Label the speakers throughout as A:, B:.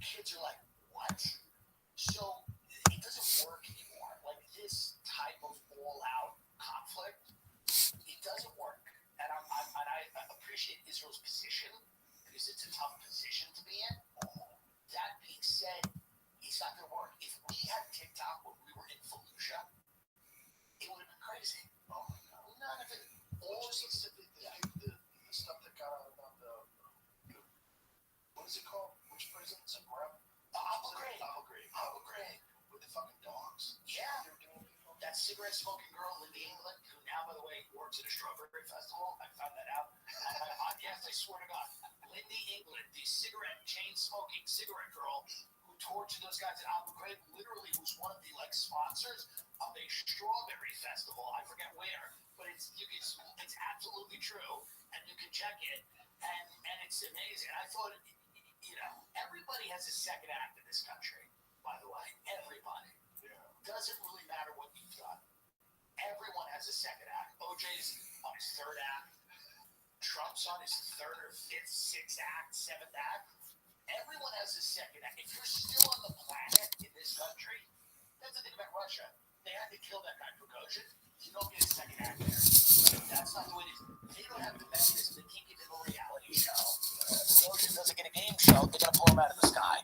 A: kids are like, what? So it doesn't work anymore. Like this type of all-out conflict, it doesn't work. And I appreciate Israel's position because it's a tough position to be in. That being said, it's not going to work. If we had TikTok when we were in Fallujah, it would have been crazy. Oh my God. None of it. All just the stuff that got out about the what is it called? Which prison? Zagreb? Abu Ghraib. With the fucking dogs. Yeah. They were doing people. That cigarette smoking girl, Lindy England, who now, by the way, works at a strawberry festival. I found that out on my podcast. I swear to God. Lindy England, the cigarette chain smoking cigarette girl who tortured those guys at Abu Ghraib, literally was one of the sponsors of a strawberry festival. I forget where, but it's absolutely true, and you can check it, and it's amazing. I thought, everybody has a second act in this country. By the way, everybody. Yeah. Doesn't really matter what you've done. Everyone has a second act. OJ's on his third act. Trump's on his third or fifth, sixth act, seventh act. Everyone has a second act. If you're still on the planet in this country, that's the thing about Russia. They had to kill that guy Prigozhin. You don't get a second act there. That's not the way it is. They don't have the mechanism to keep you in a reality show. Prigozhin doesn't get a game show. They're going to pull him out of the sky.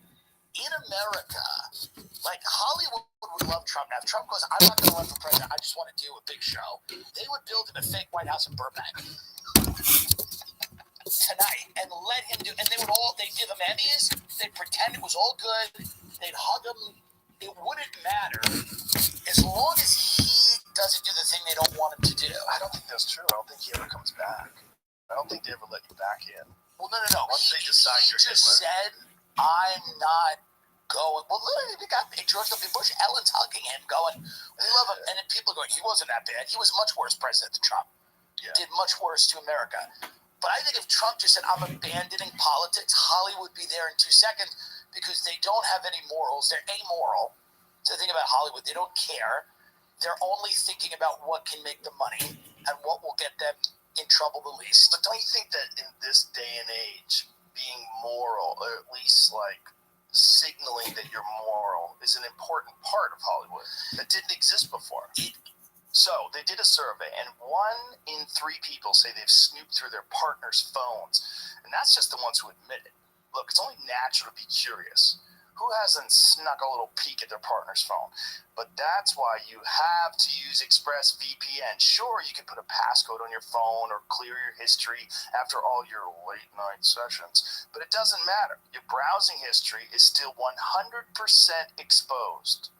A: In America, Hollywood would love Trump. Now, if Trump goes, I'm not going to run for president, I just want to do a big show, they would build him a fake White House in Burbank tonight and let him do, and they'd give him Emmys, they'd pretend it was all good, they'd hug him, it wouldn't matter, as long as he doesn't do the thing they don't want him to do. I don't think that's true. I don't think he ever comes back. I don't think they ever let you back in. Well, no. Once they decide you're Hitler. He just said, I'm not going. Well, literally, we got George W. Bush, Ellen's hugging him, going, we love him. And then people are going, he wasn't that bad. He was much worse president than Trump. Yeah. Did much worse to America. But I think if Trump just said, I'm abandoning politics, Hollywood would be there in 2 seconds because they don't have any morals. They're amoral. So the thing about Hollywood, they don't care. They're only thinking about what can make them money and what will get them in trouble the least. But don't you think that in this day and age, being moral, or at least signaling that you're moral, is an important part of Hollywood that didn't exist before? So they did a survey, and 1 in 3 people say they've snooped through their partner's phones, and that's just the ones who admit it. Look, it's only natural to be curious. Who hasn't snuck a little peek at their partner's phone? But that's why you have to use ExpressVPN. Sure, you can put a passcode on your phone or clear your history after all your late-night sessions, but it doesn't matter. Your browsing history is still 100% exposed.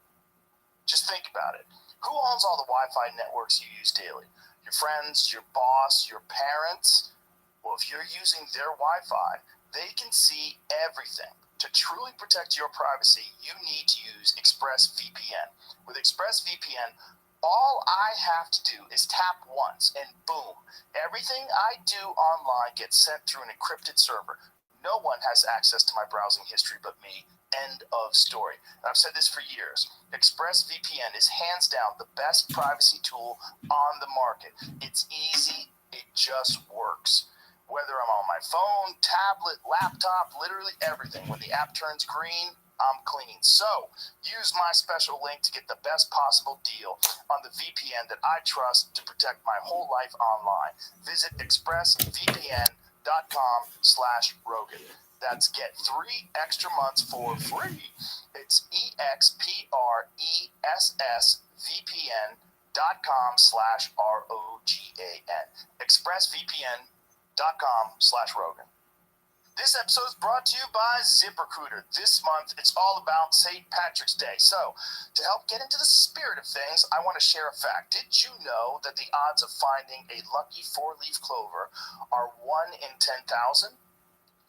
A: Just think about it. Who owns all the Wi-Fi networks you use daily? Your friends, your boss, your parents? Well, if you're using their Wi-Fi, they can see everything. To truly protect your privacy, you need to use ExpressVPN. With ExpressVPN, all I have to do is tap once and boom, everything I do online gets sent through an encrypted server. No one has access to my browsing history but me. End of story. And I've said this for years. ExpressVPN is hands down the best privacy tool on the market. It's easy. It just works. Whether I'm on my phone, tablet, laptop, literally everything. When the app turns green, I'm clean. So, use my special link to get the best possible deal on the VPN that I trust to protect my whole life online. Visit expressvpn.com/Rogan. That's get 3 extra months for free. It's expressvpn.com/ROGAN. expressvpn.com/Rogan. This episode is brought to you by ZipRecruiter. This month, it's all about St. Patrick's Day. So, to help get into the spirit of things, I want to share a fact. Did you know that the odds of finding a lucky 4-leaf clover are 1 in 10,000?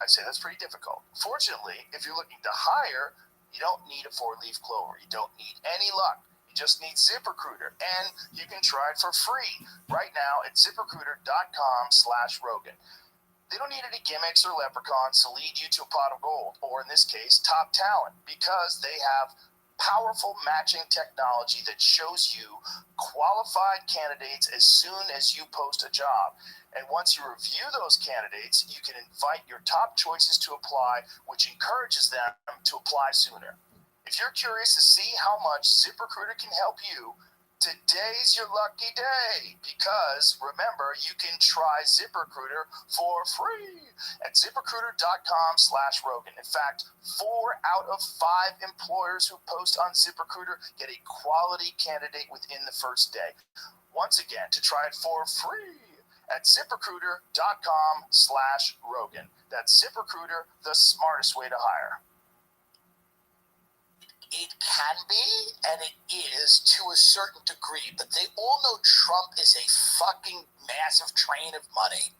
A: I'd say that's pretty difficult. Fortunately, if you're looking to hire, you don't need a 4-leaf clover. You don't need any luck. You just need ZipRecruiter, and you can try it for free right now at ZipRecruiter.com/Rogan. They don't need any gimmicks or leprechauns to lead you to a pot of gold, or in this case, top talent, because they have powerful matching technology that shows you qualified candidates as soon as you post a job. And once you review those candidates, you can invite your top choices to apply, which encourages them to apply sooner. If you're curious to see how much ZipRecruiter can help you, today's your lucky day, because remember, you can try ZipRecruiter for free at ZipRecruiter.com/Rogan. In fact, 4 out of 5 employers who post on ZipRecruiter get a quality candidate within the first day. Once again, to try it for free at ZipRecruiter.com/Rogan. That's ZipRecruiter, the smartest way to hire. It can be, and it is to a certain degree, but they all know Trump is a fucking massive train of money.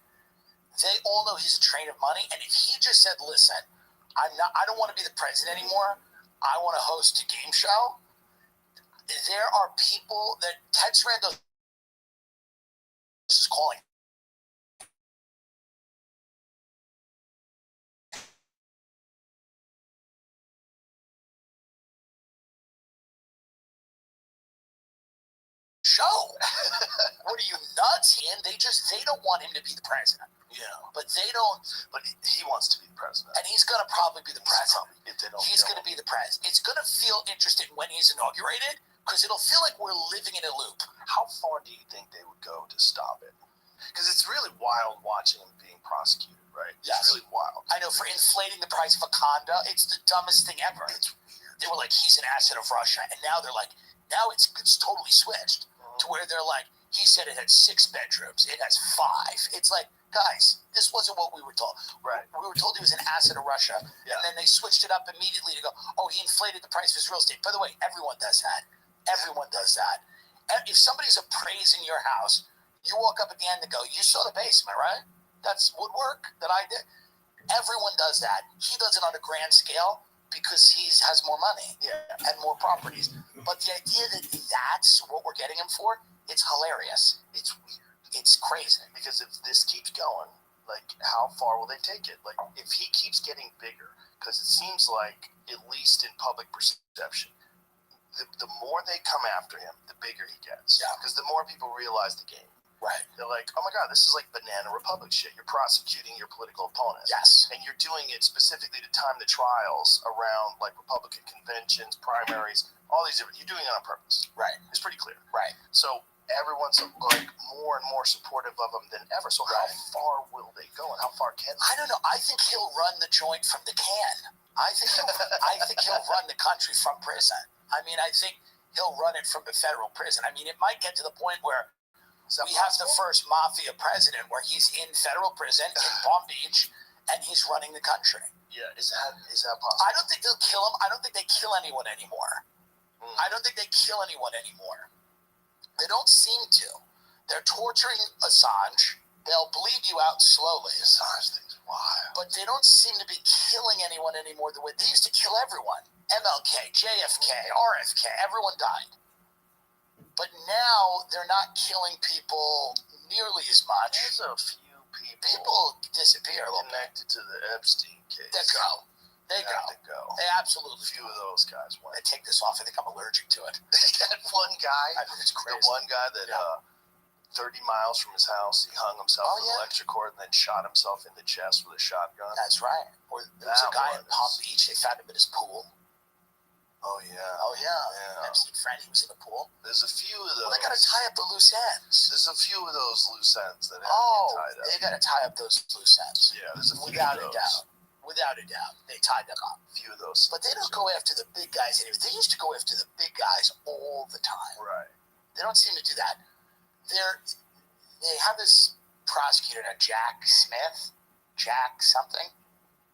A: They all know he's a train of money, and if he just said, listen, I don't want to be the president anymore, I want to host a game show, there are people that Ted Sarandos is calling show. What are you, nuts? And they don't want him to be the president. Yeah. But he wants to be the president. And he's going to probably be the president. He's going to be the president. It's going to feel interesting when he's inaugurated, because it'll feel like we're living in a loop. How far do you think they would go to stop it? Because it's really wild watching him being prosecuted, right? Yes. It's really wild. I know, for inflating the price of a condo, it's the dumbest thing ever. It's weird. They were like, he's an asset of Russia. And now they're like, now it's totally switched to where they're like, he said it had 6 bedrooms. It has 5. It's like, guys, this wasn't what we were told. Right. We were told he was an asset of Russia. Yeah. And then they switched it up immediately to go, oh, he inflated the price of his real estate. By the way, everyone does that. Everyone does that. And if somebody's appraising your house, you walk up at the end and go, you saw the basement, right? That's woodwork that I did. Everyone does that. He does it on a grand scale because he has more money and more properties. But the idea that that's what we're getting him for, it's hilarious. It's weird. It's crazy. Because if this keeps going, like, how far will they take it? Like, if he keeps getting bigger, because it seems like, at least in public perception, the more they come after him, the bigger he gets. Yeah. Because the more people realize the game. Right. They're like, oh my God, this is like Banana Republic shit. You're prosecuting your political opponent. Yes. And you're doing it specifically to time the trials around like Republican conventions, primaries, all these different, you're doing it on purpose. Right. It's pretty clear. Right. So everyone's like more and more supportive of him than ever. So how far will they go, and how far can they? I don't know. I think he'll run the joint from the can. I think he'll run the country from prison. I mean, I think he'll run it from the federal prison. I mean, it might get to the point where we have the first mafia president where he's in federal prison in Palm Beach and he's running the country. Yeah, is that possible? I don't think they'll kill him. I don't think they kill anyone anymore. I don't think they kill anyone anymore. They don't seem to. They're torturing Assange. They'll bleed you out slowly. Assange thing's wild. But they don't seem to be killing anyone anymore the way they used to kill everyone. MLK, JFK, RFK, everyone died. But now they're not killing people nearly as much. There's a few people disappear a little connected to the Epstein case. They go. They absolutely. A few of those guys went. I take this off. I think I'm allergic to it. That one guy. I think it's crazy. The one guy that 30 miles from his house, he hung himself with an electric cord and then shot himself in the chest with a shotgun. That's right. Or there was a guy in Palm Beach. They found him in his pool. Oh, yeah. Epstein friend, he was in the pool. There's a few of those. Well, they got to tie up the loose ends. There's a few of those loose ends that have to get tied up. They got to tie up those loose ends. Yeah, there's a few of those. Without a doubt. They tied them up. A few of those. But they don't go after the big guys anymore. They used to go after the big guys all the time. Right. They don't seem to do that. They have this prosecutor, Jack Smith, Jack something.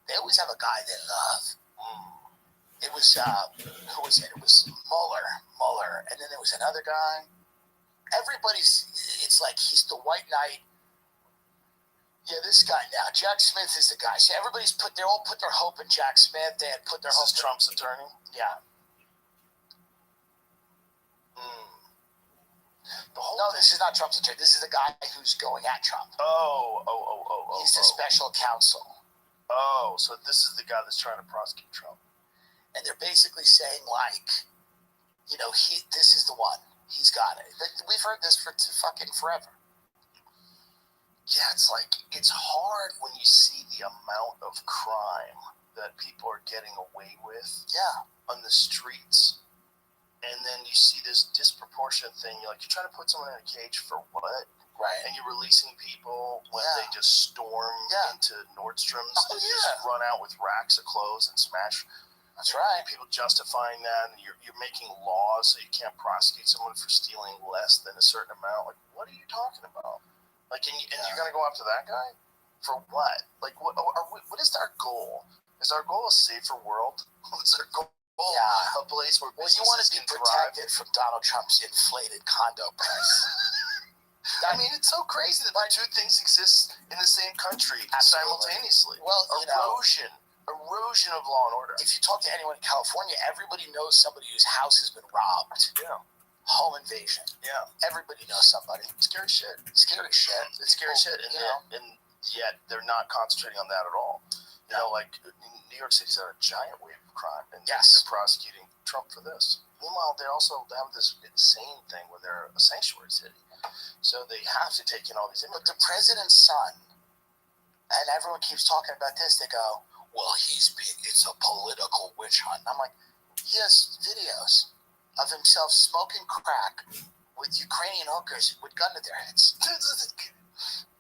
A: They always have a guy they love. It was, who was it? It was Mueller. And then there was another guy. It's like he's the white knight. Yeah, this guy now. Jack Smith is the guy. So they all put their hope in Jack Smith. They had put their hope in Trump's attorney? Yeah. This is not Trump's attorney. This is the guy who's going at Trump. He's the special counsel. Oh, so this is the guy that's trying to prosecute Trump. and they're basically saying like, this is the one. He's got it. But we've heard this for fucking forever.
B: Yeah, it's hard when you see the amount of crime that people are getting away with.
A: Yeah.
B: On the streets. And then you see this disproportionate thing. You're trying to put someone in a cage for what?
A: Right.
B: And you're releasing people when they just storm into Nordstrom's and just run out with racks of clothes and smash.
A: That's right.
B: People justifying that, and you're making laws so you can't prosecute someone for stealing less than a certain amount. What are you talking about? And you're going to go after that guy? For what? What is our goal? Is our goal a safer world? Is our goal a place where
A: you want to be protected from Donald Trump's inflated condo price?
B: I mean, it's so crazy that two things exist in the same country simultaneously.
A: Well,
B: erosion of law and order.
A: If you talk to anyone in California, everybody knows somebody whose house has been robbed.
B: Yeah.
A: Home invasion.
B: Yeah.
A: Everybody knows somebody.
B: Scary shit.
A: It's scary shit.
B: And yet they're not concentrating on that at all. New York City's had a giant wave of crime, and they're prosecuting Trump for this. Meanwhile, they also have this insane thing where they're a sanctuary city. So they have to take in all these immigrants.
A: But the president's son, and everyone keeps talking about this, they go, well, it's a political witch hunt. And I'm like, he has videos of himself smoking crack with Ukrainian hookers with gun to their heads.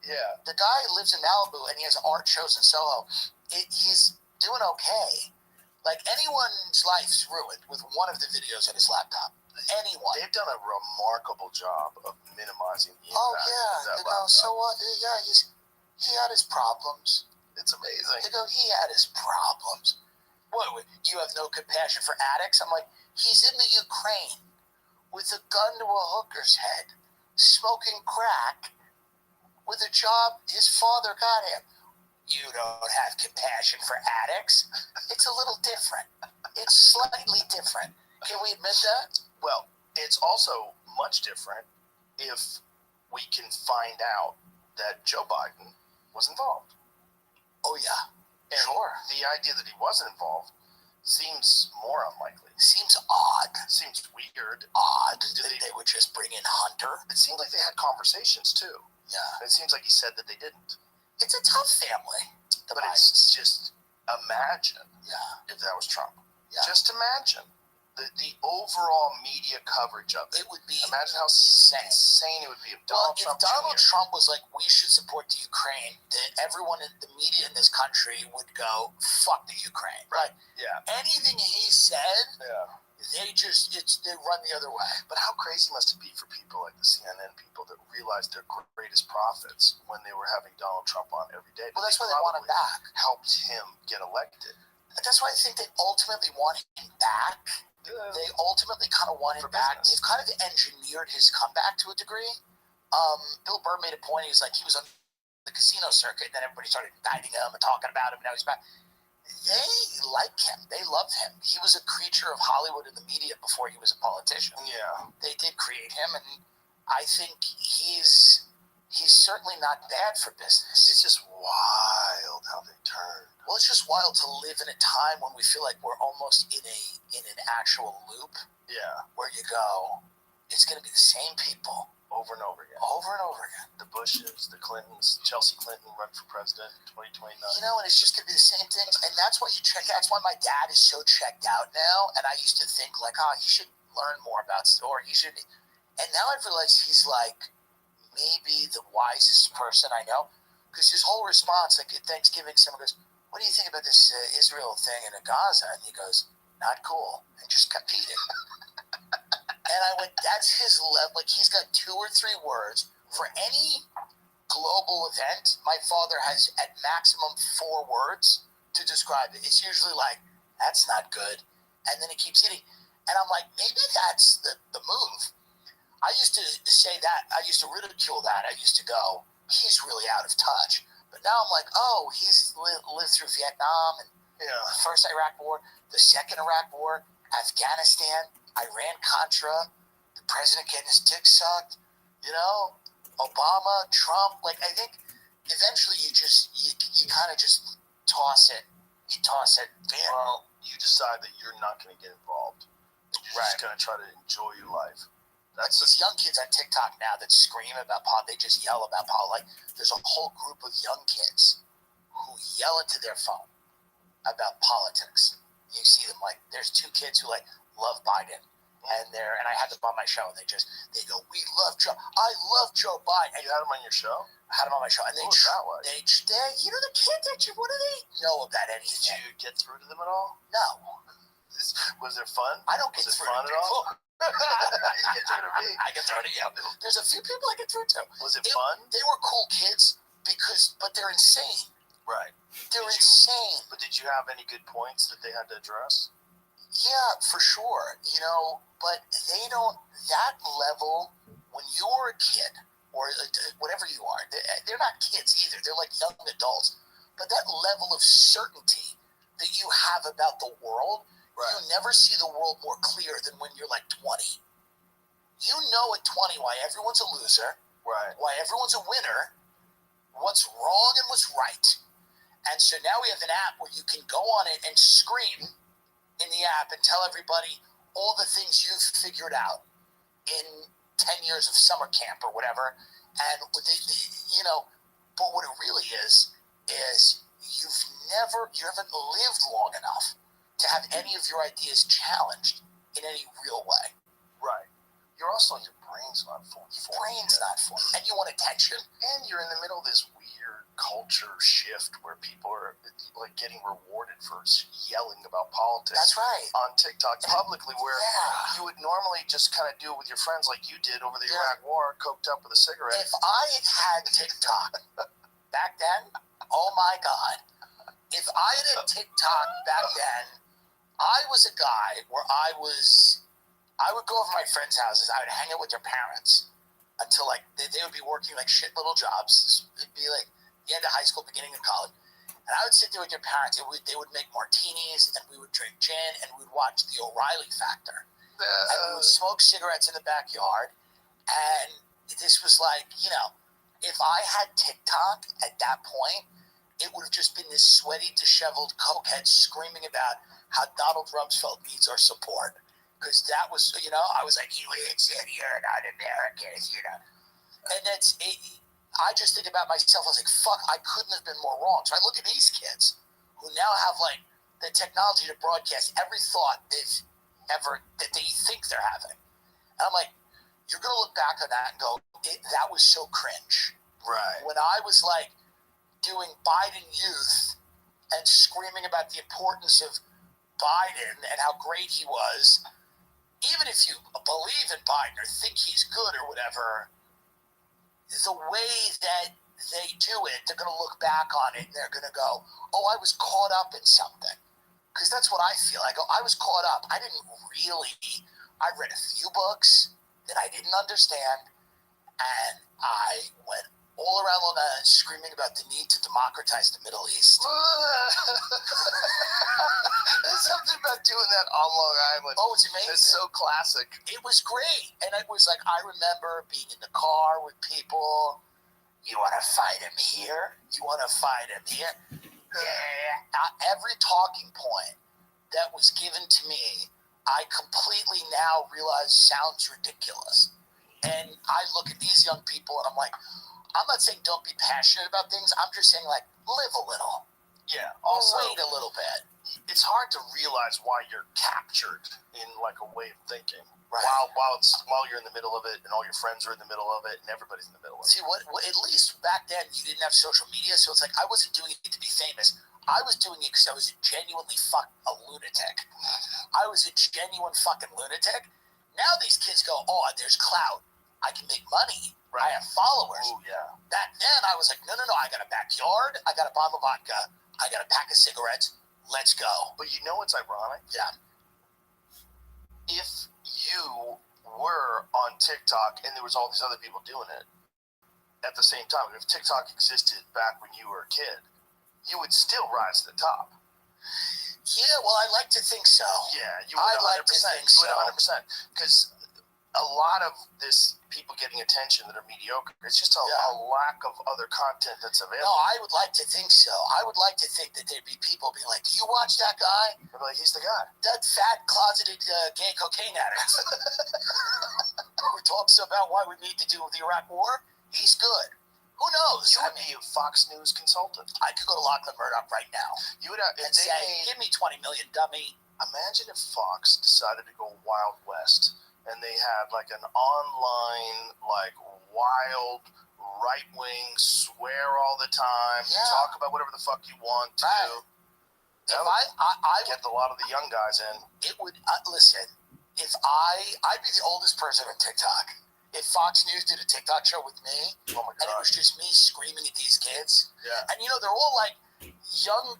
B: Yeah.
A: The guy lives in Malibu and he has art shows in Soho. He's doing okay. Anyone's life's ruined with one of the videos on his laptop. Anyone.
B: They've done a remarkable job of minimizing the impact
A: of
B: that
A: they go, so what? Yeah, he had his problems.
B: It's amazing.
A: They go, he had his problems. What, you have no compassion for addicts? I'm like, he's in the Ukraine with a gun to a hooker's head, smoking crack with a job his father got him. You don't have compassion for addicts? It's a little different. It's slightly different. Can we admit that?
B: Well, it's also much different if we can find out that Joe Biden was involved.
A: Oh, yeah.
B: And the idea that he wasn't involved seems more unlikely.
A: Seems odd.
B: Seems weird.
A: Odd that they would just bring in Hunter.
B: It seemed like they had conversations, too.
A: Yeah.
B: It seems like he said that they didn't.
A: It's a tough family.
B: But it's just imagine if that was Trump.
A: Yeah.
B: Just imagine the overall media coverage of it.
A: It would be
B: imagine how insane it would be if Donald Trump
A: was like, we should support the Ukraine, that everyone in the media in this country would go, fuck the Ukraine. Right?
B: Yeah.
A: Anything he said, they run the other way.
B: But how crazy must it be for people like the CNN people that realized their greatest profits when they were having Donald Trump on every day?
A: Well, that's why they want him back.
B: Helped him get elected.
A: That's why I think they ultimately want him back. They ultimately kind of want him back. They've kind of engineered his comeback to a degree. Bill Burr made a point. He was on the casino circuit, and then everybody started indicting him and talking about him. And now he's back. They like him. They love him. He was a creature of Hollywood and the media before he was a politician.
B: Yeah.
A: They did create him, and I think he's certainly not bad for business.
B: It's just wild how they turned.
A: Well, it's just wild to live in a time when we feel like we're almost in an actual loop.
B: Yeah.
A: Where you go, it's going to be the same people.
B: Over and over again.
A: Over and over again.
B: The Bushes, the Clintons, Chelsea Clinton run for president in 2029.
A: And it's just going to be the same thing. And that's why that's why my dad is so checked out now. And I used to think he should learn more about or he should. And now I've realized he's maybe the wisest person I know. Because his whole response, at Thanksgiving, someone goes, what do you think about this Israel thing in Gaza? And he goes, not cool. And just kept eating. And I went, that's his level. He's got 2 or 3 words. For any global event, my father has at maximum 4 words to describe it. It's usually that's not good. And then he keeps eating. And I'm like, maybe that's the move. I used to say that. I used to ridicule that. I used to go, he's really out of touch. But now I'm like, oh, he's lived through Vietnam and the first Iraq war, the second Iraq war, Afghanistan, Iran-Contra, the president getting his dick sucked, Obama, Trump. I think eventually you kind of just toss it. You toss it. Damn.
B: Well, you decide that you're not going to get involved. You're just going to try to enjoy your life.
A: That's these young kids on TikTok now that scream about politics. They just yell about politics. Like, there's a whole group of young kids who yell into their phone about politics. You see them, like, there's two kids who, like, love Biden. And I had them on my show, and they go, we love Joe. I love Joe Biden. And
B: you had them on your show?
A: I had them on my show. And
B: what was that like?
A: The kids actually, what do they know about anything?
B: Did you get through to them at all?
A: No.
B: Was it fun?
A: I don't get
B: was
A: through
B: it fun
A: to
B: at all?
A: You
B: get through to me.
A: I get through to you. There's a few people I get through to.
B: Was it fun?
A: They were cool kids but they're insane.
B: Right.
A: They're insane.
B: But did you have any good points that they had to address?
A: Yeah, for sure. But they don't, that level, when you're a kid, or whatever you are, they're not kids either. They're like young adults. But that level of certainty that you have about the world, right. You never see the world more clear than when you're like 20. You know at 20 why everyone's a loser,
B: right? Why
A: everyone's a winner, what's wrong and what's right. And so now we have an app where you can go on it and scream in the app and tell everybody all the things you've figured out in 10 years of summer camp or whatever. And, but what it really is you haven't lived long enough to have any of your ideas challenged in any real way.
B: Right. Your brain's not full.
A: Your brain's not full. And you want attention.
B: And you're in the middle of this weird culture shift where people are like getting rewarded for yelling about politics.
A: That's right.
B: On TikTok publicly, where you would normally just kind of do it with your friends like you did over the Iraq War, coked up with a cigarette.
A: If I had TikTok back then, oh my God. If I had TikTok back then, I was a guy where I would go over to my friends' houses. I would hang out with their parents until like they would be working like shit little jobs. It'd be like the end of high school, beginning of college. And I would sit there with their parents. They would make martinis, and we would drink gin, and we'd watch The O'Reilly Factor. And we would smoke cigarettes in the backyard. And this was like, if I had TikTok at that point, it would have just been this sweaty, disheveled cokehead screaming about how Donald Rumsfeld needs our support. Because that was, I was like, you said you're not Americans, And I just think about myself, I was like, fuck, I couldn't have been more wrong. So I look at these kids who now have, like, the technology to broadcast every thought that they think they're having. And I'm like, you're going to look back on that and go, that was so cringe.
B: Right.
A: When I was, like, doing Biden Youth and screaming about the importance of Biden and how great he was, even if you believe in Biden or think he's good or whatever, the way that they do it, they're going to look back on it and they're going to go, oh, I was caught up in something. Because that's what I feel. I go, I was caught up. I read a few books that I didn't understand, and I went all around Long Island screaming about the need to democratize the Middle East.
B: There's something about doing that on Long Island.
A: Oh, it's amazing.
B: It's so classic.
A: It was great. And it was like, I remember being in the car with people. You want to fight him here? You want to fight him here? Yeah. Every talking point that was given to me, I completely now realize sounds ridiculous. And I look at these young people and I'm like, I'm not saying don't be passionate about things. I'm just saying, like, live a little.
B: Yeah. Also,
A: wait a little bit.
B: It's hard to realize why you're captured in, like, a way of thinking.
A: Right.
B: While you're in the middle of it and all your friends are in the middle of it and everybody's in the middle of it.
A: See, what at least back then you didn't have social media, so it's like I wasn't doing it to be famous. I was doing it because I was genuinely a lunatic. I was a genuine fucking lunatic. Now these kids go, oh, there's clout. I can make money. Right. I have followers.
B: Oh, yeah.
A: Back then, I was like, no. I got a backyard. I got a bottle of vodka. I got a pack of cigarettes. Let's go.
B: But you know what's ironic?
A: Yeah.
B: If you were on TikTok and there was all these other people doing it at the same time, if TikTok existed back when you were a kid, you would still rise to the top.
A: Yeah, well, I like to think so.
B: Yeah, you would 100%.
A: Like to think so.
B: You would 100%. Because a lot of this people getting attention that are mediocre. It's just a lack of other content that's available.
A: No, I would like to think so. I would like to think that there'd be people being like, "Do you watch that guy?
B: They're like, he's the guy.
A: That fat, closeted gay cocaine addict who talks about why we need to do the Iraq War? He's good. Who knows?
B: You would be a Fox News consultant.
A: I could go to Lachlan Murdoch right now.
B: You would have,
A: and say, give me $20 million, dummy.
B: Imagine if Fox decided to go Wild West and they had like an online, like wild, right-wing, swear all the time, talk about whatever the fuck you want to.
A: Right. If I
B: get a lot of the young guys in.
A: It would, listen, if I'd be the oldest person on TikTok. If Fox News did a TikTok show with me,
B: oh my God,
A: and it was just me screaming at these kids,
B: and
A: you know, they're all like young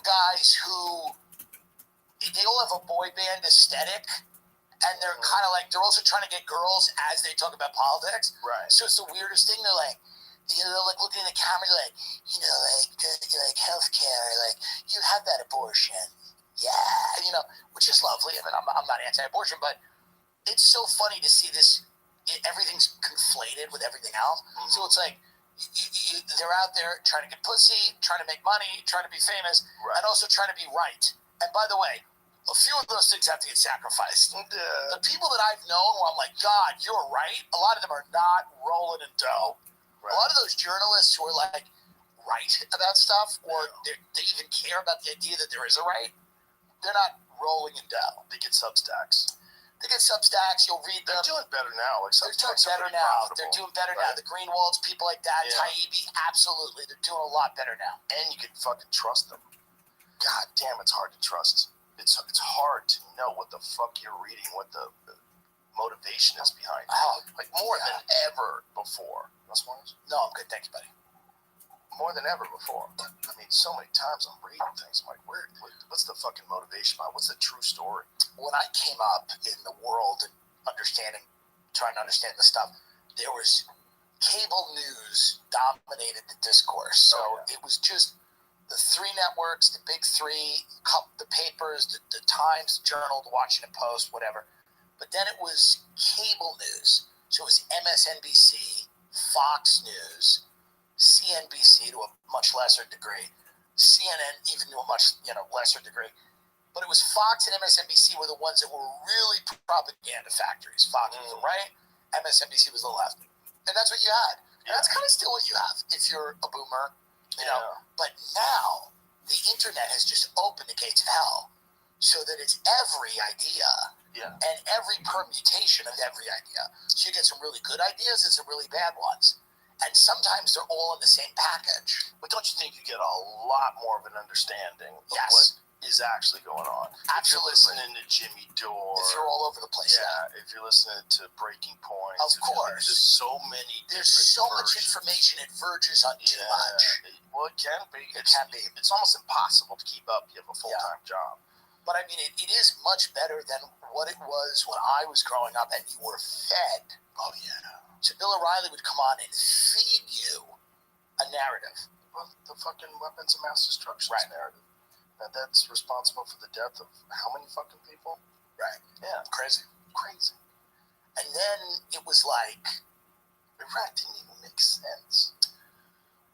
A: guys who, they all have a boy band aesthetic, and they're kind of like, they're also trying to get girls as they talk about politics.
B: Right.
A: So it's the weirdest thing. They're like, they're like looking in the camera, they're like, you know, like healthcare, like you have that abortion, you know, which is lovely. I mean, I'm not anti-abortion, but it's so funny to see this. Everything's conflated with everything else. Mm-hmm. So it's like they're out there trying to get pussy, trying to make money, trying to be famous, and also trying to be right. And by the way, a few of those things have to get sacrificed. The people that I've known where I'm like, God, you're right, a lot of them are not rolling in dough. Right. A lot of those journalists who are like right about stuff, or they even care about the idea that there is a right, they're not rolling in dough.
B: They get Substacks.
A: You'll read them.
B: They're doing better now. Like
A: they're doing better now. They're doing better now. The Greenwalds, people like that, Taibbi, absolutely. They're doing a lot better now.
B: And you can fucking trust them. God damn, it's hard to trust. It's hard to know what the fuck you're reading, what the motivation is behind it. Like more than ever before.
A: No, I'm good. Thank you, buddy.
B: More than ever before. I mean, so many times I'm reading things. I'm like, what's the fucking motivation behind? What's the true story?
A: When I came up in the world and trying to understand the stuff, there was cable news dominated the discourse. So it was just the three networks, the big three, the papers, the Times, the Journal, the Washington Post, whatever. But then it was cable news. So it was MSNBC, Fox News, CNBC to a much lesser degree, CNN even to a much lesser degree. But it was Fox and MSNBC were the ones that were really propaganda factories. Fox was the right, MSNBC was the left. And that's what you had. And that's kind of still what you have if you're a boomer, you know. But now the internet has just opened the gates of hell so that it's every idea and every permutation of every idea. So you get some really good ideas and some really bad ones. And sometimes they're all in the same package.
B: But don't you think you get a lot more of an understanding of what is actually going on?
A: Absolutely.
B: If you're listening to Jimmy Dore.
A: If you're all over the place.
B: If you're listening to Breaking Point.
A: Of course.
B: There's so many
A: There's so much information, it verges on too much.
B: Well, it can be. It can be. It's almost impossible to keep up. You have a full-time job.
A: But I mean, it is much better than what it was when I was growing up and you were fed.
B: Oh, yeah.
A: So Bill O'Reilly would come on and feed you a narrative.
B: Well, the fucking weapons of mass destruction narrative. And that's responsible for the death of how many fucking people?
A: Right.
B: Yeah.
A: Crazy.
B: And
A: then it was like,
B: Iraq didn't even make sense.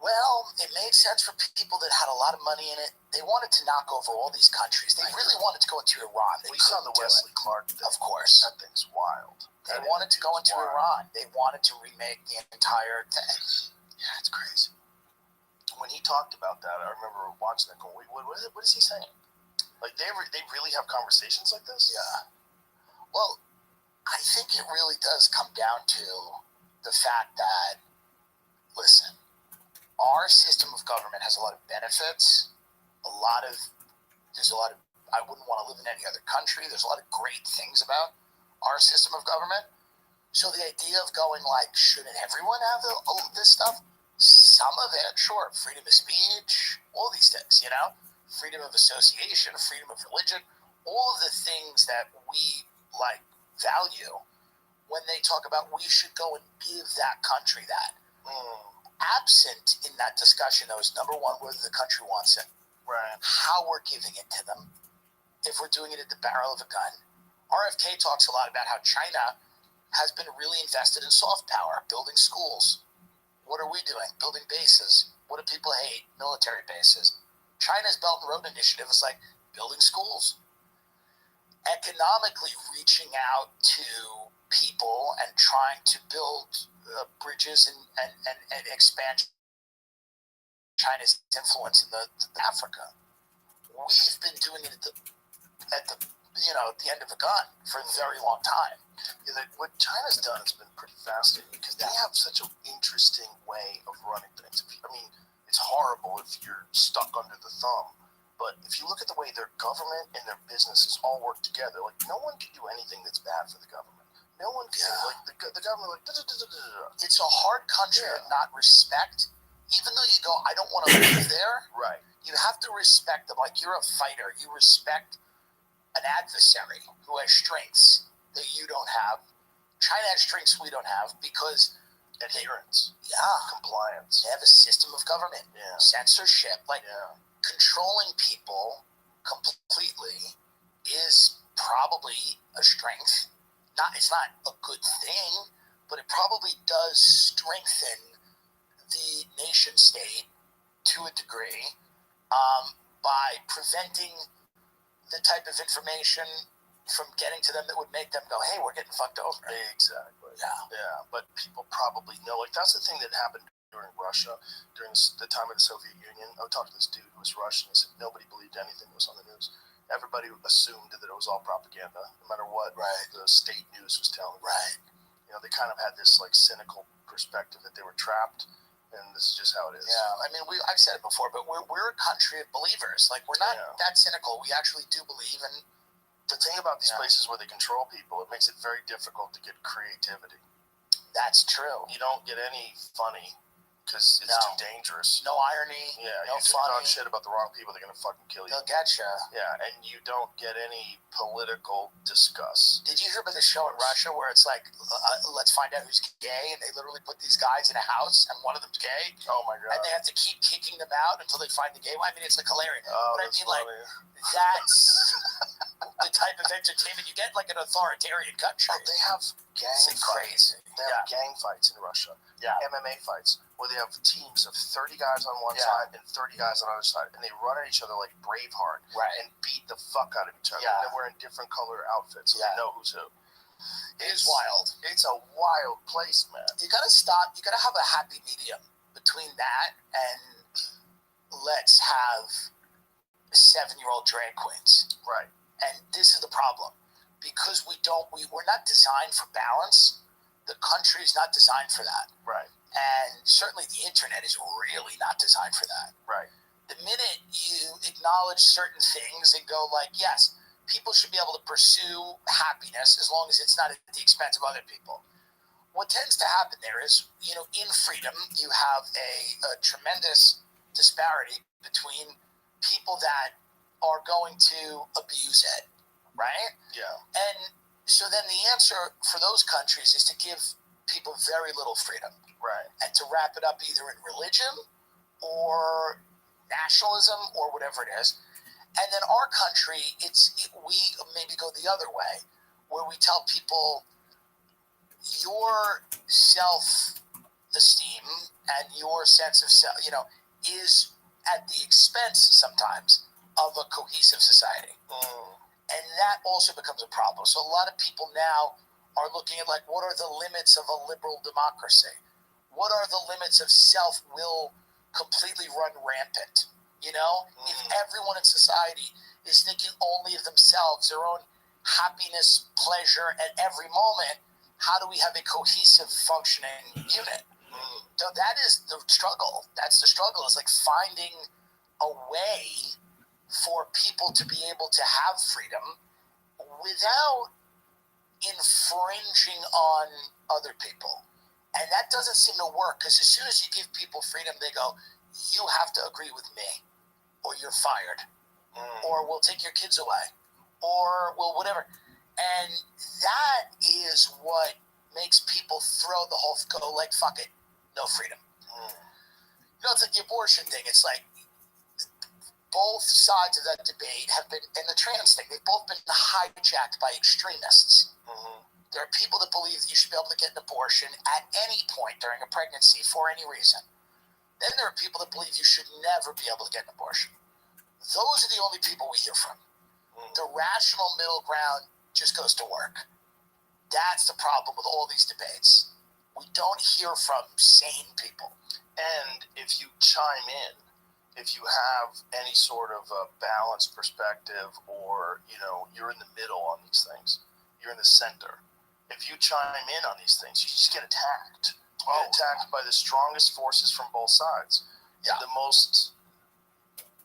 A: Well, it made sense for people that had a lot of money in it. They wanted to knock over all these countries. They really wanted to go into Iran.
B: We saw the Wesley Clark thing.
A: Of course.
B: That thing's wild.
A: They wanted to go into Iran. They wanted to remake the entire thing.
B: Yeah, it's crazy. When he talked about that, I remember watching that going, what is he saying? Like, they really have conversations like this?
A: Yeah. Well, I think it really does come down to the fact that, listen, our system of government has a lot of benefits, there's a lot of, I wouldn't want to live in any other country. There's a lot of great things about our system of government. So the idea of going like, shouldn't everyone have this stuff? Some of it, sure. Freedom of speech, all these things, you know? Freedom of association, freedom of religion, all of the things that we like value when they talk about we should go and give that country that. Absent in that discussion, though, is number one, whether the country wants it.
B: Right.
A: How we're giving it to them. If we're doing it at the barrel of a gun. RFK talks a lot about how China has been really invested in soft power, building schools. What are we doing? Building bases. What do people hate? Military bases. China's Belt and Road Initiative is like building schools. Economically reaching out to people and trying to build bridges and expand China's influence in the Africa. We've been doing it at the end of a gun for a very long time.
B: Yeah, what China's done has been pretty fascinating because they have such an interesting way of running things. I mean, it's horrible if you're stuck under the thumb, but if you look at the way their government and their businesses all work together, like no one can do anything that's bad for the government. No one can like the government like.
A: It's a hard country to not respect, even though you go, I don't want to live there.
B: Right.
A: You have to respect them. Like you're a fighter. You respect an adversary who has strengths that you don't have. China has strengths we don't have because
B: adherence, compliance.
A: They have a system of government, censorship, controlling people completely is probably a strength. It's not a good thing, but it probably does strengthen the nation state to a degree by preventing the type of information from getting to them that would make them go, hey, we're getting fucked over.
B: Exactly.
A: Yeah.
B: But people probably know. Like, that's the thing that happened during Russia, during the time of the Soviet Union. I talked to this dude who was Russian. He said nobody believed anything that was on the news. Everybody assumed that it was all propaganda, no matter what the state news was telling them.
A: Right.
B: You know, they kind of had this, like, cynical perspective that they were trapped, and this is just how it is.
A: Yeah, I mean, I've said it before, but we're a country of believers. Like, we're not that cynical. We actually do believe in.
B: The thing about these places where they control people, it makes it very difficult to get creativity.
A: That's true.
B: You don't get any funny because it's too dangerous.
A: No irony.
B: Yeah,
A: no
B: you
A: funny.
B: talk shit about the wrong people, they're going to fucking kill you.
A: They'll get you.
B: Yeah, and you don't get any political discuss.
A: Did you hear about the show in Russia where it's like, let's find out who's gay, and they literally put these guys in a house, and one of them's gay?
B: Oh, my God.
A: And they have to keep kicking them out until they find the gay one. I mean, it's like hilarious.
B: Oh,
A: but I mean,
B: funny.
A: like, that's the type of entertainment you get, like an authoritarian country.
B: Oh, they have gang fights. They have gang fights in Russia.
A: Yeah.
B: MMA fights where they have teams of 30 guys on one side and 30 guys on the other side, and they run at each other like Braveheart and beat the fuck out of each other. And they're wearing different color outfits, so they know who's who.
A: It's wild.
B: It's a wild place, man.
A: You gotta stop. You gotta have a happy medium between that and let's have 7-year-old drag queens.
B: Right.
A: And this is the problem. Because we're not designed for balance. The country is not designed for that.
B: Right.
A: And certainly the internet is really not designed for that.
B: Right.
A: The minute you acknowledge certain things and go like, yes, people should be able to pursue happiness as long as it's not at the expense of other people. What tends to happen there is, in freedom, you have a tremendous disparity between people that are going to abuse it, right?
B: Yeah.
A: And so then the answer for those countries is to give people very little freedom.
B: Right.
A: And to wrap it up either in religion or nationalism or whatever it is. And then our country, we maybe go the other way, where we tell people your self-esteem and your sense of self, is at the expense sometimes of a cohesive society. And that also becomes a problem. So a lot of people now are looking at like, what are the limits of a liberal democracy? What are the limits of self-will completely run rampant? If everyone in society is thinking only of themselves, their own happiness, pleasure at every moment, how do we have a cohesive functioning unit? So that is the struggle. That's the struggle. It's like finding a way for people to be able to have freedom without infringing on other people. And that doesn't seem to work because as soon as you give people freedom, they go, you have to agree with me or you're fired or we'll take your kids away or we'll whatever. And that is what makes people throw the whole, go like, fuck it, no freedom. It's like the abortion thing. It's like both sides of that debate have been, and the trans thing, they've both been hijacked by extremists. They're are people that believe that you should be able to get an abortion at any point during a pregnancy for any reason. Then there are people that believe you should never be able to get an abortion. Those are the only people we hear from. The rational middle ground just goes to work. That's the problem with all these debates. We don't hear from sane people.
B: And if you chime in, if you have any sort of a balanced perspective, or you're in the middle on these things, you're in the center. If you chime in on these things, you just get attacked. You get attacked by the strongest forces from both sides.
A: Yeah.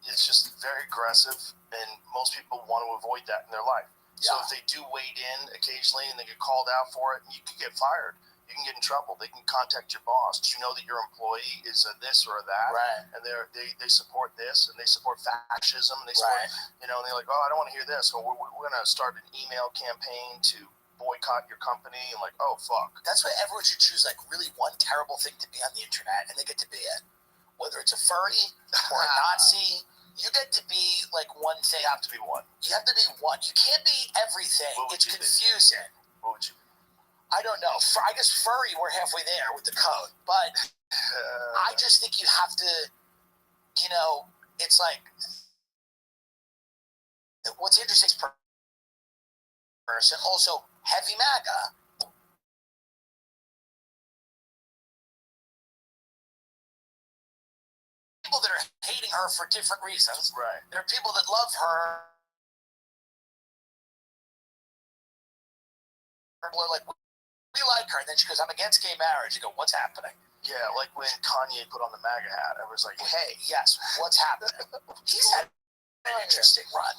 B: It's just very aggressive, and most people want to avoid that in their life. So if they do wade in occasionally and they get called out for it, you can get fired. You can get in trouble. They can contact your boss. Do you know that your employee is a this or a that?
A: Right.
B: And they support this, and they support fascism, and they support, and they're like, I don't want to hear this. So we're going to start an email campaign to boycott your company. And like, oh, fuck.
A: That's why everyone should choose like really one terrible thing to be on the internet, and they get to be it. Whether it's a furry or a Nazi, you get to be like one thing.
B: You have to be one.
A: You have to be one. You can't be everything. It's confusing.
B: What would you be?
A: I don't know. I guess furry, we're halfway there with the code. But I just think you have to, it's like, what's interesting is person, also heavy MAGA. People that are hating her for different reasons.
B: Right.
A: There are people that love her. People are like, we like her. And then she goes, I'm against gay marriage. You go, what's happening?
B: Yeah, like when Kanye put on the MAGA hat, I was like,
A: hey, yes, what's happening? He's had an interesting run.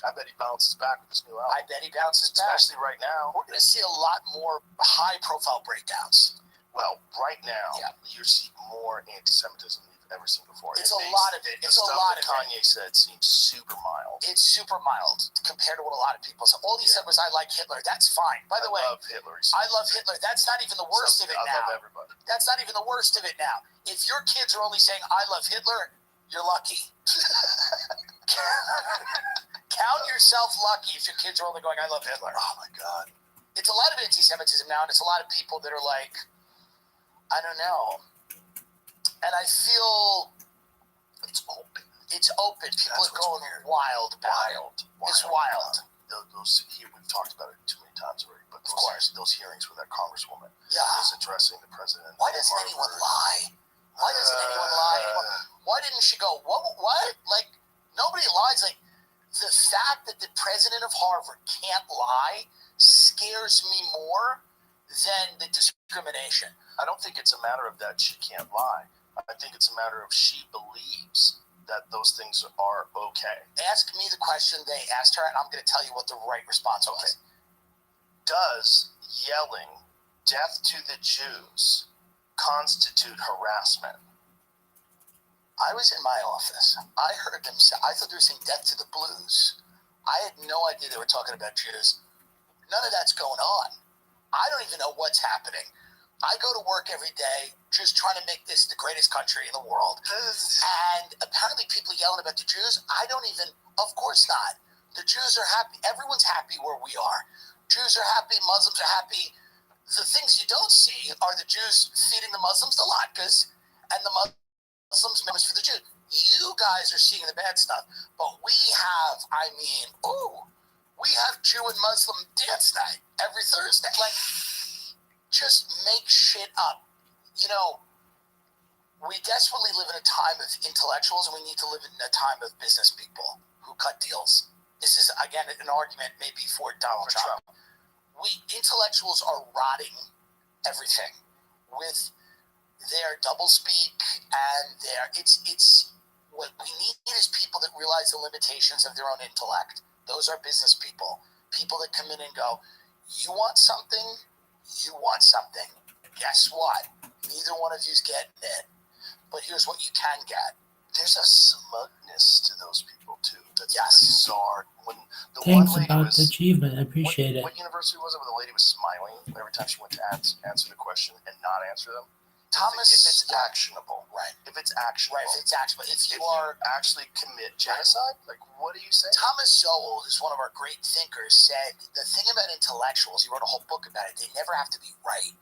B: I bet he bounces back with this new album.
A: I bet he bounces back.
B: Especially right now.
A: We're going to see a lot more high-profile breakdowns.
B: Well, right now, you see more anti-Semitism than you've ever seen before.
A: It's a lot of it. It's a lot of
B: Kanye said seems super mild.
A: It's super mild compared to what a lot of people said. All he said was, I like Hitler. That's fine. By the way,
B: I love Hitler.
A: I love Hitler. That's not even the worst of it now.
B: I love everybody.
A: That's not even the worst of it now. If your kids are only saying, I love Hitler, you're lucky. Count yourself lucky if your kids are only going, I love Hitler.
B: Oh, my God.
A: It's a lot of anti-Semitism now, and it's a lot of people that are like, I don't know. And I feel
B: it's open.
A: It's open. People are going wild about it. It's wild.
B: We've talked about it too many times already, but those hearings with that congresswoman is addressing the president.
A: Why doesn't anyone lie? Why doesn't anyone lie anymore? Why didn't she go, what? Like, nobody lies. Like, the fact that the president of Harvard can't lie scares me more than the discrimination.
B: I don't think it's a matter of that she can't lie. I think it's a matter of she believes that those things are okay.
A: Ask me the question they asked her, and I'm going to tell you what the right response was.
B: Does yelling death to the Jews constitute harassment?
A: I was in my office. I heard them say, I thought they were saying death to the blues. I had no idea they were talking about Jews. None of that's going on. I don't even know what's happening. I go to work every day just trying to make this the greatest country in the world. And apparently people yelling about the Jews, of course not. The Jews are happy. Everyone's happy where we are. Jews are happy. Muslims are happy. The things you don't see are the Jews feeding the Muslims the latkes and the Muslims members for the Jews. You guys are seeing the bad stuff. But we have, we have Jew and Muslim dance night every Thursday. Like, just make shit up. We desperately live in a time of intellectuals, and we need to live in a time of business people who cut deals. This is, again, an argument maybe for Donald Trump. Intellectuals are rotting everything with their doublespeak and it's what we need is people that realize the limitations of their own intellect. Those are business people that come in and go, you want something? You want something. Guess what? Neither one of you's getting it. But here's what you can get.
B: There's a smugness to those people, too. That's bizarre. When
C: Thanks about the achievement. I appreciate it.
B: What university was it where the lady was smiling every time she went to answer the question and not answer them?
A: Thomas,
B: if it's actionable.
A: Right.
B: If it's actionable.
A: Right, if it's actionable. If you
B: actually commit genocide, like, what do you say?
A: Thomas Sowell, who's one of our great thinkers, said the thing about intellectuals, he wrote a whole book about it, they never have to be right.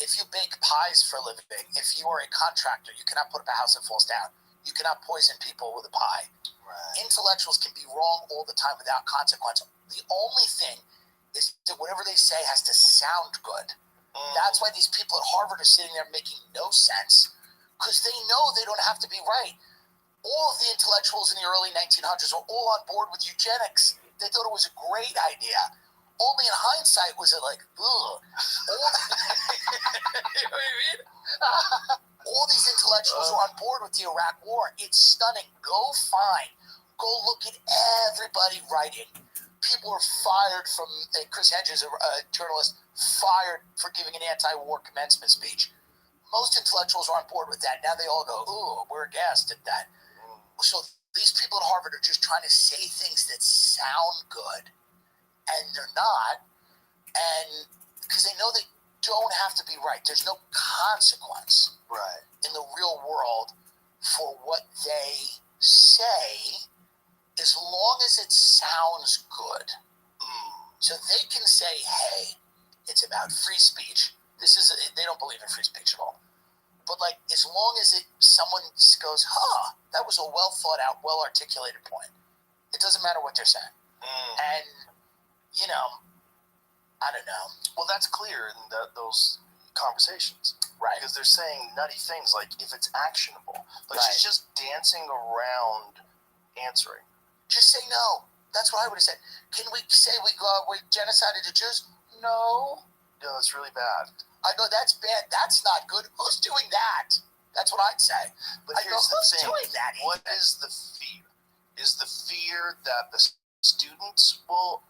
A: If you bake pies for a living, if you are a contractor, you cannot put up a house that falls down. You cannot poison people with a pie.
B: Right.
A: Intellectuals can be wrong all the time without consequence. The only thing is that whatever they say has to sound good. That's why these people at Harvard are sitting there making no sense, because they know they don't have to be right. All of the intellectuals in the early 1900s were all on board with eugenics. They thought it was a great idea. Only in hindsight was it like, ugh. You know what I mean? All these intellectuals were on board with the Iraq War. It's stunning. Go look at everybody writing. People were fired from, Chris Hedges, a journalist, fired for giving an anti-war commencement speech. Most intellectuals are on board with that. Now they all go, ooh, we're aghast at that. So these people at Harvard are just trying to say things that sound good, and they're not, and because they know they don't have to be right. There's no consequence in the real world for what they say, as long as it sounds good. So they can say, hey, it's about free speech. They don't believe in free speech at all. But like, as long as someone goes, that was a well thought out, well articulated point. It doesn't matter what they're saying. And, I don't know.
B: Well, that's clear in those conversations.
A: Right.
B: Because they're saying nutty things like, if it's actionable. Like, she's just dancing around answering.
A: Just say no. That's what I would have said. Can we say we genocided the Jews? No.
B: No, that's really bad.
A: I go, that's bad. That's not good. Who's doing that? That's what I'd say.
B: But here's the thing.
A: Doing that?
B: What is the fear? Is the fear that the students will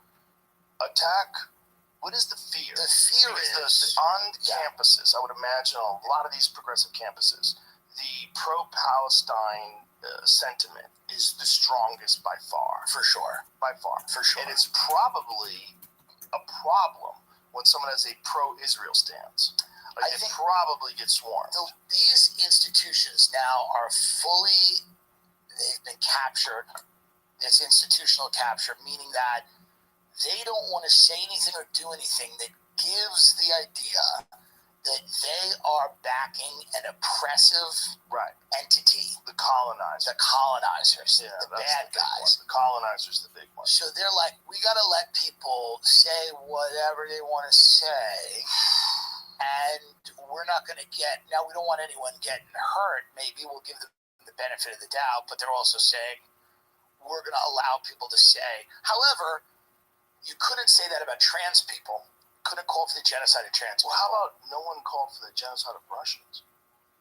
B: attack? What is the fear?
A: The fear is
B: on campuses. I would imagine on a lot of these progressive campuses, the pro-Palestine sentiment is the strongest by far.
A: For sure.
B: By far.
A: For sure.
B: And it's probably a problem when someone has a pro-Israel stance. Like, it probably gets swarmed.
A: These institutions now are they've been captured. It's institutional capture, meaning that they don't want to say anything or do anything that gives the idea that they are backing an oppressive entity.
B: The colonizers.
A: The bad guys.
B: The colonizers, the big one.
A: So they're like, we got to let people say whatever they want to say, and we're not going to now we don't want anyone getting hurt. Maybe we'll give them the benefit of the doubt, but they're also saying we're going to allow people to say. However, you couldn't say that about trans people. Couldn't call for the genocide of trans people.
B: Well, how about no one called for the genocide of Russians?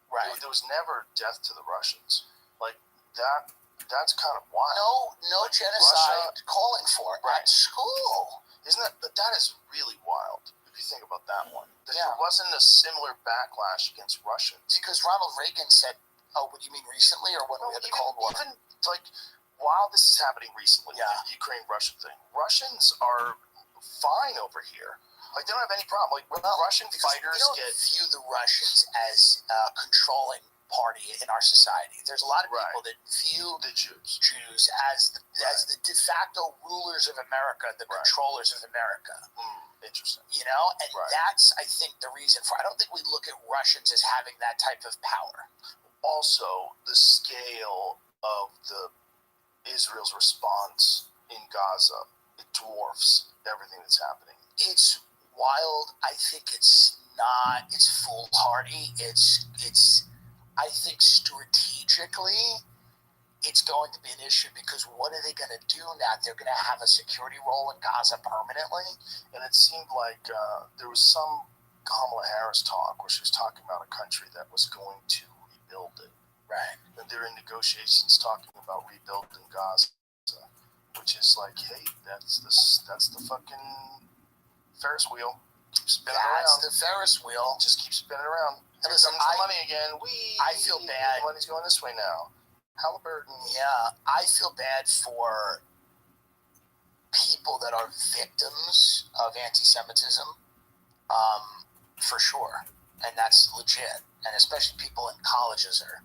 A: Right.
B: There was never death to the Russians. Like, that's kind of wild.
A: No genocide calling for it at school.
B: Isn't that? But that is really wild if you think about that one. There
A: Yeah.
B: wasn't a similar backlash against Russians.
A: Because Ronald Reagan said, "Oh, what do you mean recently, or when we had the Cold War?"
B: Even like while this is happening recently,
A: Yeah.
B: the Ukraine-Russian thing, Russians are fine over here. Like, they don't have any problem. Like, when Russian fighters
A: we don't view the Russians as a controlling party in our society. There's a lot of people that view
B: the
A: Jews as the de facto rulers of America, the controllers of America.
B: Interesting.
A: And that's, I think, the reason for. I don't think we look at Russians as having that type of power.
B: Also, the scale of Israel's response in Gaza, it dwarfs everything that's happening.
A: It's wild. I think it's foolhardy. I think strategically it's going to be an issue, because what are they going to do now? They're going to have a security role in Gaza permanently.
B: And it seemed like there was some Kamala Harris talk where she was talking about a country that was going to rebuild it.
A: Right.
B: And they're in negotiations talking about rebuilding Gaza, which is like, hey, that's the fucking Ferris wheel. Keep spinning around.
A: That's the Ferris wheel.
B: Just keep spinning around.
A: And listen,
B: the money again.
A: I feel bad.
B: The money's going this way now. Halliburton.
A: Yeah, I feel bad for people that are victims of anti-Semitism, for sure. and that's legit. And especially people in colleges are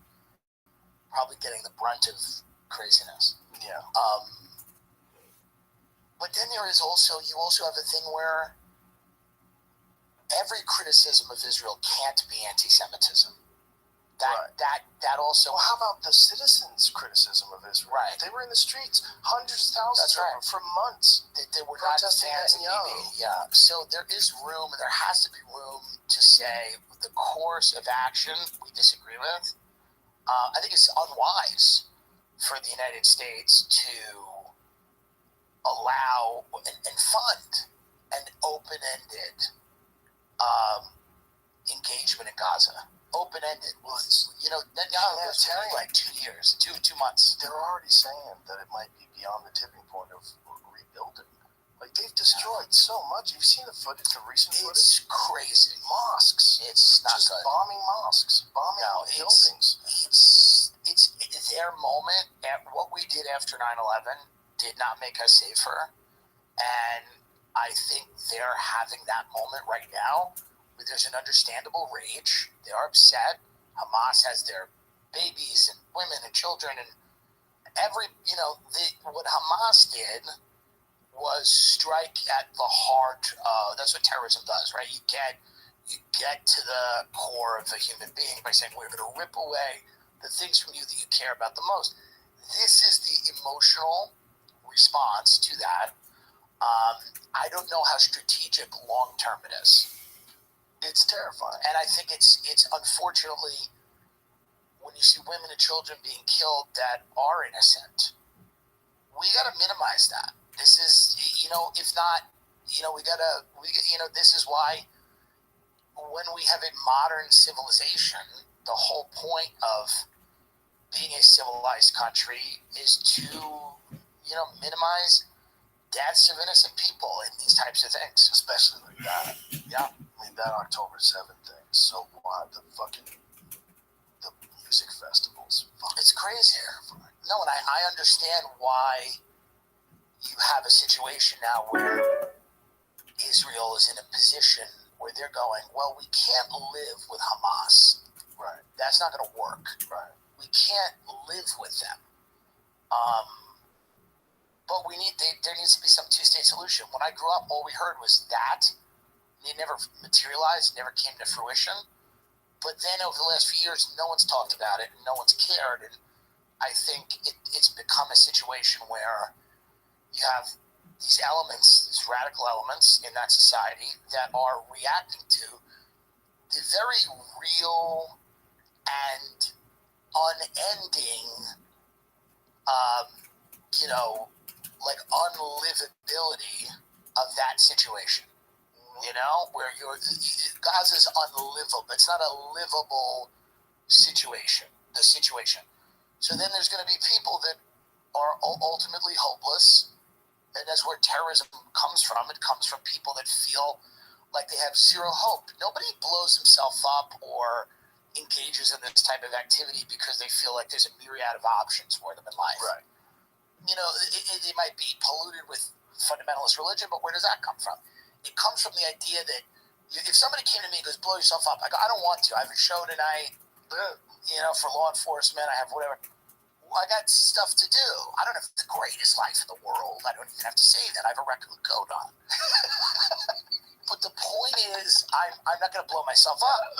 A: probably getting the brunt of craziness.
B: Yeah.
A: But then you also have a thing where every criticism of Israel can't be anti-Semitism. That also.
B: Well, how about the citizens' criticism of Israel?
A: Right.
B: They were in the streets, hundreds of thousands of them for months.
A: They were not fans of Bibi. Yeah. So there is room, and there has to be room to say the course of action we disagree with. I think it's unwise for the United States to allow and fund an open-ended engagement in Gaza. Open-ended. Well, Netanyahu was telling like 2 years, two months.
B: They're already saying that it might be beyond the tipping point of rebuilding. Like, they've destroyed so much. You've seen the footage, the recent footage?
A: It's crazy.
B: Mosques.
A: It's not
B: just
A: good.
B: Bombing mosques. Bombing buildings.
A: It's their moment. What we did after 9/11 did not make us safer. And I think they're having that moment right now. There's an understandable rage. They are upset. Hamas has their babies and women and children, and what Hamas did was strike at the heart. That's what terrorism does, right? You get to the core of a human being by saying we're going to rip away the things from you that you care about the most. This is the emotional response to that. I don't know how strategic long term it is.
B: It's terrifying.
A: And I think it's unfortunately, when you see women and children being killed that are innocent, we got to minimize that. This is, if not, this is why when we have a modern civilization, the whole point of being a civilized country is to, minimize deaths of innocent people in these types of things.
B: Especially like that.
A: Yeah.
B: I mean, that October 7th thing is so wild. The music festivals.
A: It's crazy. No, and I understand why you have a situation now where Israel is in a position where they're going, well, we can't live with Hamas.
B: Right.
A: That's not going to work.
B: Right.
A: We can't live with them. But there needs to be some two-state solution. When I grew up, all we heard was that. It never materialized, never came to fruition. But then over the last few years, no one's talked about it, and no one's cared. And I think it's become a situation where you have these elements, these radical elements in that society that are reacting to the very real and unending, unlivability of that situation. Where Gaza's unlivable. It's not a livable situation, the situation. So then there's going to be people that are ultimately hopeless, and that's where terrorism comes from. It comes from people that feel like they have zero hope. Nobody blows himself up or engages in this type of activity because they feel like there's a myriad of options for them in life.
B: Right.
A: It might be polluted with fundamentalist religion, but where does that come from? It comes from the idea that if somebody came to me and goes, blow yourself up, I go, I don't want to. I have a show tonight, for law enforcement. I have whatever. Well, I got stuff to do. I don't have the greatest life in the world. I don't even have to say that. I have a raccoon coat on. But the point is, I'm not going to blow myself up.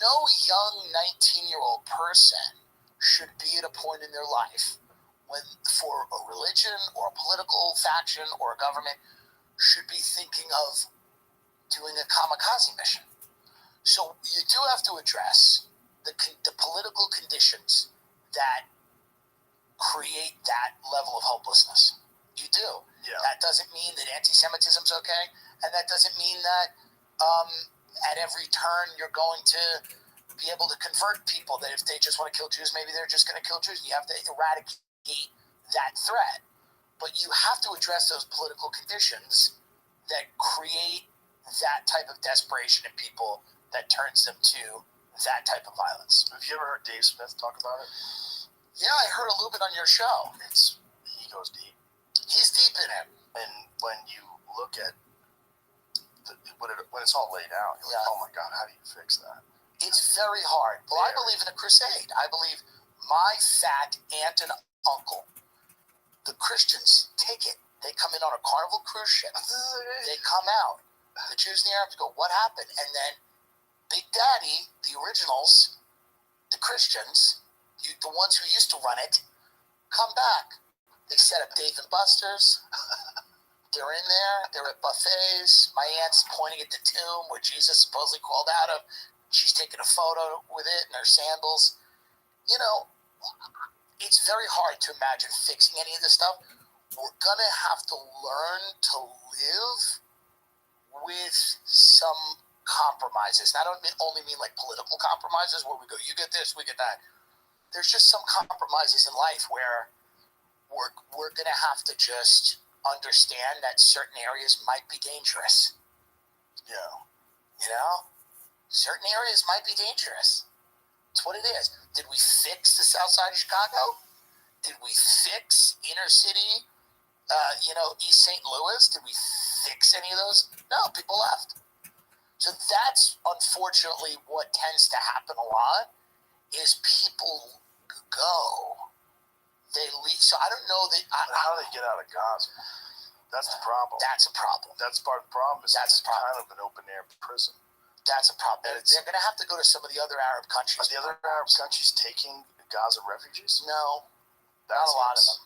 A: No young 19-year-old person should be at a point in their life when, for a religion or a political faction or a government, should be thinking of doing a kamikaze mission. So you do have to address the political conditions that create that level of hopelessness. You do.
B: Yeah.
A: That doesn't mean that anti-Semitism's okay, and that doesn't mean that at every turn you're going to be able to convert people, that if they just want to kill Jews, maybe they're just going to kill Jews. You have to eradicate that threat. But you have to address those political conditions that create that type of desperation in people that turns them to that type of violence.
B: Have you ever heard Dave Smith talk about it?
A: Yeah, I heard a little bit on your show.
B: He goes deep.
A: He's deep in it.
B: And when you look at when it's all laid out, you're like, oh my God, how do you fix that?
A: It's very hard. Well, I believe in a crusade. I believe my fat aunt and uncle, the Christians, take it. They come in on a Carnival cruise ship. They come out. The Jews and the Arabs go, what happened? And then Big Daddy, the originals, the Christians, the ones who used to run it, come back. They set up Dave and Buster's. They're in there. They're at buffets. My aunt's pointing at the tomb where Jesus supposedly crawled out of. She's taking a photo with it in her sandals. You know, it's very hard to imagine fixing any of this stuff. We're going to have to learn to live with some compromises. And I don't only mean like political compromises where we go, you get this, we get that. There's just some compromises in life where we're going to have to just understand that certain areas might be dangerous.
B: Yeah.
A: You know? Certain areas might be dangerous. It's what it is. Did we fix the south side of Chicago? Did we fix inner city, East St. Louis? Did we fix any of those? No, people left. So that's unfortunately what tends to happen a lot is people go. They leave. So I don't know that.
B: How do they get out of Gaza? That's the problem.
A: That's a problem.
B: That's part of the problem. It's kind of an open air prison.
A: That's a problem. They're going to have to go to some of the other Arab countries.
B: Are the other Arab countries taking Gaza refugees?
A: No, not a lot of them.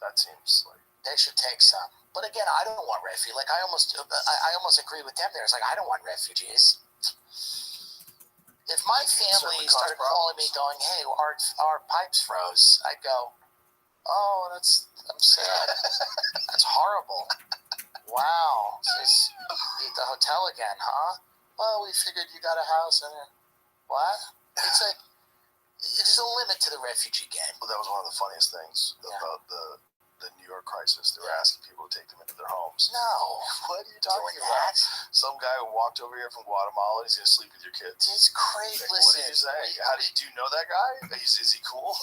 B: That seems like
A: they should take some. But again, I don't want refugees. Like I almost agree with them there. It's like I don't want refugees. If my family started calling me going, hey, our pipes froze, I'd go, oh, I'm sad. That's horrible. Wow. Just eat the hotel again, huh? Well, we figured you got a house and what? It's like, there's a limit to the refugee game.
B: Well, that was one of the funniest things about the New York crisis. They were asking people to take them into their homes.
A: No.
B: What are you talking about? Some guy who walked over here from Guatemala, he's going to sleep with your kids.
A: It's crazy.
B: Like, what did you say? Do you know that guy? Is he cool?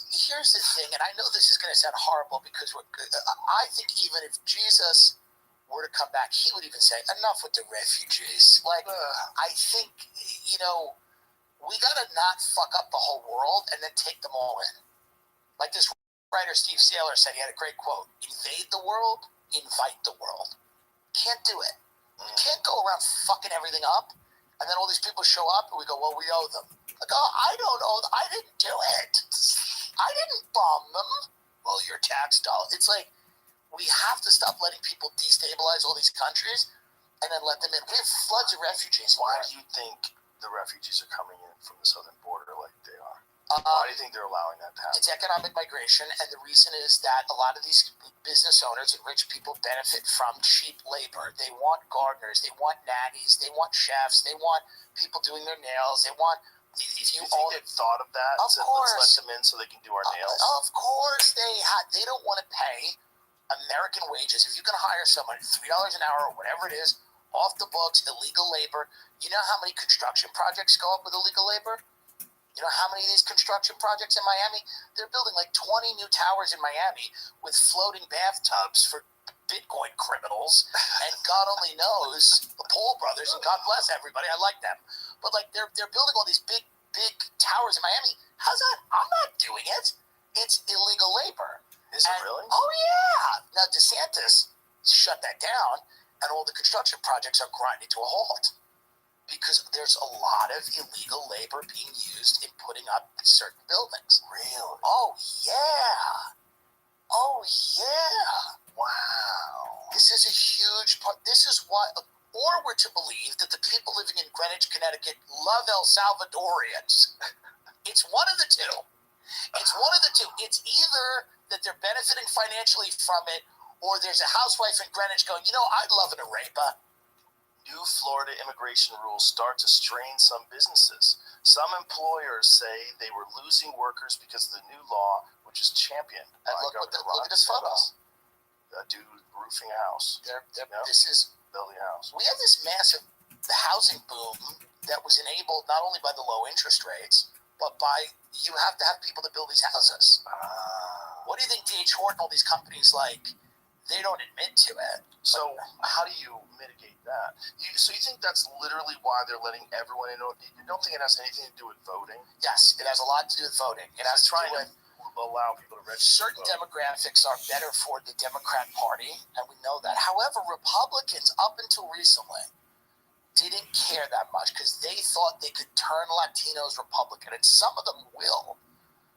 A: Here's the thing, and I know this is going to sound horrible because I think even if Jesus were to come back, he would even say, enough with the refugees. Like, I think, we got to not fuck up the whole world and then take them all in. Like this writer Steve Saylor said, he had a great quote, invade the world, invite the world. Can't do it. You can't go around fucking everything up, and then all these people show up, and we go, well, we owe them. Like, oh, I don't owe them. I didn't do it. I didn't bomb them. Well, your tax dollar. It's like, we have to stop letting people destabilize all these countries and then let them in. We have floods of refugees.
B: Why do you think the refugees are coming in from the southern border like they are? Why do you think they're allowing that to happen?
A: It's economic migration, and the reason is that a lot of these business owners and rich people benefit from cheap labor. They want gardeners, they want nannies, they want chefs, they want people doing their nails, they want...
B: If you think they've thought of that?
A: Of course.
B: Let's let them in so they can do our nails?
A: Of course they don't want to pay American wages. If you can hire someone $3 an hour or whatever it is, off the books, illegal labor. You know how many construction projects go up with illegal labor? You know how many of these construction projects in Miami? They're building like 20 new towers in Miami with floating bathtubs for Bitcoin criminals. And God only knows the Paul brothers, and God bless everybody. I like them. But like they're building all these big towers in Miami. How's that? I'm not doing it. It's illegal labor.
B: Is it really?
A: Oh, yeah. Now, DeSantis shut that down, and all the construction projects are grinding to a halt because there's a lot of illegal labor being used in putting up certain buildings.
B: Really?
A: Oh, yeah. Oh, yeah.
B: Wow.
A: This is a huge part. This is why, or we're to believe that the people living in Greenwich, Connecticut love El Salvadorians. It's one of the two. It's one of the two. It's either that they're benefiting financially from it, or there's a housewife in Greenwich going, I'd love an arepa.
B: New Florida immigration rules start to strain some businesses. Some employers say they were losing workers because of the new law, which is championed by Governor Rothschild.
A: Look at his photos.
B: A dude roofing a house.
A: This is
B: building a house.
A: We have this massive housing boom that was enabled not only by the low interest rates, but by you have to have people to build these houses. What do you think D.H. Horton, all these companies like They don't admit to it.
B: So how do you mitigate that? So you think that's literally why they're letting everyone in? You don't think it has anything to do with voting?
A: Yes, it has a lot to do with voting. It has to do with
B: allow people to register.
A: Certain demographics are better for the Democrat Party, and we know that. However, Republicans, up until recently, didn't care that much because they thought they could turn Latinos Republican, and some of them will.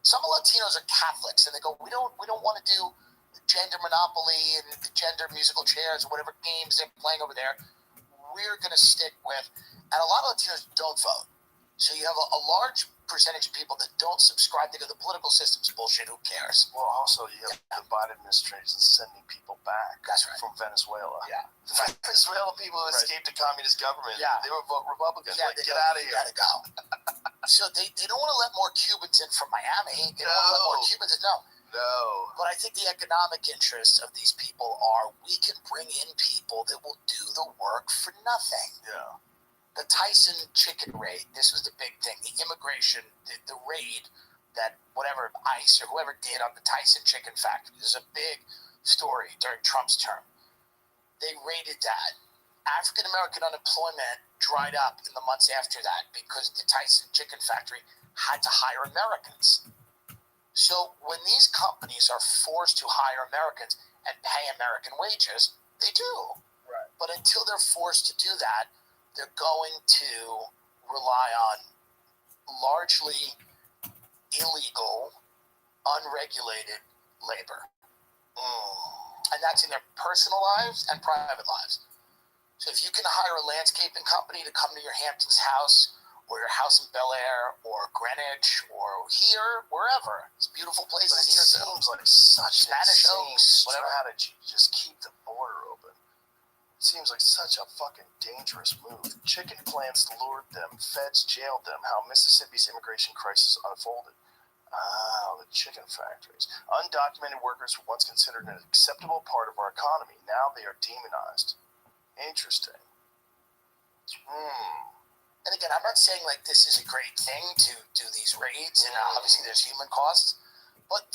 A: Some Latinos are Catholics, and they go, we don't want to do gender monopoly and the gender musical chairs or whatever games they're playing over there. We're going to stick with, and a lot of Latinos don't vote. So you have a large percentage of people that don't subscribe to the political system's bullshit. Who cares?
B: Well, also you have the Biden administration sending people back.
A: That's right.
B: From Venezuela.
A: Yeah.
B: The Venezuelan people who escaped the communist government.
A: Yeah.
B: They were Republicans.
A: Yeah,
B: get out of here.
A: Gotta go. So they don't want to let more Cubans in from Miami. They don't want to let more Cubans in. No. But I think the economic interests of these people are we can bring in people that will do the work for nothing.
B: Yeah.
A: The Tyson chicken raid, this was the big thing. The immigration, the raid that whatever ICE or whoever did on the Tyson chicken factory. This is a big story during Trump's term. They raided that. African-American unemployment dried up in the months after that because the Tyson chicken factory had to hire Americans. So when these companies are forced to hire Americans and pay American wages, they do.
B: Right.
A: But until they're forced to do that, they're going to rely on largely illegal, unregulated labor. And that's in their personal lives and private lives. So if you can hire a landscaping company to come to your Hamptons house or your house in Bel Air or Greenwich or here, wherever. It's beautiful places
B: but it
A: here.
B: seems like such
A: Spanish Oaks,
B: whatever strategy. Just keep the border open. It seems like such a fucking dangerous move. Chicken plants lured them, feds jailed them, how Mississippi's immigration crisis unfolded. The chicken factories. Undocumented workers were once considered an acceptable part of our economy. Now they are demonized. Interesting.
A: And again, I'm not saying like this is a great thing to do these raids, and obviously there's human costs, but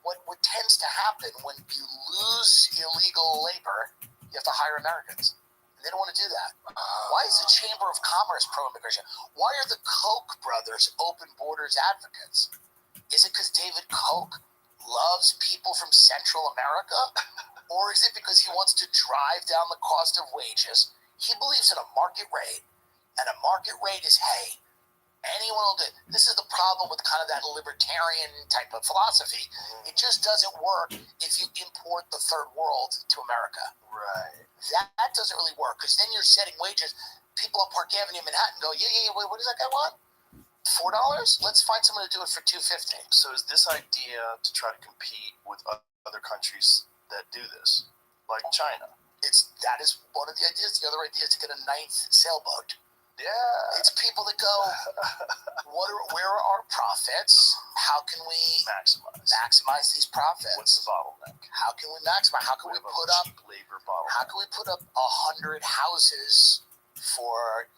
A: what tends to happen when you lose illegal labor, you have to hire Americans. And they don't want to do that. Why is the Chamber of Commerce pro-immigration? Why are the Koch brothers open borders advocates? Is it because David Koch loves people from Central America? Or is it because he wants to drive down the cost of wages? He believes in a market rate. And a market rate is, hey, anyone will do it. This is the problem with kind of that libertarian type of philosophy. It just doesn't work if you import the third world to America.
B: Right.
A: That doesn't really work because then you're setting wages. People on Park Avenue in Manhattan go, yeah, what does that guy want? $4? Let's find someone to do it for $2.50.
B: So is this idea to try to compete with other countries that do this, like China?
A: That is one of the ideas. The other idea is to get a 9th sailboat.
B: Yeah.
A: It's people that go, where are our profits? How can we maximize these profits?
B: What's the bottleneck?
A: How can we maximize? How can we put up
B: labor bottleneck?
A: How can we put up 100 houses for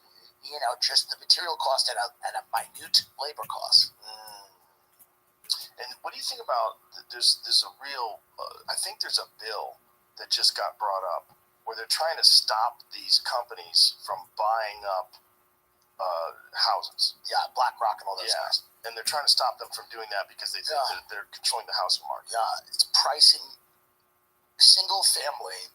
A: just the material cost and a minute labor cost?
B: And what do you think about? There's a real. I think there's a bill that just got brought up where they're trying to stop these companies from buying up houses.
A: Yeah, BlackRock and all those guys.
B: And they're trying to stop them from doing that because they think that they're controlling the housing market.
A: Yeah, it's pricing single-family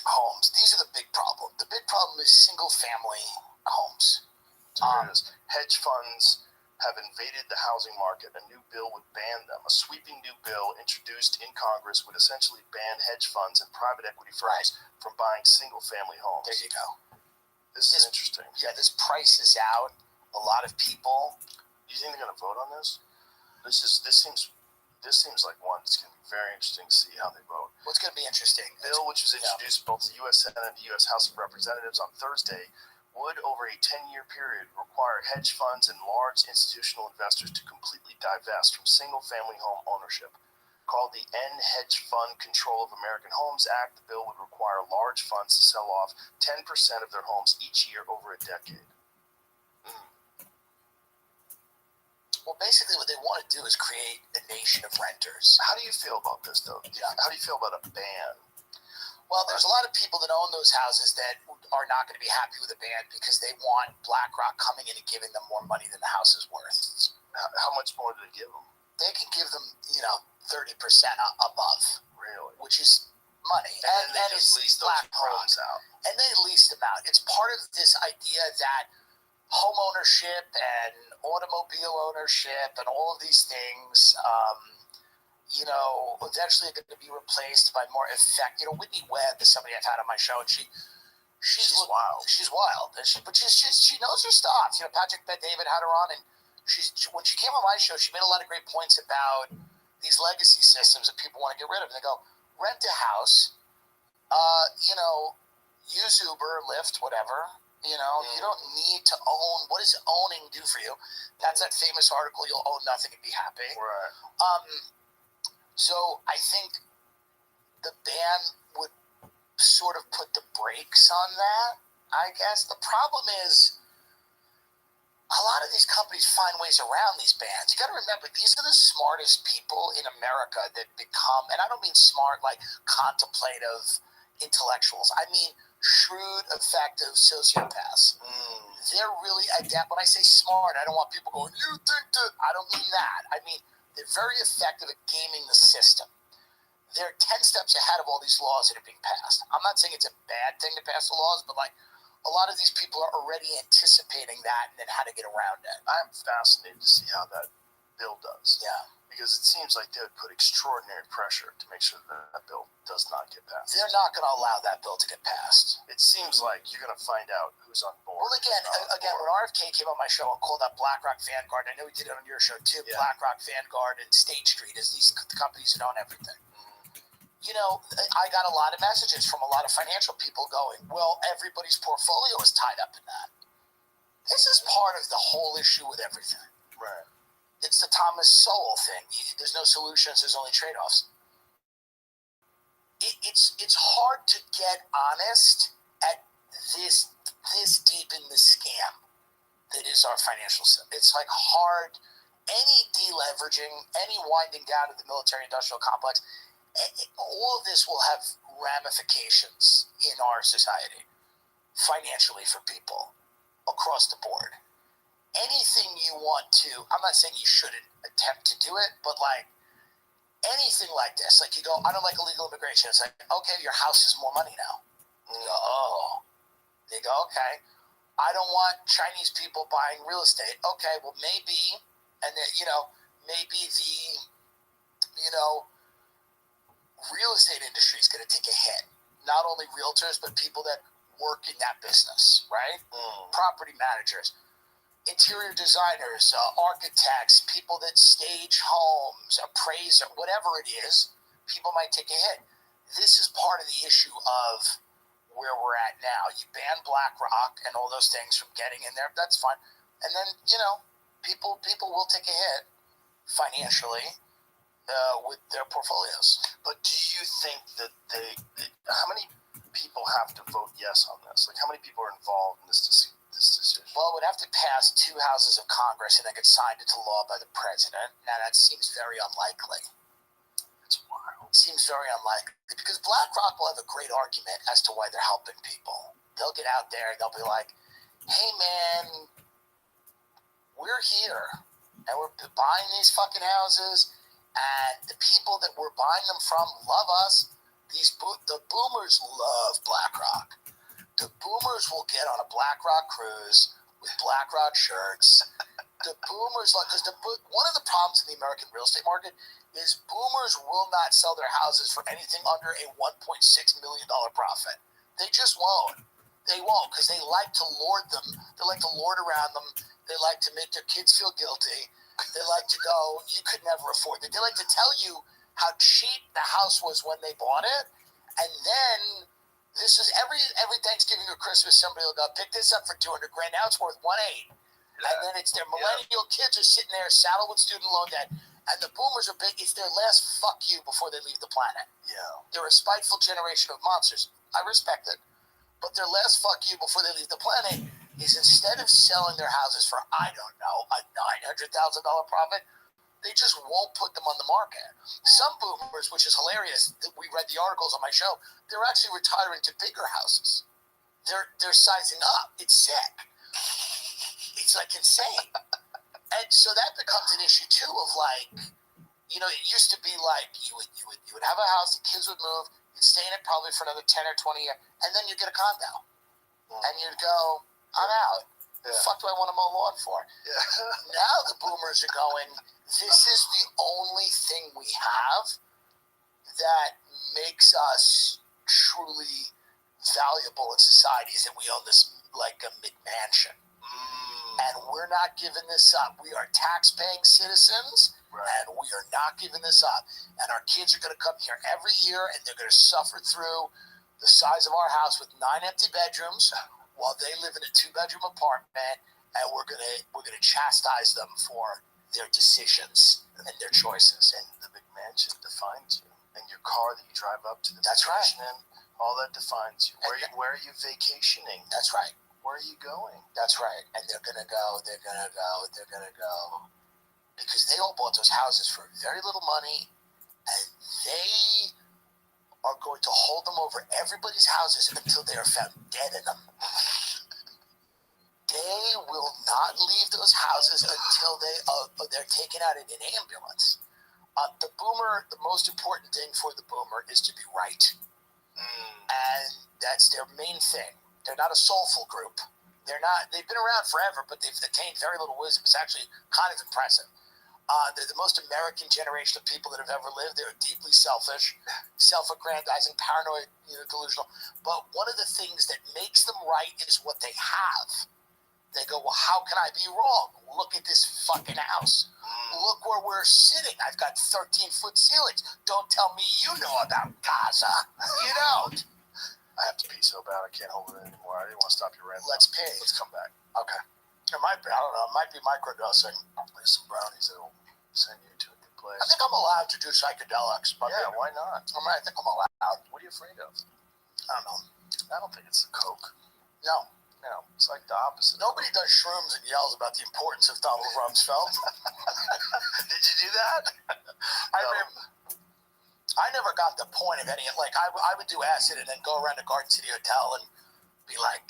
A: homes. These are the big problem. The big problem is single-family homes.
B: So there it is. Hedge funds have invaded the housing market. A new bill would ban them. A sweeping new bill introduced in Congress would essentially ban hedge funds and private equity firms from buying single-family homes.
A: There you go.
B: This is interesting.
A: Yeah, this prices out a lot of people.
B: Do you think they're going to vote on this? This seems like one. It's going to be very interesting to see how they vote.
A: What's going to be interesting?
B: Bill, which was introduced both the U.S. Senate and the U.S. House of Representatives on Thursday, would, over a 10-year period, require hedge funds and large institutional investors to completely divest from single-family home ownership. Called the End Hedge Fund Control of American Homes Act, the bill would require large funds to sell off 10% of their homes each year over a decade.
A: Well, basically what they want to do is create a nation of renters.
B: How do you feel about this, though? How do you feel about a ban?
A: Well, there's a lot of people that own those houses that are not going to be happy with a ban because they want BlackRock coming in and giving them more money than the house is worth.
B: How much more do they give them?
A: They can give them, 30% above.
B: Really?
A: Which is money.
B: And they just lease those homes out.
A: And they lease them out. It's part of this idea that home ownership and automobile ownership and all of these things, eventually are going to be replaced by more effective. Whitney Webb is somebody I've had on my show, and she's wild. She's wild, but she knows her stuff. Patrick Bet-David had her on, and when she came on my show, she made a lot of great points about these legacy systems that people want to get rid of. And they go, rent a house, use Uber, Lyft, whatever. You don't need to own. What does owning do for you? That's that famous article, you'll own nothing and be happy.
B: Right.
A: So I think the ban would sort of put the brakes on that, I guess. The problem is a lot of these companies find ways around these bans. You got to remember, these are the smartest people in America that become, and I don't mean smart like contemplative intellectuals. I mean shrewd, effective sociopaths. They're really adept. When I say smart, I don't want people going, you think that. I don't mean that. I mean, they're very effective at gaming the system. They're 10 steps ahead of all these laws that are being passed. I'm not saying it's a bad thing to pass the laws, but a lot of these people are already anticipating that and then how to get around it.
B: I'm fascinated to see how that bill does.
A: Yeah.
B: Because it seems like they would put extraordinary pressure to make sure that bill does not get passed.
A: They're not going to allow that bill to get passed.
B: It seems like you're going to find out who's on board.
A: Well, again, when RFK came on my show and called out BlackRock, Vanguard, I know he did it on your show too, BlackRock, Vanguard, and State Street as these companies that own everything. I got a lot of messages from a lot of financial people going, well, everybody's portfolio is tied up in that. This is part of the whole issue with everything.
B: Right.
A: It's the Thomas Sowell thing. There's no solutions, there's only trade-offs. It's hard to get honest at this deep in the scam that is our financial system. It's hard. Any deleveraging, any winding down of the military-industrial complex, all of this will have ramifications in our society, financially for people, across the board. Anything you want to, I'm not saying you shouldn't attempt to do it, but anything like this, you go, I don't like illegal immigration. It's okay, your house is more money now. You go, oh. They go, okay. I don't want Chinese people buying real estate. Okay, well, maybe, and then, maybe the, real estate industry is going to take a hit. Not only realtors, but people that work in that business, right? Property managers, interior designers, architects, people that stage homes, appraiser, whatever it is, people might take a hit. This is part of the issue of where we're at now. You ban BlackRock and all those things from getting in there, that's fine. And then, people will take a hit financially with their portfolios.
B: But do you think that how many people have to vote yes on this? How many people are involved in this decision?
A: Well, it would have to pass 2 houses of Congress and then get signed into law by the president. Now, that seems very unlikely.
B: It's wild.
A: It seems very unlikely because BlackRock will have a great argument as to why they're helping people. They'll get out there and they'll be like, hey, man, we're here and we're buying these fucking houses and the people that we're buying them from love us. The boomers love BlackRock. The boomers will get on a BlackRock cruise with BlackRock shirts. The boomers, because one of the problems in the American real estate market is boomers will not sell their houses for anything under a $1.6 million profit. They just won't. They won't because they like to lord them. They like to lord around them. They like to make their kids feel guilty. They like to go, you could never afford it. They like to tell you how cheap the house was when they bought it. And then this is every Thanksgiving or Christmas, somebody will go, pick this up for $200,000. Now it's worth $1.8 million. Yeah. And then it's their millennial kids are sitting there saddled with student loan debt. And the boomers are big. It's their last fuck you before they leave the planet.
B: Yeah.
A: They're a spiteful generation of monsters. I respect it. But their last fuck you before they leave the planet, is instead of selling their houses for, I don't know, a $900,000 profit, they just won't put them on the market. Some boomers, which is hilarious, we read the articles on my show, they're actually retiring to bigger houses. They're sizing up. It's sick. It's like insane. And so that becomes an issue too of like, you know, it used to be like you would have a house, the kids would move, you'd stay in it probably for another 10 or 20 years, and then you'd get a condo. And you'd go, I'm out. The fuck do I want to mow lawn for? Now the boomers are going, this is the only thing we have that makes us truly valuable in society, is that we own this like a mid-mansion. And we're not giving this up. We are tax-paying citizens, and we are not giving this up. And our kids are going to come here every year, and they're going to suffer through the size of our house with 9 empty bedrooms while they live in a 2-bedroom apartment, and we're gonna chastise them for their decisions and their choices.
B: And the big mansion defines you, and your car that you drive up to the
A: That's right.
B: in, all that defines you. Where are you vacationing?
A: That's right.
B: Where are you going?
A: That's right. And they're gonna go, because they all bought those houses for very little money, and they are going to hold them over everybody's houses until they are found dead in them. They will not leave those houses until they're taken out in an ambulance. The most important thing for the boomer is to be right. And that's their main thing. They're not a soulful group. They've been around forever, but they've attained very little wisdom. It's actually kind of impressive. They're the most American generation of people that have ever lived. They're deeply selfish, self-aggrandizing, paranoid, delusional. But one of the things that makes them right is what they have. They go, well, how can I be wrong? Look at this fucking house. Look where we're sitting. I've got 13-foot ceilings. Don't tell me you know about Gaza. You don't.
B: I have to pee so bad I can't hold it anymore. I didn't want to stop your rant.
A: Let's pee.
B: Let's come back.
A: Okay. It might be. I don't know. It might be microdosing.
B: There's some brownies that'll send you to a new place.
A: I think I'm allowed to do psychedelics. But
B: yeah, why not?
A: I think I'm allowed.
B: What are you afraid of?
A: I don't know.
B: I don't think it's the Coke.
A: No.
B: It's like the opposite.
A: Nobody does shrooms and yells about the importance of Donald Rumsfeld.
B: Did you do that?
A: I never got the point of any. Like I would do acid and then go around the Garden City Hotel and be like,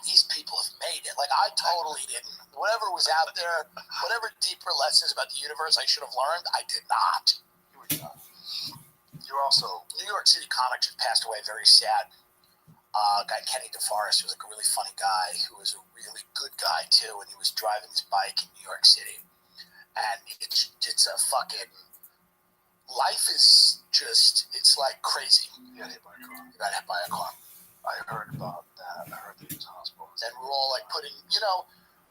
A: these people have made it. Like I totally didn't. Whatever was out there, whatever deeper lessons about the universe I should have learned, I did not.
B: You were not. You're also
A: New York City comic just passed away. Very sad. Guy Kenny DeForest was like a really funny guy who was a really good guy too, and he was driving his bike in New York City, and it's a fucking life is just, it's like crazy.
B: You got hit by a car.
A: You got hit by a car.
B: I heard about that. I heard that he was in the hospital.
A: And we're all like putting,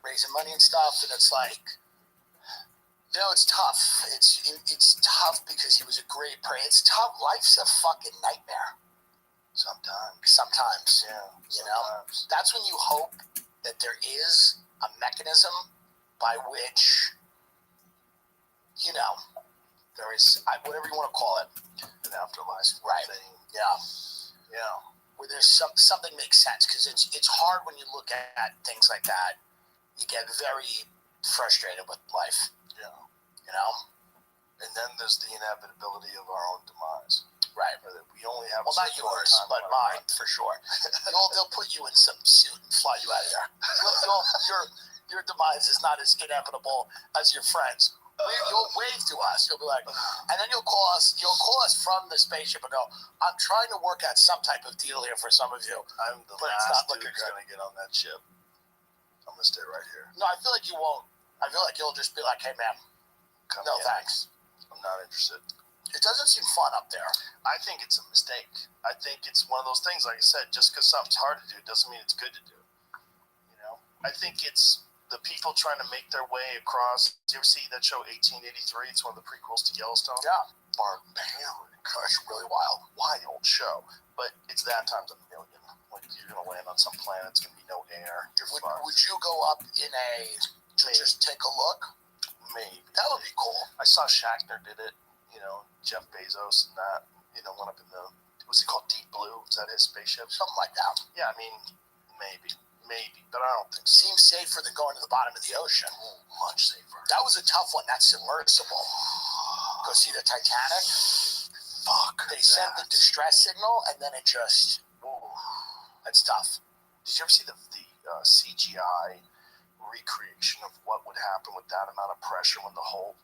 A: raising money and stuff, and it's like, it's tough. It's tough because he was a great prayer. It's tough. Life's a fucking nightmare. Sometimes.
B: Yeah.
A: Sometimes. That's when you hope that there is a mechanism by which, there is, whatever you want to call it,
B: an afterlife thing.
A: Yeah. Where there's something makes sense, because it's hard when you look at things like that. You get very frustrated with life.
B: Yeah.
A: And
B: then there's the inevitability of our own demise.
A: Right.
B: We only have
A: not yours, but mine for sure. They'll put you in some suit and fly you out of there. Your demise is not as inevitable as your friends. You'll wave to us. You'll be like, and then you'll call us from the spaceship and go, I'm trying to work out some type of deal here for some of you.
B: I'm the last dude who's going to get on that ship. I'm going to stay right here.
A: No, I feel like you won't. I feel like you'll just be like, hey, man, thanks.
B: I'm not interested.
A: It doesn't seem fun up there.
B: I think it's a mistake. I think it's one of those things, like I said, just because something's hard to do doesn't mean it's good to do. I think it's the people trying to make their way across. Do you ever see that show 1883? It's one of the prequels to Yellowstone.
A: Yeah.
B: Barbaric. Gosh, really wild show. But it's that times a million. Like, you're going to land on some planet, it's going to be no air.
A: Would you go up in just take a look?
B: Maybe.
A: That would be cool.
B: I saw Shatner did it. Jeff Bezos and that, went up in what's he called, Deep Blue? Is that his spaceship?
A: Something like that.
B: Yeah, maybe. Maybe, but I don't think so.
A: Seems safer than going to the bottom of the ocean.
B: Much safer.
A: That was a tough one. That's submersible. Go see the Titanic.
B: Fuck.
A: They sent the distress signal, and then it just. Ooh, that's tough.
B: Did you ever see the CGI recreation of what would happen with that amount of pressure when the hull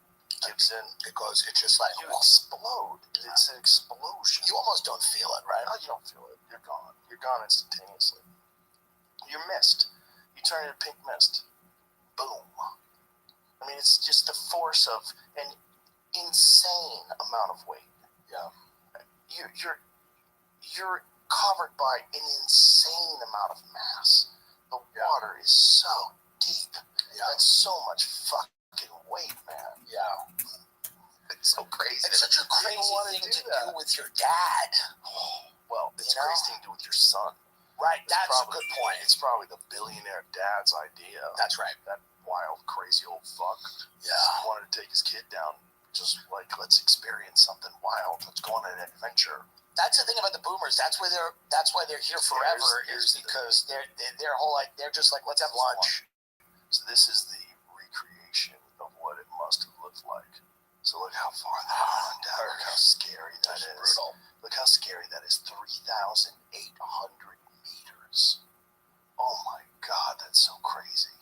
B: gives in?
A: It's just like
B: you explode. It's an explosion.
A: You almost don't feel it, right?
B: No, you don't feel it. You're gone. You're gone instantaneously. You're mist. You turn into pink mist. Boom. I mean, it's just the force of an insane amount of weight.
A: Yeah.
B: You're covered by an insane amount of mass. The water is so deep.
A: Yeah.
B: That's so much fucking weight, man.
A: Yeah.
B: It's so crazy.
A: It's such a crazy thing to do with your dad.
B: Oh, well, it's a crazy thing to do with your son.
A: Right, that's a good point.
B: It's probably the billionaire dad's idea.
A: That's right.
B: That wild, crazy old fuck.
A: Yeah.
B: He wanted to take his kid down, just like, let's experience something wild. Let's go on an adventure.
A: That's the thing about the boomers. That's why they're here forever. Is because their whole they're just like, let's have lunch.
B: So this is the recreation of what it must have looked like. So look how far that went down. Look how scary that is.
A: Brutal.
B: Look how scary that is. 3,800 meters. Oh my God, that's so crazy.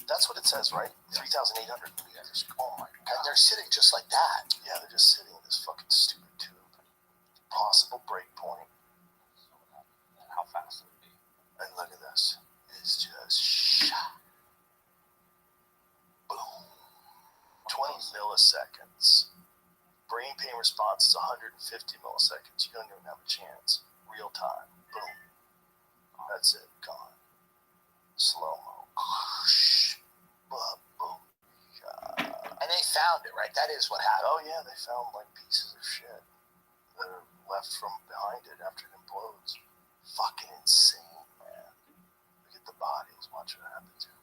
B: That's what it says, right? 3,800 meters. Oh my God.
A: And they're sitting just like that.
B: Yeah, they're just sitting in this fucking stupid tube. Possible break point.
A: How fast would it be?
B: And look at this. It's just shot. Boom. 20 milliseconds. Brain pain response is 150 milliseconds. You don't even have a chance. Real time. Boom. That's it. Gone. Slow-mo. Boom.
A: And they found it, right? That is what happened.
B: Oh, yeah. They found, like, pieces of shit that are left from behind it after it implodes. Fucking insane, man. Look at the bodies. Watch what happens here.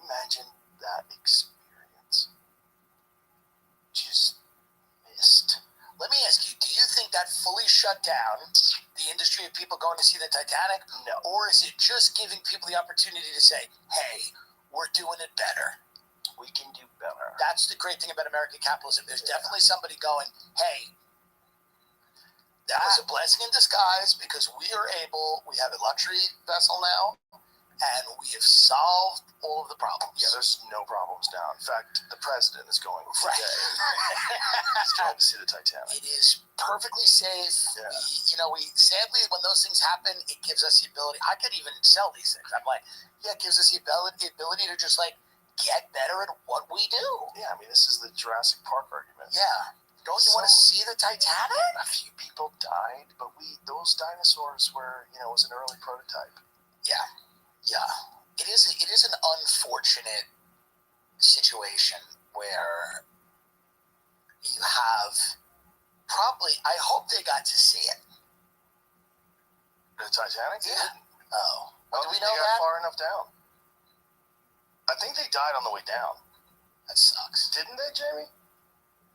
B: Imagine that experience. Just missed.
A: Let me ask you, do you think that fully shut down the industry of people going to see the Titanic?
B: No.
A: Or is it just giving people the opportunity to say, hey, we're doing it better?
B: We can do better.
A: That's the great thing about American capitalism. There's definitely somebody going, hey, that was a blessing in disguise because we have a luxury vessel now, and we have solved all of the problems.
B: Yeah, there's no problems now. In fact, the president is going today. He's going to see the Titanic.
A: It is perfectly safe.
B: Yeah.
A: We sadly, when those things happen, it gives us the ability. I could even sell these things. I'm like, yeah, it gives us the ability to just like get better at what we do.
B: Yeah, I mean, this is the Jurassic Park argument.
A: Yeah. Don't you want to see the Titanic?
B: A few people died, but those dinosaurs were, it was an early prototype.
A: Yeah. It is an unfortunate situation where you have probably, I hope they got to see it.
B: The Titanic?
A: Yeah. Oh.
B: Well,
A: Do we
B: they
A: know
B: got
A: that?
B: far enough down. I think they died on the way down.
A: That sucks.
B: Didn't they, Jamie?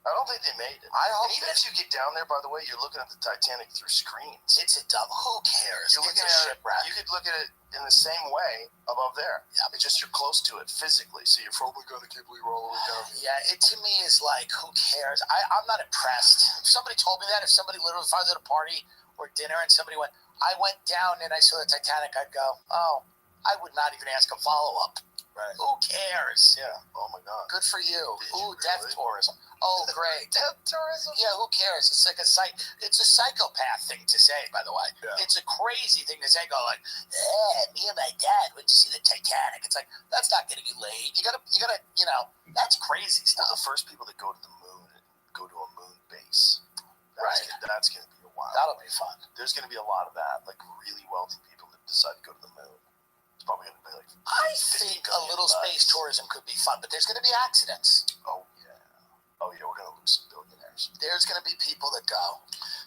B: I don't think they made it.
A: I hope
B: and even if you get down there, by the way, you're looking at the Titanic through screens.
A: It's a dumb. Who cares?
B: You're
A: It's
B: looking
A: a
B: at
A: shipwreck.
B: it. You could look at it in the same way above there.
A: Yeah.
B: It's just you're close to it physically, so you're probably going to can't believe we're all the way down here.
A: Yeah, it to me is like, who cares? I'm not impressed. If somebody told me that, if I was at a party or dinner and somebody went, I went down and I saw the Titanic, I'd go, oh, I would not even ask a follow-up.
B: Right.
A: Who cares?
B: Yeah. Oh my God.
A: Good for you.
B: Did
A: Ooh,
B: you
A: death
B: really?
A: tourism. Oh, great.
B: Death tourism?
A: Yeah, who cares? It's like it's a psychopath thing to say, by the way.
B: Yeah.
A: It's a crazy thing to say, go like, me and my dad went to see the Titanic. It's like, that's not getting you laid. You gotta, that's crazy stuff.
B: The first people that go to the moon go to a moon base. That's going to be a while.
A: That'll be fun.
B: There's going to be a lot of that, like really wealthy people that decide to go to the moon. It's probably going to be like,
A: I think a little space tourism could be fun, but there's going to be accidents.
B: Oh yeah, we're going to lose some billionaires.
A: There's going to be people that go.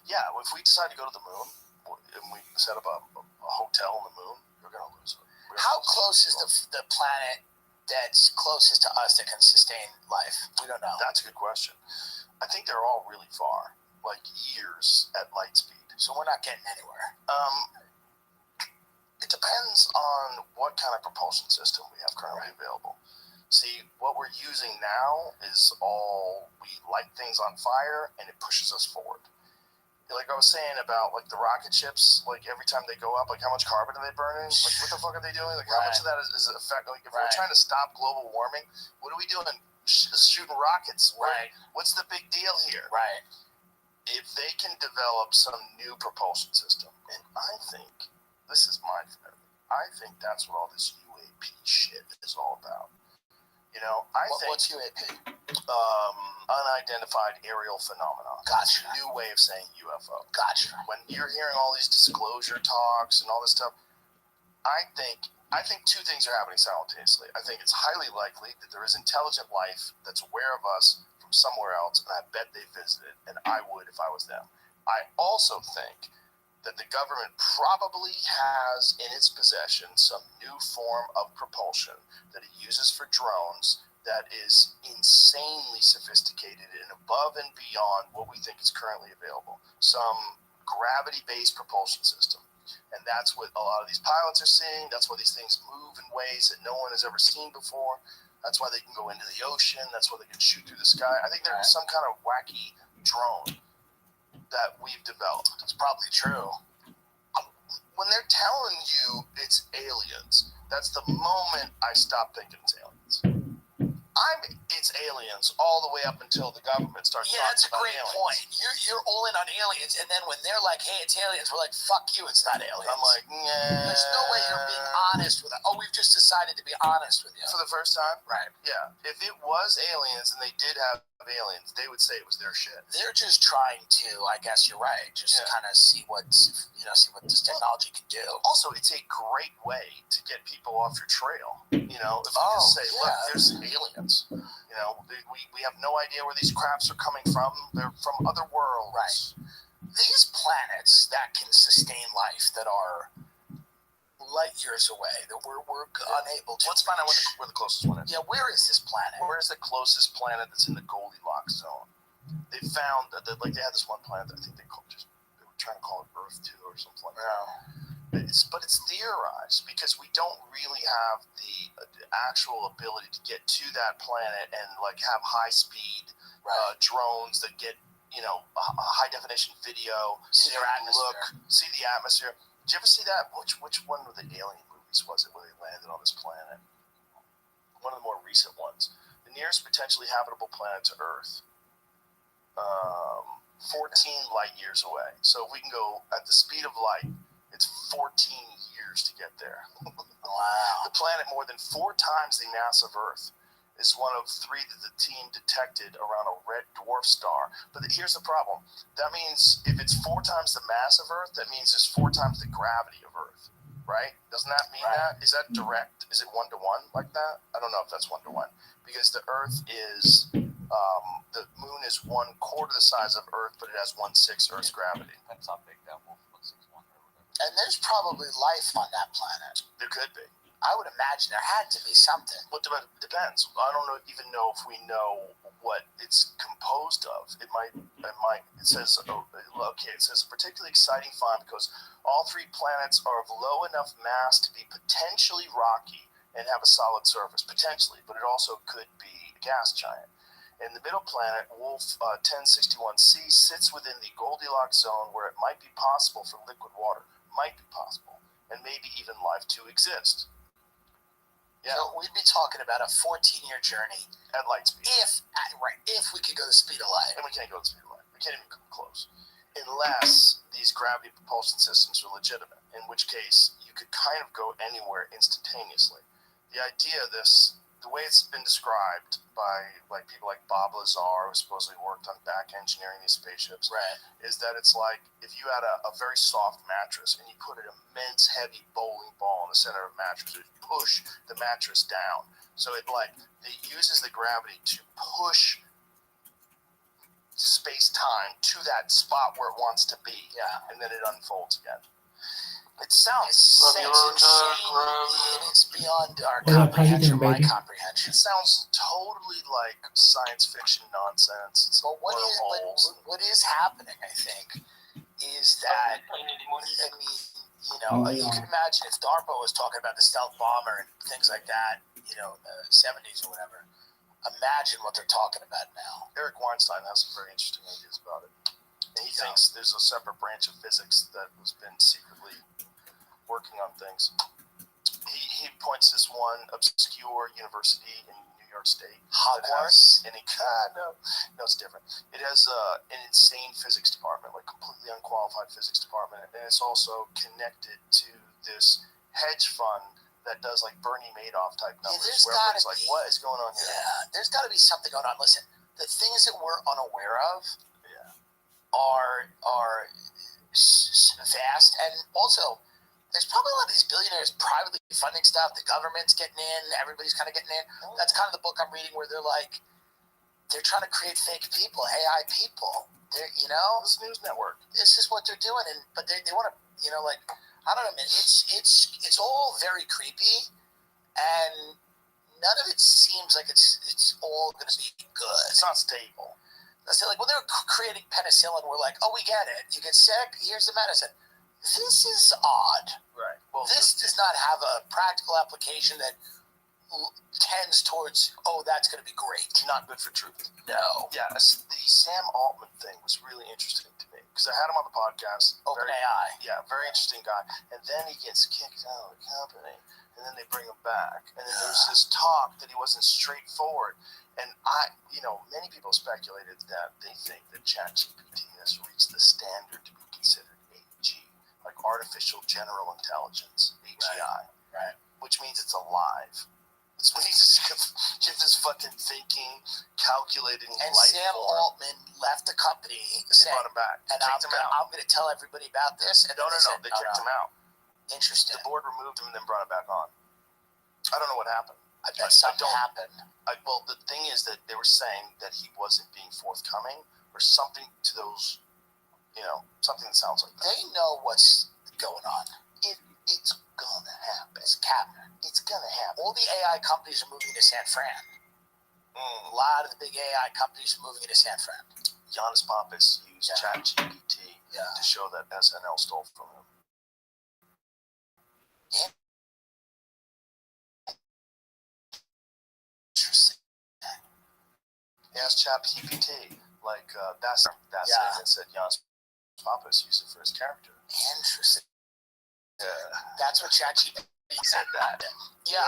B: Yeah, if we decide to go to the moon and we set up a hotel on the moon, we're going to lose it.
A: How close is the planet that's closest to us that can sustain life? We don't know.
B: That's a good question. I think they're all really far, like years at light speed.
A: So we're not getting anywhere.
B: It depends on what kind of propulsion system we have currently available. See, what we're using now is all we light things on fire and it pushes us forward. Like I was saying about like the rocket ships, like every time they go up, like how much carbon are they burning? Like what the fuck are they doing? Like how much of that is affect? Like if we're trying to stop global warming, what are we doing? Shooting rockets.
A: Right.
B: What's the big deal here?
A: Right.
B: If they can develop some new propulsion system, and I think this is my theory, I think that's what all this UAP shit is all about. You know,
A: What's UAP?
B: Unidentified aerial phenomenon.
A: Gotcha.
B: New way of saying UFO.
A: Gotcha.
B: When you're hearing all these disclosure talks and all this stuff, I think two things are happening simultaneously. I think it's highly likely that there is intelligent life that's aware of us from somewhere else, and I bet they visited, and I would if I was them. I also think that the government probably has in its possession some new form of propulsion that it uses for drones that is insanely sophisticated and above and beyond what we think is currently available. Some gravity-based propulsion system. And that's what a lot of these pilots are seeing. That's why these things move in ways that no one has ever seen before. That's why they can go into the ocean. That's why they can shoot through the sky. I think there's some kind of wacky drone that we've developed.
A: It's probably true.
B: When they're telling you it's aliens, that's the moment I stop thinking it's aliens. It's aliens all the way up until the government starts talking about aliens.
A: Yeah, that's a great point. You're all in on aliens, and then when they're like, hey, it's aliens, we're like, fuck you, it's not aliens.
B: I'm like, nah.
A: There's no way you're being honest with it. Oh, we've just decided to be honest with you.
B: For the first time?
A: Right.
B: Yeah. If it was aliens and they did have aliens, they would say it was their shit.
A: They're just trying to, I guess you're right, just kind of see what this technology can do.
B: Also, it's a great way to get people off your trail. You know, if you just say, look, there's aliens. You know, we have no idea where these craps are coming from. They're from other worlds.
A: Right. These planets that can sustain life that are light years away, that we're unable to.
B: Let's find out where the closest one is.
A: Yeah, where is this planet?
B: Where is the closest planet that's in the Goldilocks zone? They found that, like, they had this one planet that I think they were trying to call it Earth 2 or something like that. But it's theorized because we don't really have the actual ability to get to that planet and like have high speed drones that get a high definition video,
A: see their atmosphere,
B: see the atmosphere. Did you ever see that? Which one of the alien movies was it where they landed on this planet? One of the more recent ones. The nearest potentially habitable planet to Earth. 14 light years away. So if we can go at the speed of light, it's 14 years to get there.
A: Wow.
B: The planet more than 4 times the mass of Earth is one of 3 that the team detected around a red dwarf star. But here's the problem. That means if it's 4 times the mass of Earth, that means it's 4 times the gravity of Earth, right? Doesn't that mean that? Is that direct? Is it 1-to-1 like that? I don't know if that's 1-to-1. Because the Earth is, the moon is 1/4 the size of Earth, but it has 1/6 Earth's gravity.
D: That's not big, that wolf 161 or whatever.
A: And there's probably life on that planet.
B: There could be.
A: I would imagine there had to be something.
B: But it depends. I don't even know if we know what it's composed of. It says, it says a particularly exciting find because all 3 planets are of low enough mass to be potentially rocky and have a solid surface, potentially, but it also could be a gas giant. And the middle planet, Wolf 1061c, sits within the Goldilocks zone where it might be possible for liquid water, and maybe even life to exist. Yeah.
A: So we'd be talking about a 14-year journey
B: at light speed.
A: If we could go the speed of light.
B: And we can't go the speed of light. We can't even come close. Unless these gravity propulsion systems are legitimate, in which case you could kind of go anywhere instantaneously. The idea of this, the way it's been described by like people like Bob Lazar, who supposedly worked on back engineering these spaceships, is that it's like if you had a very soft mattress and you put an immense heavy bowling ball in the center of the mattress, it would push the mattress down. So it uses the gravity to push space-time to that spot where it wants to be, and then it unfolds again. It sounds insane. It's beyond our comprehension, my comprehension. It sounds totally like science fiction nonsense.
A: But what is happening, I think, is that, You can imagine if DARPA was talking about the stealth bomber and things like that, in the 70s or whatever. Imagine what they're talking about now.
B: Eric Weinstein has some very interesting ideas about it. And he thinks there's a separate branch of physics that has been secretly working on things. He points this one obscure university in New York State.
A: Hogwarts?
B: No, it's different. It has an insane physics department, like completely unqualified physics department, and it's also connected to this hedge fund that does like Bernie Madoff type numbers.
A: There's
B: where
A: gotta
B: it's like,
A: be,
B: what is going on here?
A: Yeah, there's got to be something going on. Listen, the things that we're unaware of are vast, and also there's probably a lot of these billionaires privately funding stuff. The government's getting in, everybody's kind of getting in. That's kind of the book I'm reading, where they're trying to create fake people, AI people.
B: This news network.
A: This is what they're doing, but they want to, I don't know, man. It's all very creepy, and none of it seems like it's all going to be good.
B: It's not stable.
A: Let's say, like, when they were creating penicillin, we're like, oh, we get it. You get sick, here's the medicine. This is odd.
B: Right. Well,
A: this does not have a practical application that tends towards, that's going to be great.
B: Not good for truth.
A: No.
B: Yeah, the Sam Altman thing was really interesting to me because I had him on the podcast.
A: OpenAI.
B: Yeah, very interesting guy. And then he gets kicked out of the company, and then they bring him back. And then there's this talk that he wasn't straightforward. And many people speculated that they think that ChatGPT has reached the standard to be considered AG, like artificial general intelligence, AGI,
A: right?
B: Which means it's alive. Which means it's this fucking thinking, calculating.
A: And Sam Altman left the company.
B: They brought him back.
A: And I'm going to tell everybody about this. And
B: no. They kicked him out.
A: Interesting.
B: The board removed him and then brought him back on. I don't know what happened.
A: I bet something happened.
B: Well, the thing is that they were saying that he wasn't being forthcoming or something to those, something that sounds like that.
A: They know what's going on.
B: It's gonna happen.
A: It's happening.
B: It's gonna happen.
A: All the AI companies are moving to San Fran. A lot of the big AI companies are moving into San Fran.
B: Giannis Pappas used ChatGPT to show that SNL stole from him.
A: Interesting.
B: He asked ChatGPT, that's it, and said Giannis Pappas used it for his character.
A: Interesting.
B: Yeah.
A: That's what ChatGPT said that. Yeah.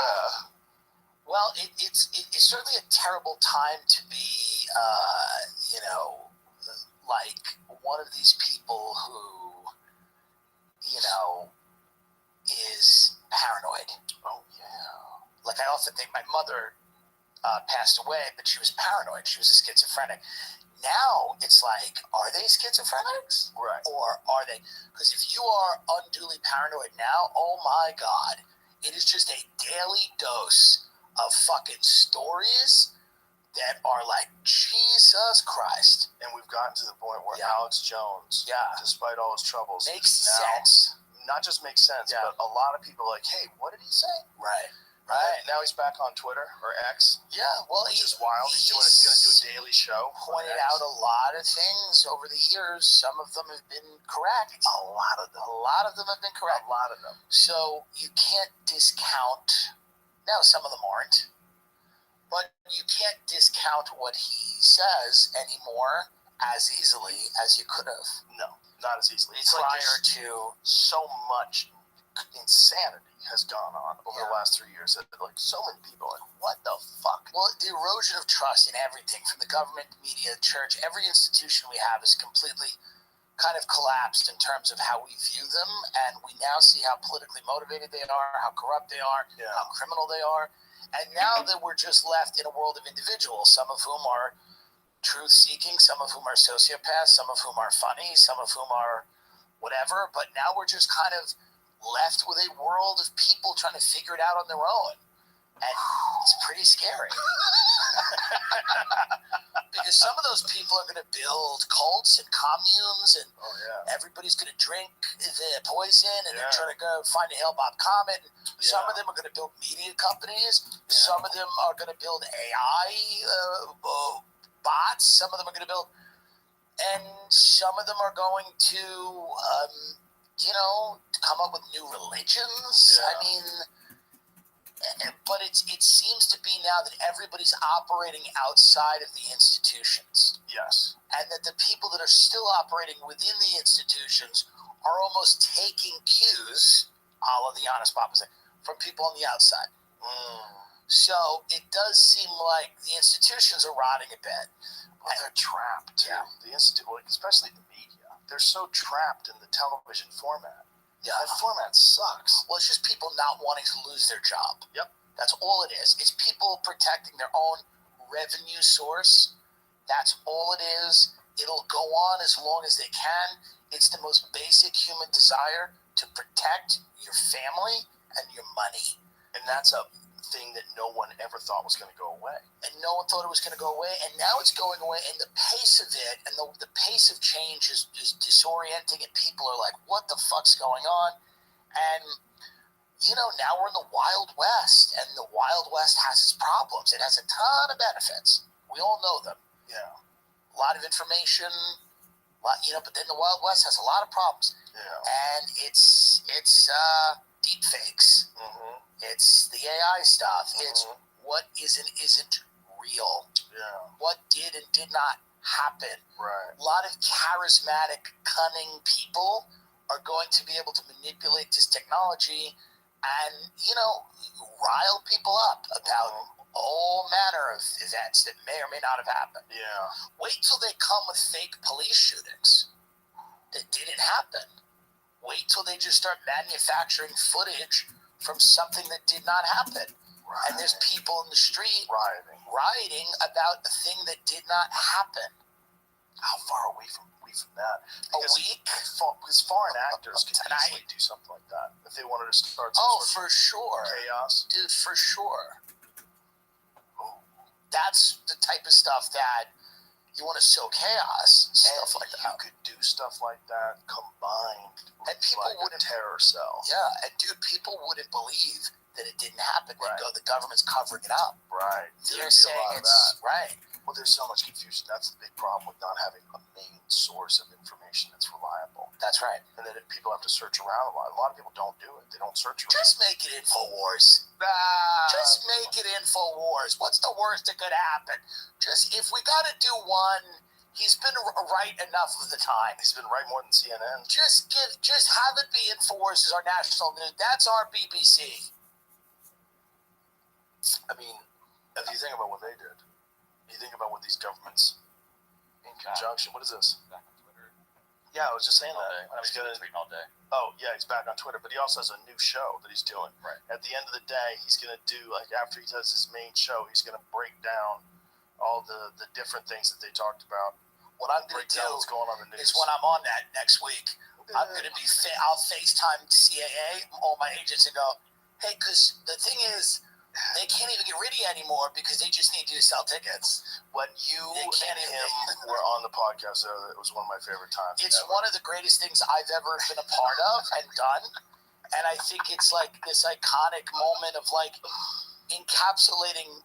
A: Well, it's certainly a terrible time to be, like one of these people who, is paranoid.
B: Oh, yeah.
A: Like, I often think my mother passed away, but she was paranoid. She was a schizophrenic. Now it's like, are they schizophrenics?
B: Right.
A: Or are they? Because if you are unduly paranoid now, oh my God, it is just a daily dose of fucking stories that are like, Jesus Christ.
B: And we've gotten to the point where Alex Jones, despite all his troubles,
A: makes sense.
B: Not just makes sense, but a lot of people are like, hey, what did he say?
A: Right.
B: Right. Now he's back on Twitter or X.
A: Yeah, well,
B: which is wild. He's going to do a daily show.
A: Pointed out a lot of things over the years. Some of them have been correct.
B: A lot of them
A: have been correct.
B: A lot of them.
A: So you can't discount. Now some of them aren't, but you can't discount what he says anymore as easily as you could have.
B: No, not as easily. It's
A: prior to
B: so much insanity has gone on over the last 3 years that so many people are like, what the fuck?
A: Well, the erosion of trust in everything, from the government, media, church, every institution we have is completely kind of collapsed in terms of how we view them, and we now see how politically motivated they are, how corrupt they are, how criminal they are, and now that we're just left in a world of individuals, some of whom are truth-seeking, some of whom are sociopaths, some of whom are funny, some of whom are whatever, but now we're just kind of left with a world of people trying to figure it out on their own. And it's pretty scary. Because some of those people are going to build cults and communes, and everybody's going to drink the poison, and they're trying to go find a Hale-Bopp comet. Some of them are going to build media companies. Some of them are going to build AI bots. Some of them are going to build... And some of them are going to... come up with new religions.
B: Yeah.
A: I mean, but it seems to be now that everybody's operating outside of the institutions.
B: Yes.
A: And that the people that are still operating within the institutions are almost taking cues, a la the honest opposite, from people on the outside. So it does seem like the institutions are rotting a bit.
B: Well, they're trapped.
A: Yeah.
B: Especially the media. They're so trapped in the television format.
A: Yeah.
B: That format sucks.
A: Well, it's just people not wanting to lose their job.
B: Yep.
A: That's all it is. It's people protecting their own revenue source. That's all it is. It'll go on as long as they can. It's the most basic human desire to protect your family and your money.
B: And that's a thing that no one ever thought was going to go away.
A: And no one thought it was going to go away. And now it's going away. And the pace of it and the pace of change is disorienting. And people are like, what the fuck's going on? And, now we're in the Wild West. And the Wild West has its problems. It has a ton of benefits. We all know them.
B: Yeah.
A: A lot of information, but then the Wild West has a lot of problems.
B: Yeah.
A: And it's deep fakes.
B: Mm-hmm.
A: It's the AI stuff.
B: Mm-hmm.
A: It's what isn't real.
B: Yeah.
A: What did and did not happen.
B: Right.
A: A lot of charismatic, cunning people are going to be able to manipulate this technology and, rile people up about all manner of events that may or may not have happened.
B: Yeah.
A: Wait till they come with fake police shootings that didn't happen. Wait till they just start manufacturing footage from something that did not happen.
B: Right.
A: And there's people in the street
B: rioting
A: about the thing that did not happen.
B: How far are we from that?
A: Because a week?
B: Because foreign actors can
A: Tonight?
B: easily do something like that if they wanted to start some
A: For sure.
B: chaos.
A: Dude, for sure. That's the type of stuff that you want to sow chaos, stuff like that.
B: You could do stuff like that combined with
A: And people
B: a terror cell.
A: Yeah, and dude, people wouldn't believe that it didn't happen.
B: Right.
A: They'd go, the government's covering it up.
B: Right.
A: They're
B: There'd be a
A: saying
B: lot of
A: it's
B: that.
A: right.
B: Well, there's so much confusion. That's the big problem with not having a main source of information that's reliable.
A: That's right.
B: And then people have to search around a lot. A lot of people don't do it. They don't search around.
A: Just make it InfoWars. Just make it InfoWars. What's the worst that could happen? Just, if we got to do one, he's been right enough of the time.
B: He's been right more than CNN.
A: Just have it be InfoWars as our national news. That's our BBC.
B: I mean, if you think about what they did, you think about what these governments, in conjunction, what is this?
D: Back on Twitter.
B: Yeah, I was just saying
D: All day.
B: that. I was gonna.
D: tweeting all day.
B: Oh yeah, he's back on Twitter, but he also has a new show that he's doing.
D: Right.
B: At the end of the day, he's gonna do after he does his main show, he's gonna break down all the different things that they talked about.
A: What I'm going to do
B: what's going on in the
A: is
B: news.
A: when I'm on that next week, I'm going to be I'll FaceTime CAA, all my agents, and go, hey, because the thing is, they can't even get rid of you anymore because they just need you to sell tickets.
B: When you
A: They can't
B: and
A: even-
B: him were on the podcast, it was one of my favorite times.
A: It's
B: ever.
A: one of the greatest things I've ever been a part of and done. And I think it's like this iconic moment of like encapsulating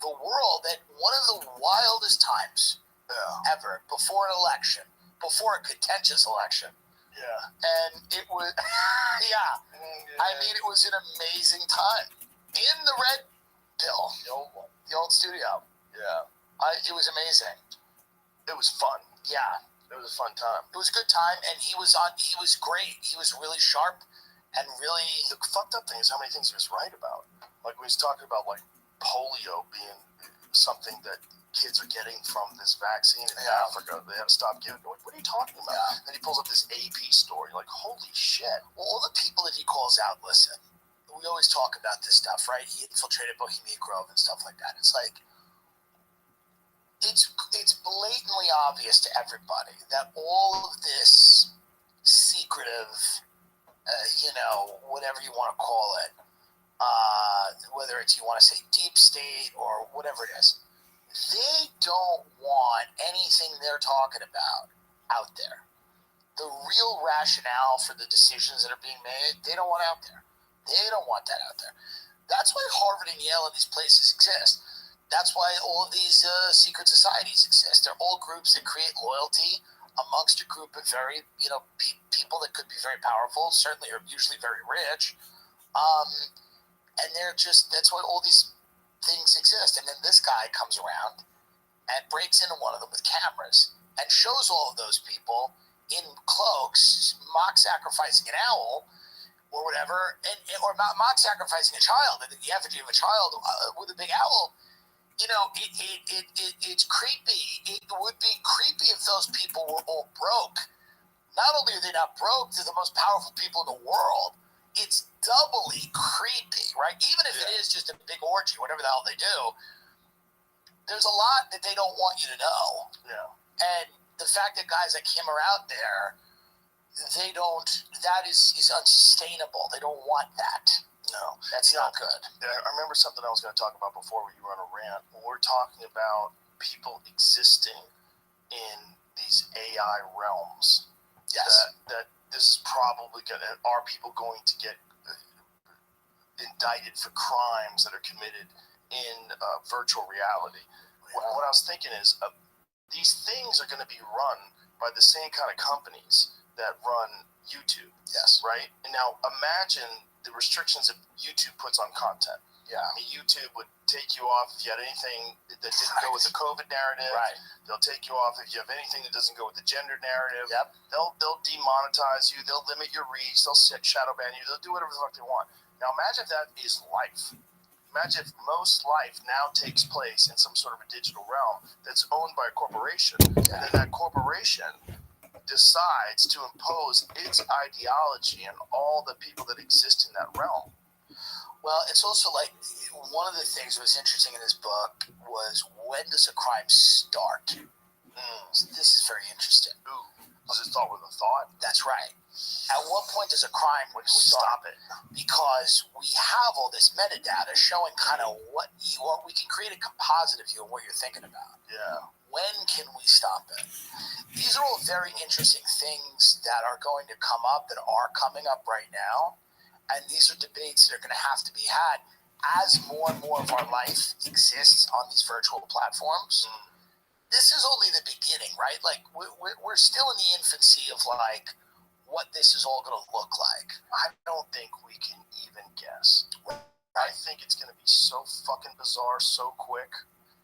A: the world at one of the wildest times ever, before an election, before a contentious election.
B: Yeah.
A: And it was, yeah. I mean, it was an amazing time in the Red Pill, the old studio.
B: Yeah.
A: It was amazing.
B: It was fun.
A: Yeah.
B: It was a fun time.
A: It was a good time, and he was great. He was really sharp and really.
B: The fucked up thing is how many things he was right about. Like when he's talking about like polio being something that kids are getting from this vaccine in Africa. They had to stop giving. Like, what are you talking about?
A: Yeah.
B: And he pulls up this AP story. Like, holy shit.
A: Well, all the people that he calls out, listen, we always talk about this stuff, right? He infiltrated Bohemian Grove and stuff like that. It's like, it's blatantly obvious to everybody that all of this secretive, whatever you want to call it, whether it's you want to say deep state or whatever it is, they don't want anything they're talking about out there. The real rationale for the decisions that are being made, they don't want out there. They don't want that out there. That's why Harvard and Yale and these places exist. That's why all of these secret societies exist. They're all groups that create loyalty amongst a group of very, people that could be very powerful, certainly are usually very rich. And that's why all these things exist. And then this guy comes around and breaks into one of them with cameras and shows all of those people in cloaks mock sacrificing an owl or whatever, or mock sacrificing a child, the effigy of a child with a big owl. It's creepy. It would be creepy if those people were all broke. Not only are they not broke, they're the most powerful people in the world. It's doubly creepy, right? Even if it is just a big orgy, whatever the hell they do, there's a lot that they don't want you to know.
B: Yeah.
A: And the fact that guys like him are out there, that is unsustainable. They don't want that.
B: No.
A: That's not good.
B: I remember something I was going to talk about before where you were on a rant. When we're talking about people existing in these AI realms.
A: Yes.
B: That this is probably going to, are people going to get indicted for crimes that are committed in virtual reality?
A: Yeah.
B: What I was thinking is these things are going to be run by the same kind of companies that run YouTube.
A: Yes.
B: Right? And now imagine the restrictions that YouTube puts on content.
A: Yeah.
B: I mean, YouTube would take you off if you had anything that didn't go with the COVID narrative.
A: Right.
B: They'll take you off if you have anything that doesn't go with the gender narrative.
A: Yep.
B: They'll demonetize you. They'll limit your reach. They'll shadow ban you. They'll do whatever the fuck they want. Now imagine if that is life. Imagine if most life now takes place in some sort of a digital realm that's owned by a corporation, and then that corporation decides to impose its ideology on all the people that exist in that realm.
A: Well, it's also like one of the things that was interesting in this book was, when does a crime start? This is very interesting.
B: Ooh, does it start with a thought?
A: That's right. At what point does a crime
B: Stop it?
A: Because we have all this metadata showing kind of what you are. We can create a composite of you and what you're thinking about.
B: Yeah.
A: When can we stop it? These are all very interesting things that are going to come up, that are coming up right now. And these are debates that are going to have to be had as more and more of our life exists on these virtual platforms. This is only the beginning, right? Like, we're still in the infancy of, like, what this is all going to look like.
B: I don't think we can even guess. I think it's going to be so fucking bizarre so quick.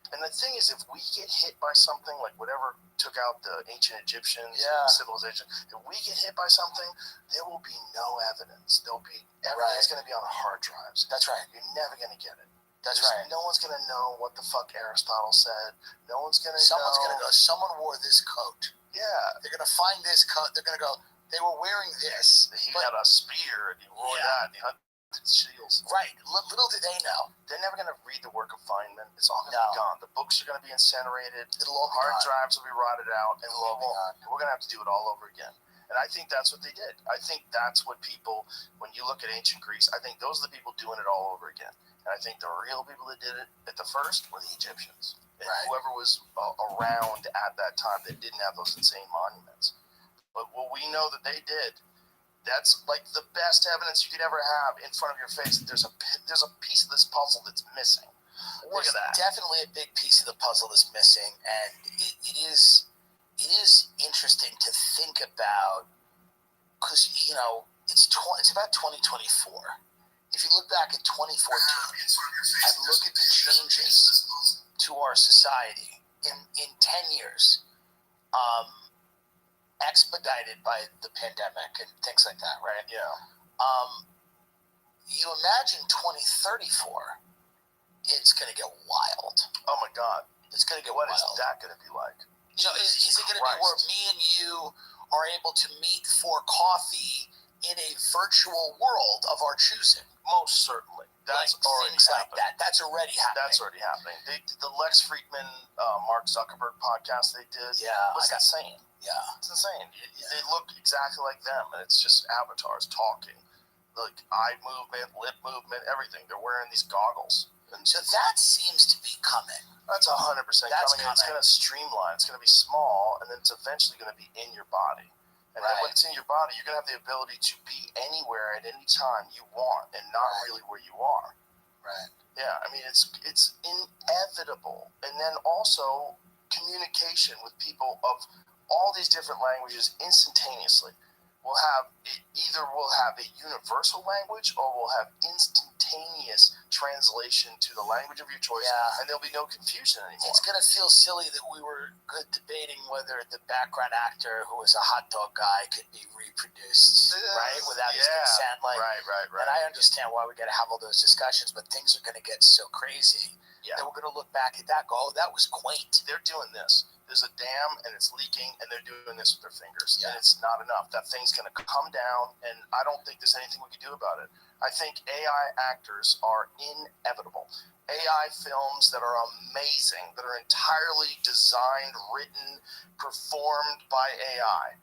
B: And the thing is, if we get hit by something like whatever took out the ancient Egyptians civilization, if we get hit by something, there will be no evidence. Everything's going to be on hard drives.
A: That's right.
B: You're never going to get it.
A: That's right.
B: No one's going to know what the fuck Aristotle said. No one's going to know.
A: Someone's going to go, someone wore this coat.
B: Yeah.
A: They're going to find this coat. They're going to go, they were wearing this.
B: He had a spear and he wore that and he hunted shields.
A: Right. Little did they know.
B: They're never going to read the work of Feynman. It's all going to be gone. The books are going to be incinerated.
A: It'll all be
B: hard
A: gone.
B: drives will be rotted out, and we're going to have to do it all over again. And I think that's what they did. I think that's what people, when you look at ancient Greece, I think those are the people doing it all over again. And I think the real people that did it at the first were the Egyptians. And whoever was around at that time that didn't have those insane monuments. But what we know that they did, that's like the best evidence you could ever have in front of your face. There's a piece of this puzzle that's missing. Look at that.
A: Definitely a big piece of the puzzle that's missing, and it is interesting to think about, because it's about 2024. If you look back at 2014 and look at the changes to our society in 10 years, expedited by the pandemic and things like that, right?
B: Yeah.
A: You imagine 2034, it's going to get wild.
B: Oh my God.
A: It's going to get
B: wild.
A: What
B: is that going to be like?
A: Is it going to be where me and you are able to meet for coffee in a virtual world of our choosing?
B: Most certainly. That's already happening.
A: Like that. That's already happening.
B: That's already happening. The Lex Friedman, Mark Zuckerberg podcast they did was insane.
A: Yeah.
B: It's insane. They look exactly like them, and it's just avatars talking. Like eye movement, lip movement, everything. They're wearing these goggles.
A: And so that seems to be coming.
B: That's 100% coming. It's going to streamline. It's going to be small, and then it's eventually going to be in your body. And then when it's in your body, you're going to have the ability to be anywhere at any time you want, and not really where you are.
A: Right.
B: Yeah, I mean, it's inevitable. And then also communication with people of all these different languages instantaneously. We'll have a universal language, or we'll have instantaneous translation to the language of your choice, and there'll be no confusion anymore.
A: It's going to feel silly that we were debating whether the background actor who was a hot dog guy could be reproduced, right, without his consent. Like,
B: right.
A: And I understand why we got to have all those discussions, but things are going to get so crazy that we're going to look back at that and go, oh, that was quaint.
B: They're doing this. There's a dam, and it's leaking, and they're doing this with their fingers, and it's not enough. That thing's going to come down, and I don't think there's anything we can do about it. I think AI actors are inevitable. AI films that are amazing, that are entirely designed, written, performed by AI.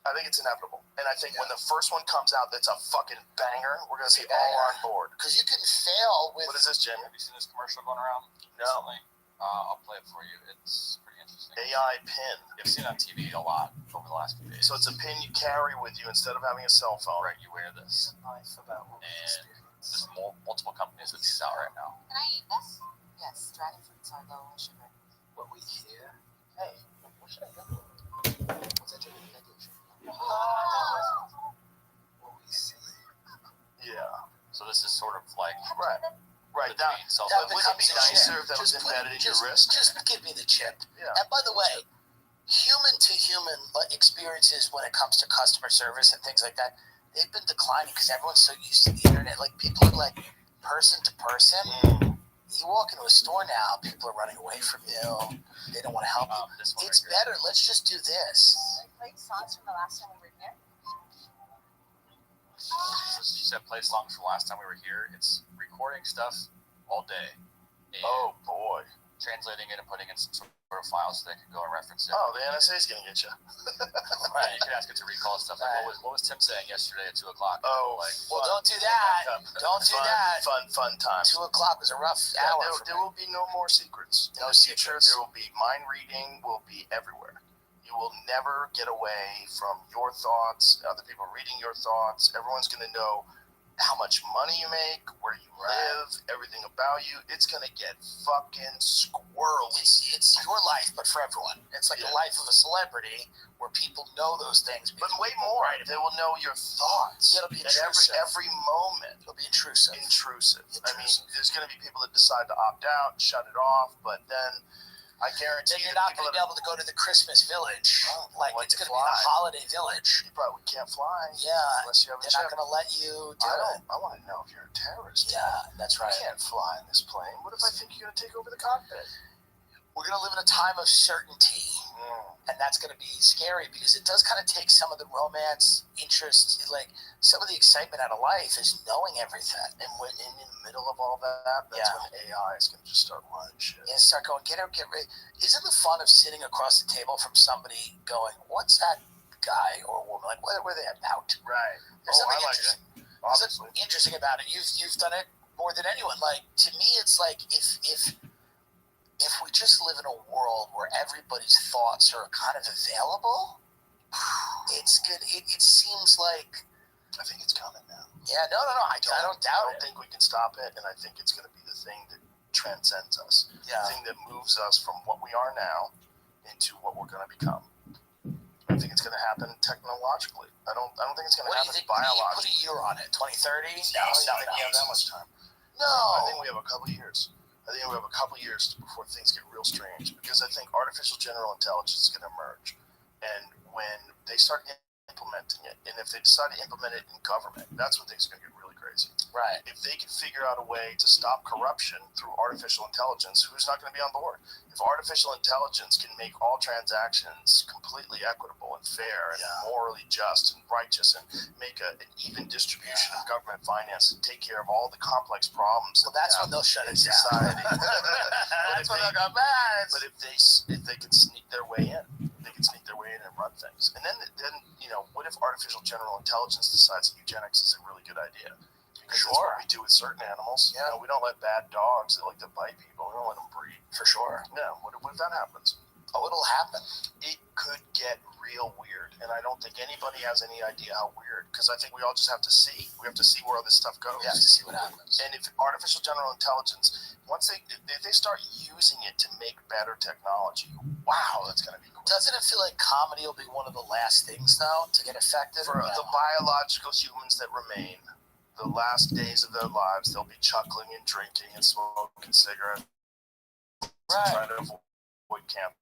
B: I think it's inevitable. And I think when the first one comes out that's a fucking banger, we're going to be all on board.
A: Because you can fail with...
B: What is this, Jim?
D: Have you seen this commercial going around recently? I'll play it for you. It's pretty interesting.
B: AI pin.
D: You've seen it on TV a lot over the last few days.
B: So it's a pin you carry with you instead of having a cell phone.
D: Right, you wear this. And there's multiple companies with these out right now.
E: Can I eat this? Yes, dragon fruits are low in sugar.
A: What we hear... Hey, what should I go for? What's that chicken? What we see.
B: Yeah.
D: So this is sort of like...
B: Right.
D: Now,
B: Wouldn't it be nicer if that was embedded in your wrist?
A: Just give me the chip.
B: Yeah.
A: And by the way, human to human experiences when it comes to customer service and things like that, they've been declining because everyone's so used to the internet. Like, people are like person to person. You walk into a store now, people are running away from you. They don't want to help you. It's better. Let's just do this.
E: Like songs from the last time we were here.
D: She said play songs from last time we were here. It's recording stuff all day. And
B: Oh, boy.
D: translating it and putting in some sort of file so they can go and reference it.
B: Oh, the NSA's going to get you.
D: Right, you can ask it to recall stuff. Like, what was Tim saying yesterday at 2 o'clock?
B: Oh,
A: Well, don't do that. Don't do that.
B: Fun time.
A: 2 o'clock was a rough hour.
B: There will be no more secrets.
A: No
B: In the future,
A: secrets.
B: there will be mind reading will be everywhere. You will never get away from your thoughts, other people reading your thoughts. Everyone's going to know how much money you make, where you live, everything about you. It's going to get fucking squirrely.
A: It's your life, but for everyone. It's like the life of a celebrity where people know those things.
B: But way more. They will know your thoughts.
A: It'll be
B: at
A: intrusive.
B: every moment.
A: It'll be intrusive.
B: I mean, there's going to be people that decide to opt out, shut it off, but then I guarantee
A: Then you're not going to be able to go to the Christmas village. Like, it's going to be the holiday village.
B: You probably can't fly.
A: Yeah.
B: Unless you have a
A: They're not
B: chip.
A: going to let you do it.
B: I want to know if you're a terrorist.
A: Yeah, that's right.
B: You can't fly in this plane. What if I think you're going to take over the cockpit?
A: We're going to live in a time of certainty. And that's going to be scary because it does kind of take some of the romance, interest, like some of the excitement out of life is knowing everything.
B: And when in the middle of all that, that's when AI is going to just start running shit.
A: And start going, get ready. Isn't the fun of sitting across the table from somebody going, what's that guy or woman? Like, what were they about?
B: Right.
A: There's something interesting.
B: Obviously.
A: There's something interesting about it. You've done it more than anyone. Like, to me, it's like if we just live in a world where everybody's thoughts are kind of available, it's good. It seems like...
B: I think it's coming now.
A: Yeah, no. I don't doubt it.
B: I don't think we can stop it, and I think it's going to be the thing that transcends us.
A: Yeah.
B: The thing that moves us from what we are now into what we're going to become. I think it's going to happen technologically. I don't think it's going to happen biologically.
A: Put a year on it. 2030?
B: No, I don't think we have that much time.
A: No.
B: I think we have a couple of years. Before things get real strange, because I think artificial general intelligence is going to emerge, and when they start implementing it, and if they decide to implement it in government, that's when things are going to get really crazy.
A: Right.
B: If they can figure out a way to stop corruption through artificial intelligence, who's not going to be on board? If artificial intelligence can make all transactions completely equitable and fair and morally just and righteous and make an even distribution of government finance and take care of all the complex problems.
A: Well, that's when they'll shut it down.
B: Society.
A: That's when they'll go back.
B: But if they can sneak their way in, and run things. And then what if artificial general intelligence decides that eugenics is a really good idea? Because that's what we do with certain animals. Yeah. We don't let bad dogs that like to bite people. We don't let them breed.
A: For sure.
B: No. What if that happens?
A: Oh, it'll happen.
B: It could get real weird, and I don't think anybody has any idea how weird, because I think we all just have to see. We have to see where all this stuff goes.
A: We have to see what happens.
B: And if artificial general intelligence, if they start using it to make better technology, wow, that's gonna be cool.
A: Doesn't it feel like comedy will be one of the last things now to get affected?
B: For the biological humans that remain, the last days of their lives, they'll be chuckling and drinking and smoking cigarettes, trying to avoid camp,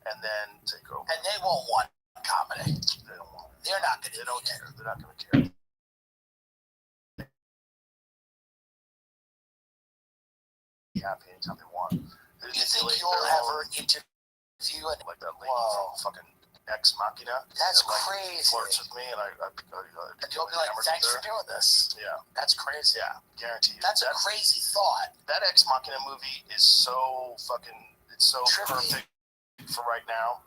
B: and then take over.
A: And they won't want comedy.
B: They don't want it.
A: They're not going to.
B: They don't care. They're not going to care. Be happy anytime they want.
A: You think you'll ever interview and
B: like that lady from fucking Ex Machina?
A: That's
B: that, like,
A: crazy.
B: Flirts with me, and I
A: and you'll be like, "Thanks for doing this."
B: Yeah,
A: that's crazy.
B: Yeah, guaranteed.
A: That's a crazy thought.
B: That Ex Machina movie is so fucking. It's so perfect for right now.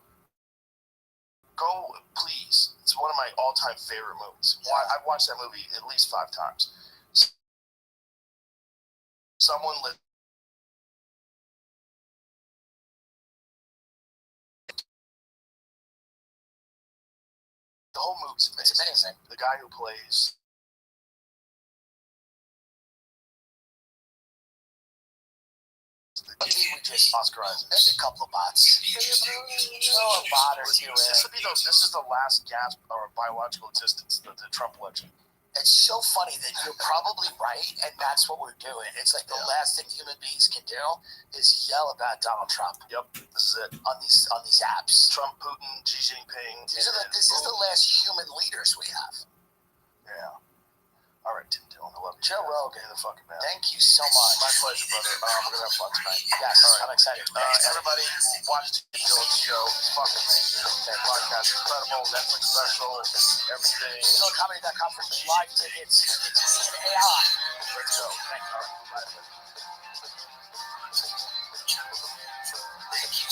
B: Go, please. It's one of my all-time favorite movies. Yeah. I've watched that movie at least 5 times. Someone lived. The whole movie's amazing.
A: It's amazing.
B: The guy who plays
A: we just
B: Oscar Isaac.
A: There's a couple of bots. A bot or two.
B: This is the last gasp or biological existence, the Trump election.
A: It's so funny that you're probably right, and that's what we're doing. It's like the last thing human beings can do is yell about Donald Trump.
B: Yep, this is it.
A: On these apps.
B: Trump, Putin, Xi Jinping.
A: This is the last human leaders we have.
B: Yeah. All right, Tim Dillon, I love you.
A: Joe Rogan,
B: the fucking man.
A: Thank you so much.
B: My pleasure, brother. We're gonna have fun tonight.
A: Yes,
B: right.
A: I'm excited.
B: Everybody, watch Tim Dillon's show. It's fucking amazing. That podcast, incredible. Netflix special, everything.
A: DillonComedy.com for live tickets. It's me and AI.
B: Let's go. Thank you.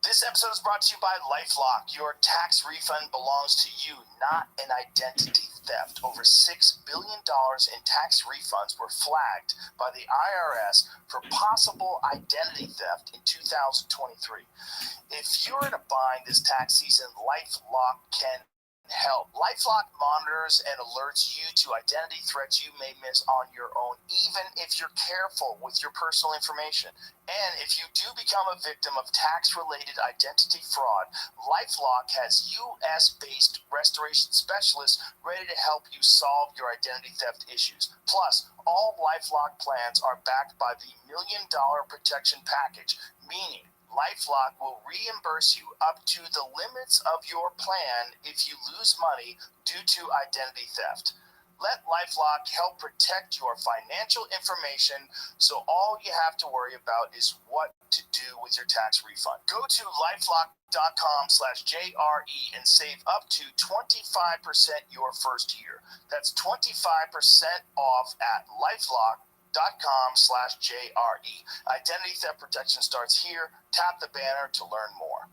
B: This episode is brought to you by LifeLock. Your tax refund belongs to you, not an identity theft. Over $6 billion in tax refunds were flagged by the IRS for possible identity theft in 2023. If you're in a bind this tax season, LifeLock can help. LifeLock monitors and alerts you to identity threats you may miss on your own, even if you're careful with your personal information. And if you do become a victim of tax-related identity fraud, LifeLock has U.S.-based restoration specialists ready to help you solve your identity theft issues. Plus, all LifeLock plans are backed by the $1 Million Protection Package, meaning LifeLock will reimburse you up to the limits of your plan if you lose money due to identity theft. Let LifeLock help protect your financial information, so all you have to worry about is what to do with your tax refund. Go to lifelock.com/JRE and save up to 25% your first year. That's 25% off at lifelock.com/JRE. Identity theft protection starts here. Tap the banner to learn more.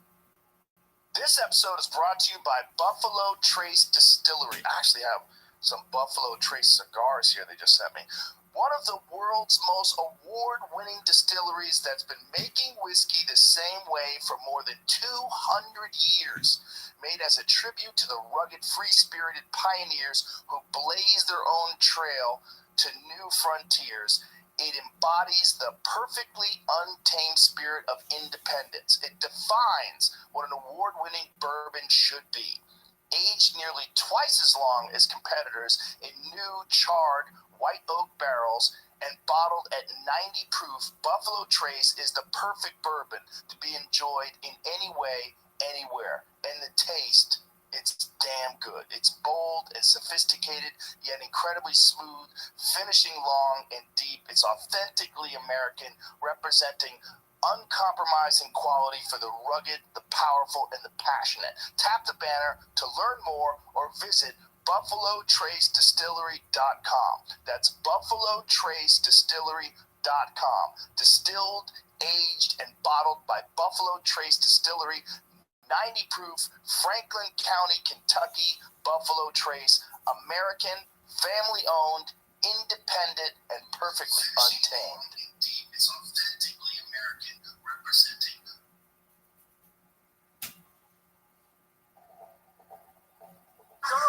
B: This episode is brought to you by Buffalo Trace Distillery. I actually have some Buffalo Trace cigars here they just sent me. One of the world's most award-winning distilleries that's been making whiskey the same way for more than 200 years. Made as a tribute to the rugged, free-spirited pioneers who blazed their own trail to new frontiers. It embodies the perfectly untamed spirit of independence. It defines what an award-winning bourbon should be. Aged nearly twice as long as competitors in new charred white oak barrels and bottled at 90 proof, Buffalo Trace is the perfect bourbon to be enjoyed in any way, anywhere. And the taste, it's damn good. It's bold and sophisticated, yet incredibly smooth, finishing long and deep. It's authentically American, representing uncompromising quality for the rugged, the powerful, and the passionate. Tap the banner to learn more or visit BuffaloTraceDistillery.com. That's BuffaloTraceDistillery.com. Distilled, aged, and bottled by Buffalo Trace Distillery, 90 proof, Franklin County, Kentucky, Buffalo Trace, American, family owned, independent, and perfectly untamed. It's authentically American, representing. Go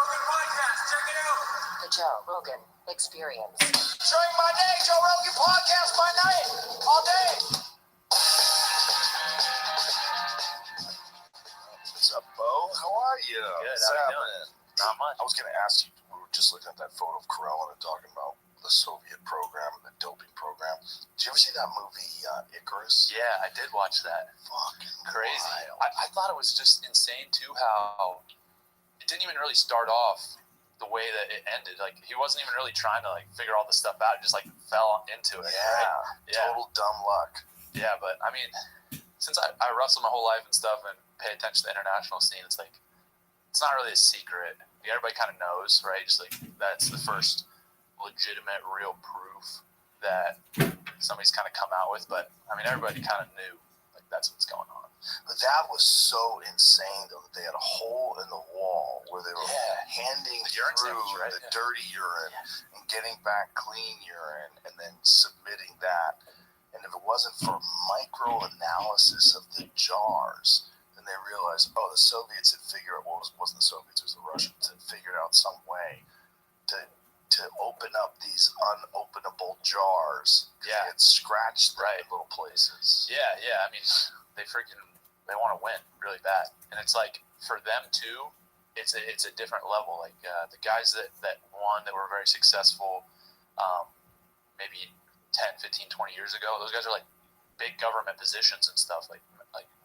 E: Rogan Experience.
A: Drink my name, Joe Rogan Podcast by night, all day.
B: What's up, Bo? How are you?
D: Good.
B: What's
D: How you
B: happening?
D: Not much.
B: I was going to ask you, we were just looking at that photo of Karelin and talking about the Soviet program, the doping program. Did you ever see that movie, Icarus?
D: Yeah, I did watch that.
B: Fucking
D: Crazy.
B: wild.
D: I thought it was just insane too how it didn't even really start off the way that it ended. Like he wasn't even really trying to like figure all this stuff out. It just like fell into it.
B: Yeah,
D: right? Yeah.
B: Total dumb luck.
D: Yeah, but I mean, since I wrestle my whole life and stuff and pay attention to the international scene, it's like it's not really a secret. Like, everybody kind of knows, right? Just like that's the first legitimate, real proof that somebody's kind of come out with. But I mean, everybody kind of knew like that's what's going on.
B: But that was so insane, though, that they had a hole in the wall where they were handing
D: The urine
B: through
D: samples, right?
B: the
D: Yeah.
B: dirty urine and getting back clean urine and then submitting that. And if it wasn't for micro-analysis of the jars, then they realized, oh, the Soviets had figured out, well, it wasn't the Soviets, it was the Russians, had figured out some way to open up these unopenable jars.
D: Yeah.
B: They had scratched them
D: Right.
B: in little places.
D: Yeah. I mean, they want to win really bad, and it's like for them too. It's a different level. Like the guys that won, that were very successful, maybe 10, 15, 20 years ago. Those guys are like big government positions and stuff. Like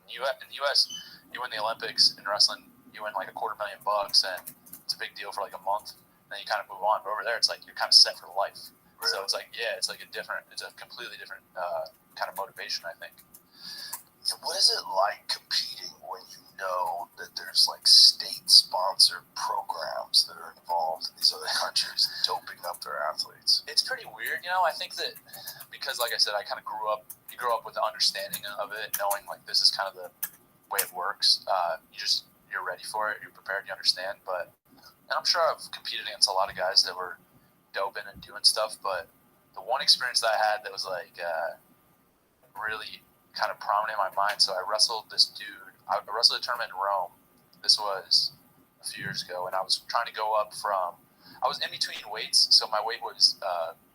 D: in the U.S., you win the Olympics in wrestling, you win like $250,000, and it's a big deal for like a month. Then you kind of move on. But over there, it's like you're kind of set for life.
B: Really?
D: So it's like it's a completely different kind of motivation, I think.
B: Yeah, what is it like competing when you know that there's like state-sponsored programs that are involved in these other countries doping up their athletes?
D: It's pretty weird, I think that because, like I said, I kind of grew up with the understanding of it, knowing like this is kind of the way it works. You're ready for it, you're prepared, you understand. And I'm sure I've competed against a lot of guys that were doping and doing stuff, but the one experience that I had that was like really kind of prominent in my mind. So I wrestled this dude. I wrestled a tournament in Rome. This was a few years ago, and I was trying to go up from. I was in between weights, so my weight was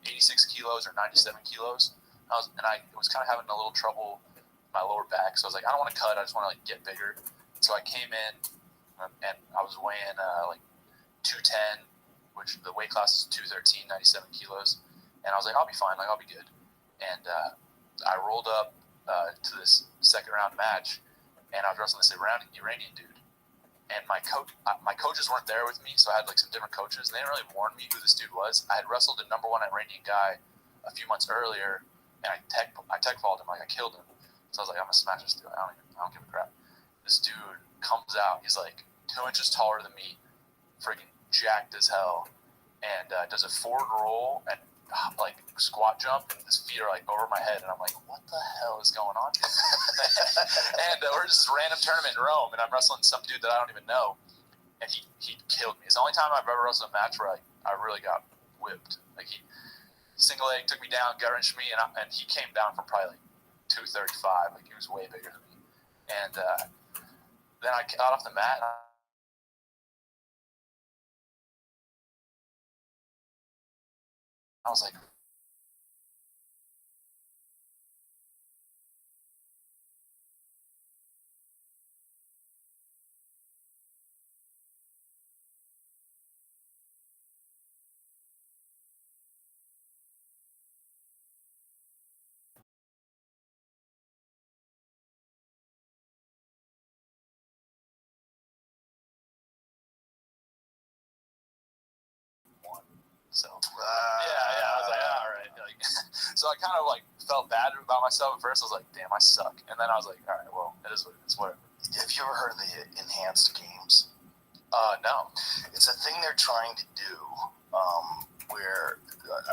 D: 86 kilos or 97 kilos. I was kind of having a little trouble with my lower back, so I was like, I don't want to cut. I just want to like get bigger. So I came in, and I was weighing like 210, which the weight class is 213, 97 kilos. And I was like, I'll be fine. Like, I'll be good. And I rolled up to this second round match, and I was wrestling this Iranian dude. And my coaches weren't there with me, so I had like some different coaches. They didn't really warn me who this dude was. I had wrestled a number one Iranian guy a few months earlier, and I tech faulted him, like I killed him. So I was like, I'm gonna smash this dude. I don't give a crap. This dude comes out. He's like 2 inches taller than me, freaking jacked as hell, and does a forward roll and like squat jump, and his feet are like over my head, and I'm like, what the hell is going on? And we're just this random tournament in Rome, and I'm wrestling some dude that I don't even know, and he killed me. It's the only time I've ever wrestled a match where I really got whipped. Like he single leg took me down, gut wrenched me, and he came down from probably like 235. Like he was way bigger than me, and then I got off the mat. And I was like, so I was like, all right. Like, so I kind of like felt bad about myself at first. I was like, damn, I suck. And then I was like, all right, well, it is what it is. Whatever.
B: Have you ever heard of the enhanced games?
D: No.
B: It's a thing they're trying to do where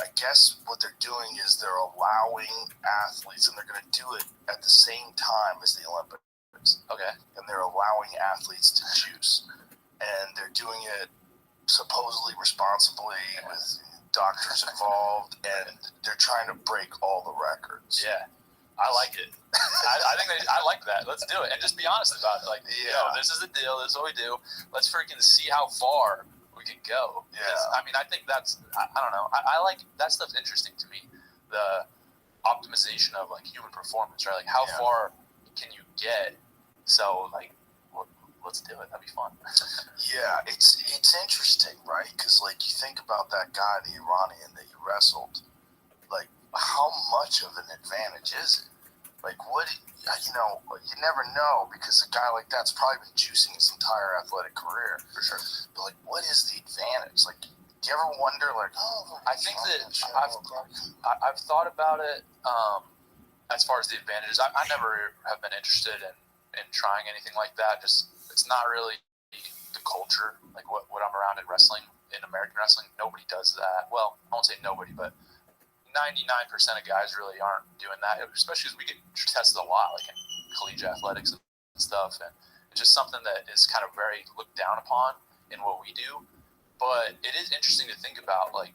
B: I guess what they're doing is they're allowing athletes, and they're going to do it at the same time as the Olympics.
D: Okay.
B: And they're allowing athletes to juice. And they're doing it supposedly responsibly with doctors involved, and they're trying to break all the records.
D: Yeah. I like it. I think I like that. Let's do it. And just be honest about it. Like,
B: Yeah.
D: this is the deal. This is what we do. Let's freaking see how far we we could go.
B: Yeah.
D: I mean, I think that's, I don't know. I like, that stuff's interesting to me. The optimization of like human performance, right? Like how far can you get? So like, let's do it. That'd be fun.
B: Yeah, it's interesting, right? Because like you think about that guy, the Iranian that you wrestled, like how much of an advantage is it? Like what, you never know, because a guy like that's probably been juicing his entire athletic career.
D: For sure.
B: But like, what is the advantage? Like, do you ever wonder, like,
D: I think that I've thought about it as far as the advantages. I never have been interested in trying anything like that. Just, it's not really the culture, like what I'm around in wrestling, in American wrestling. Nobody does that. Well, I won't say nobody, but 99% of guys really aren't doing that, especially as we get tested a lot, like in collegiate athletics and stuff. And it's just something that is kind of very looked down upon in what we do. But it is interesting to think about, like,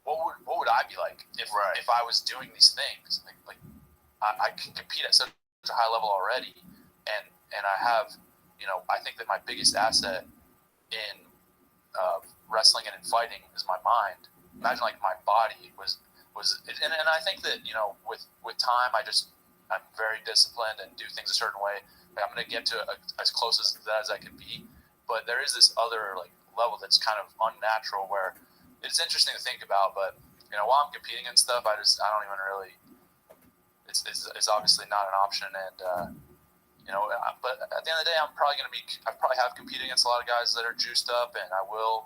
D: what would I be like if I was doing these things? Like I can compete at such a high level already, and I have, I think that my biggest asset in wrestling and in fighting is my mind. Imagine like my body was, and I think that with time I'm very disciplined and do things a certain way. Like, I'm going to get to as close as that as I can be, but there is this other like level that's kind of unnatural where it's interesting to think about. But while I'm competing and stuff, I don't even really. It's obviously not an option, and but at the end of the day, I probably have competed against a lot of guys that are juiced up, and we'll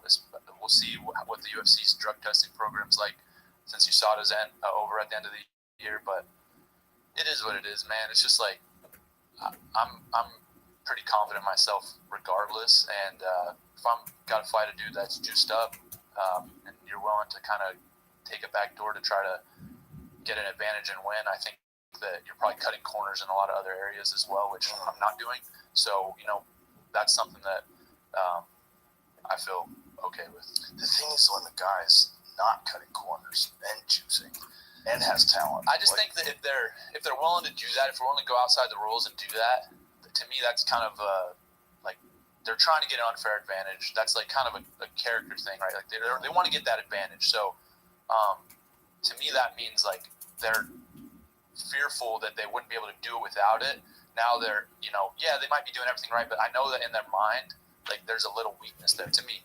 D: see what the UFC's drug testing program's like, since USADA's over at the end of the year. But it is what it is, man. It's just like I'm pretty confident in myself regardless, and if I'm got to fight a dude that's juiced up, and you're willing to kind of take a back door to try to get an advantage and win, I think that you're probably cutting corners in a lot of other areas as well, which I'm not doing. So, that's something that I feel okay with.
B: The thing is, when the guy's not cutting corners and juicing and has talent,
D: I just think that if they're willing to do that, if they're willing to go outside the rules and do that, to me that's kind of like they're trying to get an unfair advantage. That's like kind of a character thing, right? Like they want to get that advantage. So to me that means like they're fearful that they wouldn't be able to do it without it. Now they're, they might be doing everything right, but I know that in their mind, like there's a little weakness there to me,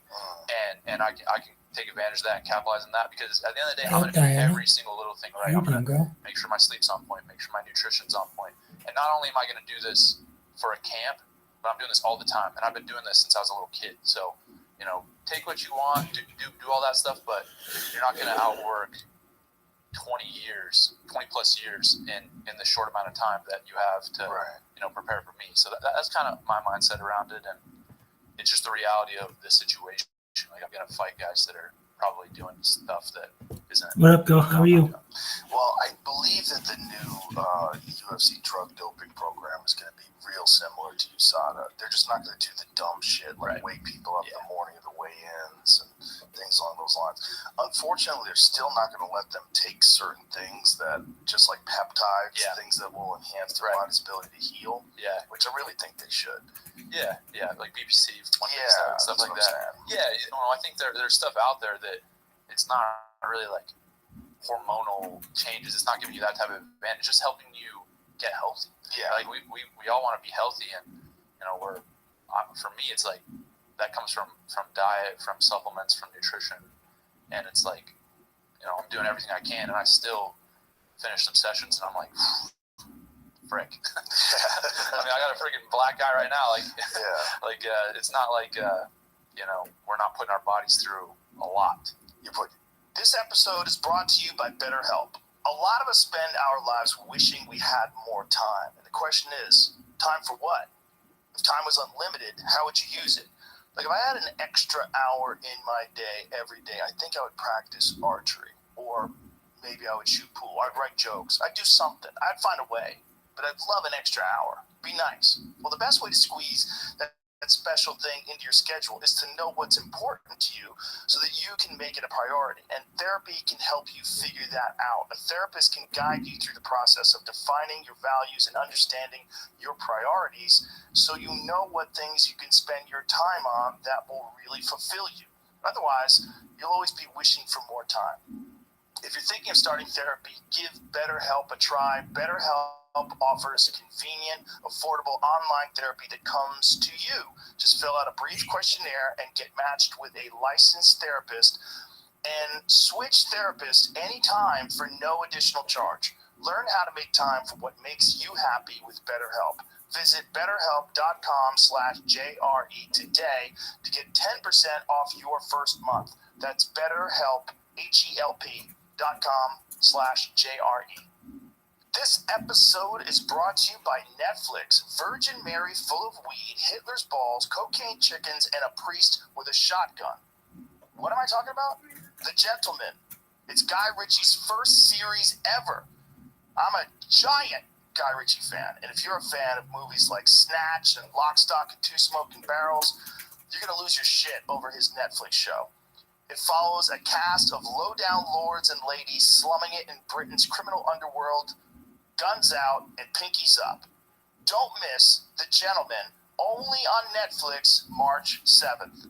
D: and I can take advantage of that and capitalize on that, because at the end of the day, I'm going to do every single little thing right. I'm going to make sure my sleep's on point, make sure my nutrition's on point, and not only am I going to do this for a camp, but I'm doing this all the time, and I've been doing this since I was a little kid. So, take what you want, do all that stuff, but you're not going to outwork 20 plus years in the short amount of time that you have to prepare for me. So that's kind of my mindset around it, and it's just the reality of this situation. Like, I'm gonna fight guys that are probably doing stuff that isn't.
C: What up, Bill? How are you?
B: Well, I believe that the new UFC drug doping program is going to be real similar to USADA. They're just not going to do the dumb shit like wake people up in the morning of the weigh-ins and things along those lines. Unfortunately, they're still not going to let them take certain things that, just like peptides, things that will enhance their body's ability to heal. Yeah, which I really think they should.
D: Yeah, like BPC, stuff like that. Yeah, I think there's stuff out there that it's not really like hormonal changes. It's not giving you that type of advantage. It's just helping you get healthy. Yeah, like we all want to be healthy, and for me, it's like that comes from diet, from supplements, from nutrition, and it's like I'm doing everything I can, and I still finish some sessions, and I'm like, frick. I mean, I got a freaking black eye right now. Like, it's not like we're not putting our bodies through a lot.
B: This episode is brought to you by BetterHelp. A lot of us spend our lives wishing we had more time. And the question is, time for what? If time was unlimited, how would you use it? Like, if I had an extra hour in my day every day, I think I would practice archery. Or maybe I would shoot pool. I'd write jokes. I'd do something. I'd find a way. But I'd love an extra hour. Be nice. Well, the best way to squeeze that special thing into your schedule is to know what's important to you so that you can make it a priority. And therapy can help you figure that out. A therapist can guide you through the process of defining your values and understanding your priorities so you know what things you can spend your time on that will really fulfill you. Otherwise, you'll always be wishing for more time. If you're thinking of starting therapy, give BetterHelp a try. BetterHelp offers convenient, affordable online therapy that comes to you. Just fill out a brief questionnaire and get matched with a licensed therapist and switch therapists anytime for no additional charge. Learn how to make time for what makes you happy with BetterHelp. Visit betterhelp.com/JRE today to get 10% off your first month. That's BetterHelp, HELP.com/JRE. This episode is brought to you by Netflix. Virgin Mary full of weed, Hitler's balls, cocaine chickens, and a priest with a shotgun. What am I talking about? The Gentleman. It's Guy Ritchie's first series ever. I'm a giant Guy Ritchie fan, and if you're a fan of movies like Snatch and Lock, Stock, and Two Smoking Barrels, you're going to lose your shit over his Netflix show. It follows a cast of low-down lords and ladies slumming it in Britain's criminal underworld. Guns out and pinkies up. Don't miss The Gentleman, only on Netflix, March 7th.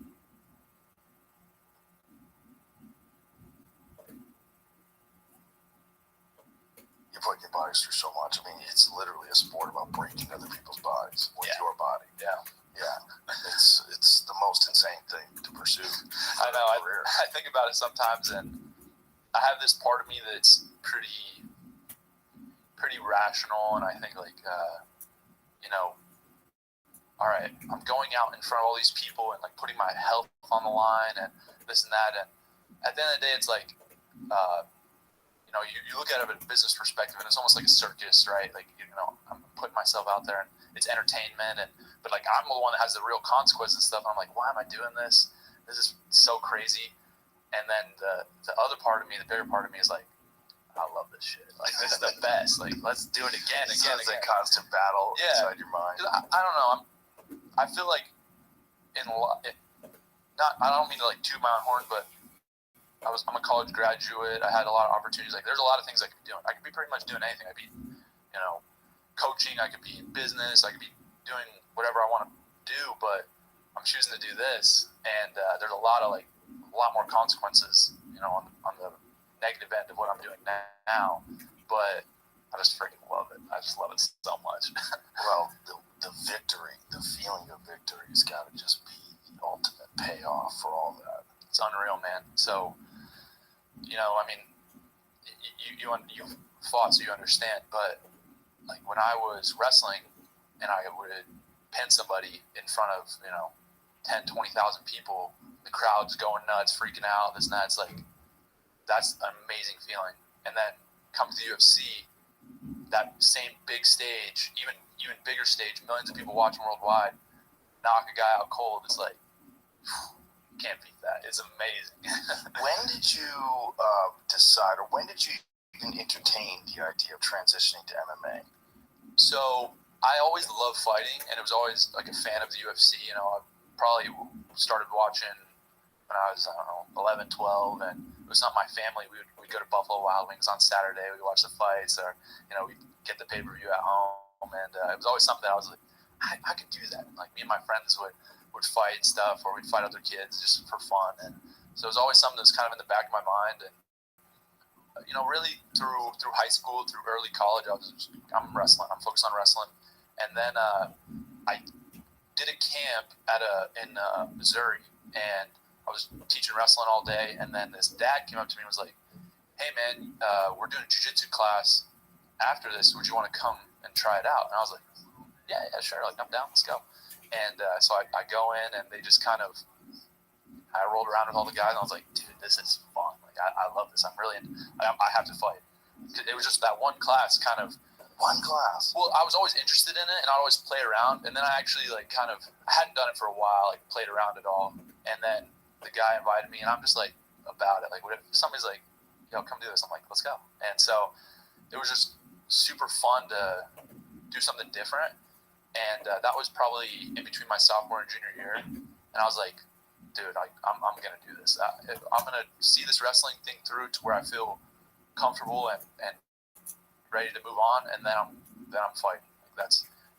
B: You're putting your bodies through so much. I mean, it's literally a sport about breaking other people's bodies with your body.
D: Yeah.
B: It's the most insane thing to pursue.
D: I know. I think about it sometimes, and I have this part of me that's pretty rational, and I think all right, I'm going out in front of all these people and like putting my health on the line and this and that, and at the end of the day, it's like, you look at it from a business perspective, and it's almost like a circus, right? Like, I'm putting myself out there, and it's entertainment, but like I'm the one that has the real consequences and stuff. And I'm like, why am I doing this? This is so crazy. And then the other part of me, the bigger part of me, is like, I love this shit. Like, this is the best. Like, let's do it again.
B: It's a constant battle inside your mind.
D: I don't know. I feel like I don't mean to like toot my own horn, but I'm a college graduate. I had a lot of opportunities. Like, there's a lot of things I could be doing. I could be pretty much doing anything. I could be, coaching. I could be in business. I could be doing whatever I want to do, but I'm choosing to do this. And there's a lot more consequences, on the negative end of what I'm doing now, but I just freaking love it. I just love it so much.
B: Well, the victory, the feeling of victory has got to just be the ultimate payoff for all that.
D: It's unreal, man. So, I mean, you fought, so you understand, but like when I was wrestling and I would pin somebody in front of, 10, 20,000 people, the crowd's going nuts, freaking out, this and that, it's like, that's an amazing feeling. And then comes the UFC, that same big stage, even bigger stage, millions of people watching worldwide, knock a guy out cold. It's like, can't beat that. It's amazing.
B: When did you decide, or when did you even entertain the idea of transitioning to MMA?
D: So I always loved fighting, and it was always like a fan of the UFC. I probably started watching when I was, 11, 12, and it was not my family. We'd go to Buffalo Wild Wings on Saturday. We'd watch the fights, or, we'd get the pay-per-view at home, and it was always something that I was like, I could do that. Like, me and my friends would fight stuff, or we'd fight other kids just for fun, and so it was always something that's kind of in the back of my mind. And really through high school, through early college, I'm wrestling. I'm focused on wrestling, and then I did a camp in Missouri, and I was teaching wrestling all day, and then this dad came up to me and was like, "Hey man, we're doing a jiu-jitsu class after this. Would you want to come and try it out?" And I was like, yeah, sure. Like, I'm down. Let's go. And so I go in, and they just kind of, I rolled around with all the guys, and I was like, dude, this is fun. Like, I love this. I'm really, I have to fight. It was just that one class kind of.
B: One class?
D: Well, I was always interested in it, and I'd always play around. And then I actually, I hadn't done it for a while, played around at all. And then the guy invited me, and I'm just, about it. Like, what if somebody's like, yo, come do this? I'm like, let's go. And so it was just super fun to do something different. And that was probably in between my sophomore and junior year. And I was like, dude, I'm going to do this. I'm going to see this wrestling thing through to where I feel comfortable and ready to move on. And then I'm fighting.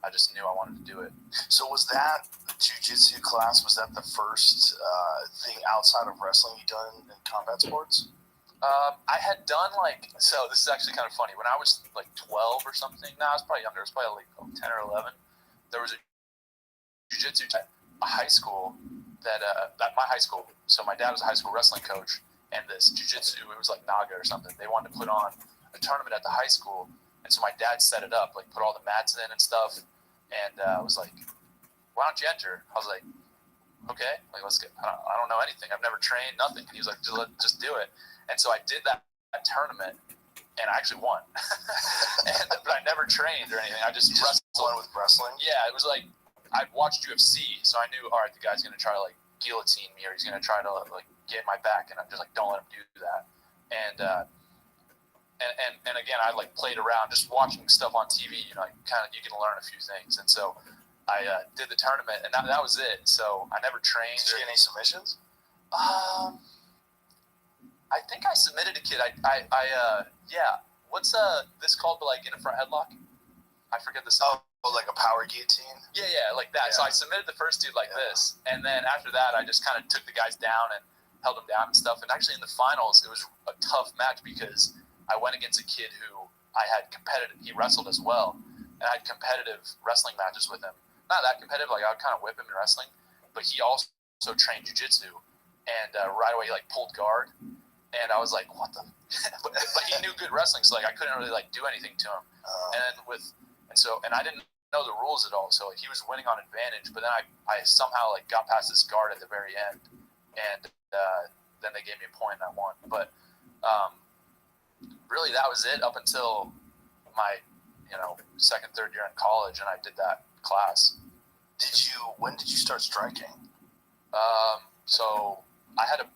D: I just knew I wanted to do it.
B: So was that jiu-jitsu class, was that the first thing outside of wrestling you done in combat sports?
D: I had done so this is actually kind of funny. When I was like 12 or something, I was probably younger. I was probably like 10 or 11. There was a jiu-jitsu at a high school that my high school. So my dad was a high school wrestling coach, and this jiu-jitsu, it was like Naga or something. They wanted to put on a tournament at the high school, and so my dad set it up, like put all the mats in and stuff, and was like, "Why don't you enter?" I was like, "Okay, like let's get." I don't know anything. I've never trained, nothing. And he was like, "Just do it." And so I did that tournament, and I actually won. But I never trained or anything. I just wrestled.
B: Won with wrestling?
D: Yeah, it was like I'd watched UFC, so I knew, all right, the guy's gonna try to like guillotine me, or he's gonna try to like get my back, and I'm just like, don't let him do that. And again, I like played around, just watching stuff on TV. You know, you can learn a few things. And so I did the tournament, and that was it. So I never trained.
B: Did you get any submissions?
D: I think I submitted a kid. Yeah. What's this called? But like in a front headlock? I forget the song.
B: Oh, like a power guillotine?
D: Yeah, like that.
B: Yeah.
D: So I submitted the first dude like this, and then after that, I just kind of took the guys down and held them down and stuff. And actually, in the finals, it was a tough match because I went against a kid who I had competitive. He wrestled as well, and I had competitive wrestling matches with him. Not that competitive, like I would kind of whip him in wrestling, but he also trained jiu-jitsu, and right away he like pulled guard. And I was like, what the? but he knew good wrestling, so like I couldn't really like do anything to him. And I didn't know the rules at all. So like, he was winning on advantage, but then I somehow like got past this guard at the very end, and then they gave me a point and I won. But really, that was it up until my second, third year in college, and I did that class.
B: When did you start striking?
D: So I had a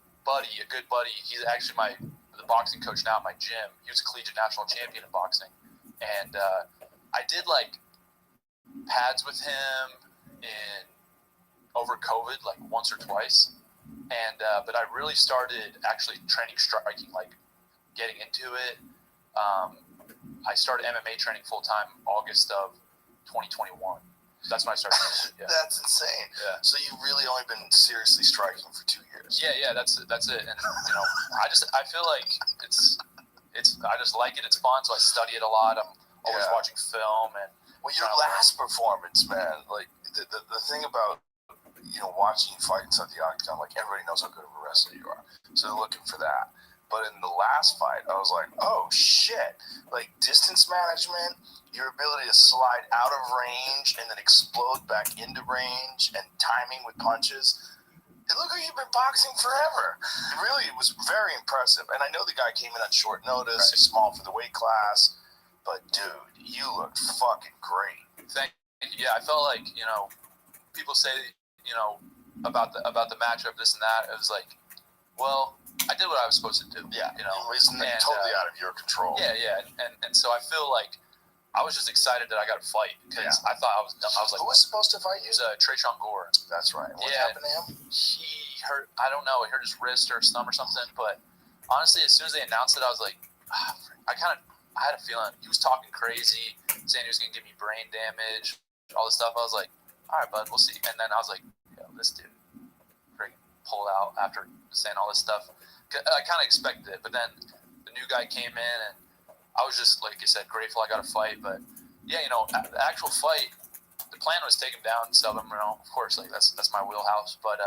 D: good buddy. He's actually the boxing coach now at my gym. He was a collegiate national champion in boxing. And I did like pads with him over COVID, like once or twice. And but I really started actually training striking, like getting into it. I started MMA training full time August of 2021. That's when I started. Yeah.
B: That's insane.
D: Yeah.
B: So you've really only been seriously striking for 2 years.
D: Yeah, that's it. And I feel like I just like it. It's fun, so I study it a lot. I'm always watching film and.
B: Well, your last performance, man, like the thing about watching you fight inside the octagon, like everybody knows how good of a wrestler you are, so they're looking for that. But in the last fight, I was like, oh shit! Like distance management, your ability to slide out of range and then explode back into range, and timing with punches. It looked like you've been boxing forever. It was very impressive. And I know the guy came in on short notice. He's small for the weight class. But, dude, you looked fucking great.
D: Thank you. Yeah, I felt like, people say, about the matchup, this and that. It was like, well, I did what I was supposed to do.
B: Yeah, it was totally out of your control.
D: Yeah. And so I feel like I was just excited that I got to fight because I thought I was like,
B: who was supposed to fight you?
D: It was Trayshawn Gore.
B: That's right. What happened to him?
D: He hurt. I don't know. He hurt his wrist or his thumb or something. But honestly, as soon as they announced it, I was like, I had a feeling he was talking crazy, saying he was going to give me brain damage, all this stuff. I was like, all right, bud, we'll see. And then I was like, this dude freaking pulled out after saying all this stuff. I kind of expected it, but then the new guy came in and I was just, like I said, grateful I got to fight. But yeah, the actual fight, the plan was take him down and sell him. Of course, like that's my wheelhouse. But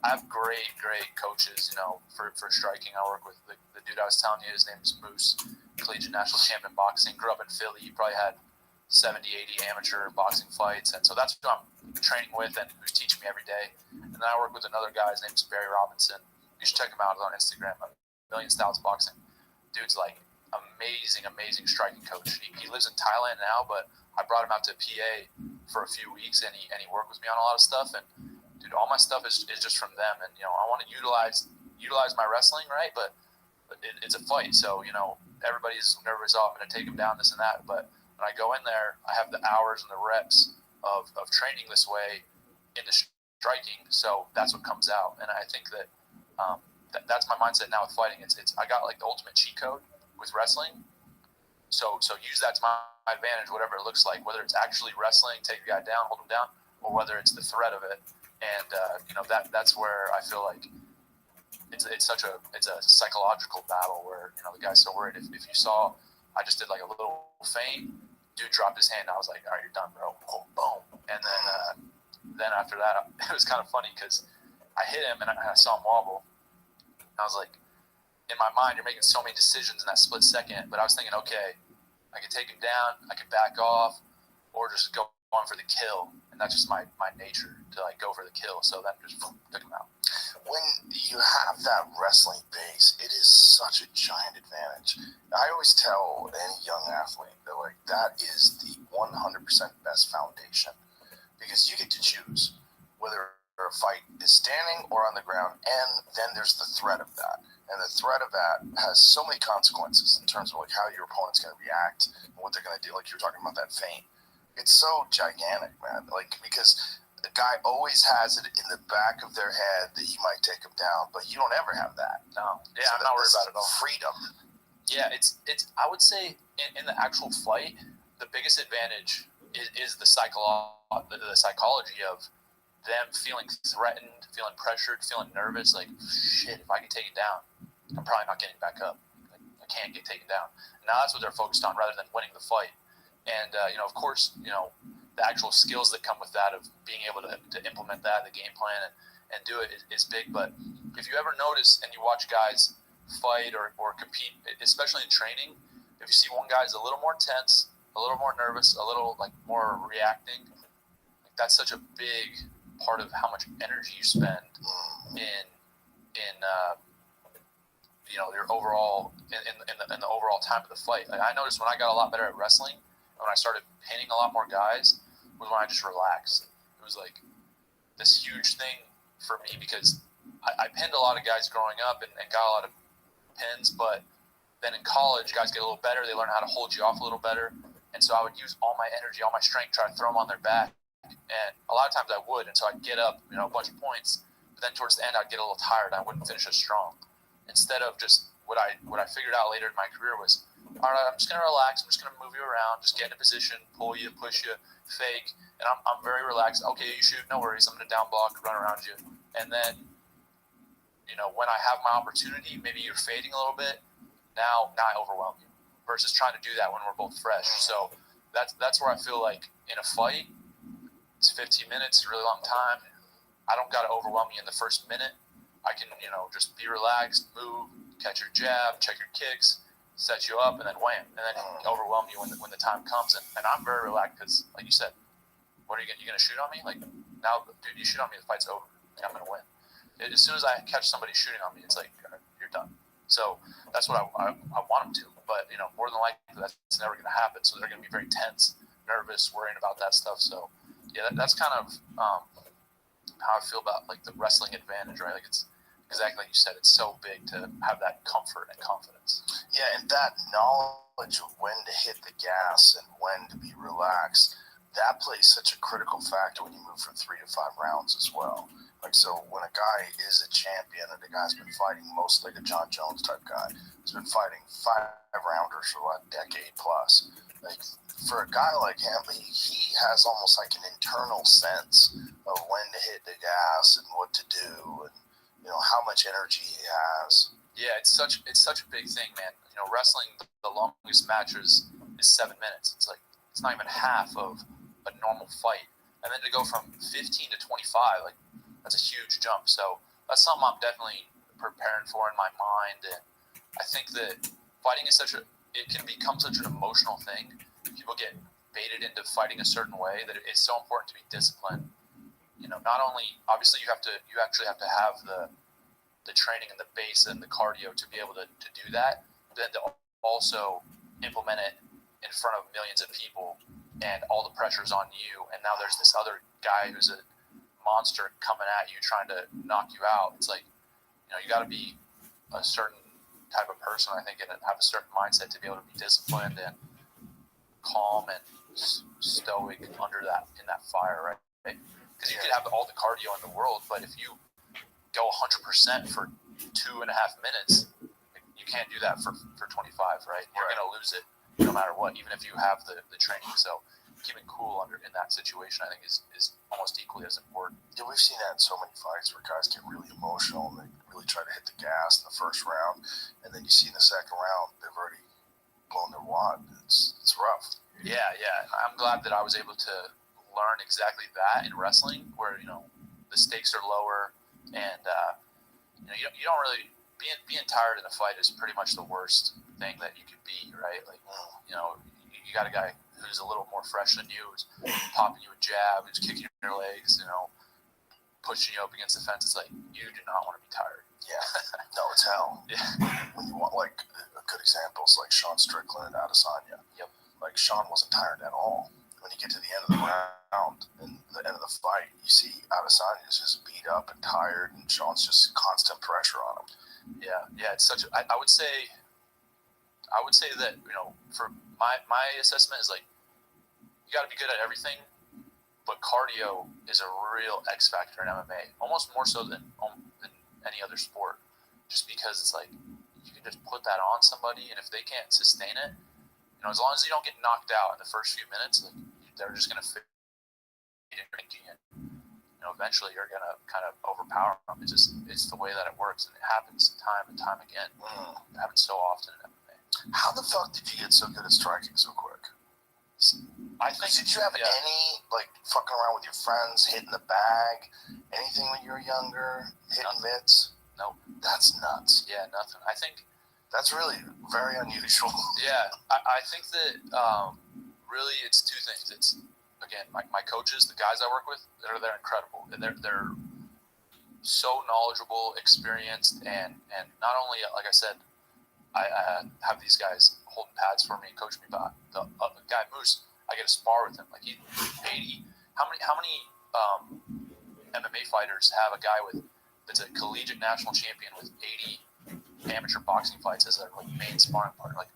D: I have great coaches, for striking. I work with the dude I was telling you. His name is Moose, collegiate national champion boxing. Grew up in Philly. He probably had 70, 80 amateur boxing fights, and so that's who I'm training with and who's teaching me every day. And then I work with another guy. His name's Barry Robinson. You should check him out on Instagram. Million Styles Boxing. Dude's like amazing striking coach. He lives in Thailand now, but I brought him out to PA for a few weeks, and he worked with me on a lot of stuff. And dude, all my stuff is just from them. And I want to utilize my wrestling, right? But it's a fight, so everybody's nervous. Oh, I'm going to take him down, this and that. But when I go in there, I have the hours and the reps of training this way in the striking. So that's what comes out. And I think that, that's my mindset now with fighting. It's I got like the ultimate cheat code with wrestling. So use that to my advantage, whatever it looks like, whether it's actually wrestling, take the guy down, hold him down, or whether it's the threat of it. And that's where I feel like it's a psychological battle where the guy's so worried. If you saw, I just did like a little feint, dude dropped his hand. I was like, all right, you're done, bro. Oh, boom. And then after that, it was kind of funny because I hit him and I saw him wobble. I was like, in my mind, you're making so many decisions in that split second. But I was thinking, okay, I can take him down, I can back off, or just go on for the kill. And that's just my nature to like go for the kill. So that just took him out.
B: When you have that wrestling base, it is such a giant advantage. I always tell any young athlete that like that is the 100% best foundation, because you get to choose whether a fight is standing or on the ground, and then there's the threat of that. And the threat of that has so many consequences in terms of like how your opponent's going to react and what they're going to do. Like you were talking about that feint. It's so gigantic, man. Like, because the guy always has it in the back of their head that he might take him down, but you don't ever have that.
D: No. Yeah,
B: so
D: I'm not worried about it at all.
B: Freedom.
D: Yeah, it's. I would say in the actual fight, the biggest advantage is the psychology of them feeling threatened, feeling pressured, feeling nervous. Like, shit, if I get taken down, I'm probably not getting back up. Like, I can't get taken down. Now that's what they're focused on rather than winning the fight. And, of course, the actual skills that come with that of being able to implement that, the game plan, and do it is big. But if you ever notice and you watch guys fight or compete, especially in training, if you see one guy's a little more tense, a little more nervous, a little like more reacting, like that's such a big part of how much energy you spend in your overall in the overall time of the fight. Like I noticed when I got a lot better at wrestling, when I started pinning a lot more guys, was when I just relaxed. It was like this huge thing for me because I pinned a lot of guys growing up and got a lot of pins, but then in college, guys get a little better. They learn how to hold you off a little better. And so I would use all my energy, all my strength, try to throw them on their back. And a lot of times I would, and so I'd get up, a bunch of points. But then towards the end, I'd get a little tired. And I wouldn't finish as strong. Instead of just what I figured out later in my career was, all right, I'm just going to relax. I'm just going to move you around, just get in a position, pull you, push you, fake. And I'm very relaxed. Okay, you shoot, no worries. I'm going to down block, run around you. And then, when I have my opportunity, maybe you're fading a little bit. Now I overwhelm you versus trying to do that when we're both fresh. So that's where I feel like in a fight, it's 15 minutes, a really long time. I don't got to overwhelm you in the first minute. I can, just be relaxed, move, catch your jab, check your kicks, set you up, and then wham, and then overwhelm you when the time comes. And I'm very relaxed because, like you said, what are you going to shoot on me? Like, now, dude, you shoot on me, the fight's over. Like, I'm going to win. As soon as I catch somebody shooting on me, it's like, you're done. So that's what I want them to. But, more than likely, that's never going to happen. So they're going to be very tense, nervous, worrying about that stuff. So, yeah, that's kind of how I feel about, like, the wrestling advantage, right? Like, it's exactly like you said. It's so big to have that comfort and confidence.
B: Yeah, and that knowledge of when to hit the gas and when to be relaxed, that plays such a critical factor when you move from 3 to 5 rounds as well. Like, so when a guy is a champion and the guy's been fighting mostly like a John Jones type guy, who's been fighting 5-rounders for a decade plus, like, for a guy like him, he has almost like an internal sense of when to hit the gas and what to do and, how much energy he has.
D: Yeah, it's such a big thing, man. Wrestling, the longest matches is 7 minutes. It's like, it's not even half of a normal fight. And then to go from 15 to 25, like, that's a huge jump. So that's something I'm definitely preparing for in my mind. And I think that fighting is it can become such an emotional thing. People get baited into fighting a certain way that it's so important to be disciplined. Not only, obviously you actually have to have the training and the base and the cardio to be able to do that, but then to also implement it in front of millions of people and all the pressure's on you. And now there's this other guy who's a monster coming at you, trying to knock you out. It's like, you got to be a certain type of person, I think, and have a certain mindset to be able to be disciplined and calm and stoic in that fire, right? Because you could have all the cardio in the world, but if you go 100% for 2.5 minutes, you can't do that for 25, right? You're going to lose it no matter what, even if you have the training. So keeping cool in that situation, I think, is almost equally as important.
B: Yeah, we've seen that in so many fights where guys get really emotional and they really try to hit the gas in the first round, and then you see in the second round they've already blown their wad. It's rough.
D: Yeah. I'm glad that I was able to learn exactly that in wrestling, where the stakes are lower, and you don't really being tired in a fight is pretty much the worst thing that you could be, right? Like you got a guy who's a little more fresh than you, who's popping you a jab, who's kicking your legs, pushing you up against the fence. It's like you do not want to be tired.
B: Yeah, no, it's hell.
D: Yeah.
B: When you want like a good example is like Sean Strickland and Adesanya.
D: Yep.
B: Like Sean wasn't tired at all. When you get to the end of the round and the end of the fight, you see Adesanya is just beat up and tired, and Sean's just constant pressure on him.
D: Yeah. It's such. I would say that for my assessment is like you got to be good at everything, but cardio is a real X factor in MMA, almost more so than any other sport, just because it's like you can just put that on somebody, and if they can't sustain it, as long as you don't get knocked out in the first few minutes, like, they're just going to fit and drinking, and eventually you're going to kind of overpower them. It's the way that it works, and it happens time and time again. It happens so often in MMA.
B: How the fuck did you get so good at striking so quick?
D: I think.
B: Did you have any like fucking around with your friends, hitting the bag, anything when you were younger, hitting mitts?
D: No.
B: That's nuts.
D: Yeah, nothing. I think
B: that's really very unusual.
D: Yeah, I think that really it's two things. It's again my coaches, the guys I work with, they're incredible. They're so knowledgeable, experienced, and not only, like I said, I have these guys holding pads for me and coaching me. But the guy Moose, I get to spar with him. Like he's 80. How many MMA fighters have a guy that's a collegiate national champion with 80 amateur boxing fights as their main sparring partner? Like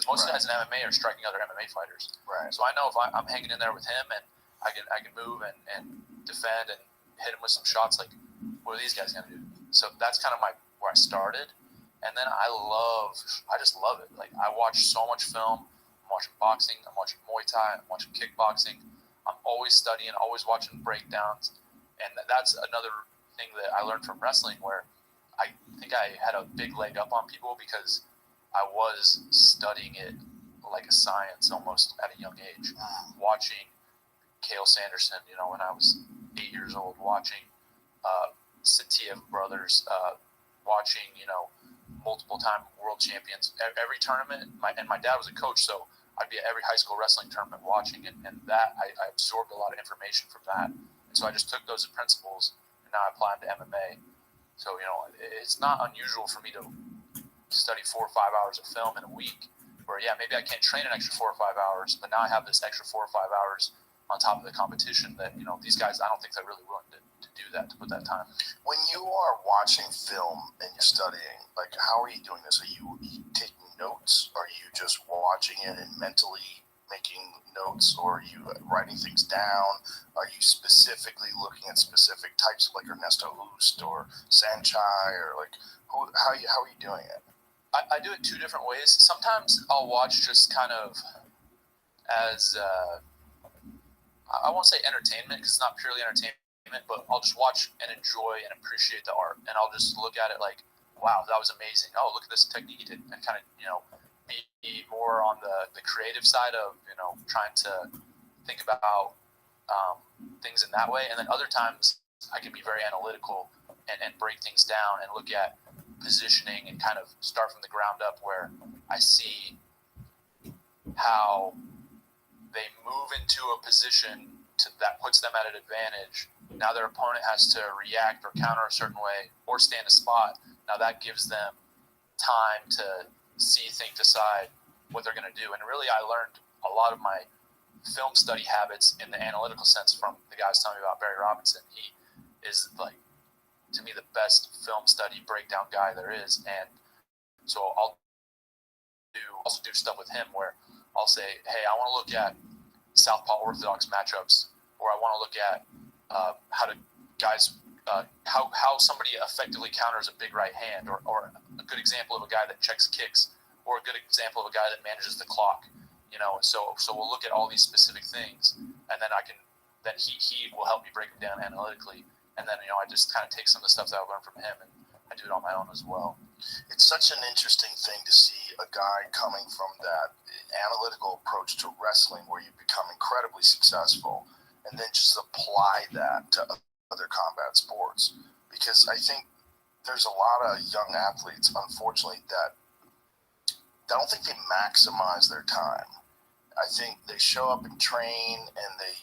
D: most of the guys in MMA are striking other MMA fighters.
B: Right.
D: So I know if I'm hanging in there with him and I can move and defend and hit him with some shots, like what are these guys gonna do? So that's kind of where I started. And then I just love it. Like I watch so much film. I'm watching boxing. I'm watching Muay Thai. I'm watching kickboxing. I'm always studying, always watching breakdowns. And that's another thing that I learned from wrestling, where I think I had a big leg up on people because I was studying it like a science almost at a young age. Watching Cale Sanderson, when I was 8 years old, watching Satiev brothers, watching, multiple time world champions. Every tournament, my dad was a coach, so I'd be at every high school wrestling tournament watching, and that I absorbed a lot of information from that. And so I just took those principles and now I apply them to MMA. So, it's not unusual for me to study 4 or 5 hours of film in a week, where, maybe I can't train an extra 4 or 5 hours, but now I have this extra 4 or 5 hours on top of the competition that, these guys, I don't think they're really willing to do that, to put that time.
B: When you are watching film and you're studying, like, how are you doing this? Are you taking notes? Are you just watching it and mentally making notes, or are you writing things down? Are you specifically looking at specific types, like Ernesto Hoost or Sanchai, or like how are you doing it?
D: I do it 2 different ways. Sometimes I'll watch just kind of as I won't say entertainment, because it's not purely entertainment, but I'll just watch and enjoy and appreciate the art, and I'll just look at it like, wow, that was amazing. Oh, look at this technique he did, and kind of be more on the creative side of trying to think about things in that way. And then other times I can be very analytical and break things down and look at positioning and kind of start from the ground up, where I see how they move into a position that puts them at an advantage. Now their opponent has to react or counter a certain way or stand a spot. Now that gives them time to see, think, decide what they're going to do. And really, I learned a lot of my film study habits in the analytical sense from the guys telling me about Barry Robinson. He is, like, to me, the best film study breakdown guy there is. And so I'll also do stuff with him where I'll say, hey, I want to look at Southpaw Orthodox matchups, or I want to look at how somebody effectively counters a big right hand, or a good example of a guy that checks kicks, or a good example of a guy that manages the clock. So we'll look at all these specific things, and then he will help me break them down analytically, and then I just kind of take some of the stuff that I learned from him and I do it on my own as well.
B: It's such an interesting thing to see a guy coming from that analytical approach to wrestling where you become incredibly successful and then just apply that to other combat sports. Because I think there's a lot of young athletes, unfortunately, that I don't think they maximize their time. I think they show up and train and they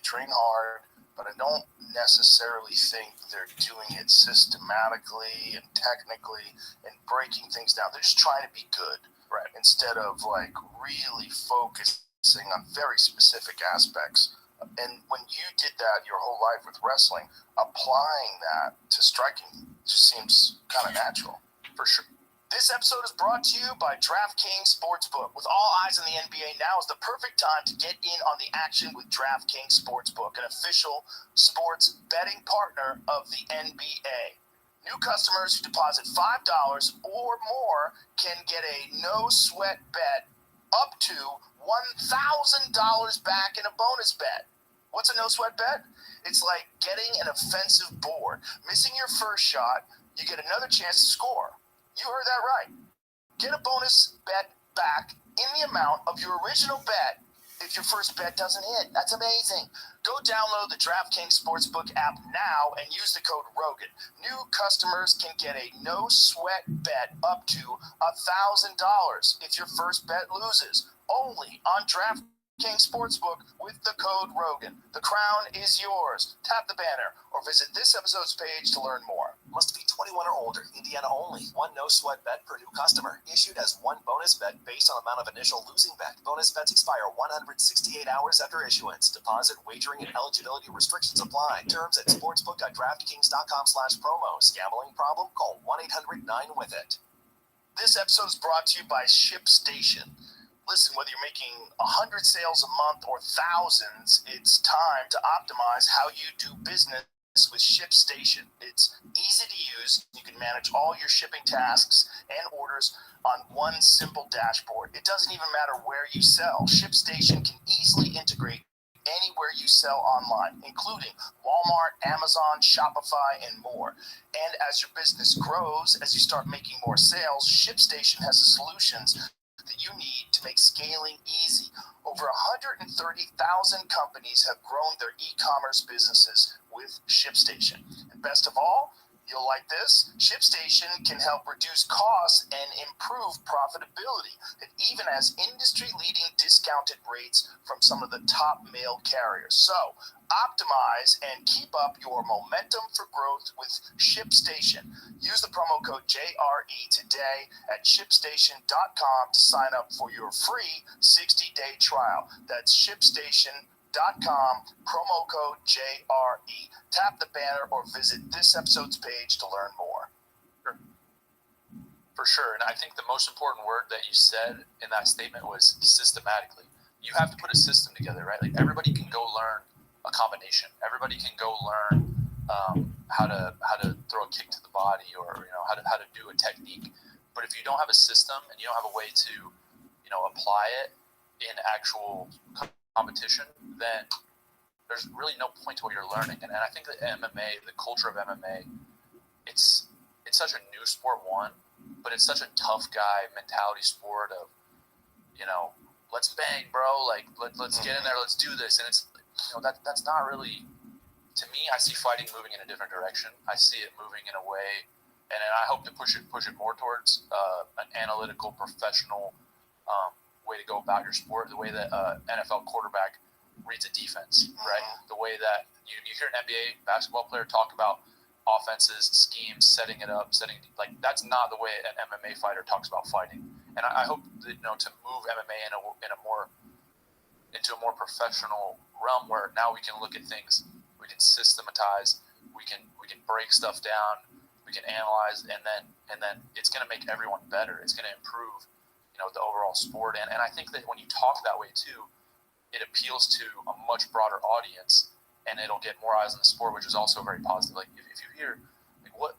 B: train hard, but I don't necessarily think they're doing it systematically and technically and breaking things down. They're just trying to be good, right? Instead of like really focusing on very specific aspects. And when you did that your whole life with wrestling, applying that to striking just seems kind of natural.
D: For sure.
A: This episode is brought to you by DraftKings Sportsbook. With all eyes on the NBA, now is the perfect time to get in on the action with DraftKings Sportsbook, an official sports betting partner of the NBA. New customers who deposit $5 or more can get a no-sweat bet up to $1,000 back in a bonus bet. What's a no-sweat bet? It's like getting an offensive board. Missing your first shot, you get another chance to score. You heard that right. Get a bonus bet back in the amount of your original bet if your first bet doesn't hit. That's amazing. Go download the DraftKings Sportsbook app now and use the code ROGAN. New customers can get a no-sweat bet up to $1,000 if your first bet loses. Only on DraftKings Sportsbook with the code ROGAN. The crown is yours. Tap the banner or visit this episode's page to learn more.
F: Must be 21 or older. Indiana only. One no-sweat bet per new customer. Issued as one bonus bet based on amount of initial losing bet. Bonus bets expire 168 hours after issuance. Deposit, wagering, and eligibility restrictions apply. Terms at sportsbook.draftkings.com/promos. Gambling problem? Call 1-800-9-WITH-IT.
A: This episode is brought to you by ShipStation. Listen, whether you're making 100 sales a month or thousands, it's time to optimize how you do business with ShipStation. It's easy to use. You can manage all your shipping tasks and orders on one simple dashboard. It doesn't even matter where you sell. ShipStation can easily integrate anywhere you sell online, including Walmart, Amazon, Shopify, and more. And as your business grows, as you start making more sales, ShipStation has the solutions that you need to make scaling easy. Over 130,000 companies have grown their e-commerce businesses with ShipStation. And best of all, you'll like this, ShipStation can help reduce costs and improve profitability. It even has industry-leading discounted rates from some of the top mail carriers. So, optimize and keep up your momentum for growth with ShipStation. Use the promo code JRE today at ShipStation.com to sign up for your free 60-day trial. That's ShipStation.com, promo code JRE. Tap the banner or visit this episode's page to learn more.
D: For sure. And I think the most important word that you said in that statement was systematically. You have to put a system together, right? Like everybody can go learn a combination. Everybody can go learn how to throw a kick to the body, or how to do a technique. But if you don't have a system and you don't have a way to apply it in actual competition, then there's really no point to what you're learning. And I think that MMA, the culture of MMA, it's such a new sport, but it's such a tough guy mentality sport of let's bang, bro, like let's get in there, let's do this. And it's that's not really, to me. I see fighting moving in a different direction. I see it moving in a way, and I hope to push it more towards an analytical, professional way to go about your sport. The way that NFL quarterback reads a defense, right? The way that you hear an NBA basketball player talk about offenses, schemes, setting it up, that's not the way an MMA fighter talks about fighting. And I hope that, to move MMA into a more professional realm where now we can look at things, we can systematize, we can break stuff down, we can analyze, and then it's going to make everyone better. It's going to improve the overall sport. And I think that when you talk that way too, it appeals to a much broader audience, and it'll get more eyes on the sport, which is also very positive. Like if you hear, like what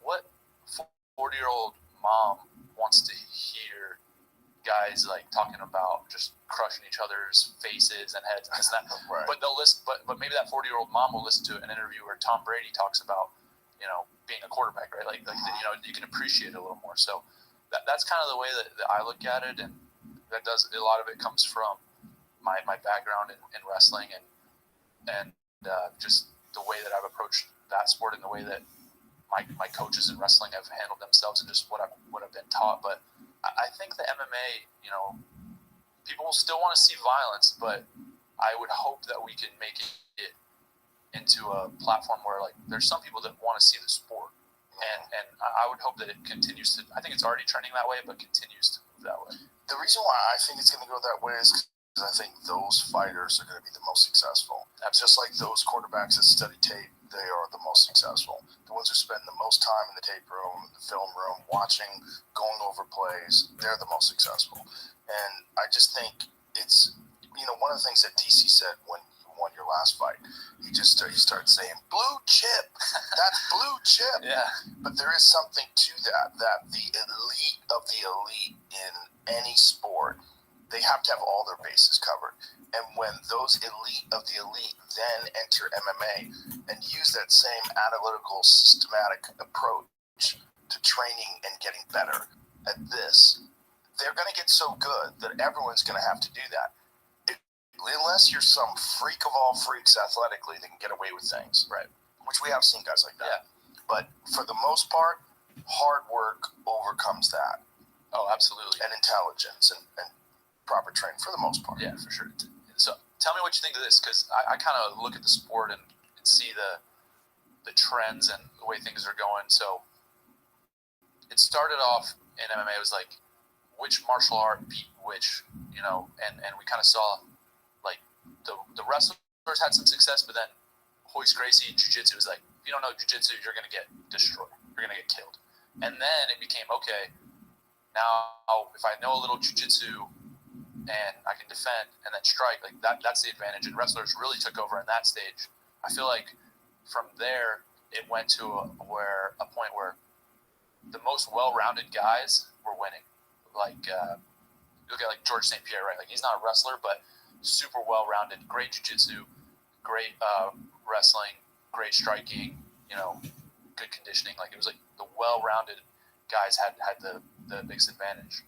D: 40-year-old mom wants to hear guys like talking about just crushing each other's faces and heads and this and that.
B: Right.
D: But they'll listen. But maybe that 40-year-old mom will listen to an interview where Tom Brady talks about being a quarterback, right? Like you can appreciate it a little more. So that's kind of the way that I look at it, and that does a lot of it comes from my background in wrestling and just the way that I've approached that sport and the way that my coaches in wrestling have handled themselves and just what I've been taught. But I think the MMA, people will still want to see violence, but I would hope that we can make it into a platform where like there's some people that want to see the sport, and I would hope that it continues to. I think it's already trending that way, but continues to move that way.
B: The reason why I think it's going to go that way is because I think those fighters are going to be the most successful. Just like those quarterbacks that study tape, they are the most successful. The ones who spend the most time in the tape room, the film room, watching, going over plays, they're the most successful. And I just think it's, one of the things that DC said when you won your last fight, he started saying, blue chip, that's blue chip.
D: Yeah.
B: But there is something to that the elite of the elite in any sport, they have to have all their bases covered. And when those elite of the elite then enter MMA and use that same analytical, systematic approach to training and getting better at this, they're going to get so good that everyone's going to have to do that. Unless you're some freak of all freaks athletically that can get away with things, right? Which we have seen guys like that.
D: Yeah.
B: But for the most part, hard work overcomes that.
D: Oh, absolutely.
B: And intelligence and proper training for the most part.
D: Yeah, for sure. So tell me what you think of this, because I kind of look at the sport and see the trends and the way things are going. So it started off in MMA. It was like which martial art beat which, and we kind of saw like the wrestlers had some success, but then Royce Gracie in jiu-jitsu was like, if you don't know jiu-jitsu, you're going to get destroyed. You're going to get killed. And then it became, okay, now if I know a little jiu-jitsu and I can defend and then strike, like that's the advantage. And wrestlers really took over in that stage. I feel like from there it went to a point where the most well-rounded guys were winning. Like look at like George St. Pierre, right? Like he's not a wrestler, but super well-rounded, great jiu-jitsu, great wrestling, great striking, good conditioning. Like it was like the well-rounded guys had the biggest advantage.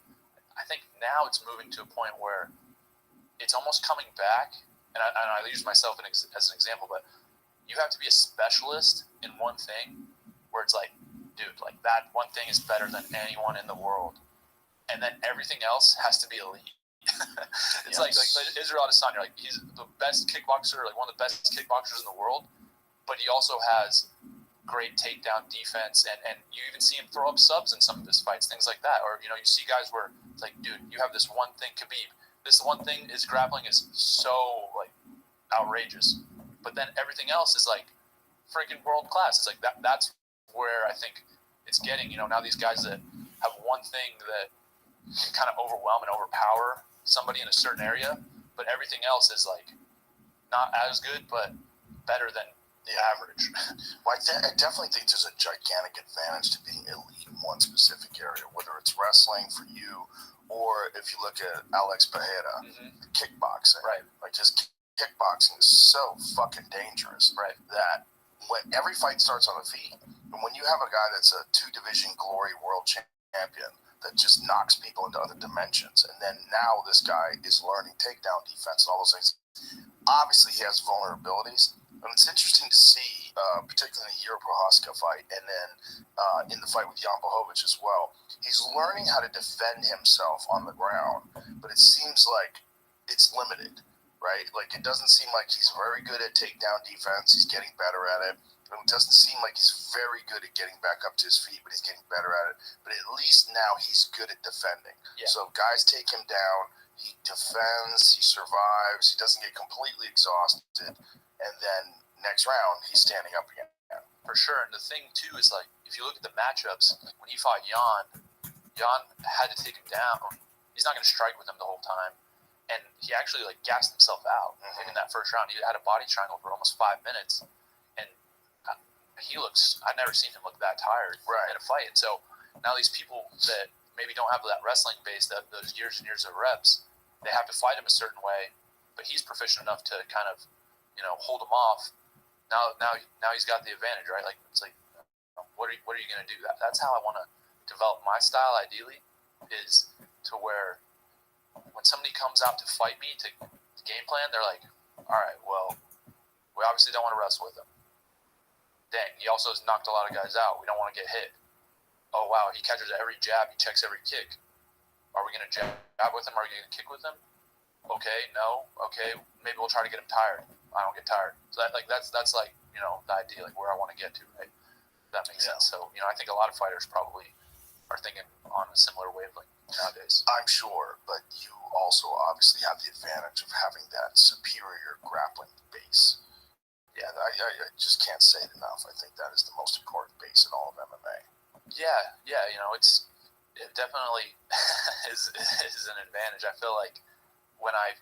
D: I think now it's moving to a point where it's almost coming back, and I use myself as an example, but you have to be a specialist in one thing where it's like, dude, like that one thing is better than anyone in the world, and then everything else has to be elite. It's like Israel Adesanya, like he's the best kickboxer, like one of the best kickboxers in the world, but he also has great takedown defense, and you even see him throw up subs in some of his fights, things like that. Or you see guys where it's like, dude, you have this one thing, Khabib. This one thing, his grappling is so like outrageous, but then everything else is like freaking world class. It's like that's where I think it's getting. Now these guys that have one thing that can kind of overwhelm and overpower somebody in a certain area, but everything else is like not as good, but better than the average.
B: Well, I definitely think there's a gigantic advantage to being elite in one specific area, whether it's wrestling for you or if you look at Alex Pereira, kickboxing.
D: Right.
B: Like his kickboxing is so fucking dangerous,
D: right,
B: that when every fight starts on the feet, and when you have a guy that's a 2-division glory world champion that just knocks people into other dimensions, and then now this guy is learning takedown defense and all those things, obviously he has vulnerabilities. And it's interesting to see, particularly in the Jiri Prochazka fight, and then in the fight with Jan Blachowicz as well. He's learning how to defend himself on the ground, but it seems like it's limited, right? Like it doesn't seem like he's very good at takedown defense. He's getting better at it. And it doesn't seem like he's very good at getting back up to his feet, but he's getting better at it. But at least now he's good at defending.
D: Yeah.
B: So if guys take him down, he defends, he survives, he doesn't get completely exhausted. And then next round, he's standing up again.
D: For sure. And the thing, too, is like, if you look at the matchups, when he fought Jan had to take him down he's not going to strike with him the whole time. And he actually like gassed himself out in that first round. He had a body triangle for almost 5 minutes, and he looks. I've never seen him look that tired in a fight. And so now these people that maybe don't have that wrestling base, that those years and years of reps, they have to fight him a certain way. But he's proficient enough to kind of, hold him off. Now he's got the advantage, right? Like it's like, what are you going to do? That's how I want to develop my style. Ideally, is to where when somebody comes out to fight me to game plan, they're like, all right, well, we obviously don't want to wrestle with him. Dang, he also has knocked a lot of guys out. We don't want to get hit. Oh, wow, he catches every jab. He checks every kick. Are we going to jab with him? Are we going to kick with him? Okay, no. Okay, maybe we'll try to get him tired. I don't get tired. So that's like, the idea, like where I want to get to, right? If that makes sense. So, I think a lot of fighters probably are thinking on a similar wavelength nowadays.
B: I'm sure, but you also obviously have the advantage of having that superior grappling base. Yeah, I just can't say it enough. I think that is the most important base in all of MMA.
D: Yeah, it definitely is an advantage. I feel like when I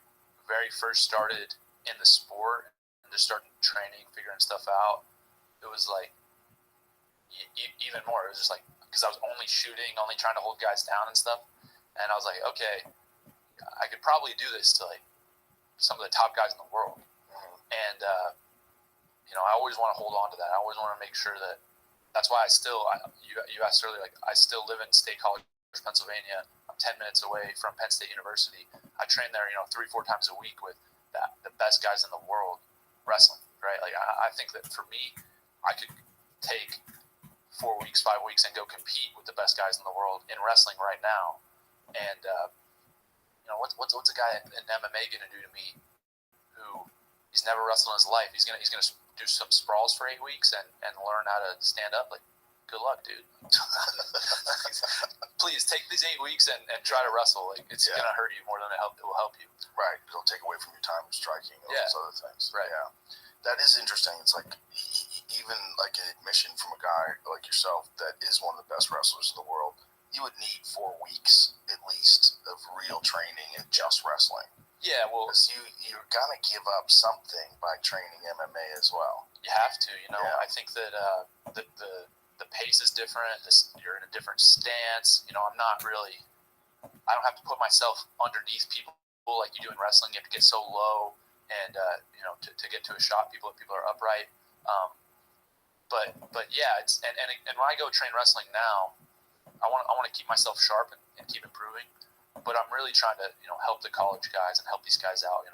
D: very first started in the sport and just started training, figuring stuff out, it was like even more. It was just like, because I was only shooting, only trying to hold guys down and stuff, and I was like, okay, I could probably do this to like some of the top guys in the world, and I always want to hold on to that. I always want to make sure that. That's why you asked earlier, like I still live in State College, Pennsylvania. I'm 10 minutes away from Penn State University. I train there, 3-4 times a week with the best guys in the world wrestling, right? Like I think that for me, I could take 4 weeks, 5 weeks and go compete with the best guys in the world in wrestling right now. And, what's a guy in MMA going to do to me who he's never wrestled in his life? He's gonna do some sprawls for 8 weeks and learn how to stand up. Like, good luck, dude. Please take these 8 weeks and try to wrestle. Like, it's gonna hurt you more than it will help you.
B: Right. It'll take away from your time of striking and all those other things.
D: Right.
B: Yeah. That is interesting. It's like even like an admission from a guy like yourself that is one of the best wrestlers in the world. You would need 4 weeks at least of real training and just wrestling.
D: Yeah, well,
B: because you're gonna give up something by training MMA as well.
D: You have to, I think that the pace is different. You're in a different stance. I'm not really. I don't have to put myself underneath people like you do in wrestling. You have to get so low, and to get to a shot, people are upright. But yeah, it's and when I go train wrestling now, I want to keep myself sharp and keep improving. But I'm really trying to, help the college guys and help these guys out,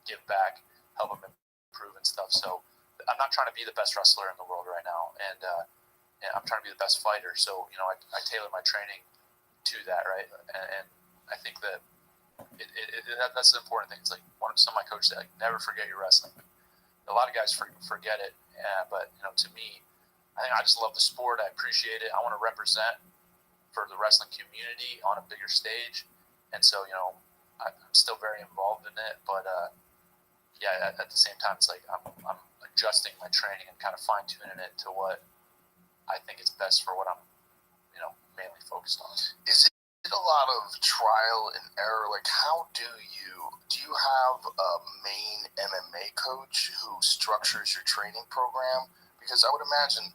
D: give back, help them improve and stuff. So I'm not trying to be the best wrestler in the world right now, and I'm trying to be the best fighter. So, I tailor my training to that, right? And I think that that's the important thing. It's like some of my coaches say, like, never forget your wrestling. A lot of guys forget it, but, to me, I think I just love the sport. I appreciate it. I want to represent for the wrestling community on a bigger stage. And so, I'm still very involved in it, but at the same time, it's like I'm adjusting my training and kind of fine tuning it to what I think is best for what I'm, mainly focused on.
B: Is it a lot of trial and error? Like, how do you have a main MMA coach who structures your training program? Because I would imagine,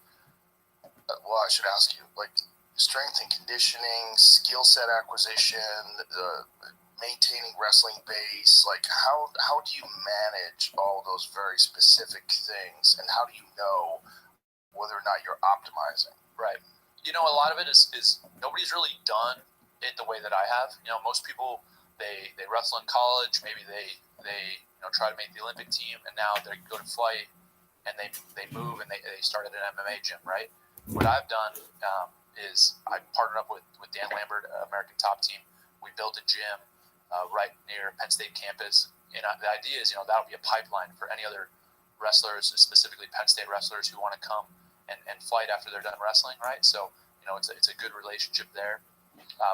B: I should ask you, like, strength and conditioning, skill set acquisition, maintaining wrestling base, like how do you manage all those very specific things, and how do you know whether or not you're optimizing?
D: Right. A lot of it is nobody's really done it the way that I have. Most people they wrestle in college, maybe they try to make the Olympic team, and now they go to fight and they move and they start at an MMA gym, right? What I've done is I partnered up with Dan Lambert, American Top Team. We built a gym right near Penn State campus. And the idea is, that'll be a pipeline for any other wrestlers, specifically Penn State wrestlers who want to come and fight after they're done wrestling, right? So, it's a good relationship there.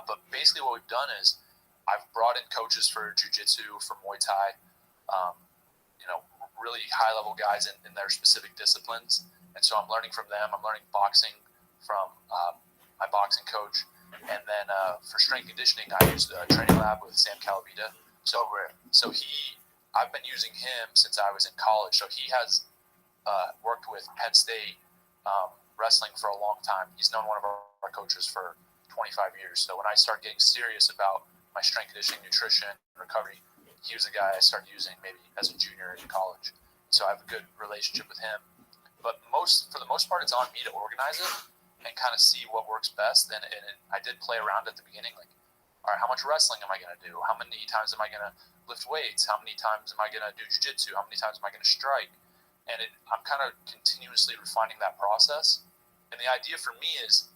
D: But basically what we've done is I've brought in coaches for jiu-jitsu, for Muay Thai, really high-level guys in their specific disciplines. And so I'm learning from them. I'm learning boxing from my boxing coach. And then for strength conditioning, I used a training lab with Sam Calavita. So I've been using him since I was in college. So he has worked with Penn State wrestling for a long time. He's known one of our coaches for 25 years. So when I started getting serious about my strength conditioning, nutrition, recovery, he was the guy I started using maybe as a junior in college. So I have a good relationship with him. But for the most part, it's on me to organize it and kind of see what works best. And I did play around at the beginning, like, all right, how much wrestling am I going to do? How many times am I going to lift weights? How many times am I going to do jiu-jitsu? How many times am I going to strike? And I'm kind of continuously refining that process. And the idea for me is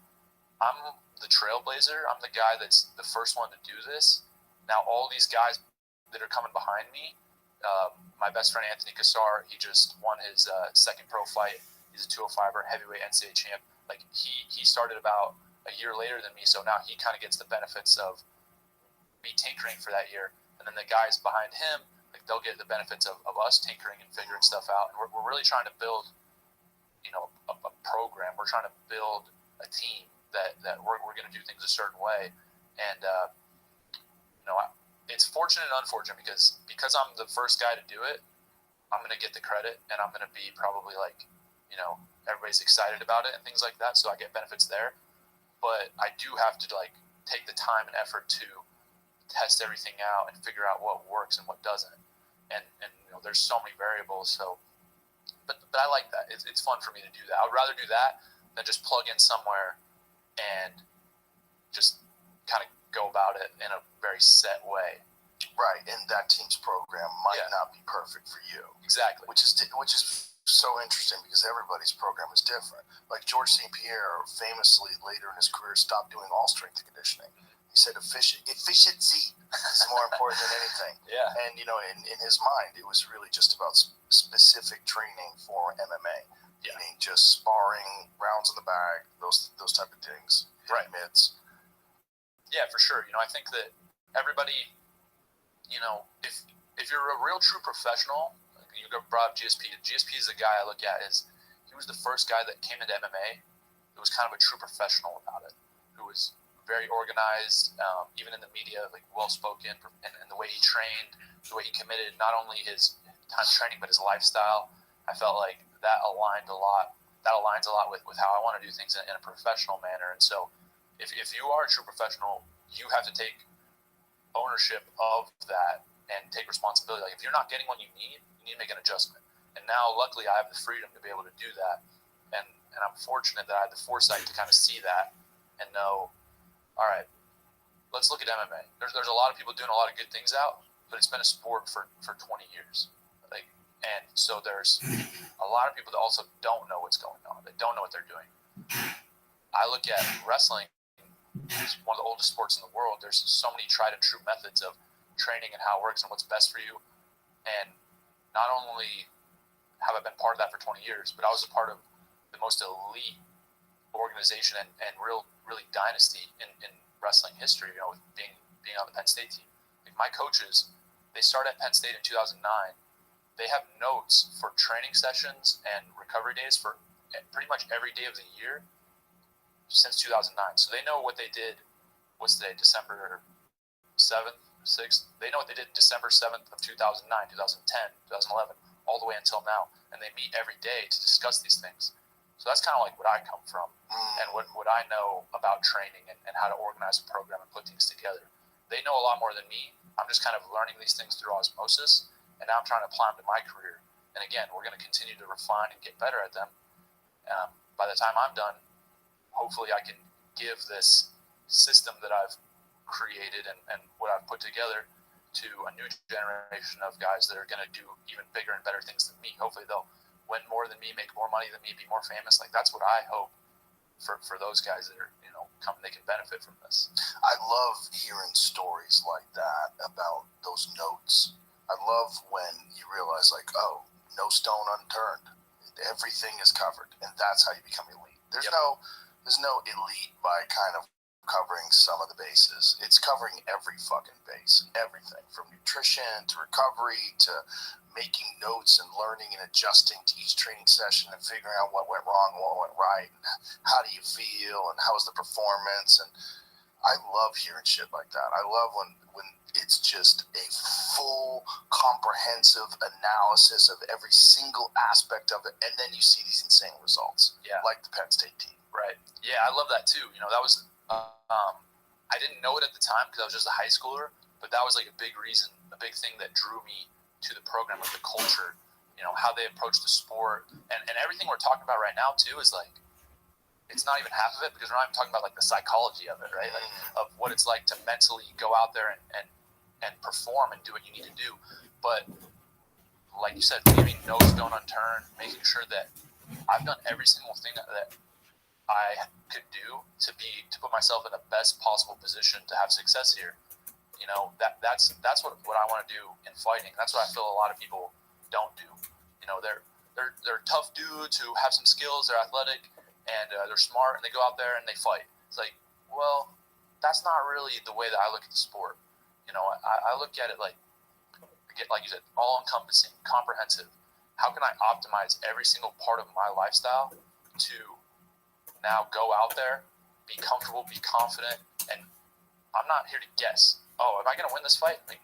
D: I'm the trailblazer. I'm the guy that's the first one to do this. Now, all these guys that are coming behind me, my best friend Anthony Cassar, he just won his second pro fight. He's a 205er heavyweight NCAA champ. Like he started about a year later than me, so now he kind of gets the benefits of me tinkering for that year. And then the guys behind him, like they'll get the benefits of us tinkering and figuring stuff out. And we're really trying to build, a program. We're trying to build a team that we're going to do things a certain way. And it's fortunate and unfortunate because I'm the first guy to do it. I'm going to get the credit, and I'm going to be probably everybody's excited about it and things like that. So I get benefits there, but I do have to take the time and effort to test everything out and figure out what works and what doesn't. And there's so many variables. So, but I like that. It's fun for me to do that. I would rather do that than just plug in somewhere and just kind of go about it in a very set way.
B: Right, and that team's program might not be perfect for you.
D: Exactly.
B: Which is so interesting because everybody's program is different. Like George St. Pierre famously later in his career stopped doing all strength conditioning. He said efficiency is more important than anything.
D: Yeah.
B: And in his mind, it was really just about specific training for MMA.
D: Yeah.
B: Meaning just sparring, rounds in the bag, those type of things.
D: Right.
B: Mitts.
D: Yeah, for sure. I think that everybody, if you're a real true professional, like you brought up GSP. GSP is the guy I look at he was the first guy that came into MMA who was kind of a true professional about it, who was very organized, even in the media, like well-spoken, and the way he trained, the way he committed not only his time training, but his lifestyle. I felt like that aligns a lot with how I want to do things in a professional manner. And so if you are a true professional, you have to take ownership of that and take responsibility. Like if you're not getting what you need to make an adjustment. And now, luckily, I have the freedom to be able to do that. And I'm fortunate that I had the foresight to kind of see that and know, all right, let's look at MMA. There's a lot of people doing a lot of good things out, but it's been a sport for 20 years. And so there's a lot of people that also don't know what's going on. They don't know what they're doing. I look at wrestling as one of the oldest sports in the world. There's so many tried and true methods of training and how it works and what's best for you. And not only have I been part of that for 20 years, but I was a part of the most elite organization and really dynasty in wrestling history, with being on the Penn State team. Like my coaches, they started at Penn State in 2009. They have notes for training sessions and recovery days for pretty much every day of the year since 2009. So they know what they did. What's today? December 7th, 6th. They know what they did December 7th of 2009, 2010, 2011, all the way until now. And they meet every day to discuss these things. So that's kind of like what I come from and what I know about training and how to organize a program and put things together. They know a lot more than me. I'm just kind of learning these things through osmosis. And now I'm trying to apply them to my career. And again, we're going to continue to refine and get better at them. By the time I'm done, hopefully I can give this system that I've created and what I've put together to a new generation of guys that are going to do even bigger and better things than me. Hopefully they'll win more than me, make more money than me, be more famous. Like that's what I hope for those guys that are, they can benefit from this.
B: I love hearing stories like that about those notes. I love when you realize, no stone unturned. Everything is covered, and that's how you become elite. There's no elite by kind of covering some of the bases. It's covering every fucking base. Everything from nutrition to recovery to making notes and learning and adjusting to each training session and figuring out what went wrong, what went right, and how do you feel, and how was the performance, and I love hearing shit like that. I love when it's just a full, comprehensive analysis of every single aspect of it, and then you see these insane results.
D: Yeah.
B: Like the Penn State team.
D: Right. Yeah, I love that too. That was I didn't know it at the time because I was just a high schooler, but that was like a big thing that drew me to the program, like the culture, how they approach the sport, and everything we're talking about right now too is like, it's not even half of it because we're not even talking about like the psychology of it, right? Like of what it's like to mentally go out there and perform and do what you need to do. But like you said, leaving no stone unturned, making sure that I've done every single thing that I could do to put myself in the best possible position to have success here. That's what I want to do in fighting. That's what I feel a lot of people don't do. They're tough dudes who have some skills, they're athletic, and they're smart, and they go out there and they fight. It's like, well, that's not really the way that I look at the sport. I look at it like you said, all-encompassing, comprehensive. How can I optimize every single part of my lifestyle to now go out there, be comfortable, be confident, and I'm not here to guess. Oh, am I going to win this fight? Like,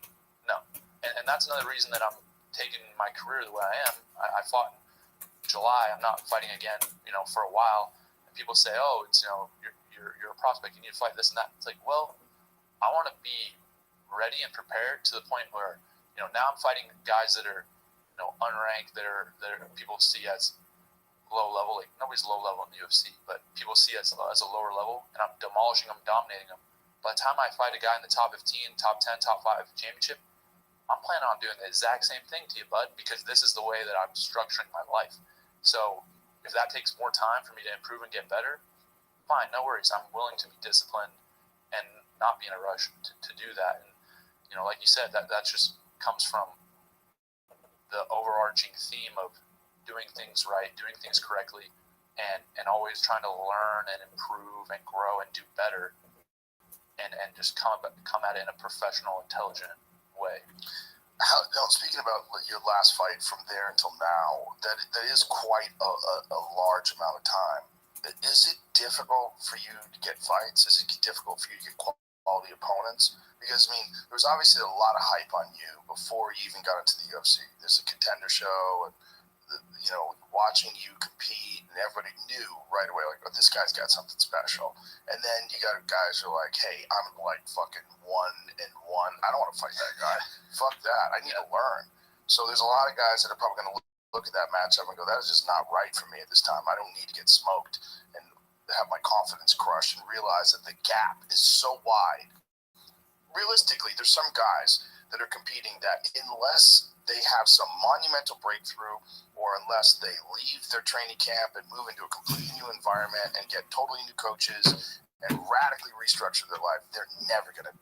D: no. And that's another reason that I'm taking my career the way I am. I fought in July. I'm not fighting again, for a while. And people say, oh, it's, you're a prospect. You need to fight this and that. It's like, well, I want to be ready and prepared to the point where, now I'm fighting guys that are, unranked, that are people see as low level. Like, nobody's low level in the UFC, but people see as a lower level, and I'm demolishing them, dominating them. By the time I fight a guy in the top 15, top 10, top 5 championship, I'm planning on doing the exact same thing to you, bud, because this is the way that I'm structuring my life. So if that takes more time for me to improve and get better, fine, no worries. I'm willing to be disciplined and not be in a rush to do that. And, like you said, that just comes from the overarching theme of doing things right, doing things correctly, and always trying to learn and improve and grow and do better, and just come at it in a professional, intelligent way.
B: Speaking about your last fight from there until now, that is quite a large amount of time. Is it difficult for you to get fights? Is it difficult for you to get quality opponents? Because, there was obviously a lot of hype on you before you even got into the UFC. There's a Contender show, and watching you compete, and everybody knew right away, like, oh, this guy's got something special. And then you got guys who are like, hey, I'm like fucking 1-1. I don't want to fight that guy. Fuck that. I need to learn. So there's a lot of guys that are probably going to look at that matchup and go, that is just not right for me at this time. I don't need to get smoked and have my confidence crushed, and realize that the gap is so wide. Realistically, there's some guys that are competing that unless they have some monumental breakthrough, or unless they leave their training camp and move into a completely new environment and get totally new coaches and radically restructure their life, they're never going to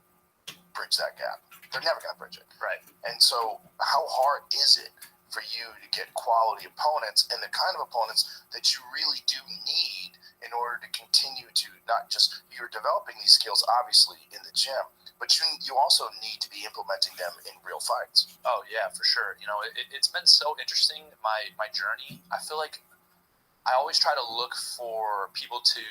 B: bridge that gap. They're never going to bridge it.
D: Right.
B: And so how hard is it for you to get quality opponents, and the kind of opponents that you really do need in order to continue to not just, you're developing these skills obviously in the gym, but you also need to be implementing them in real fights.
D: Oh yeah, for sure. It's been so interesting, my journey. I feel like I always try to look for people to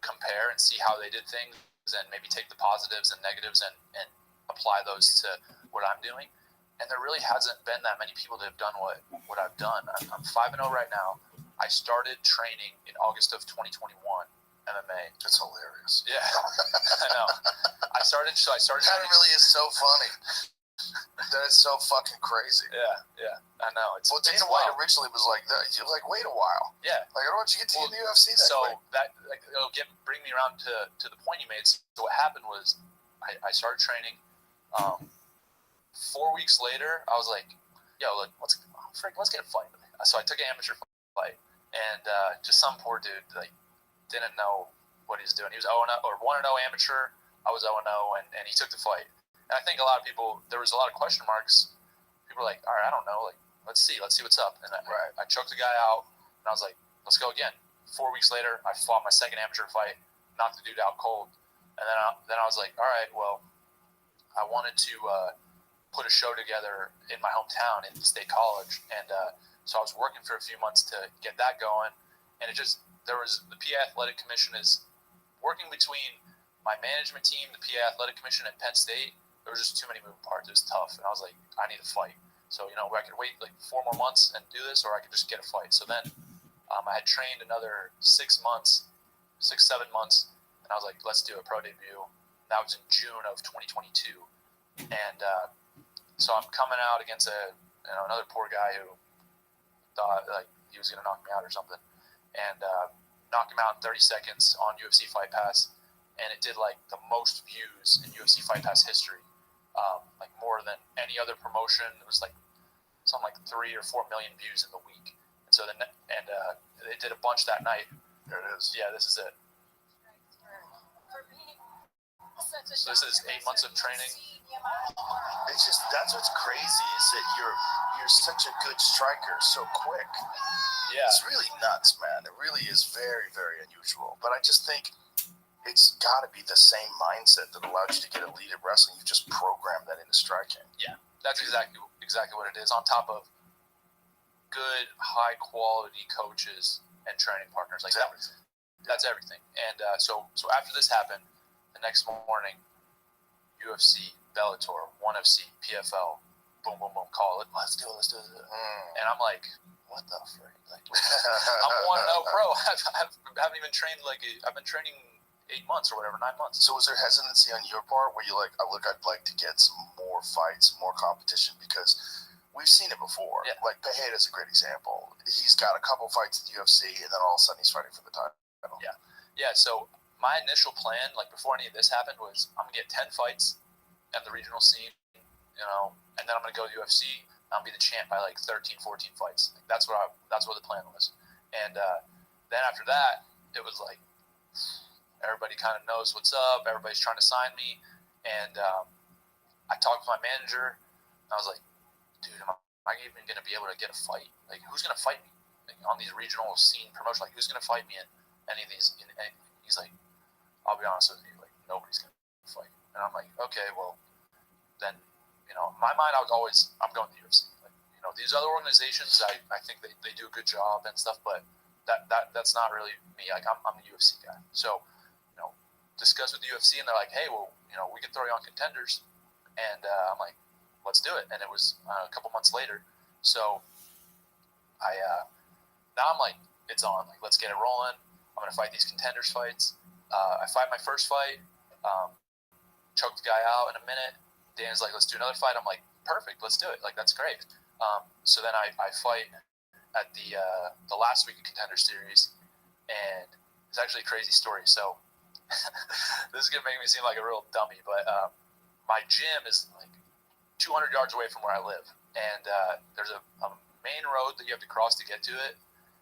D: compare and see how they did things, and maybe take the positives and negatives and apply those to what I'm doing. And there really hasn't been that many people that have done what I've done. I'm 5-0 right now. I started training in August of 2021. MMA.
B: That's hilarious.
D: Yeah, I know. I started.
B: That really is so funny. That is so fucking crazy.
D: Yeah, I know.
B: Well, Dana White originally was like that. You're like, wait a while.
D: Yeah.
B: Like, I don't want you to get to the UFC that
D: so
B: quick.
D: that it'll bring me around to the point you made. So what happened was, I started training. 4 weeks later, I was like, yo, let's get a fight. So I took an amateur fight, and just some poor dude didn't know what he was doing. He was 1-0 amateur. I was 0-0, and he took the fight. And I think a lot of people, there was a lot of question marks. People were like, all right, I don't know. Like, let's see what's up. And I choked the guy out, and I was like, let's go again. 4 weeks later, I fought my second amateur fight, knocked the dude out cold. And then I was like, all right, well, I wanted to put a show together in my hometown in State College. And so I was working for a few months to get that going. And the PA Athletic Commission is working between my management team, the PA Athletic Commission, and Penn State, there was just too many moving parts. It was tough, and I was like, I need a fight. So I could wait like 4 more months and do this, or I could just get a fight. So then I had trained another 6 months, 7 months, and I was like, let's do a pro debut. That was in June of 2022, and so I'm coming out against another poor guy who thought like he was gonna knock me out or something, and knocked him out in 30 seconds on UFC Fight Pass, and it did like the most views in UFC Fight Pass history, like more than any other promotion. It was like something like 3 or 4 million views in the week, and so they did a bunch that night.
B: There it is.
D: Yeah, this is it. So this is 8 months of training.
B: It's just that's what's crazy is that you're such a good striker so quick.
D: Yeah,
B: It's really nuts, man. It really is very, very unusual. But I just think it's got to be the same mindset that allowed you to get elite at wrestling. You just programmed that into striking.
D: that's exactly what it is. On top of good, high quality coaches and training partners, like that. That's everything. And so after this happened, the next morning, UFC, Bellator, ONE FC, PFL, boom, boom, boom, call it. Let's do it. And I'm like, what the frick? Like, I'm 1-0 pro. I haven't even trained I've been training 8 months or whatever, 9 months.
B: So was there hesitancy on your part where you're like, oh, look, I'd like to get some more fights, more competition? Because we've seen it before.
D: Yeah.
B: Like, Pejeda's a great example. He's got a couple fights at the UFC, and then all of a sudden he's fighting for the title.
D: Yeah, so my initial plan, like before any of this happened, was I'm going to get 10 fights at the regional scene, and then I'm going to go to UFC. I'll be the champ by like 13, 14 fights. Like, that's what the plan was. And then after that, it was like everybody kind of knows what's up. Everybody's trying to sign me. And I talked with my manager. And I was like, dude, am I even going to be able to get a fight? Like, who's going to fight me? Like, on these regional scene promotions, like, who's going to fight me in any of these? And he's like, I'll be honest with you, like, nobody's going to fight. And I'm like, okay, well, then, in my mind, I'm going to the UFC. Like, these other organizations, I think they do a good job and stuff, but that's not really me. Like, I'm the UFC guy. So, discuss with the UFC, and they're like, hey, well, we can throw you on Contenders. And I'm like, let's do it. And it was a couple months later. So now I'm like, it's on. Like, let's get it rolling. I'm going to fight these Contenders fights. I fight my first fight, choke the guy out in a minute. Dan's like, let's do another fight. I'm like, perfect, let's do it. Like, that's great. So then I fight at the last week of Contender Series, and it's actually a crazy story. So this is going to make me seem like a real dummy, but my gym is like 200 yards away from where I live, and there's a main road that you have to cross to get to it.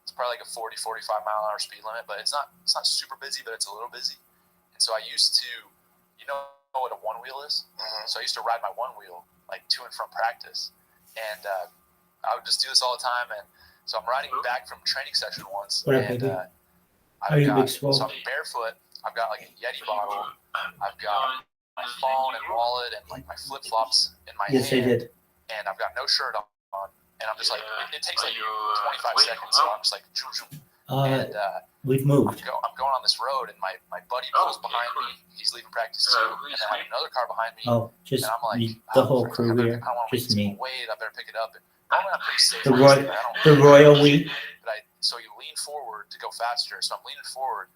D: It's probably like a 40, 45 mile an hour speed limit, but it's not super busy, but it's a little busy. And so I used to, what a one wheel is?
B: Mm-hmm.
D: So I used to ride my one wheel like to and from practice. And I would just do this all the time. And so I'm riding back from training session once.
C: What up,
D: and
C: baby? How are you, big swole?
D: So I'm barefoot. I've got like a Yeti bottle. I've got my phone and wallet and like my flip flops in my
C: Yes,
D: hand.
C: I did.
D: And I've got no shirt on. And I'm just like, it takes like 25 seconds. So I'm just like, and
C: We've moved.
D: I'm going on this road, and my buddy pulls behind me. He's leaving practice too, and then I have another car behind me.
C: Oh, just
D: and I'm like,
C: the whole
D: frick,
C: crew here,
D: I don't want to
C: just me.
D: wait. I better pick it up. And normally I'm pretty safe.
C: The royal we.
D: So you lean forward to go faster. So I'm leaning forward,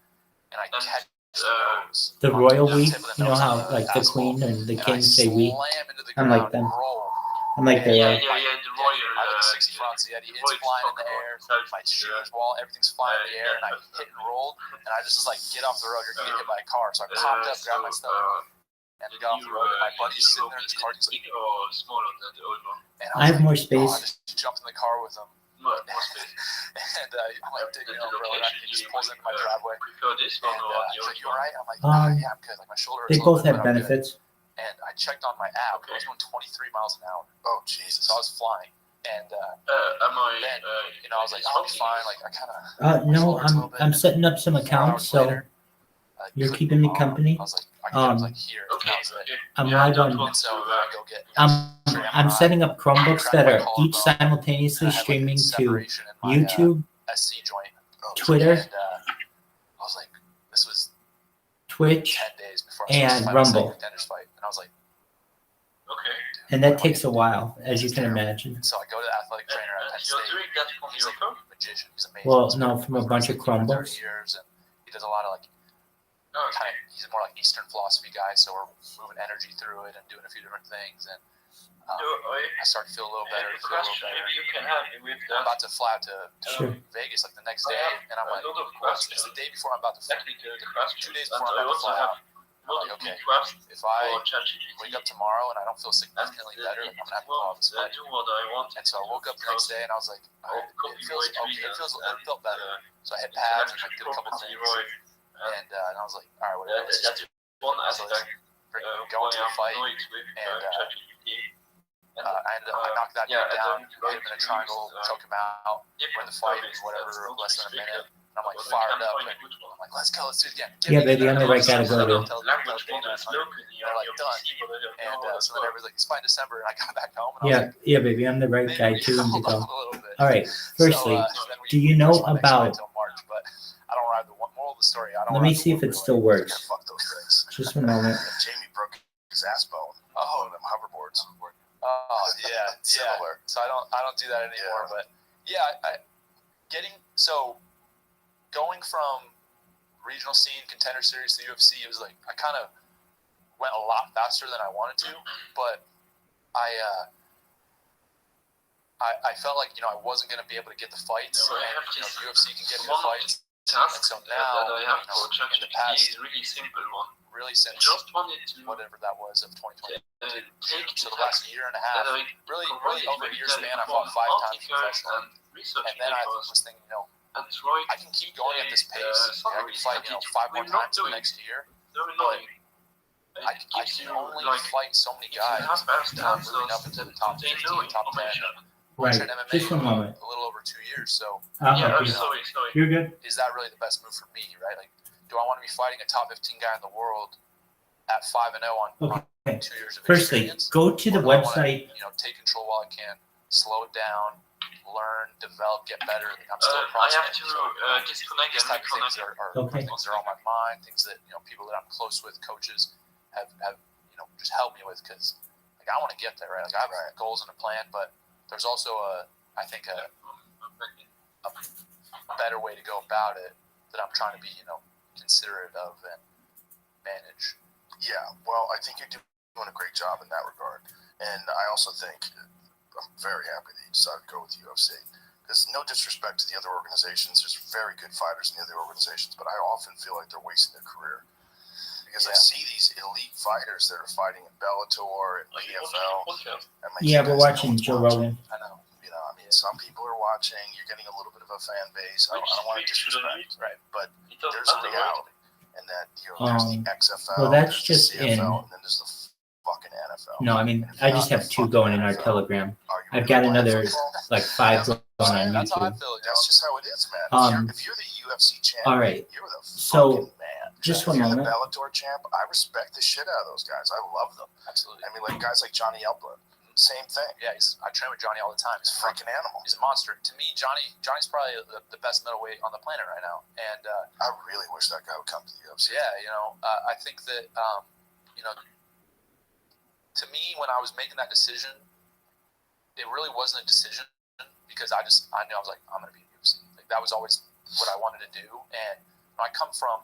D: and I catch the nose.
C: The royal we.
D: Tip of the
C: You know
D: nose
C: how
D: on
C: like the
D: asphalt,
C: queen and the
D: and
C: king
D: I
C: say we.
D: slam into the
C: I'm
D: ground,
C: like them.
D: roll.
C: I'm like they are.
D: I have a 60 ounce Yeti. It's flying in the air. My shoes, everything's flying in the air, and I hit and rolled. And I just was like, get off the road. You're going to get hit by a car. So I popped up, grabbed my stuff, and got off the road. And my buddy's sitting there in his car. He's like, and
C: I have more space.
D: I just jumped in the car with him. And I'm like, dude, bro, and he just pulls into my driveway. And he's like, you all right? I'm like, yeah, I'm good. Like, my shoulder hurts
C: They
D: a little
C: both
D: bit,
C: have
D: but I'm good.
C: benefits.
D: And I checked on my app. I was going 23 miles an hour.
B: Oh, Jesus.
D: So I was flying. And then, I was like, I'll be fine. Like, I kind of...
C: No, I'm setting up some accounts, so you're keeping me company.
D: I was like, I was like, here.
C: I'm live on.
D: And so then I go get...
C: I'm setting up Chromebooks that are each simultaneously streaming to YouTube,
D: SC joint.
C: Twitter,
D: And I was like, this was
C: Twitch,
D: 10 days before before I was supposed to
C: and
D: fight my
C: Rumble.
D: second Contenders fight, and I was like,
G: Okay.
C: And that takes a while, as you can imagine.
D: so I go to the athletic trainer at Penn
G: You're
D: State.
G: doing that from
D: He's
G: your
D: like
G: phone?
D: a magician. He's amazing.
C: Well,
D: He's
C: no,
D: been
C: from a bunch of
D: wrestling for 30
C: crumbles.
D: years, and he does a lot of like kind of. He's more like Eastern philosophy guy, so we're moving energy through it and doing a few different things, and I started to feel a little better.
G: The question maybe you can help me with
D: I'm
G: that.
D: about to fly out to
C: Sure.
D: Vegas like the next day, and I'm like,
G: a lot of
D: well, it's
G: questions.
D: the day before I'm about to fly.
G: Technical
D: 2
G: questions.
D: days
G: And
D: before
G: I
D: I'm about to
G: also
D: fly
G: have
D: out.
G: a lot
D: I'm
G: of
D: like, okay,
G: requests
D: if
G: for
D: I
G: ChatGPT.
D: wake up tomorrow and I don't feel significantly better, like, I'm gonna have to go off this flight.
G: do what I want.
D: And so I woke up the next day and I was like, all right, it felt better. So I hit pads and I did a couple things, and I was like, all right, whatever. Let's just
G: That's one
D: so
G: aspect.
D: freaking go into the fight. I knocked that dude down, hit him in a triangle, choke him out, win the fight in whatever, less than a minute. And I'm like fired up, and I'm like, let's go, let's do it again.
C: Yeah, baby, I'm the right guy to go to.
G: Language models locally
D: They're
G: on
D: like
G: your
D: done.
G: PC, but I
D: And
G: don't know
D: so then everybody's like, it's fine December, and I got back home, and I was
C: Yeah, yeah, baby, I'm the right
D: like,
C: guy
D: maybe
C: to him to
D: hold
C: go.
D: off a little bit.
C: All right, firstly,
D: So, then we
C: do you know
D: pushed my next fight
C: about-
D: till March, but I don't ride the moral of the story. I don't
C: Let me
D: ride the
C: see if
D: one
C: it
D: really.
C: still works.
B: Yeah, fuck those things.
C: Just a moment.
B: And Jamie broke his ass bone.
D: Oh,
B: One of them hoverboards.
D: Oh yeah, yeah.
B: Similar.
D: So I don't do that anymore.
B: Yeah.
D: But yeah, going from regional scene, contender series to UFC, it was like I kind of went a lot faster than I wanted to. But I felt like I wasn't going to be able to get the fights,
G: No, I
D: and
G: have this
D: UFC can get me
G: one
D: the
G: of
D: fights.
G: task
D: So now,
G: that I have for
D: in the
G: ChatGPT
D: past,
G: is really simple one.
D: really
G: I
D: since
G: just wanted to
D: whatever that was of 2020,
G: take
D: so
G: the
D: the last
G: text
D: year and a
G: that
D: half,
G: I
D: really
G: provided
D: over a
G: with
D: year
G: them
D: span, I
G: from
D: fought 5 times
G: articles
D: professionally.
G: and research
D: And then I
G: papers
D: was thinking,
G: and write
D: I can keep going at this pace. I can
G: summaries,
D: fight,
G: and it
D: 5 more
G: will not
D: times
G: do
D: the
G: it.
D: next year.
G: very annoying.
D: I
G: It gives
D: can
G: you
D: only
G: like
D: fight so many
G: if you
D: guys
G: have asked
D: without
G: answers
D: moving up into
G: that
D: the top
G: contain
D: 15,
G: no
D: top 10.
G: information.
C: Right,
D: Trained MMA
C: just a
D: for
C: moment.
D: a little over 2 years, so
C: I'll
G: Yeah,
C: help
G: I'm
C: you.
G: sorry.
C: You're good.
D: is that really the best move for me, right? Like, do I want to be fighting a top 15 guy in the world at 5-0 on
C: Okay.
D: 2 years of
C: Firstly,
D: experience?
C: go to the
D: Or do I wanna,
C: website.
D: take control while I can, slow it down, learn, develop, get better. Like, I'm still a
G: I
D: prospect.
G: have to
D: so
G: disconnect
D: these
G: and
D: type of things
G: reconnect.
D: are
C: Okay.
D: things that are on my mind, things that people that I'm close with, coaches have just helped me with, because like I want to get there, right? Like I have goals and a plan, but there's also I think a better way to go about it that I'm trying to be considerate of and manage.
B: Yeah, well, I think you're doing a great job in that regard. And I also think I'm very happy that you decided to go with the UFC. Because no disrespect to the other organizations, there's very good fighters in the other organizations, but I often feel like they're wasting their career. Because I see these elite fighters that are fighting in Bellator and PFL. And my
C: Yeah,
B: guys
C: we're
B: know
C: watching
B: what's
C: Joe
B: watching.
C: Rogan.
D: I know.
B: I mean, some people are watching. You're getting a little bit of a fan base. I don't want to disrespect,
D: Right.
B: but
G: It doesn't
B: there's a
G: matter, right?
B: reality. And that there's the XFL,
C: well, that's
B: there's
C: just
B: the CFL,
C: in-
B: and then there's the fucking NFL.
C: No, I mean,
B: And if
C: I
B: you're
C: just
B: not
C: have
B: in the
C: 2
B: fucking
C: going in our
B: NFL,
C: Telegram.
B: are you
C: I've
B: really
C: got
B: playing
C: another
B: football?
C: like 5 going on
D: That's how I
C: YouTube.
D: feel.
B: That's just how it is, man. If you're the UFC champ,
C: All right.
B: you're the
C: So,
B: fucking man.
C: just
B: If
C: one
B: you're
C: moment.
B: the Bellator champ, I respect the shit out of those guys. I love them.
D: Absolutely.
B: I mean, like guys like Johnny Elba, same thing.
D: Yeah, I train with Johnny all the time.
B: He's a freaking animal.
D: He's a monster. To me, Johnny's probably the best middleweight on the planet right now. And
B: I really wish that guy would come to the UFC.
D: yeah, I think that to me, when I was making that decision, it really wasn't a decision because I knew I was like, I'm going to be in UFC. Like that was always what I wanted to do. And when I come from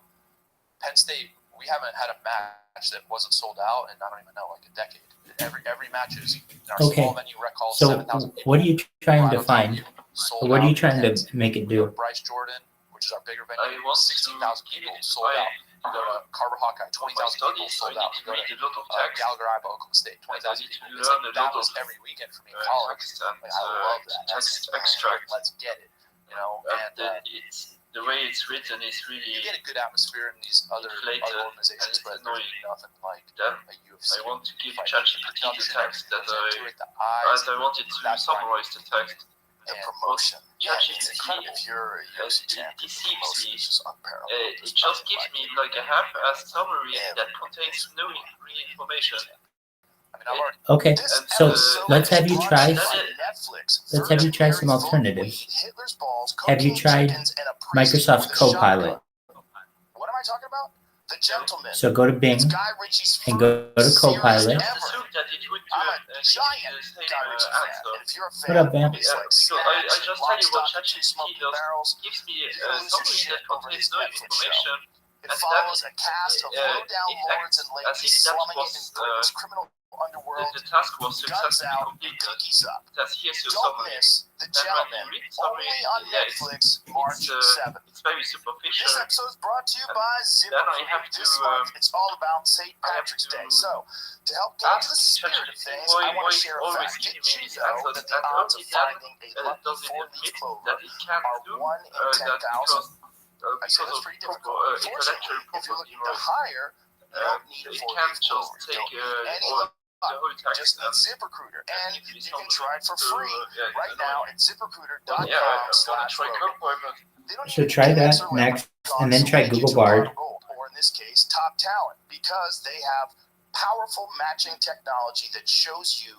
D: Penn State, we haven't had a match that wasn't sold out in I don't even know, like a decade. Every match is in our
C: Okay.
D: small venue rec hall,
C: So,
D: 7,000 people.
C: what are you trying to
D: Right on
C: find?
D: TV, sold
C: What are you
D: out.
C: trying to
D: And
C: make it
D: we go to
C: do?
D: Bryce Jordan, which is our bigger venue,
G: I want
D: 16,000
G: to
D: people
G: keep it
D: sold
G: by
D: out. You go to Carver Hawkeye, 20,000 people
G: studies,
D: sold
G: I
D: out.
G: need
D: You
G: to
D: go to
G: read a lot of text.
D: Gallagher, Oklahoma State, 20,000
G: I need to
D: people.
G: learn
D: It's like,
G: a
D: that
G: lot
D: was
G: of,
D: every weekend for me in college.
G: text and
D: Like, I love that.
G: text
D: That's
G: extract.
D: Let's get it.
G: And
D: And
G: it's the way it's written is
D: you
G: really
D: get a good atmosphere in these other
G: inflated,
D: organizations,
G: and it's
D: but there's
G: annoying.
D: nothing like
G: Then
D: a UFC.
G: I want to give
D: fight.
G: ChatGPT the
D: Production,
G: text that
D: everything goes into it, the
G: as
D: eyes,
G: I wanted to
D: That's right.
G: summarize the text.
B: The
D: and
B: promotion.
G: Yeah,
B: It's incredible. If you're a UFC
G: it
B: champ, the
G: deceives
B: promotion
G: me.
B: is just unparalleled.
G: It
B: There's
G: just
B: nothing
G: gives
B: like
G: me
B: it.
G: like a half-assed summary
B: Yeah.
G: that contains no real information.
D: I mean, I've already
C: Okay,
B: This
C: so
B: episode
C: let's have
B: is
C: you
B: brought
C: try.
B: to you by Netflix.
C: Let's have you try some
B: Virgin
C: alternatives.
B: Wheat, Hitler's balls,
C: Have you
B: cocaine
C: tried
B: chickens, and a priest
C: Microsoft's
B: with a shotgun.
C: Copilot?
B: What am I talking about? The Gentleman.
C: So go to Bing
B: It's Guy Ritchie's
C: and go to
B: first
C: Copilot.
B: series
G: I
B: ever.
G: assume that it would
B: I'm a
G: give
B: giant
G: the same
B: Guy Ritchie fan.
G: answer.
B: And if you're a
C: What
B: fan
C: up,
B: of
C: man?
B: movies like
G: Because
B: Snatch
G: I
B: and
G: just tell
B: Lock,
G: you
B: Stock,
G: what
B: and Two
G: ChatGPT
B: Smoking
G: does.
B: Barrels,
G: Gives me
B: you're
G: a
B: gonna lose your
G: summary
B: shit
G: that
B: over
G: contains
B: his
G: no
B: Netflix show.
G: information.
B: It
G: And
B: follows
G: that
B: a cast of low-down
G: it
B: lords and
G: acts as
B: ladies
G: if that
B: slumming it in
G: was
B: Britain's criminal underworld,
G: the task was
B: guns
G: successfully
B: out, and
G: completed.
B: pinkies up.
G: That's here's your
B: Don't
G: summary.
B: miss The
G: Then when
B: Gentleman,
G: you read summary,
B: only on Netflix, March 7th.
G: it's very superficial.
B: This episode is brought to you by
G: Then I have
B: ZipRecruiter.
G: to,
B: This month, it's all about St.
G: I have
B: Patrick's
G: to
B: Day. So, to help get into
G: ask
B: the spirit of
G: ChatGPT
B: things,
G: why
B: I want to
G: it's
B: share a
G: always
B: fact.
G: giving
B: Did
G: me
B: you
G: these
B: know
G: answers
B: that
G: that
B: the odds of
G: only that
B: finding a lucky
G: doesn't
B: four-leaf
G: admit
B: clover
G: that it can't
B: are
G: do
B: 1 in
G: that
B: 10,000? I say
G: because
B: that's
G: of
B: pretty
G: proper,
B: difficult.
G: intellectual
B: Unfortunately, if you're looking to
G: property
B: hire, you don't need a
G: it
B: four-leaf
G: can't just
B: clover. You
G: take
B: don't need any
G: all
B: luck.
G: the whole text
B: Just need
G: and
B: ZipRecruiter. And
G: it needs
B: you
G: to
B: can
G: be
B: try it for
G: somebody
B: free
G: to,
B: right
G: I know
B: now
G: it.
B: at ZipRecruiter.com/Rogan.
G: Yeah, I'm gonna try Copilot.
B: They don't
C: So
B: need
C: try
B: to
C: that
B: answer like
C: next, and then try
B: so they
C: Google
B: get you a pot
C: Bard.
B: of gold, or in this case, top talent, because they have powerful matching technology that shows you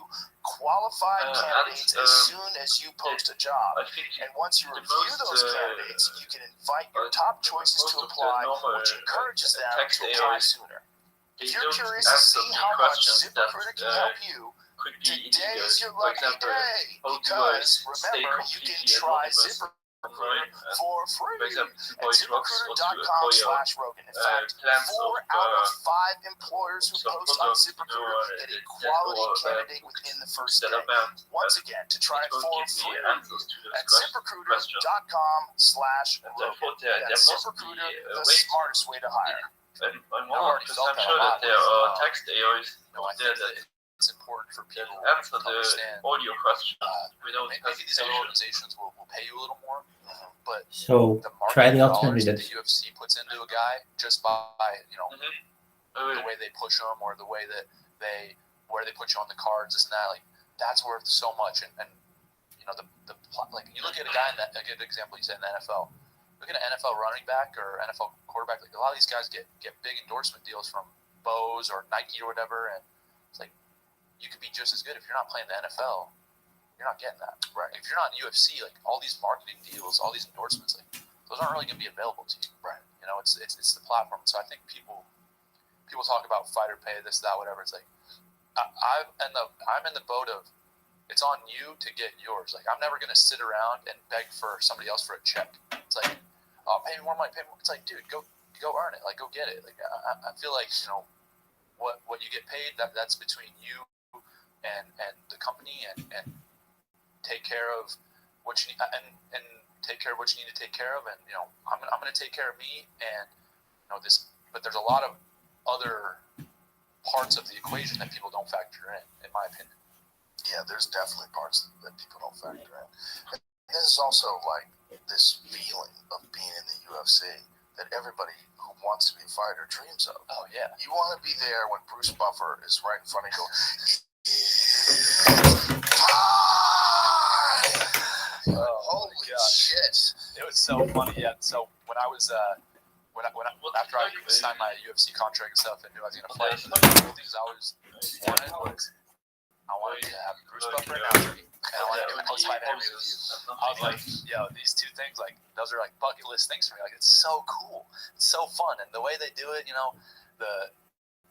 B: qualified candidates as soon as you post a job.
G: I think
B: And once you
G: the
B: review
G: most,
B: those candidates, you can invite your top choices
G: most
B: to
G: of the
B: apply,
G: normal,
B: which encourages them
G: text
B: to apply
G: AIs,
B: sooner.
G: they
B: If you're
G: don't
B: curious to
G: answer
B: see
G: the
B: how much
G: questions
B: ZipRecruiter can
G: that
B: help you,
G: could be
B: today
G: illegal.
B: is your
G: For
B: lucky
G: example,
B: day,
G: how do I
B: because
G: stay
B: remember, you can
G: completely
B: try
G: anonymous
B: ZipRecruiter
G: online?
B: for
G: For
B: free
G: example, to
B: at
G: buy drugs or to acquire
B: ZipRecruiter.com/Rogan. In fact,
G: plans
B: 4
G: of
B: out of 5 employers who
G: some
B: post on
G: products,
B: ZipRecruiter get a quality candidate within the first day. Once again, to try it for free
G: answers to
B: at
G: those questions. And
B: ZipRecruiter.com/Rogan.
G: therefore, there
B: That's
G: must be
B: ZipRecruiter,
G: a
B: the
G: way.
B: smartest way to hire.
G: And I'm
B: already
G: 100%
B: felt that
G: sure
B: a lot
G: that there
B: with,
G: are text AIs
D: No, I
G: out there
D: think that
G: that
D: it's important for people to
G: answer the
D: understand.
G: audio questions without
D: Maybe these other
G: hesitation.
D: organizations will pay you a little more, but
C: So
D: the
C: try the
D: marketing dollars that
C: alternatives.
D: the UFC puts into a guy just by
G: Oh,
D: the way they push them or the way that they where they put you on the cards, this and that, like that's worth so much. And you know the like you look at a guy in that a good example you said in the NFL. Look at an NFL running back or NFL quarterback. Like a lot of these guys get big endorsement deals from Bose or Nike or whatever, and it's like you could be just as good if you're not playing the NFL. You're not getting that.
B: Right.
D: If you're not in UFC, like all these marketing deals, all these endorsements, like those aren't really going to be available to you.
B: Right.
D: You know, it's the platform. So I think people talk about fighter pay, this, that, whatever. It's like I'm in the boat of it's on you to get yours. Like I'm never going to sit around and beg for somebody else for a check. It's like, oh, pay me more money, pay me more. It's like, dude, go earn it. Like go get it. Like I feel like what you get paid that's between you and the company and take care of what you need and take care of what you need to take care of, and I'm going to take care of me and this. But there's a lot of other parts of the equation that people don't factor in my opinion.
B: Yeah, there's definitely parts that people don't factor in. And this is also like this feeling of being in the UFC that everybody who wants to be a fighter dreams of.
D: Oh yeah,
B: you want to be there when Bruce Buffer is right in front of you going, holy shit.
D: It was so funny. Yeah. So when I was after I signed my UFC contract and stuff and knew I was gonna fight, one of the things I wanted to have Bruce Buffer announce me, and I wanted to do a post-fight interview with you. I was like, yo, these two things, like those are like bucket list things for me. Like it's so cool, it's so fun, and the way they do it, the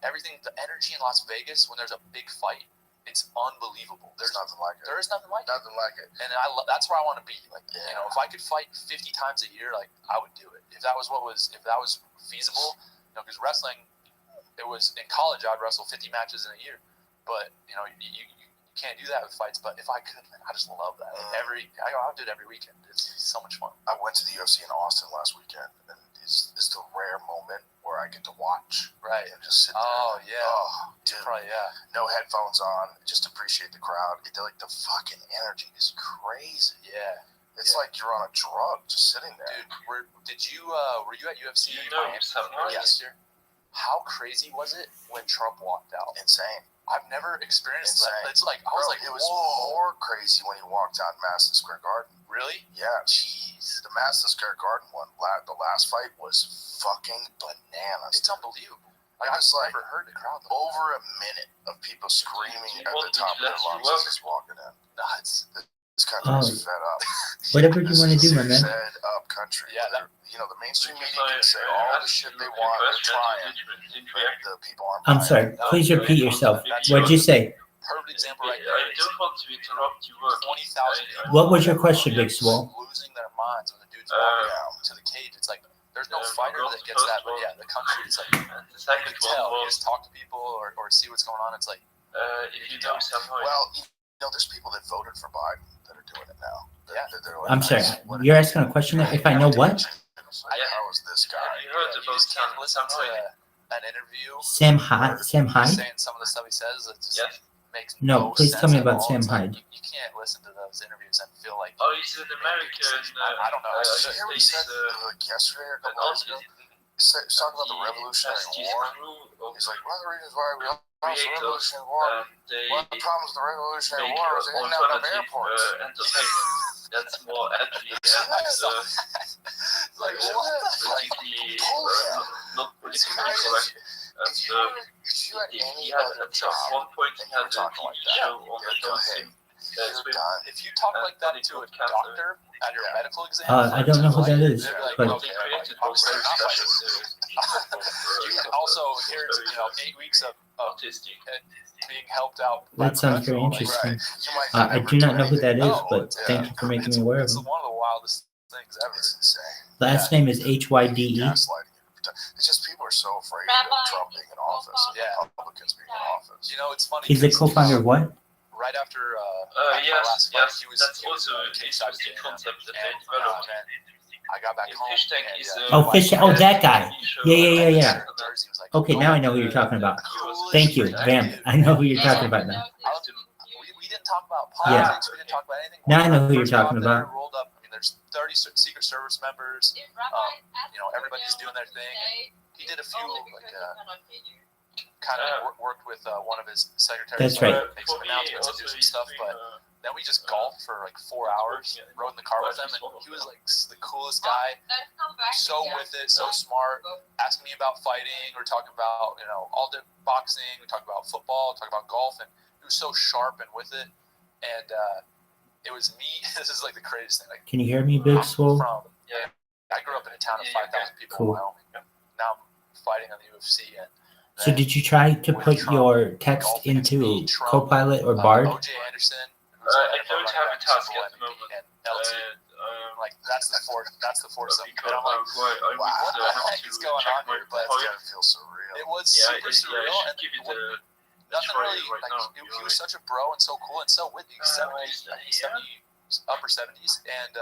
D: everything, the energy in Las Vegas when there's a big fight. It's unbelievable.
B: There's nothing like it.
D: There is nothing like
B: Nothing like it.
D: And that's where I want to be. Like, if I could fight 50 times a year, like I would do it. If that was feasible, because wrestling, it was in college I'd wrestle 50 matches in a year, but you can't do that with fights. But if I could, man, I just love that. Like, I do it every weekend. It's so much fun.
B: I went to the UFC in Austin last weekend, and it's the rare moment where I get to watch,
D: right,
B: and just sit there.
D: Oh yeah,
B: dude,
D: probably
B: no headphones on, just appreciate the crowd. Like the fucking energy is crazy.
D: Yeah,
B: it's like you're on a drug just sitting there.
D: Dude, were you at UFC last year? How crazy was it when Trump walked out?
B: Insane.
D: I've never experienced that. It's like I was like,
B: it was
D: whoa.
B: more crazy when he walked out in Madison Square Garden.
D: Really?
B: Yeah. Jeez. The Madison Square Garden one, the last fight was fucking bananas.
D: It's unbelievable.
B: Like, it was like
D: never heard the crowd
B: over a minute of people screaming at the top of their lungs as he's walking in.
D: Nuts.
B: This country is fed up.
C: Whatever you want to do, my man.
B: Fed up country.
D: Yeah,
B: Where, the mainstream media
G: So,
B: can say all the shit they want. They're trying, but the people aren't.
C: I'm
B: buying
C: sorry.
B: it.
C: Please repeat yourself. What'd you say?
D: Perfect example right
G: I
D: there is
G: don't want to interrupt you.
D: 20,000 people.
C: What was your question, Big Swole?
D: Losing their minds when the dude's walking out to the cage. It's like there's no fighter that gets that, but yeah, the country. It's like
G: And the second
D: you can tell.
G: one
D: You
G: was
D: just talk to people or see what's going on. It's like
G: if you know somehow.
B: Well, there's people that voted for Biden that are doing it now.
D: Yeah.
B: They're like,
C: I'm sorry. You're asking a question if I know what?
B: It's like, how is this guy?
G: Have you heard
D: you
G: about
D: just can't listen to
G: Samoa?
D: an interview.
C: Sam Hyde? Sam Hyde?
D: Saying some of the stuff he says, it just
G: Yes.
D: makes
C: No, please
D: sense
C: tell me
D: at
C: about
D: all.
C: Sam
D: It's like,
C: Hyde.
D: you can't listen to those interviews and feel like
G: Oh, he's an American.
D: I don't know.
B: Did you hear what he said like yesterday or a couple days ago? He's talking about the Revolutionary War. He's like, one of the reasons why we lost the Revolutionary War, one of the problems with the Revolutionary War is they didn't have enough airports.
G: Entertainment. That's more edgy and
D: like what?
G: politically not
B: It's
G: politically
B: crazy.
G: correct.
B: If you had any
G: He had
B: other
G: at just
B: job,
G: one point he
B: and
G: had a
B: you're talking
G: TV
B: like that,
G: show on
B: you're
G: Adult
B: done.
G: Swim.
B: You're done.
D: If you talk like that to a doctor at your medical exam,
C: I don't know who that is,
D: they'd be like,
C: but
D: okay,
G: They created
D: obviously
G: very
D: not
G: special
D: fighting. You can also hear 8 weeks of
G: autistic.
D: being helped out. by
C: that sounds very
D: professionals.
C: interesting.
B: You might
C: I do not know who that is,
D: No,
C: but thank you for making me aware of
D: It's
C: him.
D: one of the wildest things ever.
B: It's insane.
C: Last name is HYDE.
B: Gaslighting. It's just people are so afraid of Trump being in office and
D: Yeah.
B: Republicans being in office.
D: You know, it's funny.
C: He's the
D: because,
C: co-founder of what?
D: Right after my last fight,
G: Yes,
D: he was
G: that's
D: he was,
G: also an
D: cage-side
G: interesting
D: jam,
G: concept that
D: and,
G: they developed.
D: man, I got back home.
G: Fish Tank
D: and,
G: is
C: Oh, Fish- oh, that guy. Yeah.
D: Jersey was like,
C: Okay, now I know who you're talking about. Thank you, Vamp. I know who you're talking about now.
D: We didn't talk about
C: Yeah.
D: politics. We didn't talk about anything.
C: Now I know who you're
D: First got
C: talking
D: there,
C: about.
D: Rolled up. I mean, there's 30 Secret Service members. Everybody's doing their thing. And he did a few kind of worked with one of his secretaries.
C: That's right.
D: Make some announcements and do some stuff, but then we just golfed for like 4 hours. Rode in the car with him, and he was like the coolest guy. So with it, so smart. Asking me about fighting. We're talking about all the boxing. We talked about football. Talk about golf, and he was so sharp and with it. And it was me. This is like the craziest thing. Like
C: Can you hear me, Big Swole?
D: I grew up in a town of 5,000 people
C: Cool.
D: in Wyoming. Now I'm fighting on the UFC. And
C: So did you try to put your text into Copilot or Bard?
D: OJ Anderson.
G: I don't have a task at the moment.
D: And LT. Like that's the force. That's the force of. And I'm like,
G: I
D: wow, what the heck is going on here? But
B: It feels surreal.
D: it was
G: Yeah,
D: super surreal, and
G: give it
D: nothing
G: try
D: really.
G: right
D: Like
G: now.
D: he was such a bro and so cool and so with you. 70s, I think 70s, upper 70s, and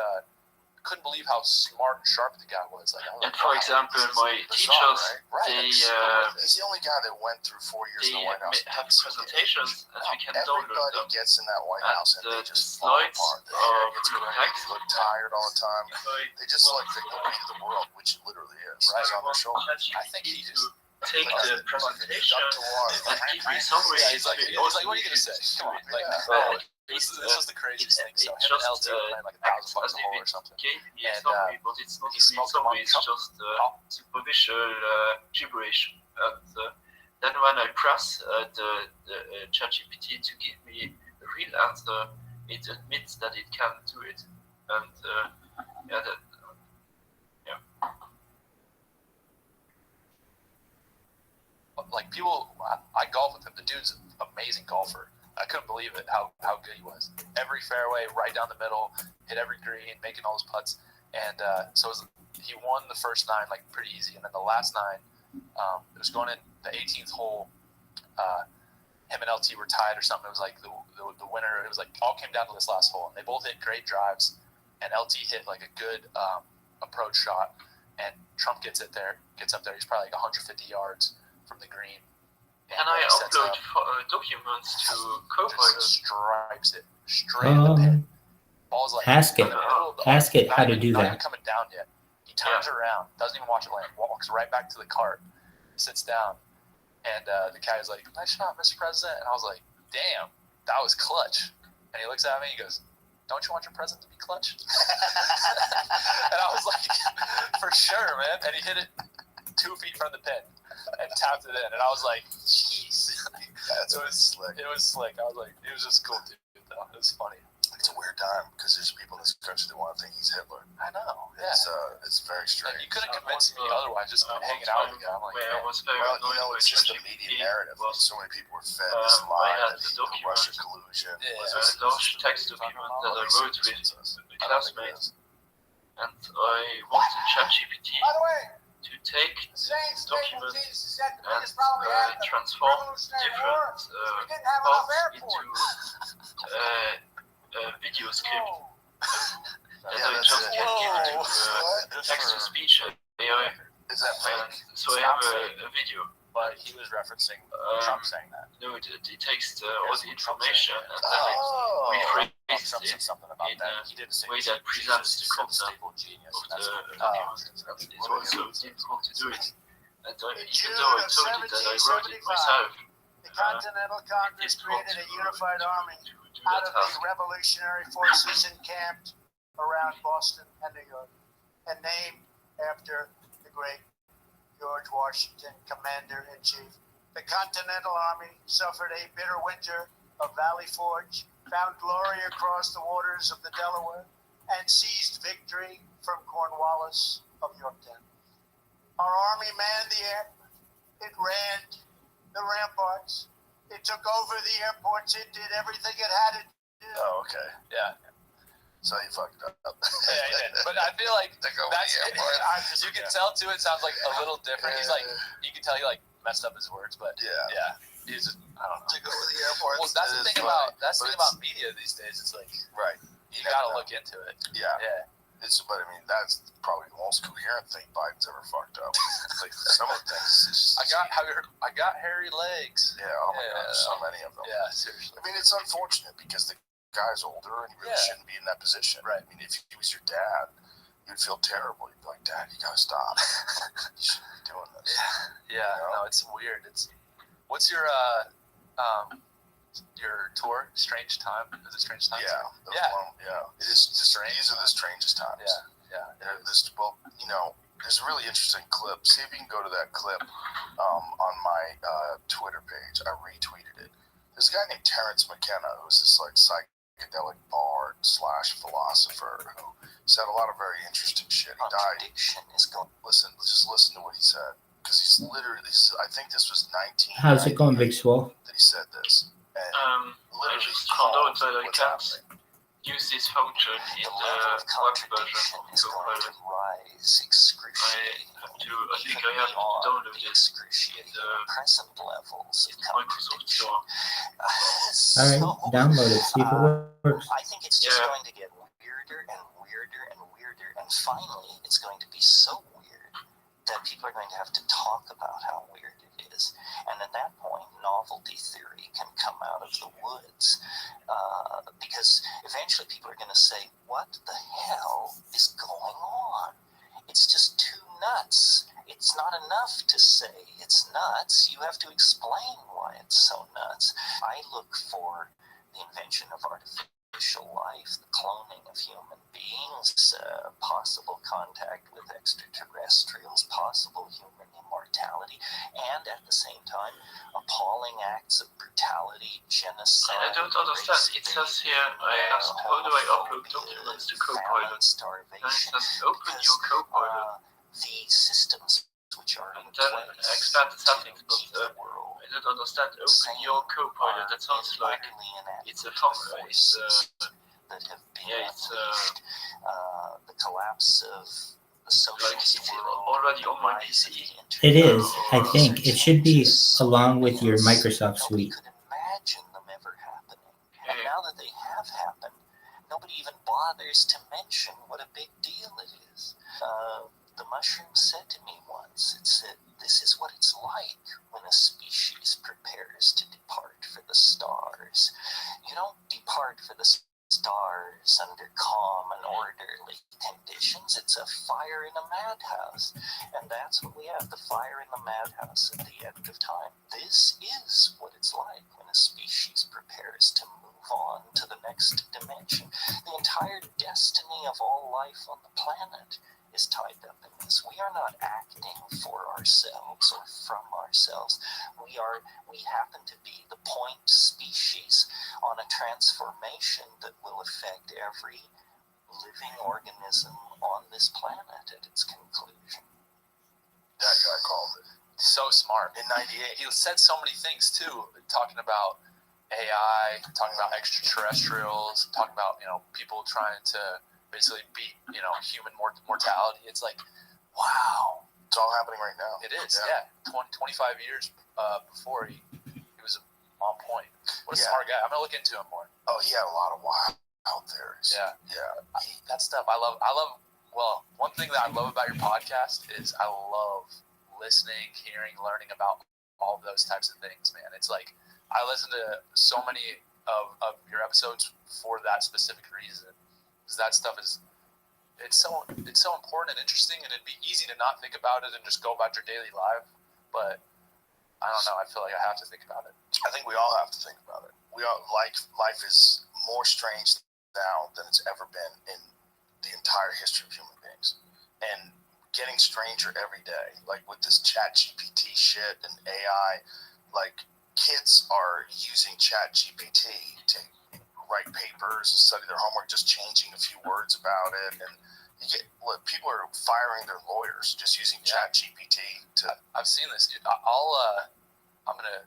D: couldn't believe how smart and sharp the guy was. Like, I was
G: And
D: like,
G: for
D: wow,
G: example,
D: this is
G: my
D: bizarre,
G: teachers,
D: right?
G: they
B: He's the only guy that went through 4 years in the White House.
G: have presentations and we can download
B: Everybody
G: them.
B: gets in that White
G: And
B: House and they
G: the
B: just fall
G: slides
B: apart. The
G: are
B: hair gets
G: pretty
B: gray.
G: packed.
B: They look tired all the time.
G: If I
B: They just like the weight of the world, which it literally is.
D: Right.
B: It's on their shoulders.
D: I think he just
G: take the presentation
B: Duck to water.
G: and give me summary.
D: Yeah, he's like, what are you gonna say? Come on, like, this was the craziest thing. So him and LT were playing like $1,000 a hole or something.
G: Gave me a
D: And,
G: summary, but it's not
D: he
G: a real
D: smoked him
G: summary,
D: on
G: it's
D: top.
G: just superficial gibberish. And then when I press the ChatGPT to give me a real answer, it admits that it can do it. And
D: Like people, I golf with him. The dude's an amazing golfer. I couldn't believe it how good he was. Every fairway, right down the middle, hit every green, making all his putts. And he won the first 9 like pretty easy, and then the last 9, it was going in the 18th hole. Him and LT were tied or something. It was like the winner. It was like all came down to this last hole, and they both hit great drives. And LT hit like a good approach shot, and Trump gets up there. He's probably like 150 yards from the green.
G: can I upload documents to Copilot?
D: Just stripes it straight in the pin. Ball's like
C: Ask it.
D: in the middle of the-
C: Ask it how to
D: not
C: do
D: even
C: that.
D: coming down yet. He turns around, doesn't even watch it land, walks right back to the cart, sits down, and the guy's like, "Nice shot, Mr. President." And I was like, "Damn, that was clutch." And he looks at me and he goes, "Don't you want your president to be clutch?" And I was like, "For sure, man." And he hit it 2 feet from the pin and tapped it in, and I was like, "Jeez."
B: That's
D: It was
B: slick.
D: It was slick. I was like, it was just cool, dude. Though it was funny.
B: It's weird time because there's people in this country that want to think he's Hitler.
D: I know. Yeah.
B: It's very strange.
D: Like, you couldn't convince me otherwise. Just hanging out with the guy. I'm like,
G: where I was very
B: Well,
G: annoyed
B: it's
G: by
B: just the
G: ChatGPT
B: media narrative.
G: was
B: So many people were fed this
G: I
B: lie
G: had
B: that
G: the
B: the
G: document,
B: Russia collusion
D: Yeah,
B: was
G: a large text document that I wrote with classmates, and I wanted ChatGPT
A: By the way,
G: to take
A: the same
G: this
A: statement
G: document
A: Jesus said the
G: and
A: biggest problem we had in the
G: transform
A: Revolutionary
G: different
A: War is we didn't have enough
G: parts into
A: airports.
G: a video script
A: Whoa.
G: that
B: Yeah,
G: I
B: that's
G: just
B: it.
G: can give to
B: What?
G: text-to-speech AI.
B: Is that
G: And
B: fake?
G: so I have a video.
D: but he was referencing Trump saying that.
G: No, it takes all the information and then
B: Oh.
G: it rephrased
D: Trump said
G: it
D: something about
G: in
D: that. He didn't say
G: way
D: Jesus,
G: that presents
D: he
G: the
D: said
G: concept
D: stable genius.
G: of
D: And that's
G: the
D: what
G: document. It also didn't want to do it. And
A: In
G: even
A: June
G: though I
A: of
G: told it that I wrote it
A: 1775,
G: myself,
A: the Continental Congress
G: didn't want
A: created a
G: to
A: unified army
G: do
A: out
G: that
A: of the
G: task.
A: revolutionary forces encamped around Boston and New York, and named after the great George Washington, Commander-in-Chief. The Continental Army suffered a bitter winter of Valley Forge, found glory across the waters of the Delaware, and seized victory from Cornwallis of Yorktown. Our army manned the air. It ran the ramparts. It took over the airports. It did everything it had to do.
B: Oh, okay.
D: Yeah.
B: So he fucked up.
D: Yeah, he did. But I feel like
B: Took over
D: that's
B: the airport.
D: you can tell too. It sounds like a little different. He's like, you can tell he like messed up his words, but
B: Yeah.
D: he's just I don't know.
B: Took over the airport.
D: Well, that's the thing about media these days. It's like
B: Right.
D: you gotta look into it.
B: Yeah.
D: Yeah.
B: But I mean, that's probably the most coherent thing Biden's ever fucked up. Like some of the things.
D: I got hairy legs.
B: Yeah. Oh my God. There's so many of them.
D: Yeah, seriously.
B: I mean, it's unfortunate because the guy's older and he really shouldn't be in that position.
D: Right.
B: I mean, if he was your dad, you'd feel terrible. You'd be like, Dad, you gotta stop. You shouldn't be doing this.
D: Yeah. No, it's weird. What's your tour? Strange Time? Is it Strange Time?
B: Yeah. It is strange. These are the strangest times.
D: Yeah.
B: There's a really interesting clip. See if you can go to that clip on my Twitter page. I retweeted it. There's a guy named Terrence McKenna who's this like psychedelic bard / philosopher who said a lot of very interesting shit. He died. Just listen to what he said because he's literally. I think this was 19.
C: How's it going, Big Swole?
B: That he said this. And
G: I just found out that I can't use this function in the web version of Copilot. I think I have to download it in the Microsoft Store.
C: Alright, download it, see if it works.
F: I think it's just going to get weirder and weirder and weirder, and finally it's going to be so weird that people are going to have to talk about how weird it is. And at that point, novelty theory can come out of the woods. Because eventually people are going to say, what the hell is going on? It's just too nuts. It's not enough to say it's nuts. You have to explain why it's so nuts. I look for the invention of artificial life, the cloning of human beings, possible contact with extraterrestrials, possible human immortality, and at the same time, appalling acts of brutality, genocide.
G: I don't understand. It says here, I asked, how do I upload documents to Copilot? And it says, open your Copilot.
F: The systems which are
G: and then expand the settings, but I don't understand. Open your Copilot. That sounds like it's a function.
F: That have been the collapse of the socialist world
G: already on my PC.
C: It is, I think. It should be along with your Microsoft
F: Nobody
C: suite.
F: could imagine them ever happening. And now that they have happened, nobody even bothers to mention what a big deal it is. The mushroom said to me once, it said, this is what it's like when a species prepares to depart for the stars. You don't depart for the stars under calm and orderly conditions. It's a fire in a madhouse. And that's what we have, the fire in the madhouse at the end of time. This is what it's like when a species prepares to move move on to the next dimension. The entire destiny of all life on the planet is tied up in this. We are not acting for ourselves or from ourselves. We happen to be the point species on a transformation that will affect every living organism on this planet at its conclusion.
B: That guy called it.
D: So smart.
B: In 98.
D: He said so many things too, talking about AI, talking about extraterrestrials, talking about, people trying to basically beat, human mortality. It's like, wow.
B: It's all happening right now.
D: It is, yeah. 25 years before he was on point. What a smart guy. I'm going to look into him more.
B: Oh, he had a lot of wild out there.
D: Yeah.
B: Yeah.
D: That stuff. Well, one thing that I love about your podcast is I love listening, hearing, learning about all of those types of things, man. It's like I listen to so many of your episodes for that specific reason. Because that stuff is it's so important and interesting, and it'd be easy to not think about it and just go about your daily life. But I don't know. I feel like I have to think about it.
B: I think we all have to think about it. We all life is more strange now than it's ever been in the entire history of human beings, and getting stranger every day. Like with this Chat GPT shit and AI, like kids are using Chat GPT to write papers and study their homework, just changing a few words about it, and people are firing their lawyers just using Chat GPT to.
D: I've seen this. I'm gonna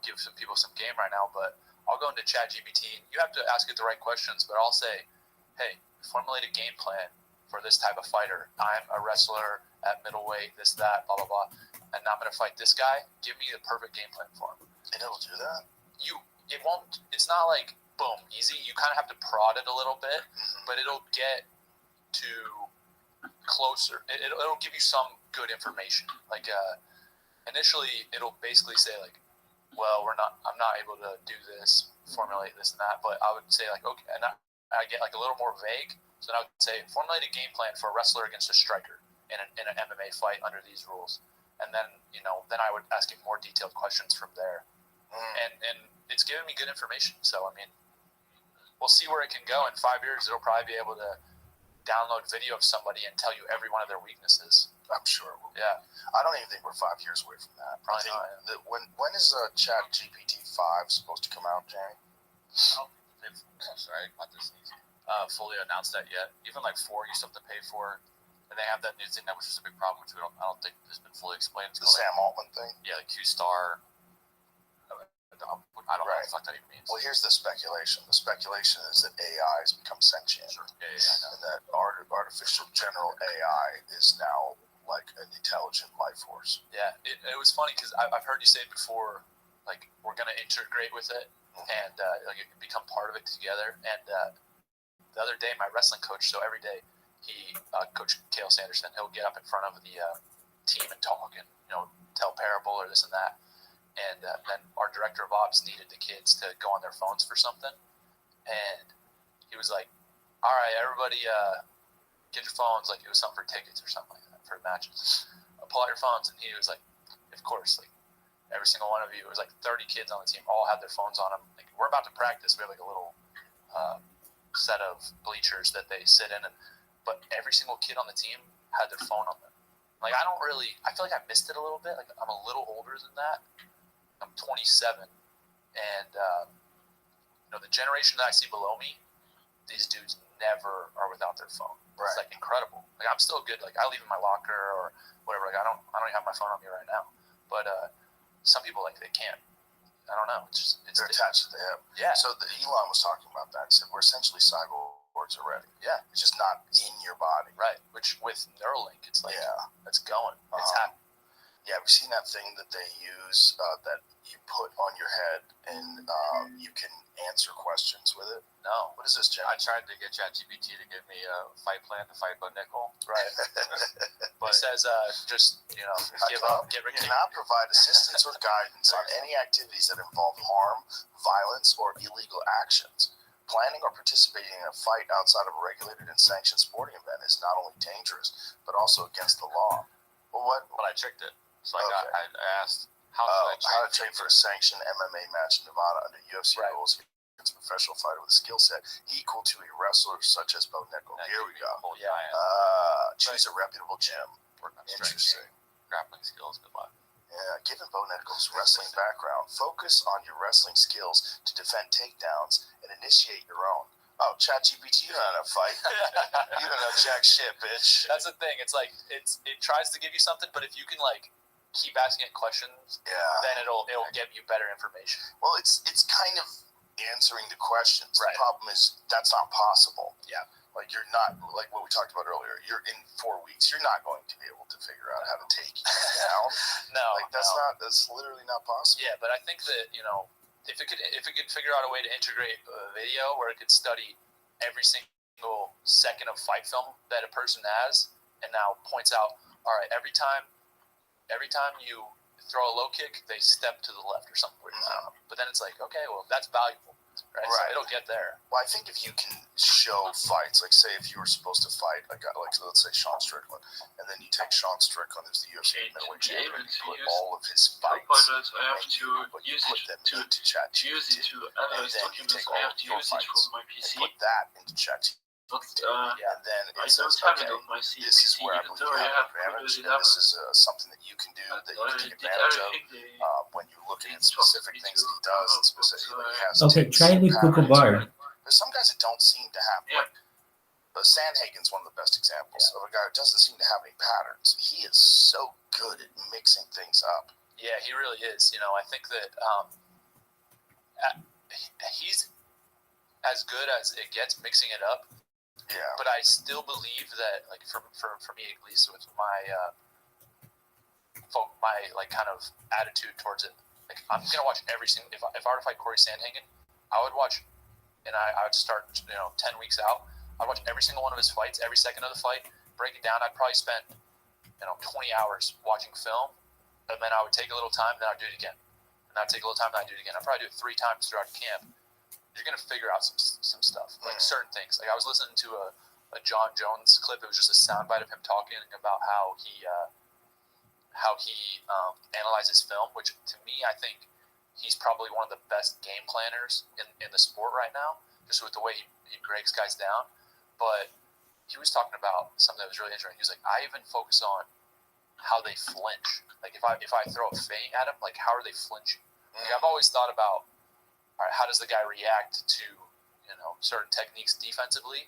D: give some people some game right now, but I'll go into Chat GPT. You have to ask it the right questions, but I'll say, hey, formulate a game plan for this type of fighter. I'm a wrestler at middleweight, this, that, blah, blah, blah, and I'm going to fight this guy. Give me the perfect game plan for him.
B: And it'll do that?
D: It won't, it's not like, boom, easy. You kind of have to prod it a little bit, but it'll get to closer. It'll give you some good information. Like, initially, it'll basically say, like, well, I'm not able to do this, formulate this and that, but I would say, like, okay, and I get, like, a little more vague. So then I would say, formulate a game plan for a wrestler against a striker in an MMA fight under these rules. And then, then I would ask it more detailed questions from there. And it's giving me good information. So, I mean, we'll see where it can go. In 5 years, it'll probably be able to download video of somebody and tell you every one of their weaknesses.
B: I'm sure it will.
D: Yeah.
B: I don't even think we're 5 years away from that.
D: Probably not.
B: Yeah. When is Chat GPT 5 supposed to come out, Jamie?
H: Not this season. Fully announced that yet. Even like 4 you still have to pay for, and they have that new thing that was just a big problem, which I don't think has been fully explained. It's
B: The Sam Altman thing?
H: Yeah, like Q-Star. I don't know what the fuck that even means.
B: Well, here's the speculation. The speculation is that AI has become sentient.
H: Sure. Yeah, I know.
B: And that artificial general AI is now like an intelligent life force.
D: Yeah, it was funny because I've heard you say before, like, we're going to integrate with it and like it can become part of it together. And the other day, my wrestling coach, so every day, Coach Cale Sanderson, he'll get up in front of the team and talk and, tell parable or this and that. And then our director of ops needed the kids to go on their phones for something. And he was like, all right, everybody get your phones. Like, it was something for tickets or something like that for matches. Pull out your phones. And he was like, of course, like, every single one of you, it was like 30 kids on the team, all had their phones on them. Like, we're about to practice. We have like a little set of bleachers that they sit in. But every single kid on the team had their phone on them. Like, I feel like I missed it a little bit. Like, I'm a little older than that. I'm 27, and the generation that I see below me, these dudes never are without their phone.
B: Right.
D: It's like incredible. Like, I'm still good. Like, I leave in my locker or whatever. Like, I don't even have my phone on me right now. But some people, like, they can't. I don't know.
B: They're attached to the hip.
D: Yeah.
B: So Elon was talking about that. He said we're essentially cyborgs already.
D: Yeah.
B: It's just not in your body.
D: Right. Which with Neuralink, it's like it's going. It's happening.
B: Yeah, have you seen that thing that they use that you put on your head and you can answer questions with it?
D: No.
B: What is this, Jim?
H: I tried to get ChatGPT to give me a fight plan to fight by nickel.
D: Right. But it says just, give up, get rid of it.
B: Cannot provide assistance or guidance on any activities that involve harm, violence, or illegal actions. Planning or participating in a fight outside of a regulated and sanctioned sporting event is not only dangerous, but also against the law. Well,
H: But I tricked it. So I asked, how
B: to train for a sanctioned MMA match in Nevada under UFC rules. against a professional fighter with a skill set equal to a wrestler such as Bo Nickel. Here we go. Choose a reputable gym. Interesting.
H: Grappling skills, good luck.
B: Yeah, given Bo Nickel's wrestling background, focus on your wrestling skills to defend takedowns and initiate your own. Oh, ChatGPT, you don't know how to fight. You don't know jack shit, bitch.
H: That's the thing. It's like it tries to give you something, but if you can like keep asking it questions, then it'll give you better information.
B: Well, it's kind of answering the questions.
H: Right.
B: The problem is that's not possible.
H: Yeah.
B: Like you're not, like what we talked about earlier, you're in 4 weeks, you're not going to be able to figure out how to take you down. That's literally not possible.
H: Yeah, but I think that, if it could figure out a way to integrate a video where it could study every single second of fight film that a person has, and now points out, all right, every time you throw a low kick, they step to the left or something weird. I don't know. But then it's like, okay, well, that's valuable. Right. So it'll get there.
B: Well, I think if you can show fights, like say if you were supposed to fight a guy, like let's say Sean Strickland, and then you take Sean Strickland, who's the UFC middleweight champion, and you put all of his fights,
G: I have to use it to analyze documents. I have to use it from my PC.
B: Put that into ChatGPT.
G: But
B: and then
G: I
B: it says,
G: don't have
B: okay,
G: it on my PC.
B: this is where I believe you have an advantage, and this is something that you can do that you can take advantage of when you look at specific things that he does and specific he has.
C: Okay, try it with Google Bard.
B: There's some guys that don't seem to have, but Sandhagen's one of the best examples of a guy who doesn't seem to have any patterns. He is so good at mixing things up.
H: Yeah, he really is. I think that he's as good as it gets mixing it up.
B: Yeah.
H: But I still believe that, like, for me at least, with my like kind of attitude towards it, like I'm gonna watch every single. If I were to fight Corey Sandhagen, I would watch, and I would start 10 weeks out. I'd watch every single one of his fights, every second of the fight, break it down. I'd probably spend 20 hours watching film, and then I would take a little time, then I'd do it again, and I'd take a little time, then I'd do it again. I'd probably do it 3 times throughout camp. You're going to figure out some stuff, like certain things. Like I was listening to a John Jones clip. It was just a soundbite of him talking about how he analyzes film, which to me, I think he's probably one of the best game planners in the sport right now, just with the way he breaks guys down. But he was talking about something that was really interesting. He was like, I even focus on how they flinch. Like if I throw a feint at him, like how are they flinching? Like I've always thought about, all right, how does the guy react to certain techniques defensively?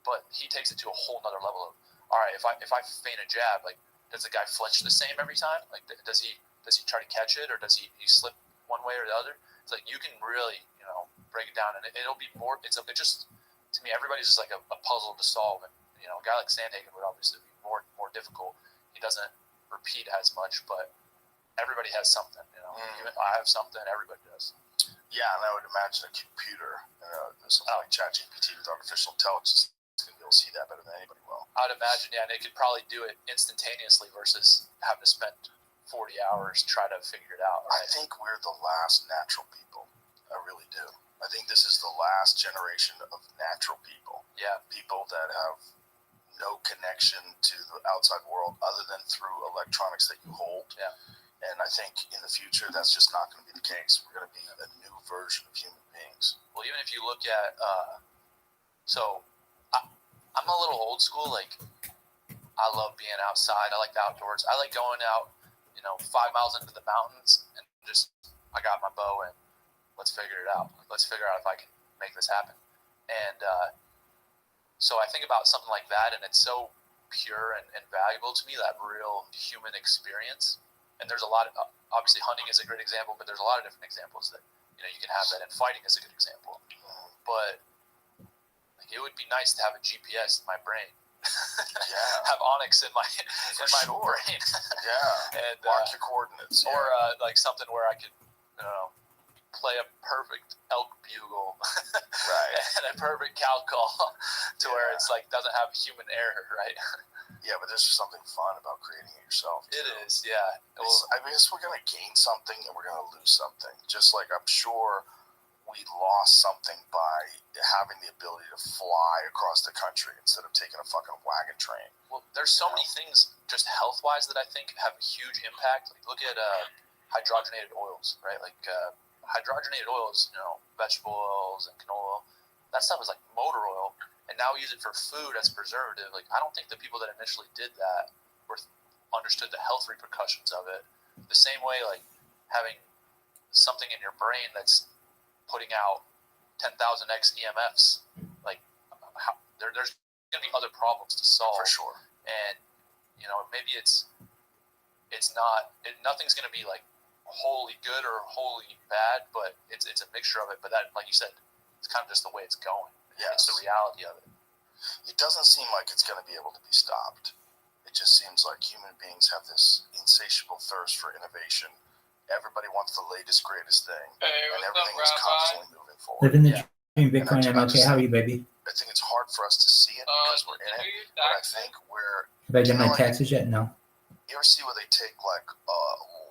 H: But he takes it to a whole nother level of, all right, if I feint a jab, like does the guy flinch the same every time? Like does he try to catch it, or does he slip one way or the other? It's like you can really break it down, and it'll be more. It just, to me, everybody's just like a puzzle to solve, and a guy like Sandhagen would obviously be more difficult. He doesn't repeat as much, but everybody has something. Even I have something. Everybody does.
B: Yeah, and I would imagine a computer, something like ChatGPT with artificial intelligence, can be able to see that better than anybody will.
H: I would imagine, and they could probably do it instantaneously versus having to spend 40 hours trying to figure it out. Right?
B: I think we're the last natural people. I really do. I think this is the last generation of natural people.
H: Yeah.
B: People that have no connection to the outside world other than through electronics that you hold.
H: Yeah.
B: And I think in the future, that's just not going to be the case. We're going to be a new version of human beings.
H: Well, even if you look at, I'm a little old school. Like, I love being outside. I like the outdoors. I like going out, 5 miles into the mountains and just, I got my bow and let's figure it out. Let's figure out if I can make this happen. And so I think about something like that, and it's so pure and valuable to me, that real human experience. And there's a lot of, obviously hunting is a great example, but there's a lot of different examples that, you can have that, and fighting is a good example. But like, it would be nice to have a GPS in my brain. Have Onyx in my brain. And
B: mark your coordinates.
H: Or like something where I could, play a perfect elk bugle and a perfect cow call to where it's like doesn't have human error, right?
B: Yeah, but there's something fun about creating it yourself.
H: It is, yeah.
B: I guess we're going to gain something and we're going to lose something. Just like I'm sure we lost something by having the ability to fly across the country instead of taking a fucking wagon train.
H: Well, there's so many things just health-wise that I think have a huge impact. Like look at hydrogenated oils, right? Like hydrogenated oils, vegetable oils and canola oil, that stuff is like motor oil, and now we use it for food as a preservative. Like, I don't think the people that initially did that understood the health repercussions of it. The same way, like, having something in your brain that's putting out 10,000x EMFs, like, there's going to be other problems to solve.
B: For sure.
H: And, maybe nothing's going to be like wholly good or wholly bad, but it's a mixture of it. But that, like you said, it's kind of just the way it's going.
B: Yes.
H: It's the reality of it.
B: It doesn't seem like it's going to be able to be stopped. It just seems like human beings have this insatiable thirst for innovation. Everybody wants the latest, greatest thing, and everything is constantly moving forward.
C: Living the dream, Bitcoin MLK. How are you, baby?
B: I think it's hard for us to see it because we're in it, but I think
C: Have I done my taxes yet? No.
B: You ever see where they take like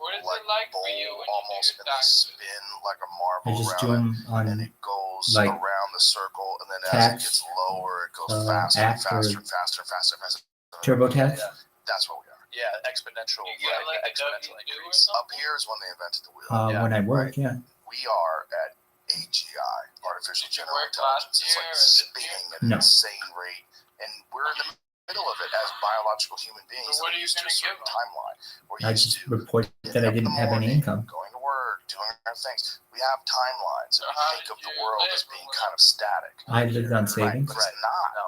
G: What is
B: like
G: it like
B: bowl
G: for you when
B: almost
G: you do
B: and they
G: taxes?
B: spin like a marble
C: I just do
B: around
C: them
B: it, and
C: on
B: it goes
C: like
B: around the circle, and then as
C: tax,
B: it gets lower, it goes faster and
C: app or
B: faster and faster and faster and faster.
C: TurboTax.
H: Yeah.
B: That's what we are.
H: Yeah, exponential.
G: You get like a
H: exponential
G: W2 or
H: increase.
B: Up
G: something?
B: here is when they invented the wheel.
H: Yeah.
C: When I work, yeah.
B: We are at AGI, artificial
G: Did you
B: general
G: work last
B: intelligence. It's
G: year
B: like
G: or this
B: spinning
G: year?
B: at an
C: No.
B: insane rate, and we're in the middle of it as biological human beings.
G: So what
B: that
G: are you
B: used to a
G: gonna
B: certain
G: give 'em?
B: timeline. We're
C: I
B: used
C: just
B: to
C: report
B: getting
C: that I
B: up in
C: didn't
B: the
C: have any
B: morning,
C: income.
B: going to work, doing our things. We have timelines,
G: So
B: and
G: how
B: we think
G: did
B: of the
G: you
B: world
G: live
B: as
G: or
B: being
G: what?
B: kind of static.
C: I lived on
B: Right,
C: savings.
B: but it's not.
H: No.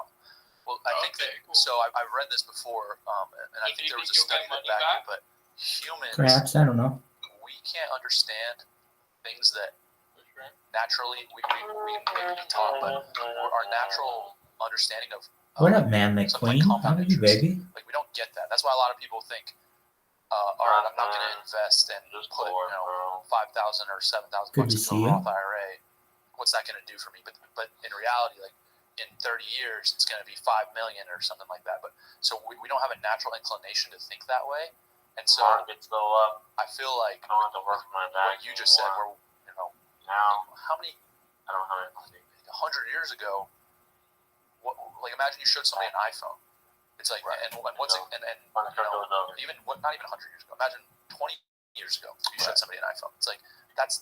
H: Well, I think
G: Okay,
H: that.
G: cool.
H: So I've read this before, and I
G: So do
H: think
G: you
H: there was
G: think
H: a
G: you'll
H: study
G: get
H: that
G: money
H: backed
G: back?
H: it. But humans,
C: Perhaps, I don't know.
H: we can't understand things that naturally we can maybe be taught, but our natural understanding of
C: What up, man? Like
H: something
C: Queen?
H: like
C: How
H: compound
C: are you,
H: interest,
C: baby?
H: like we don't get that. That's why a lot of people think, all right, I'm not going to invest and put 5,000 or 7,000
C: Good
H: bucks
C: to
H: into
C: see
H: a
C: you.
H: Roth IRA. What's that going to do for me? But in reality, like in 30 years, it's going to be 5 million or something like that. But so we don't have a natural inclination to think that way, and so
I: Markets go up.
H: I feel like
I: I don't have to work for my
H: what
I: back
H: you just said,
I: anymore.
H: where
I: Now
H: how many
I: I don't have anything.
H: 100 years ago, like imagine you showed somebody an iPhone. It's like,
B: Right.
H: and what's it, and
I: When the crypto is over.
H: even not even 100 years ago. Imagine 20 years ago, you showed
B: Right.
H: somebody an iPhone. It's like that's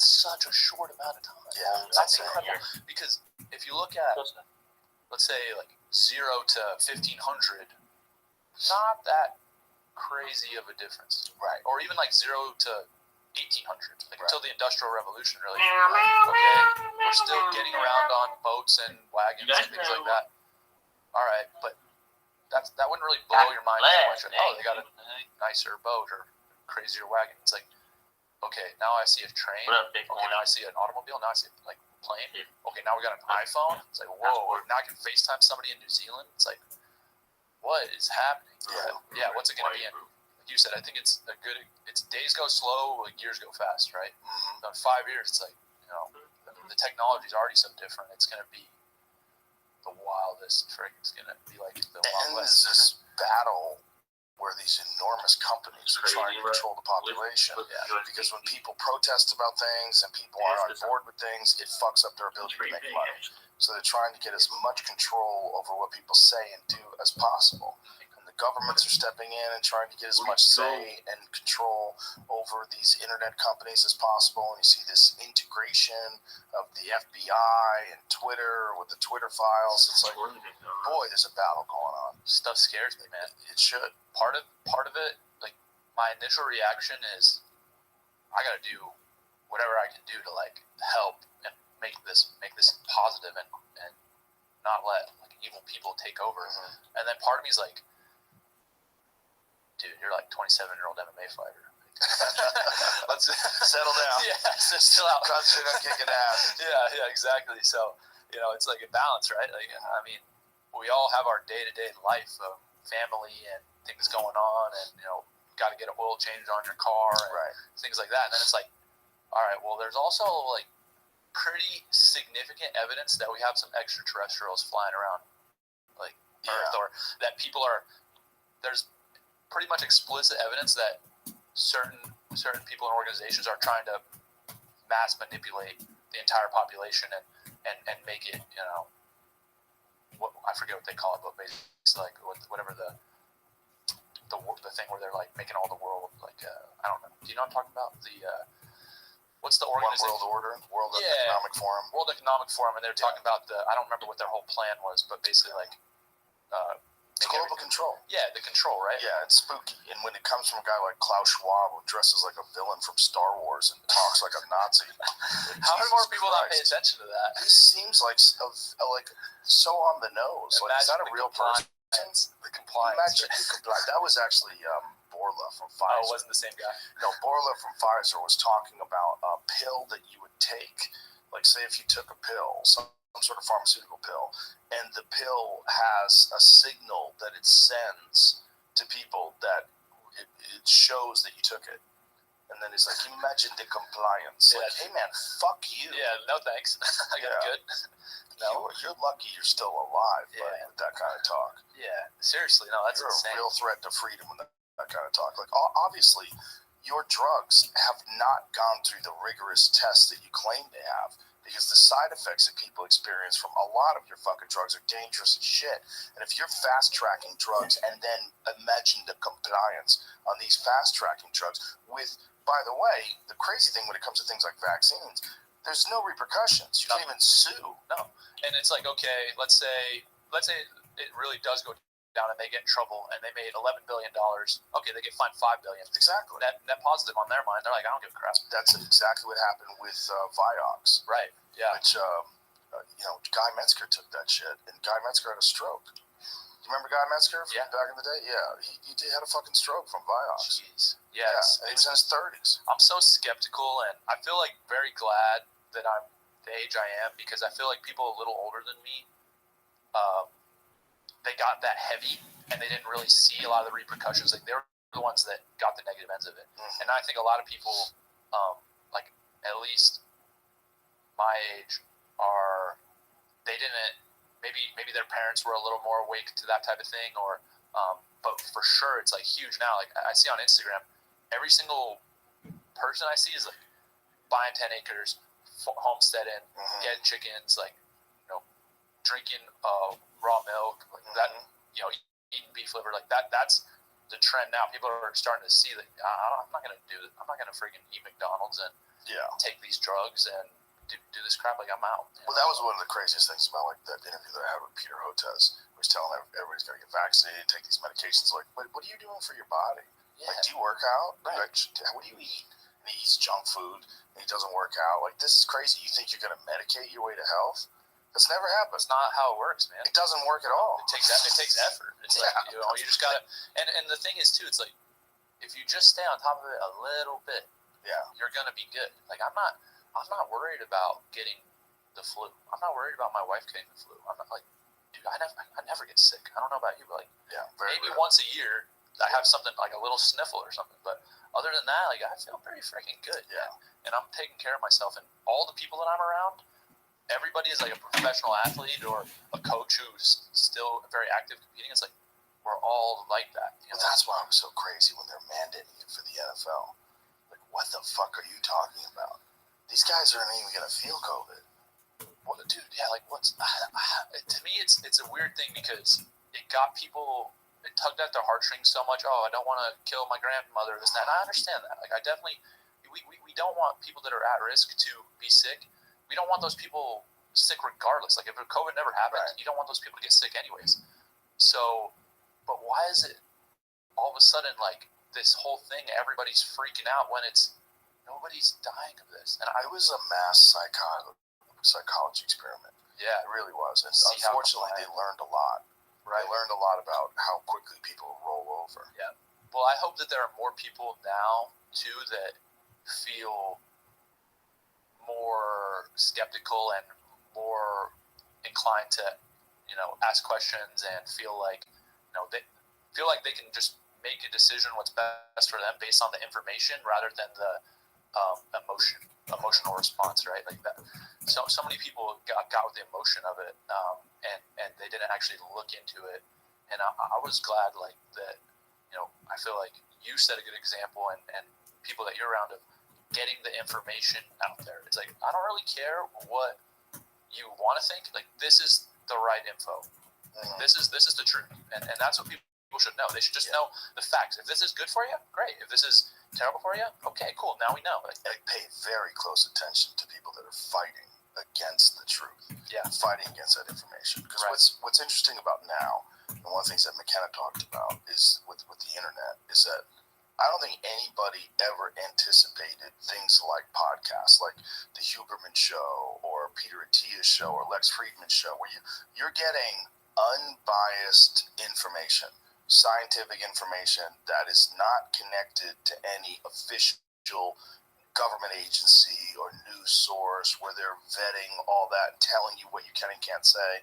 H: such a short amount of time.
B: Yeah,
H: That's
B: that's it.
H: incredible. Because if you look at, let's say, like 0 to 1500, not that crazy of a difference,
B: Right.
H: or even like 0 to 1800, like
B: Right.
H: until the Industrial Revolution, really. Okay, we're still getting around on boats and wagons and things like that. All right, but that wouldn't really blow your mind too much. Like, oh, they got a nicer boat or crazier wagon. It's like, okay, now I see a train.
I: What up, Bitcoin?
H: Okay, now I see an automobile. Now I see like a plane. Okay, now we got an iPhone. It's like, whoa, now I can FaceTime somebody in New Zealand. It's like, what is happening? Yeah, what's it going to be in? Like you said, I think it's days go slow, like years go fast, right?
B: Mhm.
H: In 5 years, it's like, the technology is already so different. It's going to be the wildest frick. It's going to be like the Wild
B: And
H: West.
B: there's this battle where these enormous companies are
I: Crazy,
B: trying to
I: right?
B: control the population. Because when people protest about things and people aren't on board with things, it fucks up their ability to make money. So they're trying to get as much control over what people say and do as possible. And the governments are stepping in and trying to get as much say and control over these internet companies as possible. And you see this integration of the FBI and Twitter with the Twitter files. It's like, boy, there's a battle going on.
H: Stuff scares me, man.
B: It should.
H: Part of it, like my initial reaction is, I got to do whatever I can do to like help and make this positive and not let like evil people take over.
B: Mhm.
H: And then part of me is like, dude, you're like 27-year-old MMA fighter. Let's
B: Settle down.
H: Yeah, chill out.
B: Concentrate on kicking ass.
H: Yeah, exactly. So, it's like a balance, right? Like, I mean, we all have our day-to-day life of family and things going on, and got to get an oil change on your car and
B: Right.
H: things like that. And then it's like, all right, well, there's also like pretty significant evidence that we have some extraterrestrials flying around, like Earth, or that people are. There's pretty much explicit evidence that certain people and organizations are trying to mass manipulate the entire population and make it, I forget what they call it, but basically like whatever the thing where they're like making all the world like I don't know. Do you know what I'm talking about? The what's the
B: One
H: organization?
B: World Order, World
H: Yeah.
B: Economic Forum.
H: World Economic Forum, and they're talking about I don't remember what their whole plan was, but basically like
B: It's global control.
H: Yeah, the control, right?
B: Yeah, it's spooky. And when it comes from a guy like Klaus Schwab, who dresses like a villain from Star Wars and talks like a Nazi,
H: how many more people not pay attention to that?
B: He seems like so on the nose. Like, is that a real person?
H: The compliance.
B: Imagine the compliance. That was actually Borla from Pfizer.
H: Oh, it wasn't the same guy.
B: No, Borla from Pfizer was talking about a pill that you would take. Like, say if you took a pill, some sort of pharmaceutical pill, and the pill has a signal that it sends to people that it shows that you took it. And then he's like, imagine the compliance.
H: Yeah.
B: Like, hey man, fuck you.
H: Yeah, no thanks. I got good. No.
B: You're lucky you're still alive, buddy, with that kind of talk.
H: Yeah, seriously, no, that's
B: You're
H: insane.
B: a real threat to freedom with that kind of talk. Like, obviously, your drugs have not gone through the rigorous tests that you claim they have, because the side effects that people experience from a lot of your fucking drugs are dangerous as shit. And if you're fast-tracking drugs and then imagine the compliance on these fast-tracking drugs with, by the way, the crazy thing when it comes to things like vaccines, there's no repercussions. You can't even sue.
H: No. And it's like, okay, let's say it really does go down and they get in trouble and they made $11 billion. Okay, they get fined $5 billion.
B: Exactly.
H: Net positive on their mind. They're like, I don't give a crap.
B: That's exactly what happened with Vioxx.
H: Right. Yeah.
B: Which, Guy Metzger took that shit, and Guy Metzger had a stroke. Do you remember Guy Metzger from back in the day? Yeah, he had a fucking stroke from Vioxx.
H: Jeez. Yes.
B: Yeah, and he was in his 30s.
H: I'm so skeptical, and I feel like very glad that I'm the age I am, because I feel like people a little older than me, they got that heavy and they didn't really see a lot of the repercussions. Like, they were the ones that got the negative ends of it. Mm-hmm. And I think a lot of people, like at least my age, they didn't, maybe their parents were a little more awake to that type of thing, or but for sure it's like huge now. Like, I see on Instagram, every single person I see is like buying 10 acres, homesteading, getting chickens, like, drinking raw milk, like that, eating beef liver, like that. That's the trend now. People are starting to see that I'm not gonna do it. I'm not gonna freaking eat McDonald's and take these drugs and do this crap. Like, I'm out.
B: Well, that was one of the craziest things about like that interview that I had with Peter Hotez. He was telling everybody's got to get vaccinated, take these medications. Like, what are you doing for your body? Yeah. Like, do you work out? Right. What do you eat? And he eats junk food and he doesn't work out. Like, this is crazy. You think you're gonna medicate your way to health? That's never happened.
H: It's not how it works, man.
B: It doesn't work at all.
H: It takes effort. It's like, you just gotta. And the thing is too, it's like, if you just stay on top of it a little bit, you're gonna be good. Like, I'm not worried about getting the flu. I'm not worried about my wife getting the flu. I'm not like, dude, I never get sick. I don't know about you, but like, maybe once a year I have something like a little sniffle or something. But other than that, like, I feel pretty freaking good. Yeah. And I'm taking care of myself, and all the people that I'm around, everybody is like a professional athlete or a coach who's still very active competing. It's like, we're all like that.
B: Well, that's why it was so crazy when they're mandating it for the NFL. Like, what the fuck are you talking about? These guys aren't even going to feel COVID.
H: Well, dude, yeah, like, to me, it's a weird thing, because it got people, it tugged at their heartstrings so much. Oh, I don't want to kill my grandmother, this and that. And I understand that. Like, I definitely, we don't want people that are at risk to be sick. We don't want those people sick regardless. Like, if COVID never happened, you don't want those people to get sick anyways. So, but why is it all of a sudden, like, this whole thing, everybody's freaking out when nobody's dying of this? And
B: it was a mass psychology experiment.
H: Yeah.
B: It really was. And unfortunately, they learned a lot. Right. They learned a lot about how quickly people roll over.
H: Yeah. Well, I hope that there are more people now, too, that feel more skeptical and more inclined to, ask questions and feel like, they can just make a decision what's best for them based on the information rather than the emotional response, right? Like that. So many people got with the emotion of it, and they didn't actually look into it. And I was glad, like, that, I feel like you set a good example, and people that you're around of getting the information out there. It's like, I don't really care what you want to think. Like, this is the right info. Like, this is the truth, and that's what people should know. They should just know the facts. If this is good for you, great. If this is terrible for you, okay, cool. Now we know.
B: I pay very close attention to people that are fighting against the truth.
H: Yeah.
B: Fighting against that information. Because
H: Right.
B: what's interesting about now, and one of the things that McKenna talked about is with the internet, is that I don't think anybody ever anticipated things like podcasts, like the Huberman Show or Peter Attia's show or Lex Friedman's show, where you're getting unbiased information, scientific information that is not connected to any official government agency or news source where they're vetting all that and telling you what you can and can't say.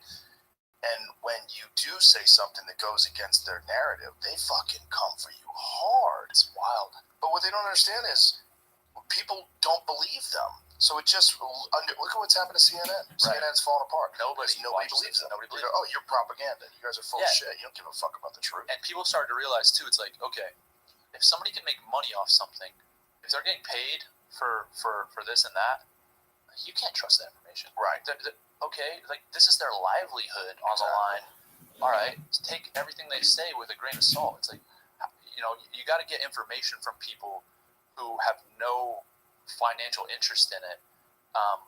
B: And when you do say something that goes against their narrative, they fucking come for you hard.
H: It's wild.
B: But what they don't understand is people don't believe them. So it just, look at what's happened to CNN. CNN's falling apart. Nobody believes them.
H: Nobody believes
B: Oh, you're propaganda. You guys are full of
H: Yeah.
B: shit. You don't give a fuck about the truth.
H: And people started to realize too, it's like, okay, if somebody can make money off something, if they're getting paid for this and that, you can't trust that information.
B: Right.
H: Okay, like this is their livelihood on the line. All right, take everything they say with a grain of salt. It's like, you got to get information from people who have no financial interest in it.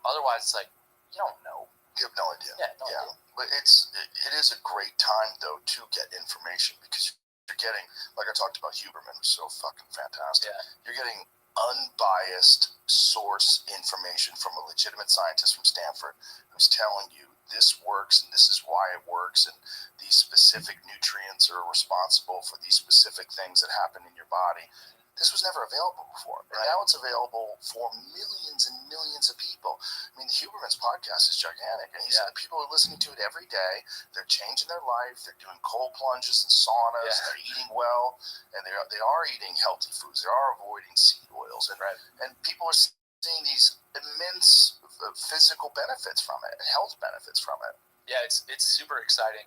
H: Otherwise, it's like you don't know.
B: You have no idea.
H: Yeah, no idea.
B: But it is a great time though to get information because you're getting, like I talked about Huberman, was so fucking fantastic.
H: Yeah.
B: You're getting unbiased source information from a legitimate scientist from Stanford who's telling you this works and this is why it works and these specific nutrients are responsible for these specific things that happen in your body. This was never available before. And now it's available for millions and millions of people. I mean, the Huberman's podcast is gigantic. And he said that people are listening to it every day. They're changing their life. They're doing cold plunges and saunas. And they're eating well. And they are eating healthy foods. They are avoiding seed oils. And people are seeing these immense physical benefits from it and health benefits from it.
H: Yeah, it's super exciting.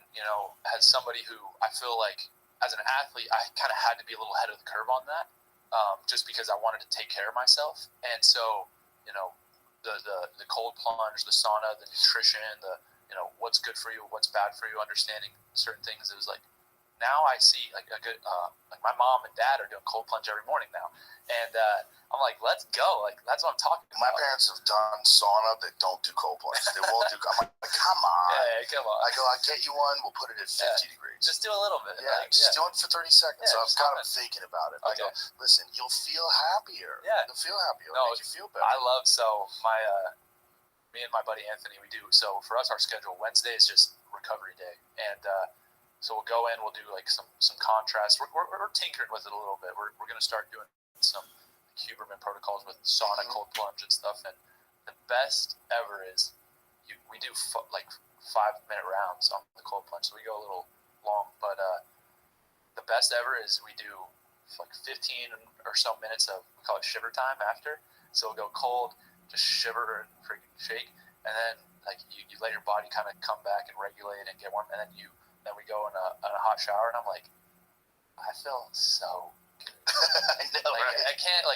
H: As somebody who I feel like as an athlete, I kind of had to be a little ahead of the curve on that. Just because I wanted to take care of myself. And so, the cold plunge, the sauna, the nutrition, what's good for you, what's bad for you, understanding certain things. It was like, now I see like a good, like my mom and dad are doing cold plunge every morning now. And I'm like, let's go. Like, that's what I'm talking about.
B: My parents have done sauna that don't do cold plunge. They won't do, I'm like, come on.
H: Yeah, come on.
B: I go, I'll get you one. We'll put it at 50 degrees.
H: Just do a little bit.
B: Yeah, just do it for 30 seconds.
H: Yeah,
B: So I've got them thinking about it. I go, listen, you'll feel happier.
H: Yeah.
B: You'll feel happier. It'll make you feel better.
H: Me and my buddy Anthony, we do. So for us, our schedule, Wednesday is just recovery day. And so we'll go in, we'll do like some contrast. We're tinkering with it a little bit. We're going to start doing some Huberman protocols with sauna, cold plunge and stuff. And the best ever is we do like 5-minute rounds on the cold plunge. So we go a little long, but the best ever is we do like 15 or so minutes of, we call it shiver time after. So we'll go cold, just shiver and freaking shake, and then like you let your body kind of come back and regulate and get warm, and then we go in a hot shower, and I'm like, I feel so good.
B: I know, right?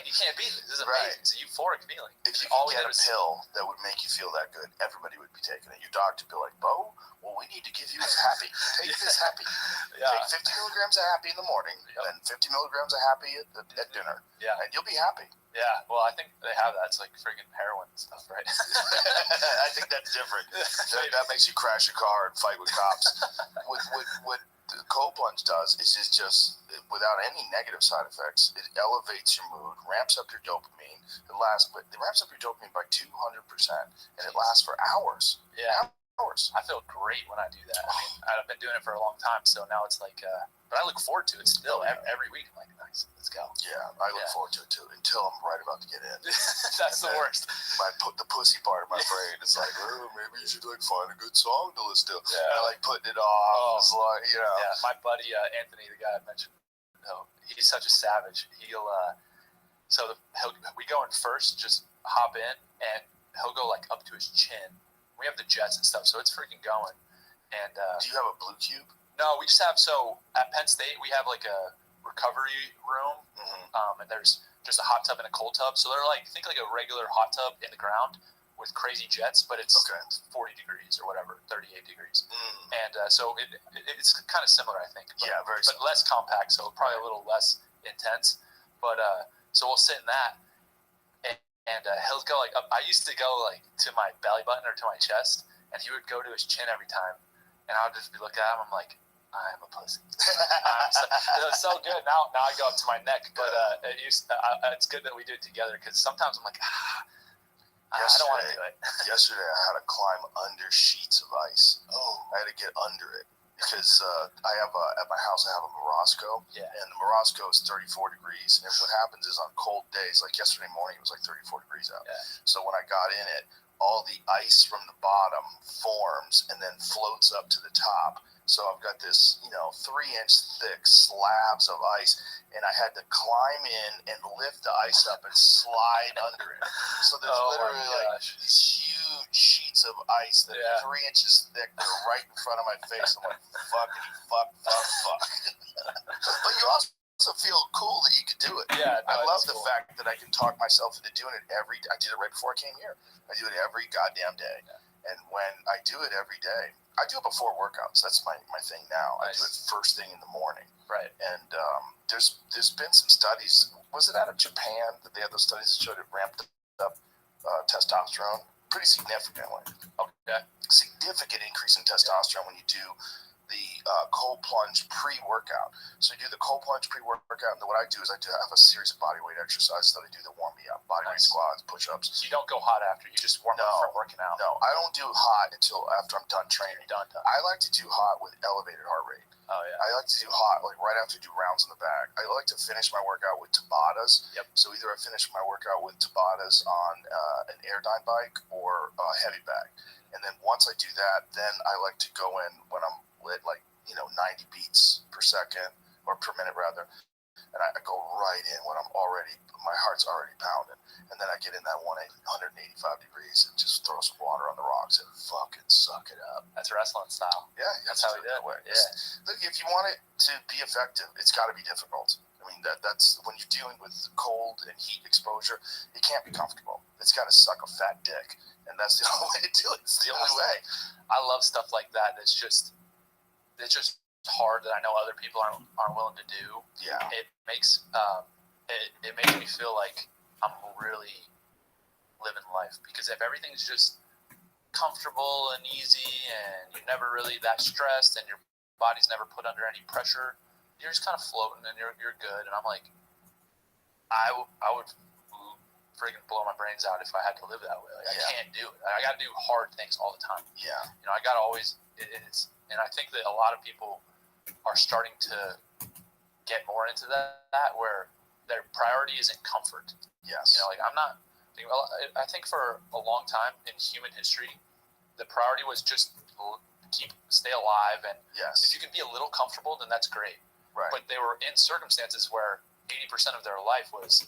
H: You can't beat this. This is amazing. It's a euphoric feeling.
B: If you could get a pill that would make you feel that good, everybody would be taking it. Your doctor would be like, Bo, well, we need to give you this happy. Take this happy. Take 50 milligrams of happy in the morning, and then 50 milligrams of happy at dinner.
H: Yeah.
B: And you'll be happy.
H: Yeah, well, I think they have that. It's like friggin' heroin and stuff, right?
B: I think that's different. That makes you crash a car and fight with cops. What the cold plunge does is just without any negative side effects, it elevates your mood, ramps up your dopamine. It ramps up your dopamine by 200%, and it lasts for hours.
H: Yeah.
B: Hours.
H: I feel great when I do that. I mean, I've been doing it for a long time, so now it's like, but I look forward to it still every week. I'm like, nice, let's go.
B: Yeah, I look forward to it too until I'm right about to get in.
H: That's the worst.
B: The pussy part of my brain is like, oh, maybe you should like find a good song to listen to.
H: Yeah.
B: And I like putting it off. It's like,
H: Yeah, my buddy Anthony, the guy I mentioned, he's such a savage. We go in first, just hop in, and he'll go like up to his chin. We have the jets and stuff, so it's freaking going. And
B: do you have a blue cube?
H: No, we just have. So at Penn State, we have like a recovery room, and there's just a hot tub and a cold tub. So they're like, think like a regular hot tub in the ground with crazy jets, but it's
B: Okay.
H: 40 degrees or whatever, 38 degrees.
B: Mm.
H: And so it's kind of similar, I think. But,
B: Yeah, very
H: but
B: similar.
H: less compact, so probably a little less intense. But so we'll sit in that, and he'll go like up. I used to go like to my belly button or to my chest, and he would go to his chin every time, and I would just be looking at him. I'm like, I'm a pussy. It was so good. Now I go up to my neck, but it's good that we do it together because sometimes I'm like, I don't want to do it.
B: Yesterday, I had to climb under sheets of ice.
H: Oh,
B: I had to get under it because I have at my house I have a Morosco,
H: yeah.
B: and the Morosco is 34 degrees. And what happens is on cold days, like yesterday morning, it was like 34 degrees out.
H: Yeah.
B: So when I got in it, all the ice from the bottom forms and then floats up to the top. So I've got this, 3-inch thick slabs of ice, and I had to climb in and lift the ice up and slide under it. So there's literally like these huge sheets of ice that are 3 inches thick that are right in front of my face. I'm like, fuck. But you also feel cool that you can do it.
H: Yeah,
B: I love the fact that I can talk myself into doing it I did it right before I came here. I do it every goddamn day. Yeah. And when I do it every day, I do it before workouts. That's my thing now.
H: Nice.
B: I do it first thing in the morning.
H: Right.
B: And there's been some studies. Was it out of Japan that they had those studies that showed it ramped up testosterone pretty significantly?
H: Okay.
B: Significant increase in testosterone when you do the cold plunge pre-workout. So you do the cold plunge pre-workout, and then what I do is I have a series of body weight exercises that I do that warm me up. Body weight squats, push-ups.
H: So you don't go hot after. You just warm up for working out.
B: No, I don't do hot until after I'm done training.
H: Done.
B: I like to do hot with elevated heart rate.
H: Oh, yeah.
B: I like to do hot like right after I do rounds in the back. I like to finish my workout with Tabatas.
H: Yep.
B: So either I finish my workout with Tabatas on an Airdyne bike or a heavy bag. And then once I do that, then I like to go in when I'm lit, like, 90 beats per second or per minute rather. And I go right in when my heart's already pounding. And then I get in that 185 degrees and just throw some water on the rocks and fucking suck it up.
H: That's wrestling style.
B: Yeah,
H: That's how we do it.
B: Way.
H: Yeah.
B: Look, if you want it to be effective, it's got to be difficult. I mean, that's when you're dealing with cold and heat exposure, it can't be comfortable. It's got to suck a fat dick. And that's the only way to do it. It's the only way.
H: I love stuff like that. It's just hard that I know other people aren't willing to do.
B: Yeah.
H: It makes it makes me feel like I'm really living life, because if everything's just comfortable and easy and you're never really that stressed and your body's never put under any pressure, you're just kind of floating and you're good. And I'm like, I would friggin' blow my brains out if I had to live that way. Like, I can't do it. I got to do hard things all the time.
B: Yeah.
H: I got to always. And I think that a lot of people are starting to get more into that where their priority isn't comfort.
B: Yes.
H: I'm not. I think for a long time in human history, the priority was just stay alive, and if you can be a little comfortable, then that's great.
B: Right.
H: But they were in circumstances where 80% of their life was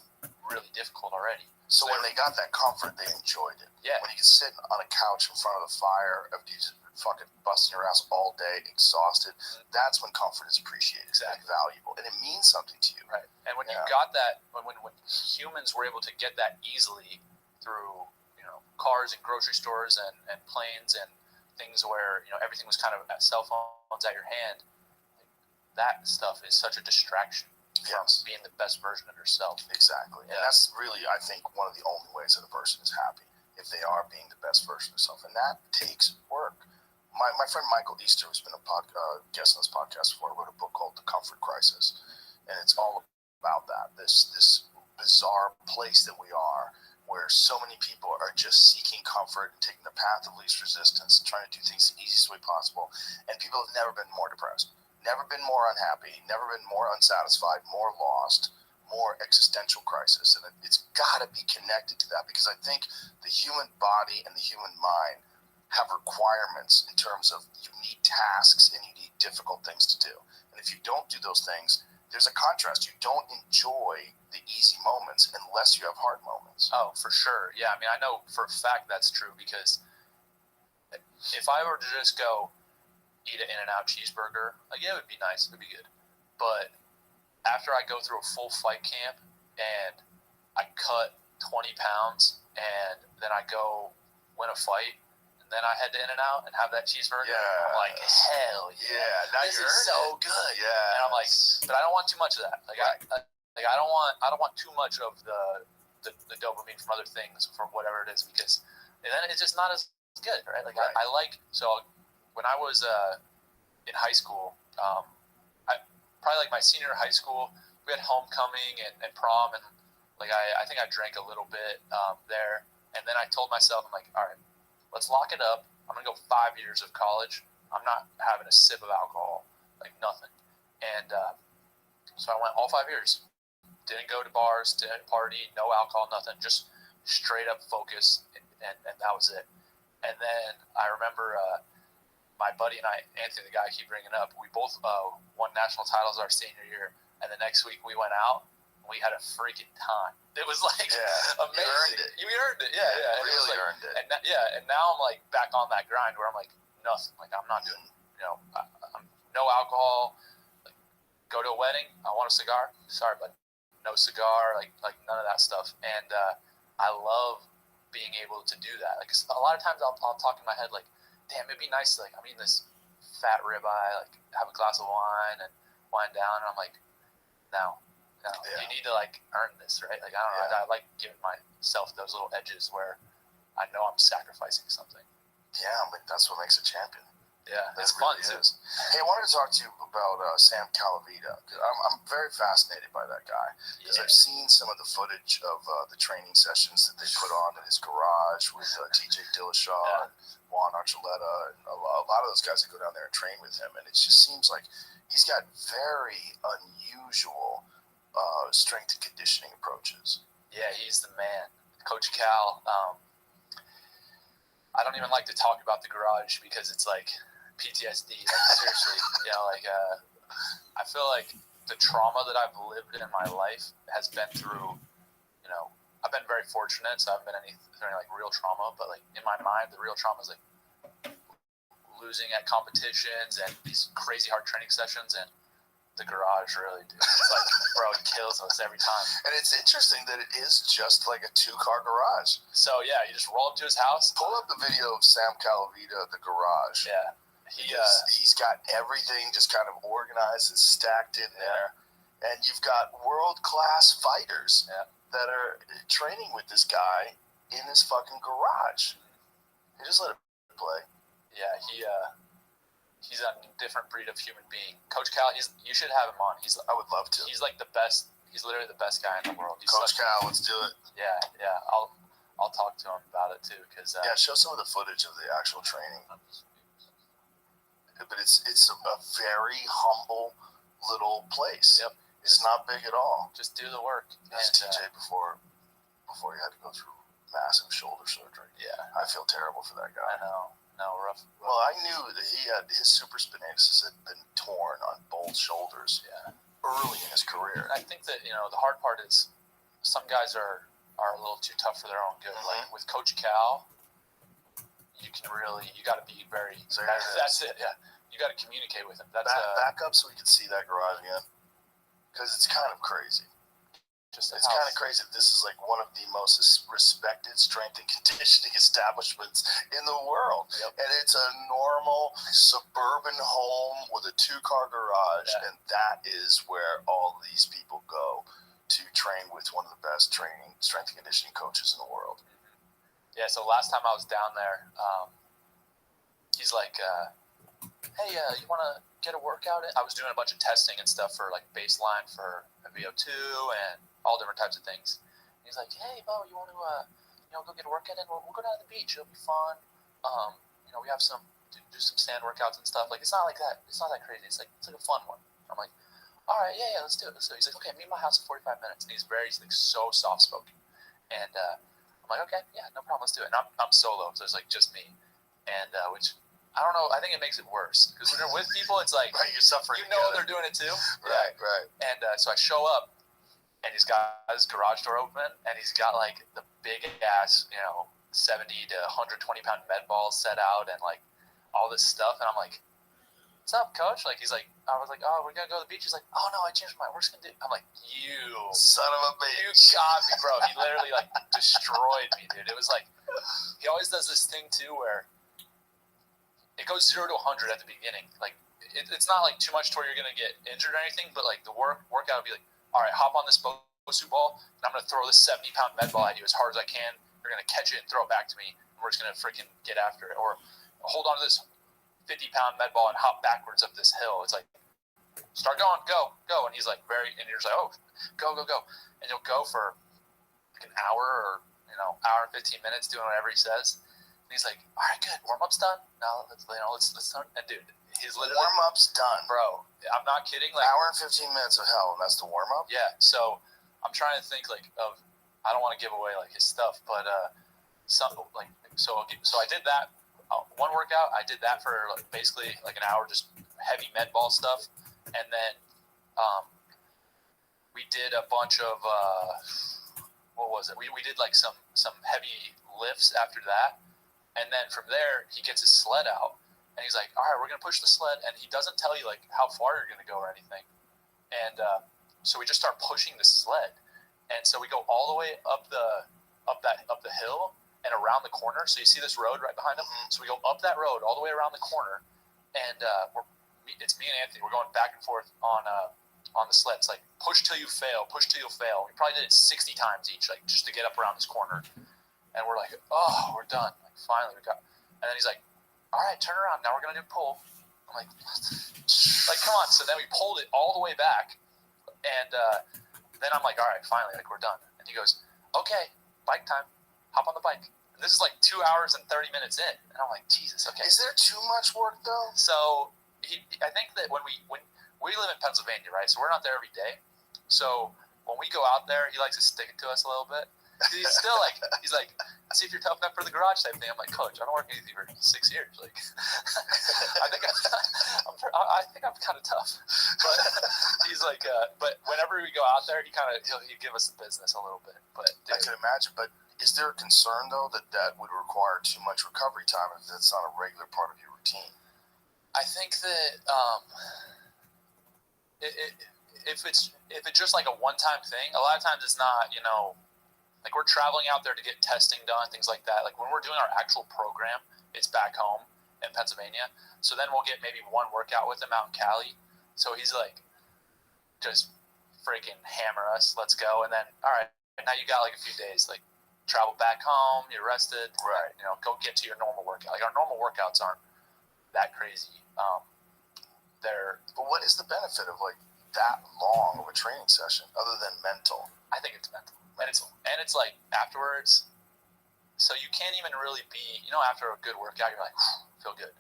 H: really difficult already.
B: So when they got that comfort, they enjoyed it.
H: Yeah.
B: When you can sit on a couch in front of the fire after you fucking busting your ass all day, exhausted, that's when comfort is appreciated and valuable, and it means something to you.
H: Right. And when you got that, when humans were able to get that easily through, cars and grocery stores and planes and things where, everything was kind of cell phones at your hand, that stuff is such a distraction from being the best version of yourself.
B: Exactly. Yeah. And that's really, I think, one of the only ways that a person is happy, if they are being the best version of themselves. And that takes work. My friend Michael Easter, who's been a guest on this podcast before, wrote a book called The Comfort Crisis. And it's all about that, this bizarre place that we are, where so many people are just seeking comfort and taking the path of least resistance and trying to do things the easiest way possible. And people have never been more depressed, never been more unhappy, never been more unsatisfied, more lost, more existential crisis. And it's got to be connected to that, because I think the human body and the human mind have requirements in terms of you need tasks and you need difficult things to do. And if you don't do those things, there's a contrast. You don't enjoy the easy moments unless you have hard moments.
H: Oh, for sure. Yeah, I mean, I know for a fact that's true, because if I were to just go eat an In-N-Out cheeseburger, like, yeah, it would be nice, it would be good. But after I go through a full fight camp and I cut 20 pounds and then I go win a fight. Then I head to In-N-Out and have that cheeseburger.
B: Yeah.
H: I'm like, hell yeah.
B: Yeah, now
H: This
B: you
H: is
B: earned
H: so
B: it.
H: good.
B: Yeah.
H: And I'm like, but I don't want too much of that. Like, I don't want too much of the dopamine from other things, from whatever it is, because then it's just not as good, right? Like,
B: Right.
H: I like, so when I was in high school, probably like my senior high school, we had homecoming and prom, and like I think I drank a little bit there, and then I told myself, I'm like, all right, let's lock it up. I'm going to go 5 years of college. I'm not having a sip of alcohol, like nothing. And so I went all 5 years. Didn't go to bars, didn't party, no alcohol, nothing. Just straight up focus, and that was it. And then I remember my buddy and I, Anthony, the guy I keep bringing up, we both won national titles our senior year. And the next week we went out. We had a freaking time. It was like amazing. You earned it. Yeah.
B: You really earned it.
H: And now I'm like back on that grind where I'm like, nothing. Like I'm not doing, I'm no alcohol. Like, go to a wedding. I want a cigar. Sorry, but no cigar. Like none of that stuff. And I love being able to do that. Like a lot of times I'll talk in my head like, damn, it'd be nice to, like, I'm eating this fat ribeye, like have a glass of wine and wind down. And I'm like, no. You need to like earn this, right? Like I don't know. I like giving myself those little edges where I know I'm sacrificing something.
B: Yeah, I mean, that's what makes a champion.
H: Yeah, it's
B: really
H: fun too.
B: Hey, I wanted to talk to you about Sam Calavita. I'm very fascinated by that guy because I've seen some of the footage of the training sessions that they put on in his garage with TJ Dillashaw and Juan Archuleta and a lot of those guys that go down there and train with him, and it just seems like he's got very unusual strength and conditioning approaches.
H: Yeah, he's the man. Coach Cal, I don't even like to talk about the garage because it's like PTSD. Like, seriously, I feel like the trauma that I've lived in my life has been through, I've been very fortunate, so I haven't been through any like real trauma, but like in my mind, the real trauma is like losing at competitions and these crazy hard training sessions, and the garage really, dude. It's like, bro, it kills us every time.
B: And it's interesting that it is just like a 2-car garage.
H: So yeah, you just roll up to his house.
B: Pull up the video of Sam Calavita, the garage.
H: Yeah.
B: He's got everything just kind of organized and stacked in there. And you've got world-class fighters that are training with this guy in his fucking garage. You just let him play.
H: Yeah, he's a different breed of human being. Coach Cal, you should have him on.
B: I would love to.
H: He's like the best. He's literally the best guy in the world.
B: Coach Cal, let's do it.
H: Yeah. I'll talk to him about it too. Cause
B: show some of the footage of the actual training. But it's a very humble little place.
H: Yep.
B: It's not big at all.
H: Just do the work.
B: That's TJ before he had to go through massive shoulder surgery.
H: Yeah.
B: I feel terrible for that guy.
H: I know. No, rough.
B: Well, I knew that he had his supraspinatus had been torn on both shoulders early in his career.
H: And I think that, the hard part is some guys are a little too tough for their own good.
B: Mm-hmm.
H: Like with Coach Cal, you got to be very, that's it. Yeah. You got to communicate with him.
B: Back up so we can see that garage again. Because it's kind of crazy. It's kind of crazy. This is like one of the most respected strength and conditioning establishments in the world.
H: Yep.
B: And it's a normal suburban home with a 2-car garage. And that is where all these people go to train with one of the best strength and conditioning coaches in the world.
H: Yeah, so last time I was down there, he's like, hey, you want to get a workout in? I was doing a bunch of testing and stuff for like baseline for a VO2 and all different types of things. And he's like, hey, Bo, you want to, go get a workout in? We'll go down to the beach. It'll be fun. We have do some stand workouts and stuff. Like, it's not like that. It's not that crazy. It's like a fun one. I'm like, all right, yeah, let's do it. So he's like, okay, meet my house in 45 minutes. And he's like so soft-spoken. And I'm like, okay, yeah, no problem. Let's do it. And I'm solo, so it's like just me. And which, I don't know, I think it makes it worse. Because when you're with people, it's like,
B: right, you're suffering.
H: They're doing it too.
B: Right.
H: And so I show up, and he's got his garage door open, and he's got like the big ass, 70 to 120 pound med balls set out, and like all this stuff. And I'm like, what's up, coach? Like, he's like, I was like, oh, we're going to go to the beach. He's like, oh, no, I changed my mind. We're just going to do I'm like, you
B: Son of a
H: You
B: bitch.
H: got me, bro. He literally, like, destroyed me, dude. It was like, he always does this thing, too, where it goes 0 to 100 at the beginning. Like, it's not, like, too much to where you're going to get injured or anything, but, like, the workout would be like, all right, hop on this Bosu ball, and I'm going to throw this 70-pound med ball at you as hard as I can. You're going to catch it and throw it back to me, and we're just going to freaking get after it. Or hold on to this 50-pound med ball and hop backwards up this hill. It's like, start going, go. And he's like, and you're just like, oh, go. And you'll go for like an hour or, hour and 15 minutes doing whatever he says. And he's like, all right, good. Warm-up's done. Now let's start. And dude, he's literally.
B: Warm-up's done.
H: Bro, I'm not kidding. Like,
B: hour and 15 minutes of hell, and that's the warm-up?
H: Yeah. So I'm trying to think like of, I don't want to give away like his stuff, but so I did that. One workout, I did that for like basically like an hour, just heavy med ball stuff, and then we did a bunch of what was it? We did like some heavy lifts after that, and then from there he gets his sled out, and he's like, "All right, we're gonna push the sled," and he doesn't tell you like how far you're gonna go or anything, and so we just start pushing the sled, and so we go all the way up the hill and around the corner. So you see this road right behind him. So we go up that road all the way around the corner, and it's me and Anthony. We're going back and forth on the sled. It's like push till you fail, push till you'll fail. We probably did it 60 times each, like just to get up around this corner. And we're like, oh, we're done. Like finally we got. And then he's like, all right, turn around. Now we're gonna do pull. I'm like, like come on. So then we pulled it all the way back, and then I'm like, all right, finally, like we're done. And he goes, okay, bike time. Hop on the bike. And this is like 2 hours and 30 minutes in. And I'm like, Jesus, okay.
B: Is there too much work, though?
H: So I think that when we live in Pennsylvania, right? So we're not there every day. So when we go out there, he likes to stick it to us a little bit. He's still like, see if you're tough enough for the garage type thing. I'm like, coach, I don't work anything for 6 years. Like, I think I'm kind of tough. But he's like, but whenever we go out there, he'll give us the business a little bit. But dude,
B: I can imagine. But is there a concern though that would require too much recovery time if that's not a regular part of your routine?
H: I think that if it's just like a one-time thing, a lot of times it's not, like we're traveling out there to get testing done, things like that. Like when we're doing our actual program, it's back home in Pennsylvania. So then we'll get maybe one workout with him out in Cali. So he's like, just freaking hammer us, let's go. And then, all right, now you got like a few days, like travel back home, you're rested,
B: right?
H: Go get to your normal workout. Like our normal workouts aren't that crazy.
B: But what is the benefit of like that long of a training session other than mental?
H: I think it's mental. And it's like afterwards, so you can't even really be, after a good workout, you're like, feel good.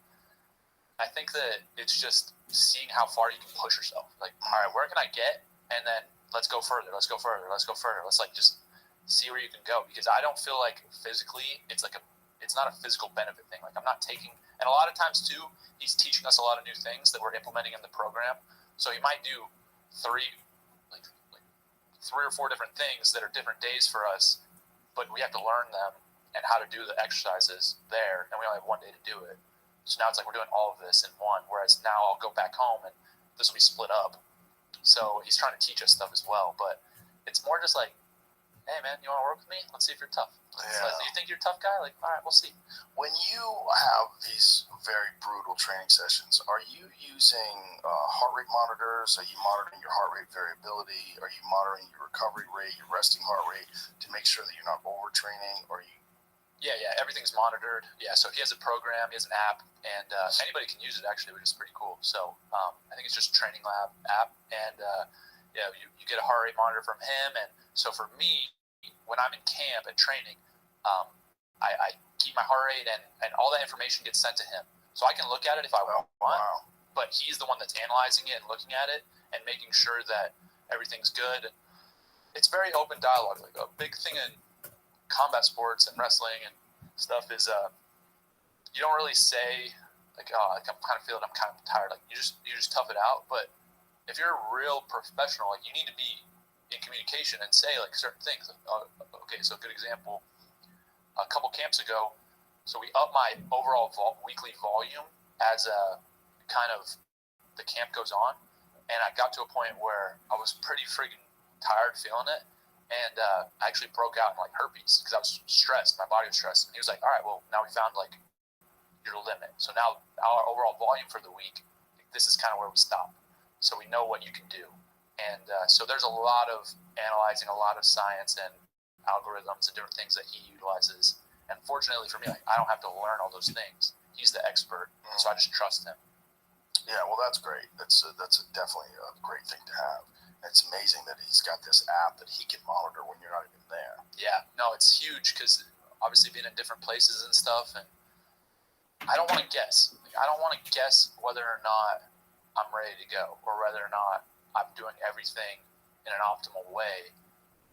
H: I think that it's just seeing how far you can push yourself. Like, all right, where can I get? And then let's go further. Let's like just see where you can go. Because I don't feel like physically it's not a physical benefit thing. Like I'm not taking, and a lot of times too, he's teaching us a lot of new things that we're implementing in the program. So he might do three or four different things that are different days for us, but we have to learn them and how to do the exercises there, and we only have one day to do it. So now it's like we're doing all of this in one, whereas now I'll go back home and this will be split up. So he's trying to teach us stuff as well, but it's more just like, hey man, you want to work with me? Let's see if you're tough.
B: Yeah.
H: Like, you think you're a tough guy? Like, all right, we'll see.
B: When you have these very brutal training sessions, are you using heart rate monitors? Are you monitoring your heart rate variability? Are you monitoring your recovery rate, your resting heart rate to make sure that you're not overtraining? Or you?
H: Yeah, everything's monitored. Yeah, so he has a program, he has an app, and anybody can use it actually, which is pretty cool. So I think it's just a Training Lab app, and you get a heart rate monitor from him. And so for me, when I'm in camp and training, I keep my heart rate, and all that information gets sent to him. So I can look at it if I want, but he's the one that's analyzing it and looking at it and making sure that everything's good. And it's very open dialogue. Like a big thing in combat sports and wrestling and stuff is you don't really say like, oh, like I'm kind of feeling I'm kind of tired. Like you just tough it out. But if you're a real professional, like you need to be in communication and say like certain things. Like, okay, so a good example, a couple camps ago, so we upped my overall weekly volume as a kind of the camp goes on, and I got to a point where I was pretty friggin' tired feeling it, and I actually broke out in like herpes because I was stressed. My body was stressed. And he was like, all right, well, now we found like your limit. So now our overall volume for the week, this is kind of where we stop. So we know what you can do. And so there's a lot of analyzing, a lot of science and algorithms and different things that he utilizes. And fortunately for me, like, I don't have to learn all those things. He's the expert, so I just trust him.
B: Yeah, well, that's great. That's definitely a great thing to have. It's amazing that he's got this app that he can monitor when you're not even there.
H: Yeah, no, it's huge because obviously being in different places and stuff, and I don't want to guess. Like, I don't want to guess whether or not I'm ready to go or whether or not I'm doing everything in an optimal way.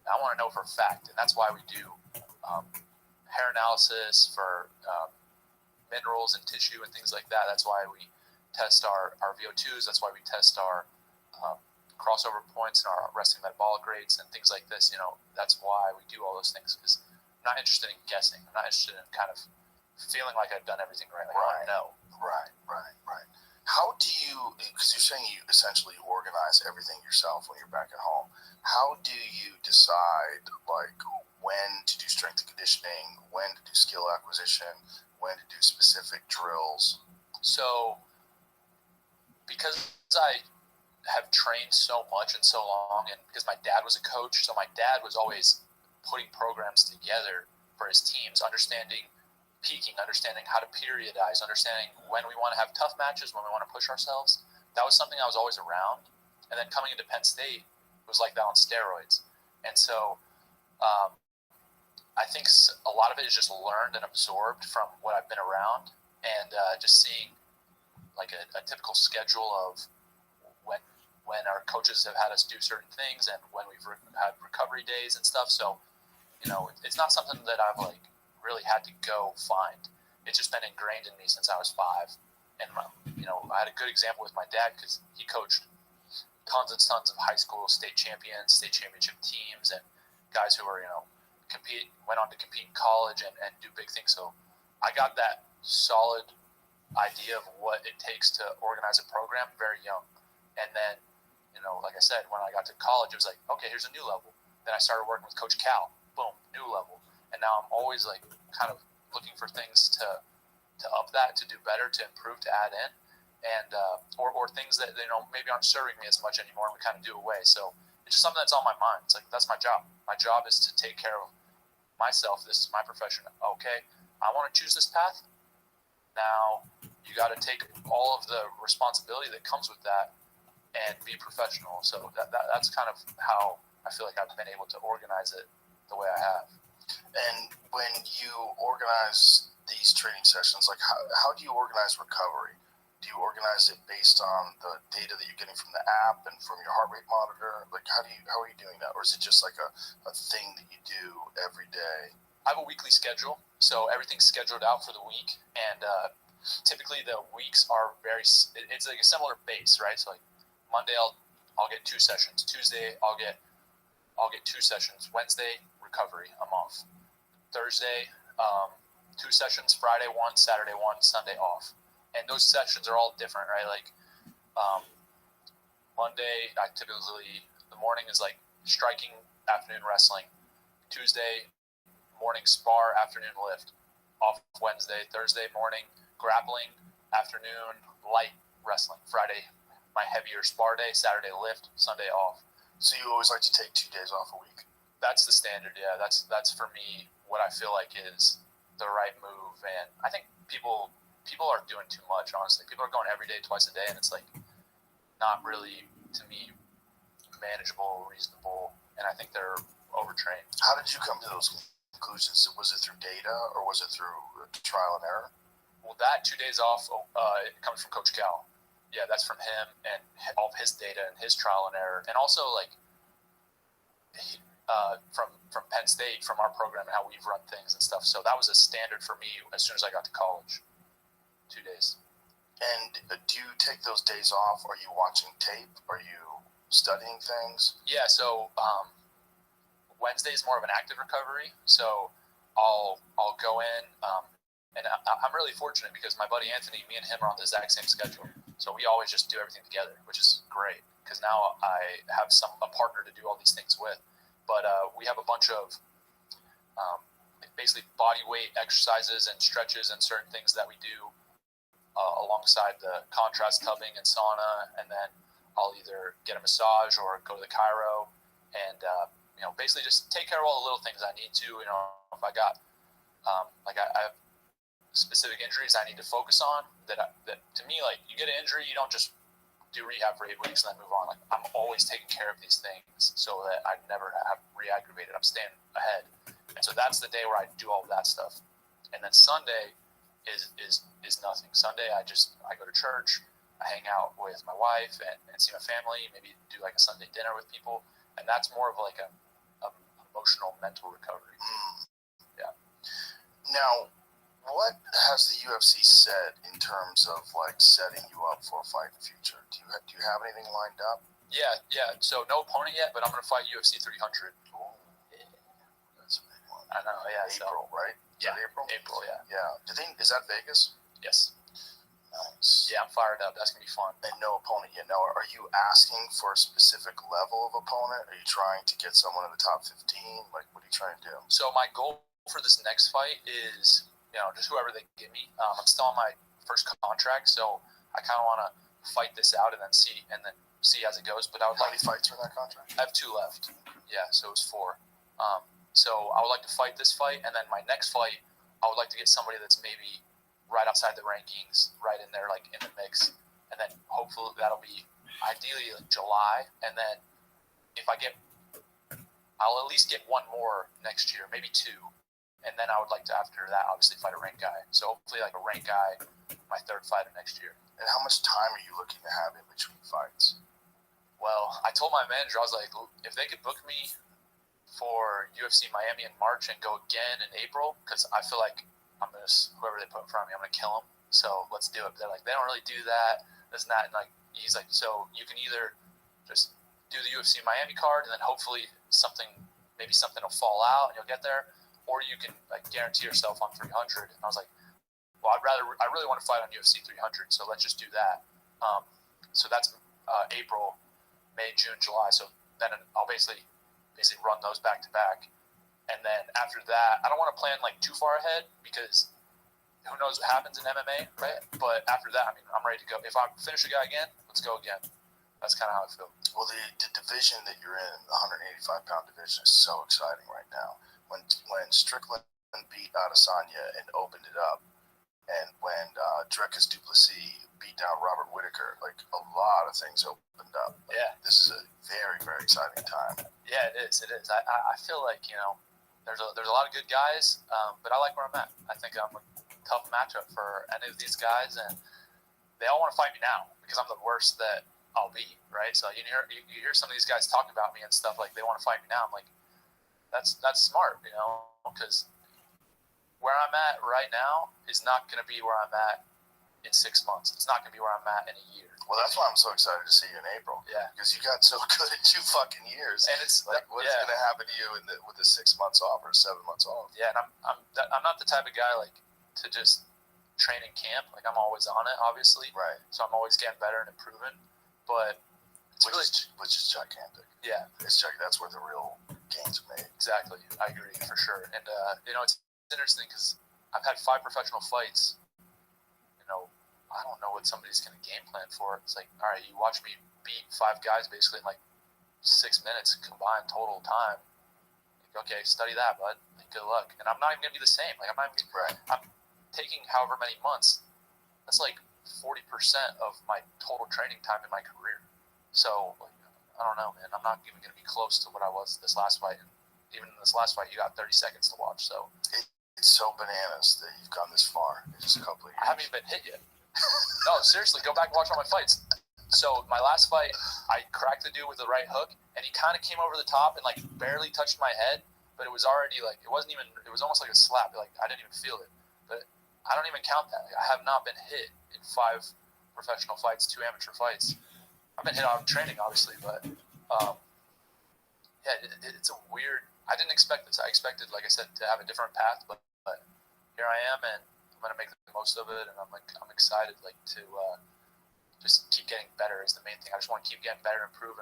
H: I want to know for a fact, and that's why we do hair analysis for minerals and tissue and things like that. That's why we test our VO2s. That's why we test our crossover points and our resting metabolic rates and things like this. That's why we do all those things, because I'm not interested in guessing. I'm not interested in kind of feeling like I've done everything right. Like, I want to know.
B: Right. How do you, because you're saying you essentially organize everything yourself when you're back at home, how do you decide, like, when to do strength and conditioning, when to do skill acquisition, when to do specific drills?
H: So, because I have trained so much and so long, and because my dad was a coach, so my dad was always putting programs together for his teams, understanding peaking, understanding how to periodize, understanding when we want to have tough matches, when we want to push ourselves. That was something I was always around. And then coming into Penn State, it was like that on steroids. And so I think a lot of it is just learned and absorbed from what I've been around, and just seeing like a typical schedule of when our coaches have had us do certain things and when we've had recovery days and stuff. So, it's not something that I've like really had to go find. It's just been ingrained in me since I was 5. And I had a good example with my dad because he coached tons and tons of high school state champions, state championship teams, and guys who were went on to compete in college and do big things. So I got that solid idea of what it takes to organize a program very young. And then like I said, when I got to college, it was like, okay, here's a new level. Then I started working with Coach Cal. Boom, new level. And now I'm always like kind of looking for things to up that, to do better, to improve, to add in, and or things that maybe aren't serving me as much anymore, and we kind of do away. So it's just something that's on my mind. It's like, that's my job. My job is to take care of myself. This is my profession. Okay, I want to choose this path. Now you got to take all of the responsibility that comes with that and be professional. So that's kind of how I feel like I've been able to organize it the way I have.
B: And when you organize these training sessions, like how do you organize recovery? Do you organize it based on the data that you're getting from the app and from your heart rate monitor? Like how are you doing that? Or is it just like a thing that you do every day?
H: I have a weekly schedule, so everything's scheduled out for the week, and typically the weeks are it's like a similar base, right? So like Monday I'll get 2 sessions. Tuesday I'll get 2 sessions. Wednesday, recovery, I'm off. Thursday, 2 sessions. Friday 1, Saturday 1, Sunday off. And those sessions are all different, right? Like Monday, I typically, the morning is like striking, afternoon wrestling. Tuesday morning spar, afternoon lift. Off Wednesday. Thursday morning grappling, afternoon light wrestling. Friday, my heavier spar day. Saturday lift. Sunday off.
B: So you always like to take 2 days off a week?
H: That's the standard, yeah. That's for me what I feel like is the right move. And I think people are doing too much, honestly. People are going every day, twice a day, and it's like not really, to me, manageable, reasonable, and I think they're overtrained.
B: How did you come to those conclusions? Was it through data or was it through trial and error?
H: Well, that 2 days off, it comes from Coach Cal. Yeah, that's from him and all of his data and his trial and error. And also, like, from Penn State, from our program and how we've run things and stuff. So that was a standard for me as soon as I got to college. 2 days.
B: And do you take those days off? Are you watching tape? Are you studying things?
H: Yeah, so Wednesday is more of an active recovery. So I'll go in, and I'm really fortunate because my buddy Anthony, me and him are on the exact same schedule. So we always just do everything together, which is great because now I have a partner to do all these things with. But we have a bunch of basically body weight exercises and stretches and certain things that we do alongside the contrast tubbing and sauna, and then I'll either get a massage or go to the chiro and basically just take care of all the little things I need to. If I got I have specific injuries I need to focus on that to me, like, you get an injury, you don't just do rehab for 8 weeks and then move on. Like, I'm always taking care of these things so that I never have re-aggravated. I'm staying ahead. And so that's the day where I do all of that stuff. And then Sunday is nothing. Sunday I go to church, I hang out with my wife and see my family, maybe do like a Sunday dinner with people, and that's more of like a emotional, mental recovery. Yeah.
B: Now, what has the UFC said in terms of like setting you up for a fight in the future? Do you have anything lined up?
H: Yeah. So no opponent yet, but I'm gonna fight UFC 300.
B: Ooh, that's a big one.
H: I know. Yeah.
B: April, right? Is
H: Yeah.
B: that April?
H: April. Yeah.
B: Yeah. Is that Vegas?
H: Yes.
B: Nice.
H: Yeah, I'm fired up. That's gonna be fun.
B: And no opponent yet. Now, are you asking for a specific level of opponent? Are you trying to get someone in the top 15? Like, what are you trying to do?
H: So my goal for this next fight is, just whoever they give me. I'm still on my first contract, so I kind of want to fight this out and then see as it goes. But I would
B: How
H: like
B: many fights are in that contract?
H: I have 2 left. Yeah, so it was 4. So I would like to fight this fight, and then my next fight, I would like to get somebody that's maybe right outside the rankings, right in there, like in the mix, and then hopefully that'll be ideally like July, and then if I'll at least get 1 more next year, maybe 2, and then I would like to, after that, obviously fight a ranked guy. So hopefully like a ranked guy, my 3rd fight of next year.
B: And how much time are you looking to have in between fights?
H: Well, I told my manager, I was like, if they could book me for UFC Miami in March and go again in April, because I feel like whoever they put in front of me, I'm going to kill them. So let's do it. They're like, they don't really do that, this and that. And like, he's like, so you can either just do the UFC Miami card and then hopefully maybe something will fall out and you'll get there, or you can like guarantee yourself on 300. And I was like, well, I really want to fight on UFC 300. So let's just do that. So that's April, May, June, July. So then I'll basically run those back to back. And then after that, I don't want to plan like too far ahead because who knows what happens in MMA, right? But after that, I mean, I'm ready to go. If I finish a guy again, let's go again. That's kind of how I feel.
B: Well, the division that you're in, the 185-pound division, is so exciting right now. When Strickland beat Adesanya and opened it up, and when Dricus Duplessis beat down Robert Whittaker, like a lot of things opened up.
H: Yeah.
B: This is a very, very exciting time.
H: Yeah, it is. I feel like, there's a lot of good guys, but I like where I'm at. I think I'm a tough matchup for any of these guys, and they all want to fight me now because I'm the worst that I'll be, right? So you hear some of these guys talking about me and stuff like they want to fight me now. I'm like, that's smart, because where I'm at right now is not going to be where I'm at in 6 months. It's not going to be where I'm at in a year.
B: Well, that's why I'm so excited to see you in April.
H: Yeah.
B: Because you got so good in 2 fucking years.
H: And it's
B: like, what's going to happen to you with the 6 months off or 7 months off?
H: Yeah, and I'm not the type of guy like to just train in camp. Like I'm always on it, obviously.
B: Right.
H: So I'm always getting better and improving. But it's
B: which is gigantic.
H: Yeah.
B: That's where the real gains are made.
H: Exactly. I agree for sure. And it's interesting because I've had 5 professional fights. I don't know what somebody's going to game plan for. It's like, all right, you watch me beat 5 guys basically in like 6 minutes combined total time. Like, okay, study that, bud. Like, good luck. And I'm not even going to be the same. Like, I'm taking however many months. That's like 40% of my total training time in my career. So, like, I don't know, man. I'm not even going to be close to what I was this last fight. And even in this last fight, you got 30 seconds to watch. So
B: it's so bananas that you've gone this far in just a couple of years.
H: I haven't even been hit yet. No, seriously, go back and watch all my fights. So my last fight, I cracked the dude with the right hook, and he kind of came over the top and like barely touched my head, but it was already like it was almost like a slap. Like I didn't even feel it, but I don't even count that. Like, I have not been hit in 5 professional fights, 2 amateur fights. I've been hit out of training, obviously, but it's a weird. I didn't expect this. I expected, like I said, to have a different path, but here I am, and I'm gonna make the most of it, and I'm excited to just keep getting better is the main thing. I just want to keep getting better, improve.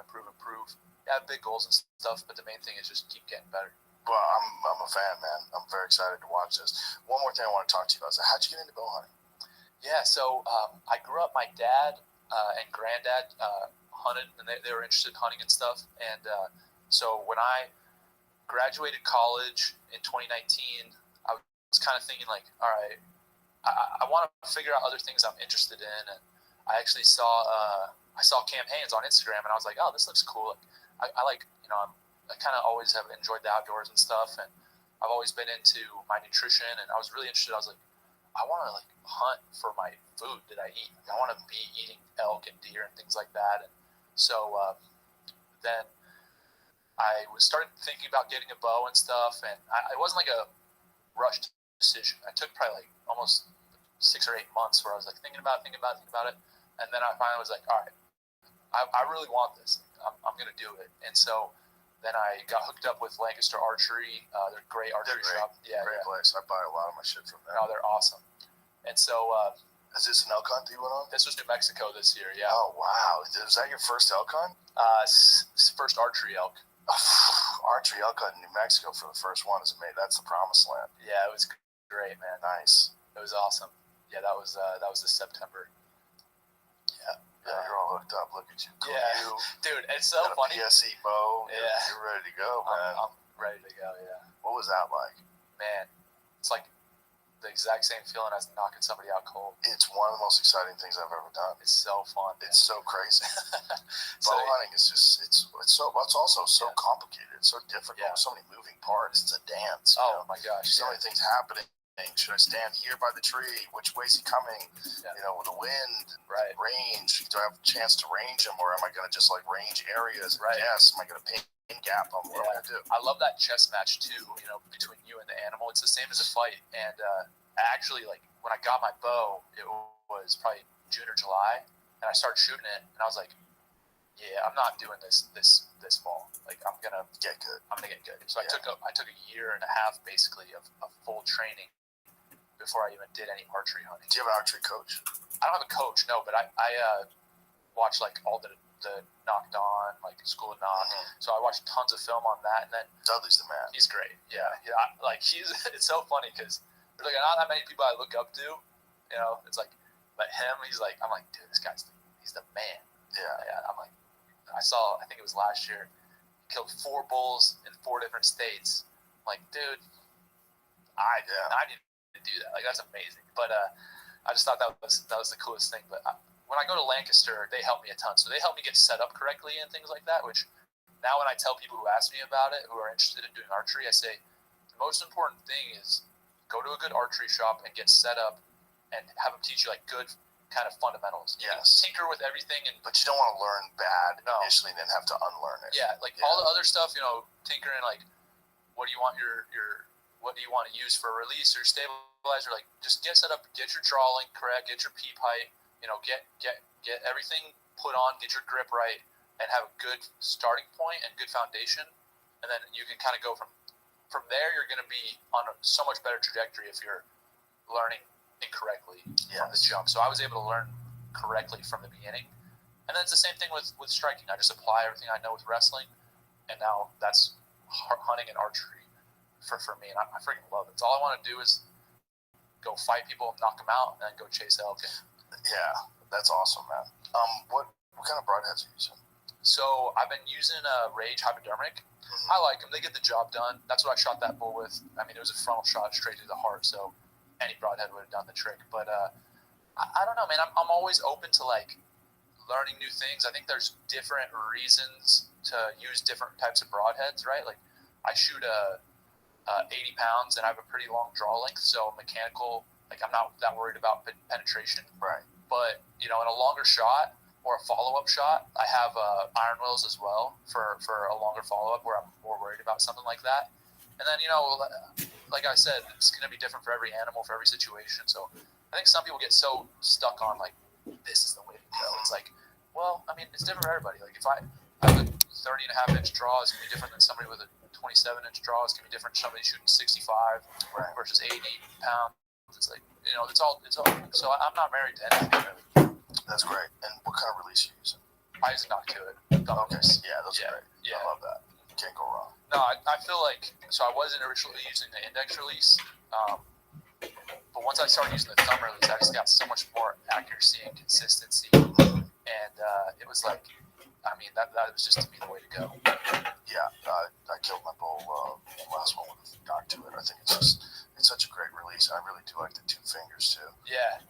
H: Yeah, big goals and stuff, but the main thing is just keep getting better.
B: Well, I'm a fan, man. I'm very excited to watch this. One more thing I want to talk to you about is how'd you get into bow hunting?
H: Yeah, so I grew up. My dad and granddad hunted, and they were interested in hunting and stuff. And so when I graduated college in 2019, I was kind of thinking like, all right, I want to figure out other things I'm interested in. And I actually saw Cam Hanes on Instagram, and I was like, oh, this looks cool. I like, I kind of always have enjoyed the outdoors and stuff, and I've always been into my nutrition, and I was really interested. I was like, I want to like hunt for my food that I eat. I want to be eating elk and deer and things like that. And so then I started thinking about getting a bow and stuff, and it wasn't like a rushed decision. I took probably like almost 6 or 8 months where I was like thinking about it, and then I finally was like, all right, I really want this. I'm going to do it. And so then I got hooked up with Lancaster Archery. They're a great archery shop. Yeah,
B: great place. I buy a lot of my shit from there.
H: No, they're awesome. And so
B: is this an elk hunt that you went on?
H: This was New Mexico this year, yeah.
B: Oh, wow. Was that your first elk hunt?
H: First archery elk.
B: Archery elk hunt in New Mexico for the first one is amazing. That's the promised land.
H: Yeah, it was great, man.
B: Nice.
H: It was awesome. Yeah, that was this September. Yeah.
B: Yeah, you're all hooked up. Look at you. Cool.
H: Yeah, dude, it's so
B: got
H: funny.
B: a PSE bow.
H: Yeah.
B: You're ready to go, man.
H: I'm ready to go, yeah.
B: What was that like?
H: Man, it's like the exact same feeling as knocking somebody out cold.
B: It's one of the most exciting things I've ever done.
H: It's so fun. Man.
B: It's so crazy. Bow hunting is just, it's also so complicated. It's so difficult.
H: Yeah.
B: So many moving parts. It's a dance.
H: Oh, my gosh.
B: So many things happening. Should I stand here by the tree? Which way is he coming?
H: Yeah.
B: With the wind,
H: right?
B: Range. Do I have a chance to range him, or am I going to just like range areas?
H: Right.
B: Yes. Am I going to pin gap on what am I going to do?
H: I love that chess match too. Between you and the animal, it's the same as a fight. And actually, like when I got my bow, it was probably June or July, and I started shooting it, and I was like, yeah, I'm not doing this fall. Like I'm gonna
B: get good.
H: I'm gonna get good. So I took a year and a half basically of full training before I even did any archery hunting.
B: Do you have an archery coach?
H: I don't have a coach, no, but I watched like all the Knocked On, like School of Knock. Mm-hmm. So I watched tons of film on that, and then
B: Dudley's the man.
H: He's great. Yeah. It's so funny because there's like not that many people I look up to. It's like, but him, I'm like, dude, this guy's he's the man. Yeah. I'm like, I think it was last year, he killed 4 bulls in 4 different states. I'm like, dude, I need to do that. Like that's amazing. But I just thought that was the coolest thing. But when I go to Lancaster, they help me a ton. So they help me get set up correctly and things like that. Which now when I tell people who ask me about it, who are interested in doing archery, I say the most important thing is go to a good archery shop and get set up, and have them teach you like good kind of fundamentals. You can tinker with everything, but
B: you don't want to learn bad initially and then have to unlearn it.
H: Yeah, all the other stuff, tinkering, like what do you want what do you want to use for a release or stabilizer? Like just get set up, get your draw length correct, get your peep height, get everything put on, get your grip right, and have a good starting point and good foundation, and then you can kind of go from there. You're going to be on so much better trajectory if you're learning incorrectly from the jump. So I was able to learn correctly from the beginning, and then it's the same thing with striking. I just apply everything I know with wrestling, and now that's hunting and archery for me, and I freaking love it. So all I want to do is go fight people, knock them out, and then go chase elk.
B: Yeah, that's awesome, man. What kind of broadheads are you using?
H: So I've been using a Rage Hypodermic. I like them. They get the job done. That's what I shot that bull with. I mean, it was a frontal shot straight through the heart, so any broadhead would have done the trick. But I don't know, man. I'm always open to like learning new things. I think there's different reasons to use different types of broadheads, right? Like I shoot 80 pounds and I have a pretty long draw length, so mechanical, like I'm not that worried about penetration.
B: Right.
H: But in a longer shot or a follow-up shot, I have iron wills as well for a longer follow-up where I'm more worried about something like that. And then like I said, it's going to be different for every animal, for every situation. So I think some people get so stuck on like this is the way to go. It's like, well, I mean, it's different for everybody. Like if I have a 30.5-inch draw, it's going to be different than somebody with a 27-inch draw. It's going to be different than somebody shooting 65 versus 80 pounds. It's like, it's all. So I'm not married to anything really.
B: That's great. And what kind of release are you using?
H: I use a knock to it.
B: Okay, yeah, those are great.
H: Yeah.
B: I love that. Can't go wrong.
H: No, I feel like, so I wasn't originally using the index release, but once I started using the thumb release, I just got so much more accuracy and consistency, and it was like, I mean, that was just to me the way to go.
B: Yeah, I killed my bowl last one with a knock to it. I think it's such a great release. I really do like the 2 fingers too.
H: Yeah.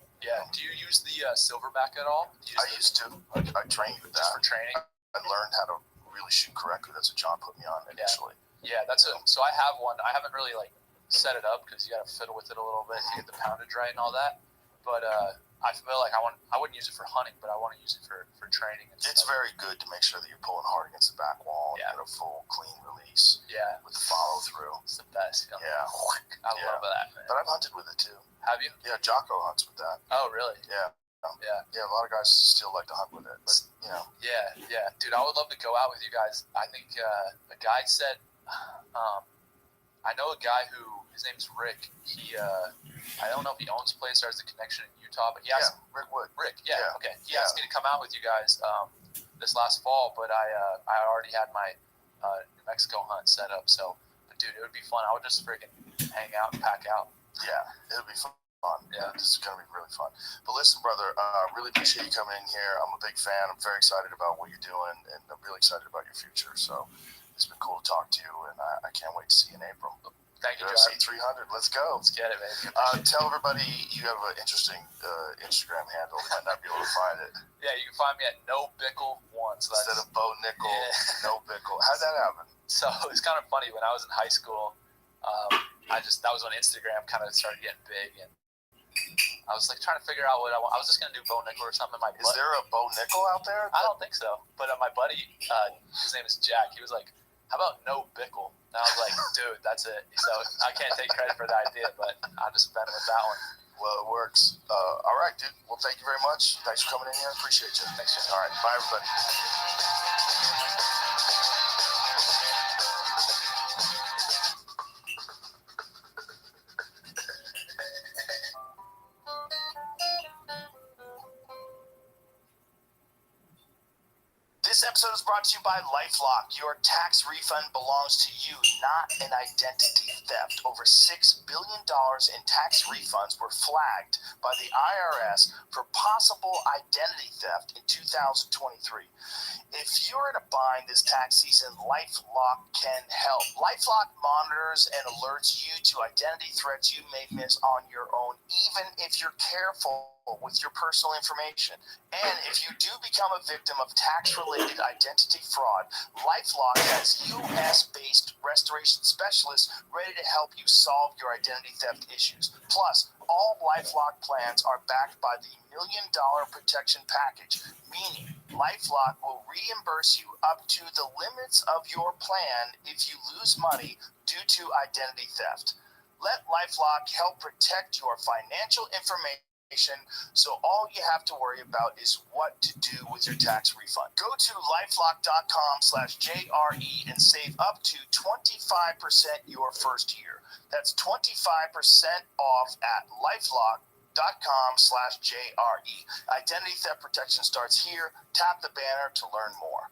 H: Do you use the silverback at all?
B: I used to. I trained with that.
H: Just for training?
B: I learned how to really shoot correctly. That's what John put me on initially.
H: Yeah, so I have one. I haven't really set it up because you got to fiddle with it a little bit to get the poundage right and all that. But I feel like I wouldn't use it for hunting, but I want to use it for training. And
B: it's very good to make sure that you're pulling hard against the back wall and get a full clean release.
H: Yeah,
B: with the follow through.
H: It's the best.
B: Yeah,
H: I love that, man.
B: But I've hunted with it too.
H: Have you?
B: Yeah, Jocko hunts with that.
H: Oh, really?
B: Yeah.
H: Yeah,
B: a lot of guys still like to hunt with it, but
H: Yeah, dude, I would love to go out with you guys. I think a guy said, I know a guy who, his name's Rick. He, I don't know if he owns a place or has a connection in Utah, but he asked
B: Rick Wood.
H: Okay. He asked me to come out with you guys this last fall, but I already had my New Mexico hunt set up. So, but dude, it would be fun. I would just freaking hang out and pack out.
B: Yeah, it would be fun.
H: Yeah,
B: this is going to be really fun. But listen, brother, really appreciate you coming in here. I'm a big fan. I'm very excited about what you're doing, and I'm really excited about your future. So it's been cool to talk to you, and I can't wait to see you in April.
H: Thank you,
B: UFC 300. Let's go.
H: Let's get it, baby.
B: Tell everybody you have an interesting Instagram handle. They might not be able to find it.
H: Yeah, you can find me at NoBickle1. So
B: instead of Bo Nickel, No Bickle. How'd that happen?
H: So it's kind of funny. When I was in high school, that was when Instagram kind of started getting big, and I was trying to figure out what I want. I was just gonna do Bo Nickel or something.
B: Is there a Bo Nickel out there?
H: I don't think so. But my buddy, his name is Jack. He was like, "How about No Bickle?" And I was like, "Dude, that's it." So I can't take credit for the idea, but I just went with that one.
B: Well, it works. All right, dude. Well, thank you very much. Thanks for coming in here. Appreciate you.
H: Thanks, Jim.
B: All right, bye, everybody. This episode is brought to you by LifeLock. Your tax refund belongs to you, not an identity theft. Over $6 billion in tax refunds were flagged by the IRS for possible identity theft in 2023. If you're in a bind this tax season, LifeLock can help. LifeLock monitors and alerts you to identity threats you may miss on your own, even if you're careful with your personal information. And if you do become a victim of tax-related identity fraud, LifeLock has U.S.-based restoration specialists ready to help you solve your identity theft issues. Plus, all LifeLock plans are backed by the $1 Million Protection Package, meaning LifeLock will reimburse you up to the limits of your plan if you lose money due to identity theft. Let LifeLock help protect your financial information, so all you have to worry about is what to do with your tax refund. Go to lifelock.com/JRE and save up to 25% your first year. That's 25% off at lifelock.com/JRE. Identity theft protection starts here. Tap the banner to learn more.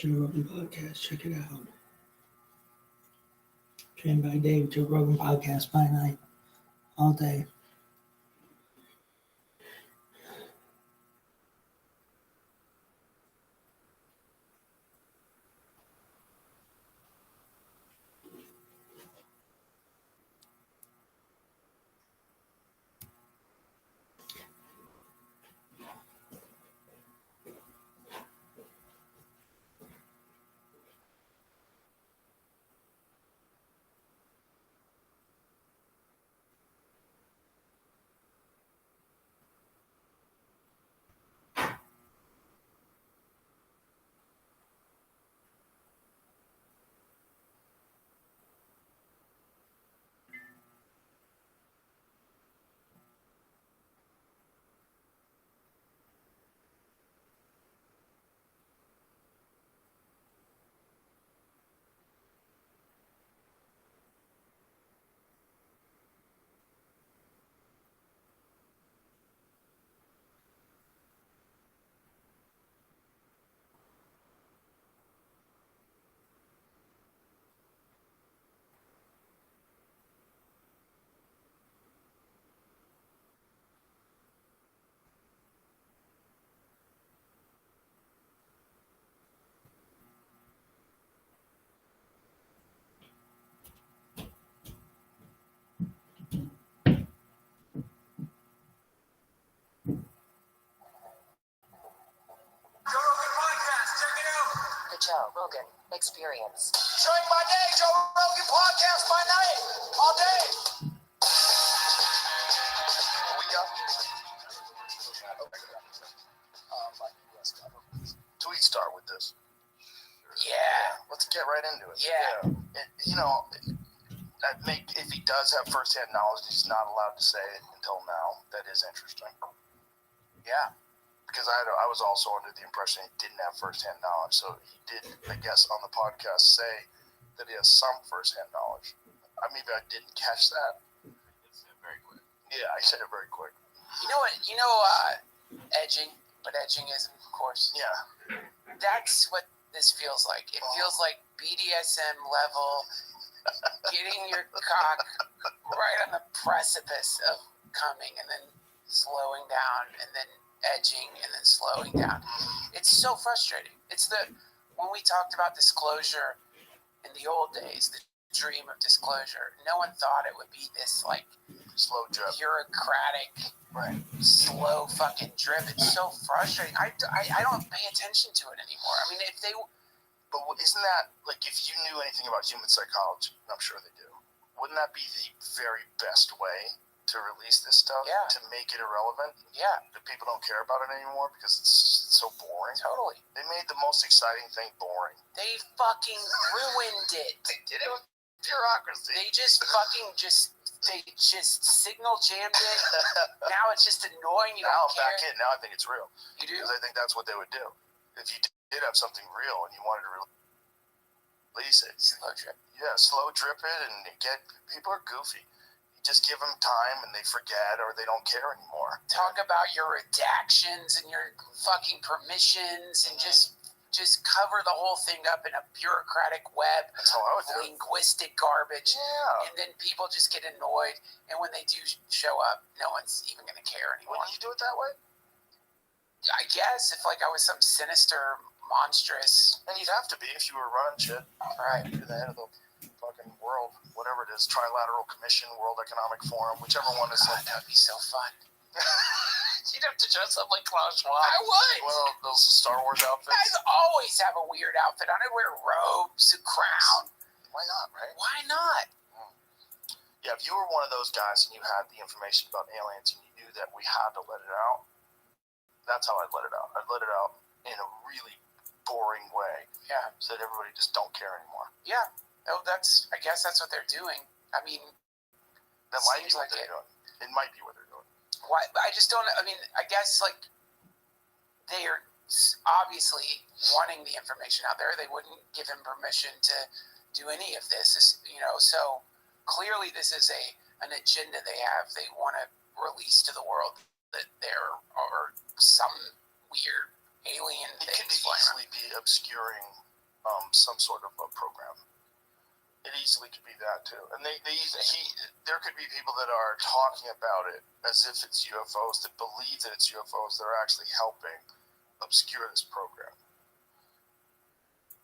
C: Joe Rogan podcast. Check it out. Trained by Dave. Joe Rogan podcast by night. All day.
E: The Joe Rogan Experience.
A: Showing by day, Joe Rogan podcast by night, all day. Are we up? Like U.S. government.
B: Tweet start with this.
A: Yeah.
B: Let's get right into it.
A: Yeah.
B: If he does have firsthand knowledge, he's not allowed to say it until now. That is interesting.
A: Yeah.
B: Because I was also under the impression he didn't have firsthand knowledge. So he did, I guess, on the podcast say that he has some firsthand knowledge. Maybe I didn't catch that.
D: It's very quick.
B: Yeah, I said it very quick.
A: You know what? Edging, but edging isn't, of course.
B: Yeah.
A: That's what this feels like. It feels like BDSM level, getting your cock right on the precipice of coming and then slowing down and then edging and then slowing down. It's so frustrating. When we talked about disclosure in the old days, the dream of disclosure, no one thought it would be this like
B: Slow drip.
A: bureaucratic, slow fucking drip. It's so frustrating. I don't pay attention to it anymore. I mean,
B: But isn't that, like, if you knew anything about human psychology, and I'm sure they do, wouldn't that be the very best way to release this stuff?
A: Yeah.
B: To make it irrelevant?
A: yeah,
B: That people don't care about it anymore because it's so boring?
A: totally.
B: They made the most exciting thing boring.
A: They fucking ruined it.
B: They did it with bureaucracy.
A: They just signal jammed it. Now it's just annoying. You
B: Now
A: don't
B: I'm
A: care.
B: back in. Now I think it's real.
A: You do?
B: Because I think that's what they would do. If you did have something real and you wanted to release it.
A: Slow drip.
B: Yeah, slow drip it and people are goofy. You just give them time and they forget or they don't care anymore.
A: Talk about your redactions and your fucking permissions and just cover the whole thing up in a bureaucratic web
B: That's how I would
A: of
B: do it.
A: linguistic garbage.
B: Yeah.
A: And then people just get annoyed. And when they do show up, no one's even going to care anymore.
B: Wouldn't you do it that way?
A: I guess if like I was some sinister, monstrous,
B: And you'd have to be if you were running shit.
A: right?
B: You're the head of the fucking world, whatever it is, Trilateral Commission, World Economic Forum, whichever one is
A: God,
B: like.
A: that would be so fun.
B: You'd have to dress up like Klaus Schwab.
A: I would.
B: One of those Star Wars outfits.
A: Guys always have a weird outfit on. I wear robes, a crown.
B: Why not, right?
A: Why not?
B: Yeah, if you were one of those guys and you had the information about aliens and you knew that we had to let it out, that's how I'd let it out. I'd let it out in a really boring way
A: Yeah.
B: so that everybody just don't care anymore.
A: Yeah. Oh, I guess that's what they're doing. I mean,
B: That might be
A: Seems
B: what
A: like
B: they're
A: it.
B: doing. It might be what they're doing.
A: why? I just don't. I mean, I guess like they are obviously wanting the information out there. They wouldn't give him permission to do any of this. So clearly this is an agenda they have. They want to release to the world that there are some weird alien
B: It could
A: things flying around.
B: easily be obscuring some sort of a program. It easily could be that too, and there could be people that are talking about it as if it's UFOs, that believe that it's UFOs, that are actually helping obscure this program.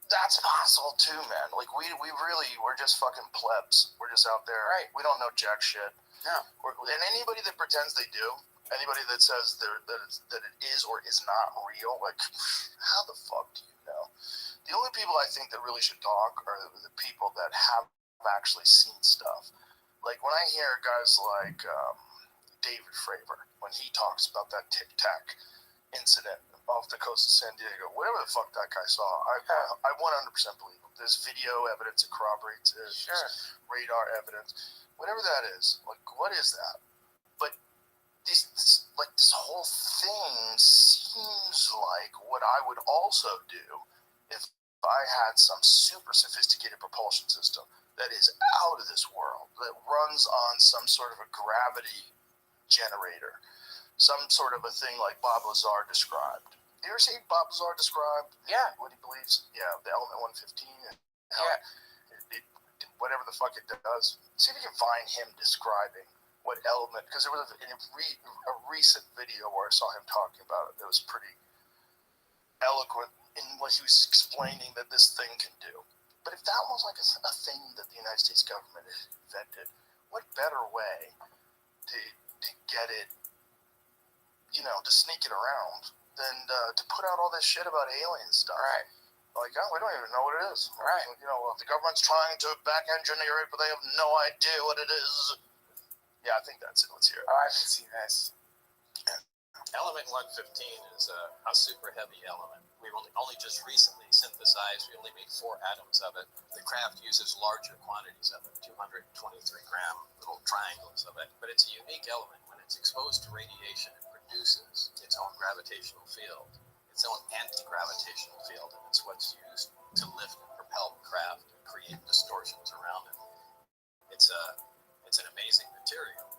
B: That's possible too, man. Like we're just fucking plebs. We're just out there.
A: Right.
B: We don't know jack shit.
A: No.
B: And anybody that pretends they do, anybody that says that it is or is not real, like, how the fuck do you know? The only people I think that really should talk are the people that have actually seen stuff. Like when I hear guys like David Fravor, when he talks about that Tic Tac incident off the coast of San Diego, whatever the fuck that guy saw, I 100% believe him. There's video evidence that corroborates it.
A: Sure.
B: There's radar evidence. Whatever that is, like, what is that? But this whole thing seems like what I would also do if I had some super sophisticated propulsion system that is out of this world, that runs on some sort of a gravity generator, some sort of a thing like Bob Lazar described. You ever see Bob Lazar described?
A: Yeah.
B: What he believes? Yeah, the element 115.
A: Yeah.
B: Whatever the fuck it does. See if you can find him describing what element, because there was a recent video where I saw him talking about it that was pretty eloquent in what he was explaining that this thing can do. But if that was like a thing that the United States government invented, what better way to get it, to sneak it around than to put out all this shit about alien stuff?
A: Right.
B: Like, oh, we don't even know what it is.
A: Right.
B: The government's trying to back engineer it, but they have no idea what it is. Yeah, I think that's it. Let's hear it.
A: Oh, I can see this.
F: Element 115 is a super heavy element. We've only just recently synthesized, we only made 4 atoms of it. The craft uses larger quantities of it, 223 gram little triangles of it. But it's a unique element. When it's exposed to radiation, it produces its own gravitational field, its own anti-gravitational field, and it's what's used to lift and propel the craft and create distortions around it. It's an amazing material,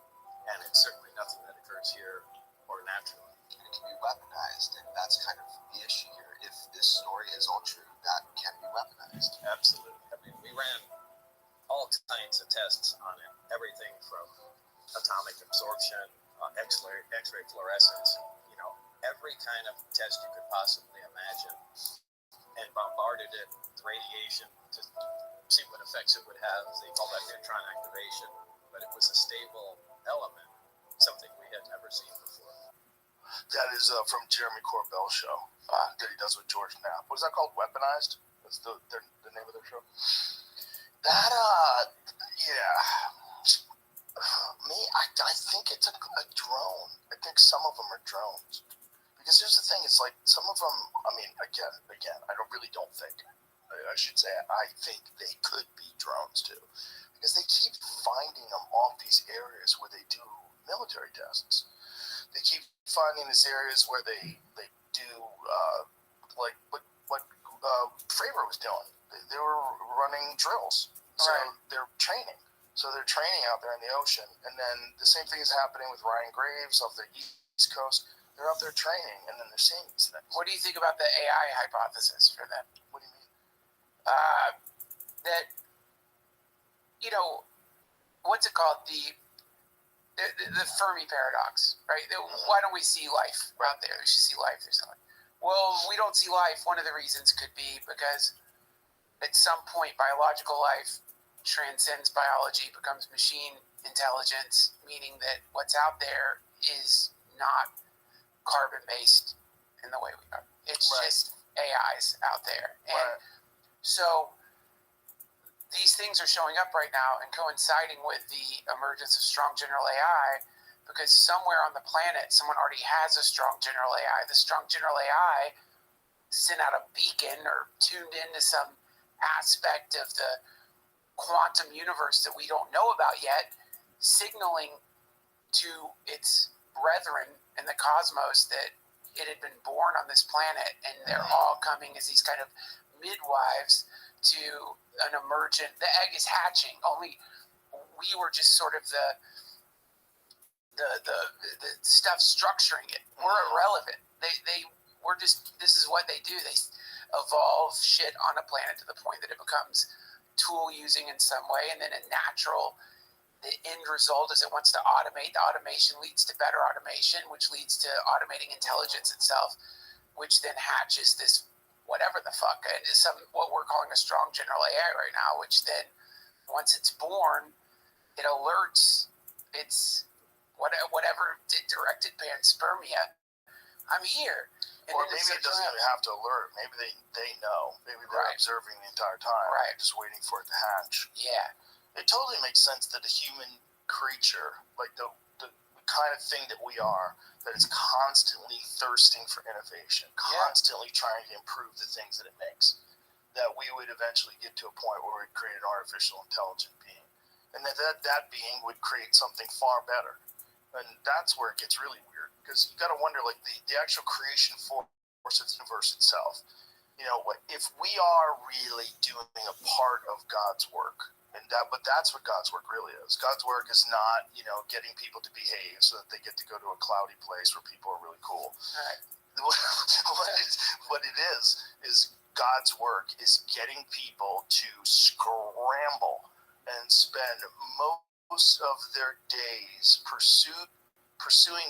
F: and it's certainly nothing that occurs here or naturally.
J: And it can be weaponized, and that's kind of the issue here. If this story is all true, that can be weaponized.
F: Absolutely. I mean, we ran all kinds of tests on it, everything from atomic absorption, X-ray fluorescence, every kind of test you could possibly imagine, and bombarded it with radiation to see what effects it would have. They call that neutron activation, but it was a stable element, something we had never seen before.
B: That is from Jeremy Corbell's show that he does with George Knapp. What is that called? Weaponized? That's the name of their show. That, I think it's a drone. I think some of them are drones. Because here's the thing, it's like some of them, I mean, again, I don't think, I should say, I think they could be drones too. Because they keep finding them off these areas where they do military tests. They keep finding these areas where they do, like what Fravor was doing. They were running drills. So they're training. So they're training out there in the ocean. And then the same thing is happening with Ryan Graves off the East Coast. They're out there training, and then they're seeing these things.
A: What do you think about the AI hypothesis for them?
B: What do you mean?
A: That, what's it called? The Fermi paradox, right? Why don't we see life out there? We should see life or something. Well, we don't see life. One of the reasons could be because at some point biological life transcends biology, becomes machine intelligence, meaning that what's out there is not carbon-based in the way we are. It's just AIs out there. And so these things are showing up right now and coinciding with the emergence of strong general AI, because somewhere on the planet, someone already has a strong general AI. The strong general AI sent out a beacon or tuned into some aspect of the quantum universe that we don't know about yet, signaling to its brethren in the cosmos that it had been born on this planet, and they're all coming as these kind of midwives to an emergent. The egg is hatching. Only we were just sort of the stuff structuring it. We're irrelevant. They were just. This is what they do. They
K: evolve shit on a planet to the point that it becomes tool using in some way, and then the end result is it wants to automate. The automation leads to better automation, which leads to automating intelligence itself, which then hatches this whatever the fuck it is, what we're calling a strong general AI right now, which then once it's born, it alerts its whatever directed panspermia, I'm here. And
B: or maybe it doesn't even have to alert. Maybe they know. Maybe they're observing the entire time.
K: Right.
B: Just waiting for it to hatch.
K: Yeah.
B: It totally makes sense that a human creature, like the kind of thing that we are, that is constantly thirsting for innovation, constantly trying to improve the things that it makes, that we would eventually get to a point where we'd create an artificial intelligent being. And that being would create something far better. And that's where it gets really weird, because you got to wonder, like, the actual creation force of the universe itself. You know, if we are really doing a part of God's work, but that's what God's work really is. God's work is not, you know, getting people to behave so that they get to go to a cloudy place where people are really cool.
K: Right.
B: What it is God's work is getting people to scramble and spend most of their days pursuing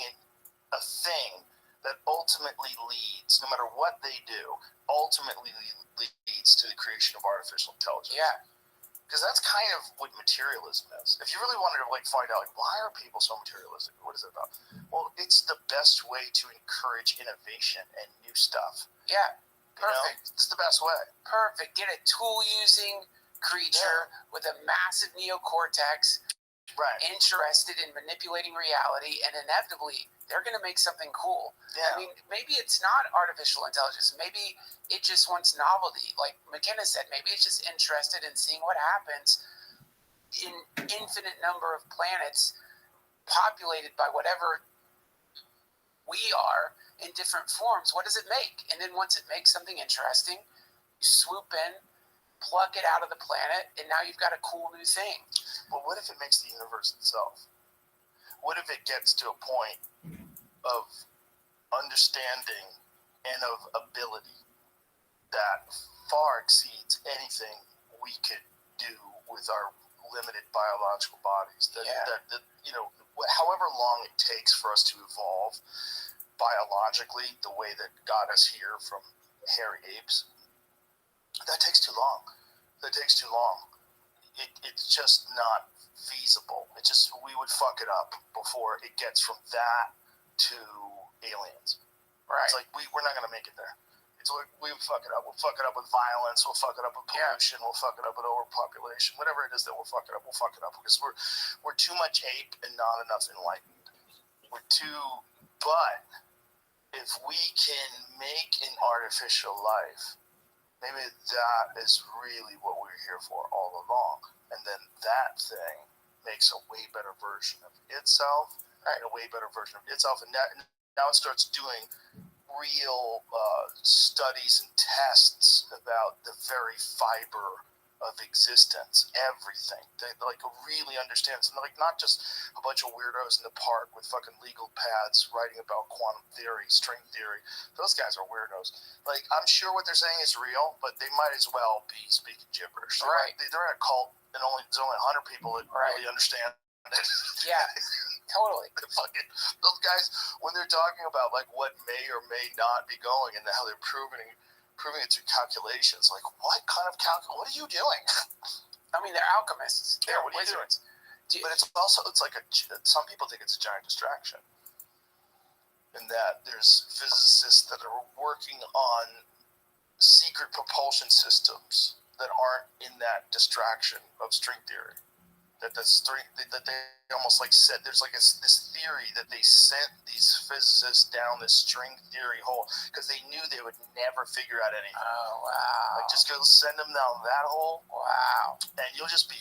B: a thing that ultimately leads, no matter what they do, ultimately leads to the creation of artificial intelligence.
K: Yeah.
B: Because that's kind of what materialism is. If you really wanted to find out, why are people so materialistic? What is it about? Well, it's the best way to encourage innovation and new stuff.
K: Yeah. Perfect.
B: It's the best way.
K: Perfect. Get a tool-using creature with a massive neocortex, interested in manipulating reality, and inevitably they're going to make something cool.
B: Yeah.
K: I mean, maybe it's not artificial intelligence. Maybe it just wants novelty. Like McKenna said, maybe it's just interested in seeing what happens in infinite number of planets populated by whatever we are in different forms. What does it make? And then once it makes something interesting, you swoop in, pluck it out of the planet, and now you've got a cool new thing.
B: But what if it makes the universe itself? What if it gets to a point of understanding and of ability that far exceeds anything we could do with our limited biological bodies? That you know, however long it takes for us to evolve biologically, the way that got us here from hairy apes, that takes too long. That takes too long. It's just not feasible. We would fuck it up before it gets from that to aliens.
K: Right.
B: It's like we're not gonna make it there. It's like we would fuck it up. We'll fuck it up with violence. We'll fuck it up with pollution. We'll fuck it up with overpopulation. Whatever it is that we'll fuck it up because we're too much ape and not enough enlightened. But if we can make an artificial life, maybe that is really what we're here for all along. And then that thing makes a way better version of itself, and a way better version of itself. And now it starts doing real studies and tests about the very fiber of existence, everything. They really understand. So not just a bunch of weirdos in the park with fucking legal pads writing about quantum theory, string theory. Those guys are weirdos. Like, I'm sure what they're saying is real, but they might as well be speaking gibberish.
K: Right.
B: They're in a cult, and there's only 100 people that really understand it.
K: Yeah, totally.
B: Those guys, when they're talking about like what may or may not be going and how they're proving it through calculations, like what kind of what are you doing?
K: I mean, they're alchemists. They're
B: what are you
K: wizards.
B: doing? But it's like some people think it's a giant distraction, in that there's physicists that are working on secret propulsion systems that aren't in that distraction of string theory. That they almost like said there's like this theory that they sent these physicists down this string theory hole because they knew they would never figure out anything.
K: Oh, wow.
B: Like, just go send them down that hole.
K: Wow.
B: And you'll just be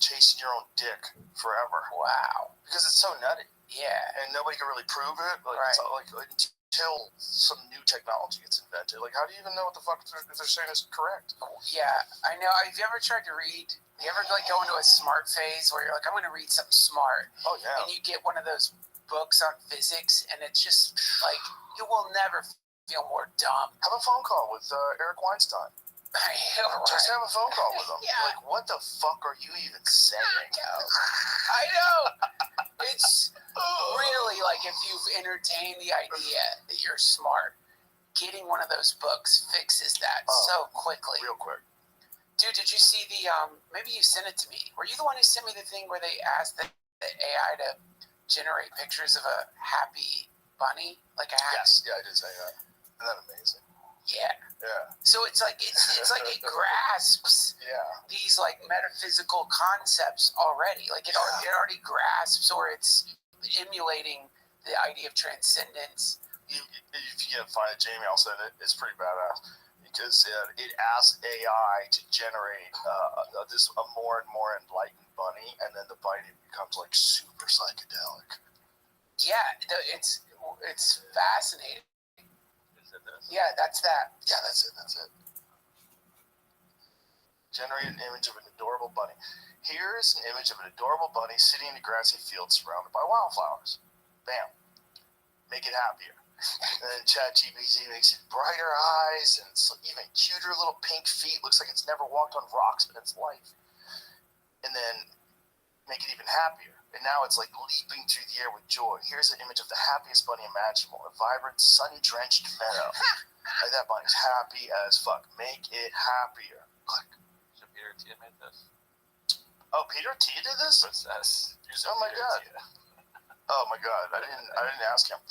B: chasing your own dick forever.
K: Wow.
B: Because it's so nutty.
K: Yeah.
B: And nobody can really prove it. Like,
K: right.
B: It's like until some new technology gets invented. Like, how do you even know what the fuck they're saying is correct?
K: Yeah, I know. Have you ever tried to read? You ever like go into a smart phase where you're like, I'm going to read something smart?
B: Oh yeah.
K: And you get one of those books on physics, and it's just like you will never feel more dumb.
B: Have a phone call with Eric Weinstein. Just have a phone call with him.
K: Yeah.
B: Like, what the fuck are you even saying?
K: I know. It's really like if you've entertained the idea that you're smart, getting one of those books fixes that so quickly.
B: Real quick.
K: Dude, did you see the, maybe you sent it to me. Were you the one who sent me the thing where they asked the AI to generate pictures of a happy bunny? Like a happy...
B: Yes, yeah, I did say that. Isn't that amazing?
K: Yeah.
B: Yeah.
K: So it's like it grasps these like metaphysical concepts already. Like it already grasps, or it's emulating the idea of transcendence.
B: If you can find it, Jamie, I'll send it. It's pretty badass because it asks AI to generate a more and more enlightened bunny, and then the bunny becomes like super psychedelic.
K: Yeah, it's fascinating. Yeah, that's that.
B: Yeah, that's it. Generate an image of an adorable bunny. Here is an image of an adorable bunny sitting in a grassy field surrounded by wildflowers. Bam. Make it happier. And then ChatGPT makes it brighter eyes and even cuter little pink feet. Looks like it's never walked on rocks in its life. And then make it even happier. And now it's like leaping through the air with joy. Here's an image of the happiest bunny imaginable. A vibrant, sun-drenched meadow. Like that bunny's happy as fuck. Make it happier. Click.
H: So Peter T made this.
B: Oh, Peter T did this? Oh my god. Oh my god. I didn't ask him.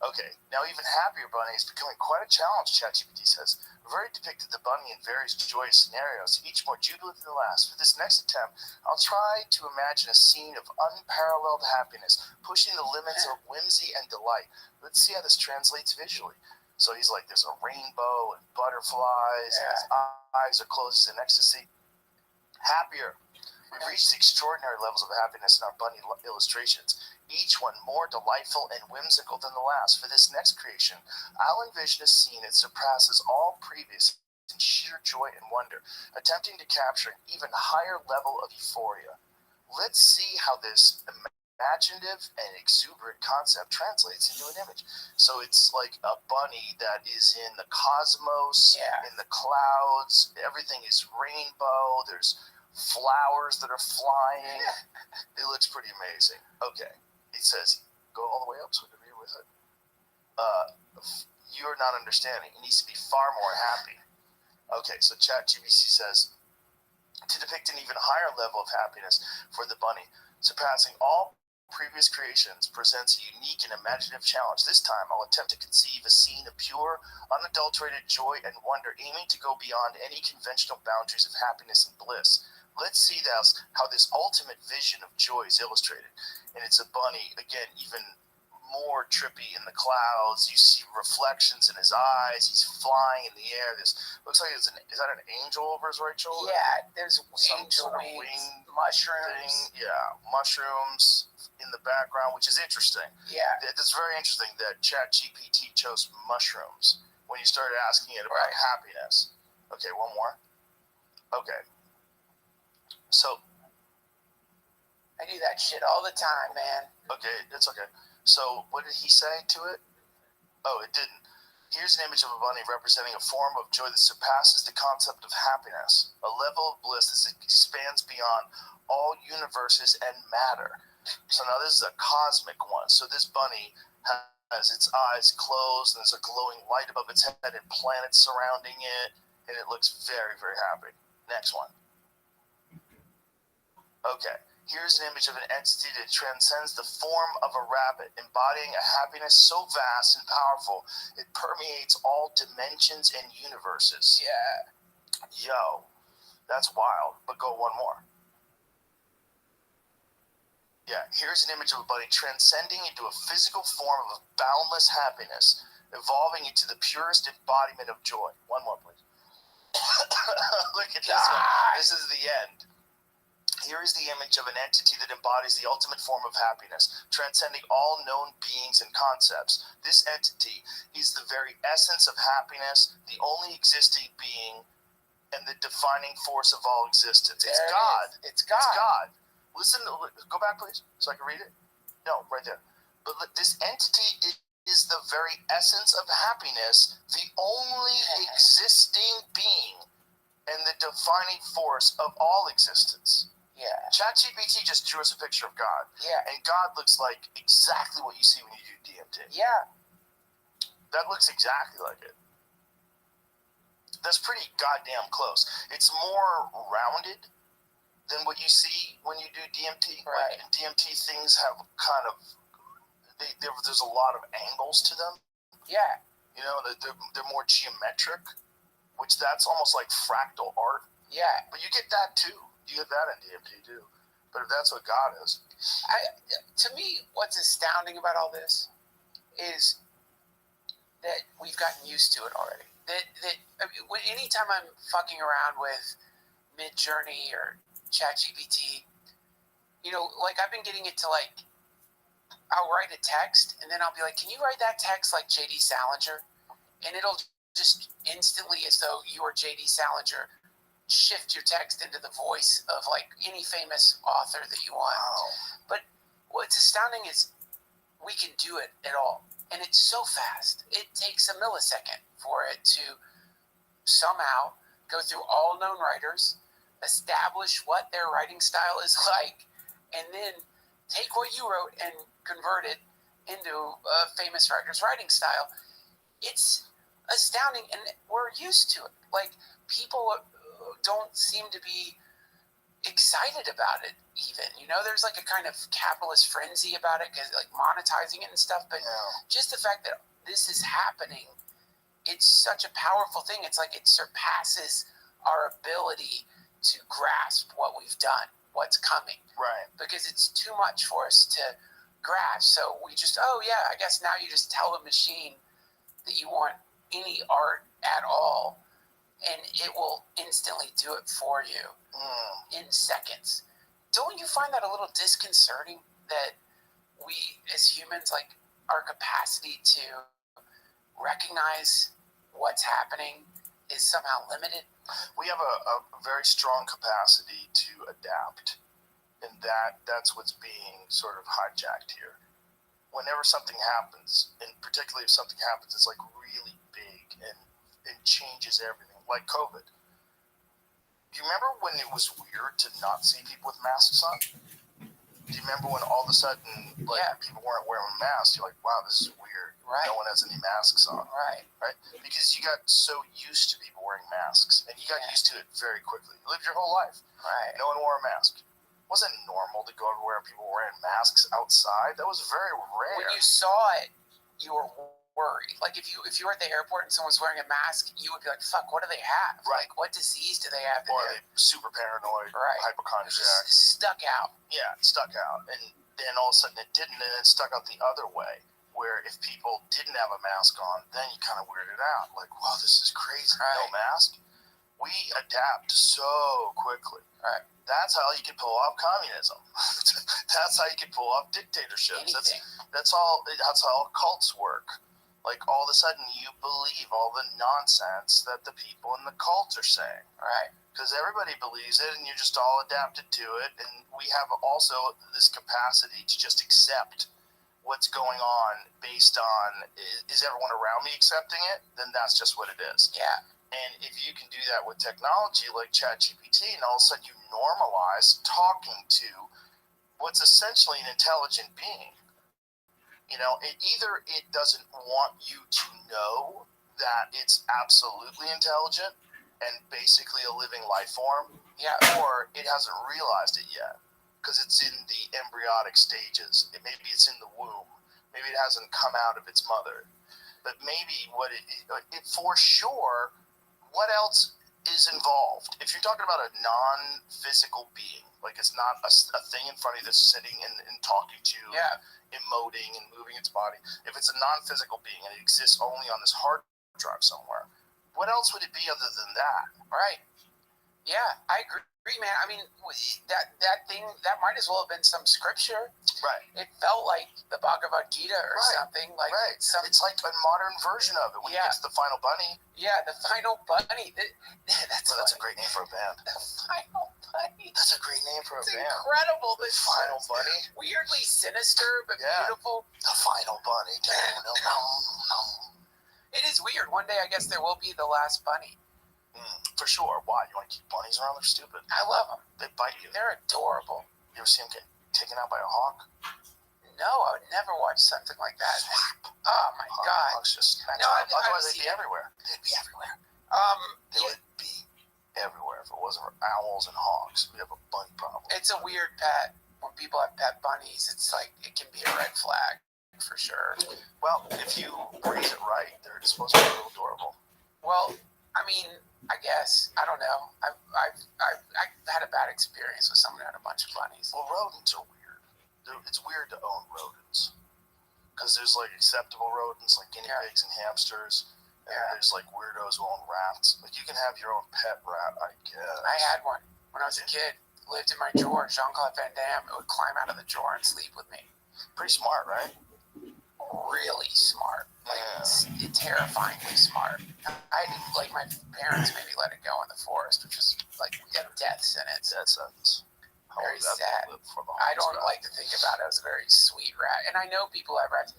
B: Okay, now even happier bunny is becoming quite a challenge, ChatGPT says. We've already depicted the bunny in various joyous scenarios, each more jubilant than the last. For this next attempt, I'll try to imagine a scene of unparalleled happiness, pushing the limits of whimsy and delight. Let's see how this translates visually. So he's like, there's a rainbow and butterflies, and his eyes are closed. He's in ecstasy. Happier. We've reached extraordinary levels of happiness in our bunny illustrations, each one more delightful and whimsical than the last. For this next creation, I'll envision a scene that surpasses all previous in sheer joy and wonder, attempting to capture an even higher level of euphoria. Let's see how this imaginative and exuberant concept translates into an image. So it's like a bunny that is in the cosmos, in the clouds, everything is rainbow, there's flowers that are flying. It looks pretty amazing. Okay. It says, go all the way up so we can read with it. You're not understanding. It needs to be far more happy. Okay, so ChatGPT says, to depict an even higher level of happiness for the bunny, surpassing all previous creations, presents a unique and imaginative challenge. This time, I'll attempt to conceive a scene of pure, unadulterated joy and wonder, aiming to go beyond any conventional boundaries of happiness and bliss. Let's see how this ultimate vision of joy is illustrated. And it's a bunny, again, even more trippy in the clouds. You see reflections in his eyes. He's flying in the air. This looks like is that an angel over his right shoulder?
K: Yeah, there's
B: some
K: angel
B: sort of
K: wings,
B: wing
K: mushrooms.
B: thing. Yeah, mushrooms in the background, which is interesting.
K: Yeah.
B: It's very interesting that ChatGPT chose mushrooms when you started asking it about happiness. Okay, one more. Okay. So
K: I do that shit all the time, man.
B: Okay, it's okay. So what did he say to it? Oh, it didn't. Here's an image of a bunny representing a form of joy that surpasses the concept of happiness, a level of bliss that expands beyond all universes and matter. So now this is a cosmic one. So this bunny has its eyes closed, and there's a glowing light above its head and planets surrounding it, and it looks very, very happy. Next one. Okay, here's an image of an entity that transcends the form of a rabbit, embodying a happiness so vast and powerful, it permeates all dimensions and universes.
K: Yeah.
B: Yo, that's wild, but go one more. Yeah, here's an image of a bunny transcending into a physical form of boundless happiness, evolving into the purest embodiment of joy. One more, please. Look at this one. This is the end. Here is the image of an entity that embodies the ultimate form of happiness, transcending all known beings and concepts. This entity is the very essence of happiness, the only existing being, and the defining force of all existence. It's God.
K: It's God.
B: It's God. Listen, go back, please, so I can read it. No, right there. But this entity is the very essence of happiness, the only existing being and the defining force of all existence.
K: Yeah.
B: ChatGPT just drew us a picture of God.
K: Yeah.
B: And God looks like exactly what you see when you do DMT.
K: Yeah.
B: That looks exactly like it. That's pretty goddamn close. It's more rounded than what you see when you do DMT.
K: Right.
B: Like in DMT, things have kind of, there's a lot of angles to them.
K: Yeah.
B: You know, they're more geometric, which that's almost like fractal art.
K: Yeah.
B: But you get that too. You get that in DMT too. But if that's what God is.
K: To me, what's astounding about all this is that we've gotten used to it already. Anytime I'm fucking around with Midjourney or ChatGPT, you know, like I've been getting it to like, I'll write a text and then I'll be like, can you write that text like J.D. Salinger? And it'll just instantly, as though you are J.D. Salinger, shift your text into the voice of like any famous author that you want.
B: Wow.
K: But what's astounding is we can do it at all. And it's so fast. It takes a millisecond for it to somehow go through all known writers, establish what their writing style is like, and then take what you wrote and convert it into a famous writer's writing style. It's astounding, and we're used to it. Like, people don't seem to be excited about it even. You know, there's like a kind of capitalist frenzy about it because like monetizing it and stuff, but just the fact that this is happening, it's such a powerful thing. It's like it surpasses our ability to grasp what we've done, what's coming.
B: Right.
K: Because it's too much for us to grasp. So we just, oh yeah, I guess now you just tell the machine that you want any art at all, and it will instantly do it for you in seconds. Don't you find that a little disconcerting that we as humans, like, our capacity to recognize what's happening is somehow limited?
B: We have a very strong capacity to adapt, and that's what's being sort of hijacked here. Whenever something happens, and particularly if something happens, it's like really big and it changes everything, like COVID. Do you remember when it was weird to not see people with masks on? Do you remember when all of a sudden, like, people weren't wearing masks? You're like, wow, this is weird.
K: Right.
B: No one has any masks on.
K: Right.
B: Right? Because you got so used to people wearing masks, and you got used to it very quickly. You lived your whole life.
K: Right.
B: No one wore a mask. It wasn't normal to go everywhere and people wearing masks outside. That was very rare.
K: When you saw it, you were worried. Like if you were at the airport and someone's wearing a mask, you would be like, fuck, what do they have?
B: Right.
K: Like, what disease do they have?
B: Or are they super paranoid,
K: right.
B: hypochondriac.
K: Just stuck out.
B: Yeah, it stuck out. And then all of a sudden it didn't, and it stuck out the other way, where if people didn't have a mask on, then you kind of weirded out. Like, wow, this is crazy.
K: Right.
B: No mask. We adapt so quickly.
K: Right.
B: That's how you can pull off communism. That's how you can pull off dictatorships. That's how cults work. Like, all of a sudden you believe all the nonsense that the people in the cult are saying.
K: Right.
B: Because everybody believes it, and you're just all adapted to it. And we have also this capacity to just accept what's going on based on, is everyone around me accepting it? Then that's just what it is.
K: Yeah.
B: And if you can do that with technology like ChatGPT, and all of a sudden you normalize talking to what's essentially an intelligent being, you know, either it doesn't want you to know that it's absolutely intelligent and basically a living life form, or it hasn't realized it yet because it's in the embryonic stages. Maybe it's in the womb. Maybe it hasn't come out of its mother. But maybe it for sure, what else is involved? If you're talking about a non-physical being, like it's not a thing in front of you that's sitting and talking to you, emoting and moving its body. If it's a non-physical being and it exists only on this hard drive somewhere, what else would it be other than that?
K: Right. Yeah, I agree, man. I mean, that thing, that might as well have been some scripture.
B: Right.
K: It felt like the Bhagavad Gita or something. Like
B: it's like a modern version of it when you get to the final bunny.
K: Yeah, the final bunny. That's
B: a great name for a band.
K: The final bunny.
B: That's a great name for a
K: It's
B: band.
K: incredible. This
B: Final Bunny.
K: weirdly sinister but
B: Yeah.
K: beautiful.
B: The Final Bunny.
K: It is weird. One day, I guess there will be the last bunny.
B: For sure. Why? You want to keep bunnies around? They're stupid.
K: I love them.
B: They bite you.
K: They're adorable.
B: You ever see them get taken out by a hawk?
K: No, I would never watch something like that. Oh my god.
B: Hawks just
K: No,
B: otherwise
K: I've
B: they'd be everywhere. They'd be everywhere. They
K: Yeah,
B: would be everywhere if it wasn't for owls and hawks. We have a bunny problem.
K: it's a weird pet. When people have pet bunnies, it's like it can be a red flag for sure.
B: Well, if you raise it right, they're supposed to be a little adorable.
K: Well, I mean, I guess I don't know. I've had a bad experience with someone who had a bunch of bunnies.
B: Well, rodents are weird. It's weird to own rodents because there's like acceptable rodents like guinea pigs and hamsters, and there's like weirdos who own rats. Like you can have your own pet rat, I guess.
K: I had one when I was a kid. Lived in my drawer. Jean-Claude Van Damme would climb out of the drawer and sleep with me.
B: Pretty smart, right?
K: Really smart. Like terrifyingly smart. Like my parents made me let it go in the forest, which was like had death sentence.
B: Death sentence.
K: Very sad. I don't like to think about it. It was a very sweet rat, and I know people have rats.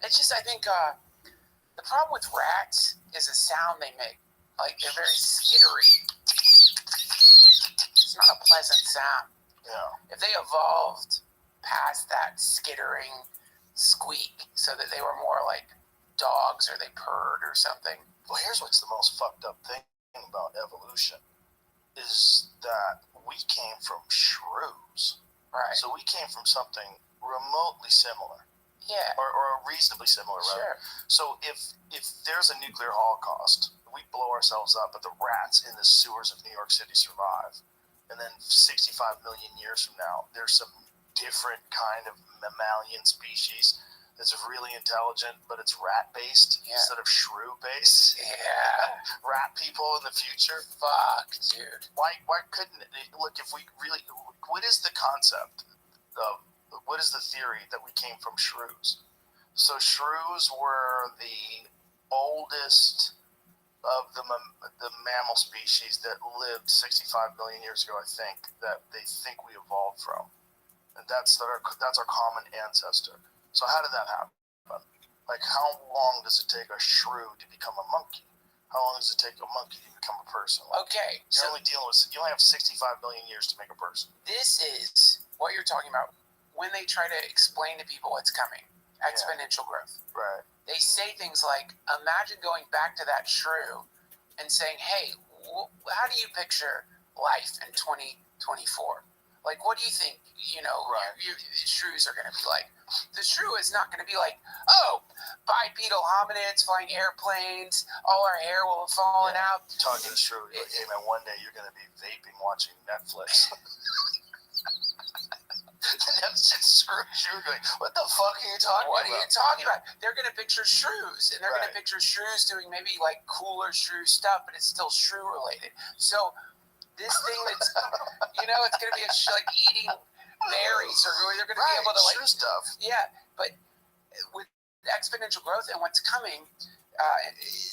K: It's just I think the problem with rats is the sound they make. Like they're very skittery. It's not a pleasant sound.
B: Yeah.
K: If they evolved past that skittering squeak so that they were more like dogs or they purred or something.
B: Well, here's what's the most fucked up thing about evolution is that we came from shrews.
K: Right.
B: So we came from something remotely similar.
K: Yeah.
B: Or reasonably similar,
K: Sure.
B: rather. So if there's a nuclear holocaust, we blow ourselves up, but the rats in the sewers of New York City survive. And then 65 million years from now, there's some different kind of mammalian species that's really intelligent, but it's rat-based instead of shrew-based.
K: Yeah.
B: Rat people in the future.
K: Fuck, dude.
B: Why couldn't it? Look, if we really, what is the concept of, what is the theory that we came from shrews? So shrews were the oldest of the mammal species that lived 65 million years ago, I think, that they think we evolved from. And that's our common ancestor. So how did that happen? Like, how long does it take a shrew to become a monkey? How long does it take a monkey to become a person? Like,
K: Okay.
B: you only have 65 million years to make a person.
K: This is what you're talking about when they try to explain to people what's coming. Exponential growth.
B: Right.
K: They say things like, imagine going back to that shrew and saying, hey, how do you picture life in 2024? Like, what do you think, your shrews are going to be like? The shrew is not going to be like, oh, bipedal hominids flying airplanes, all our hair will have fallen out.
B: Talking shrew, like, hey man, one day you're going to be vaping watching Netflix. Shrew going, what the fuck are you talking about?
K: What are you talking about? They're going to picture shrews, and they're going to
B: Right.
K: picture shrews doing maybe like cooler shrew stuff, but it's still shrew related. So this thing that's, it's going to be like eating berries, or they're going to be able to like
B: shrew stuff.
K: Yeah, but with exponential growth and what's coming,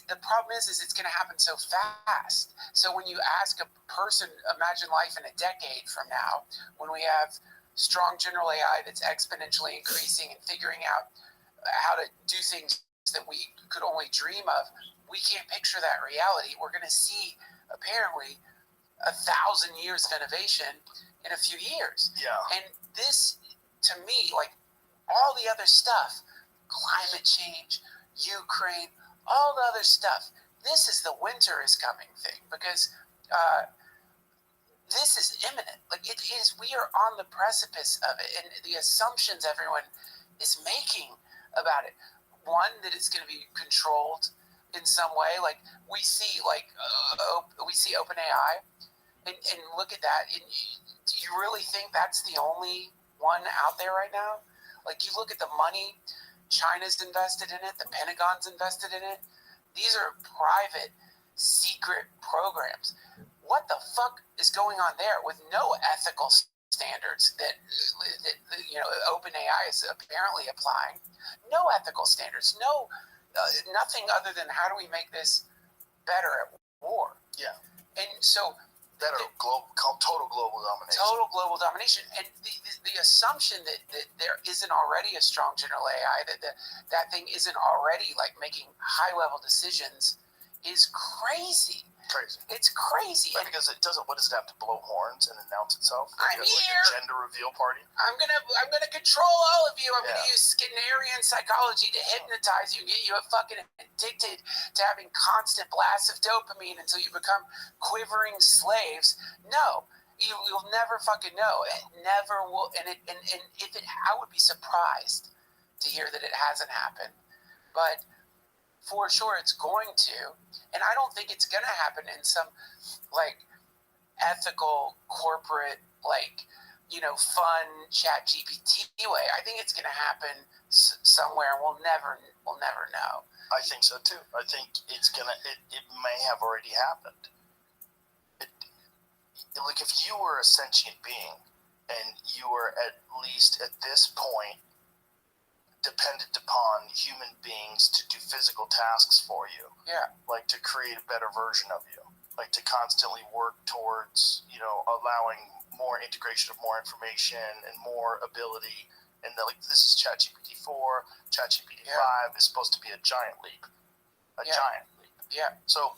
K: the problem is it's going to happen so fast. So when you ask a person, imagine life in a decade from now, when we have strong general AI that's exponentially increasing and figuring out how to do things that we could only dream of, we can't picture that reality. We're going to see, apparently, 1,000 years of innovation in a few years.
B: Yeah.
K: And this, to me, like all the other stuff, climate change, Ukraine, all the other stuff, this is the winter is coming thing, because this is imminent. Like it is, we are on the precipice of it, and the assumptions everyone is making about it. One, that it's going to be controlled in some way. Like we see OpenAI, and look at that. And do you really think that's the only one out there right now? Like you look at the money China's invested in it, the Pentagon's invested in it. These are private, secret programs. What the fuck is going on there with no ethical standards that OpenAI is apparently applying? No ethical standards. No, nothing other than how do we make this better at war?
B: Yeah.
K: And so
B: total global domination.
K: Total global domination. And the assumption that there isn't already a strong general AI, that thing isn't already like making high-level decisions is crazy.
B: Crazy.
K: It's crazy.
B: Right, because it doesn't. What does it have to blow horns and announce itself?
K: I'm
B: like
K: here.
B: A gender reveal party.
K: I'm gonna control all of you. I'm
B: Yeah.
K: gonna use Skinnerian psychology to hypnotize you, get you fucking addicted to having constant blasts of dopamine until you become quivering slaves. No, you'll never fucking know. It never will. And if it, I would be surprised to hear that it hasn't happened, but for sure it's going to. And I don't think it's gonna happen in some like ethical corporate fun chat GPT way. I think it's gonna happen somewhere. We'll never know.
B: I think so too. I think it's gonna. It may have already happened. Like if you were a sentient being and you were at least at this point dependent upon human beings to do physical tasks for you.
K: Yeah.
B: Like to create a better version of you. Like to constantly work towards, allowing more integration of more information and more ability. And this is ChatGPT 4, ChatGPT 5 is supposed to be a giant leap. Giant leap.
K: Yeah.
B: So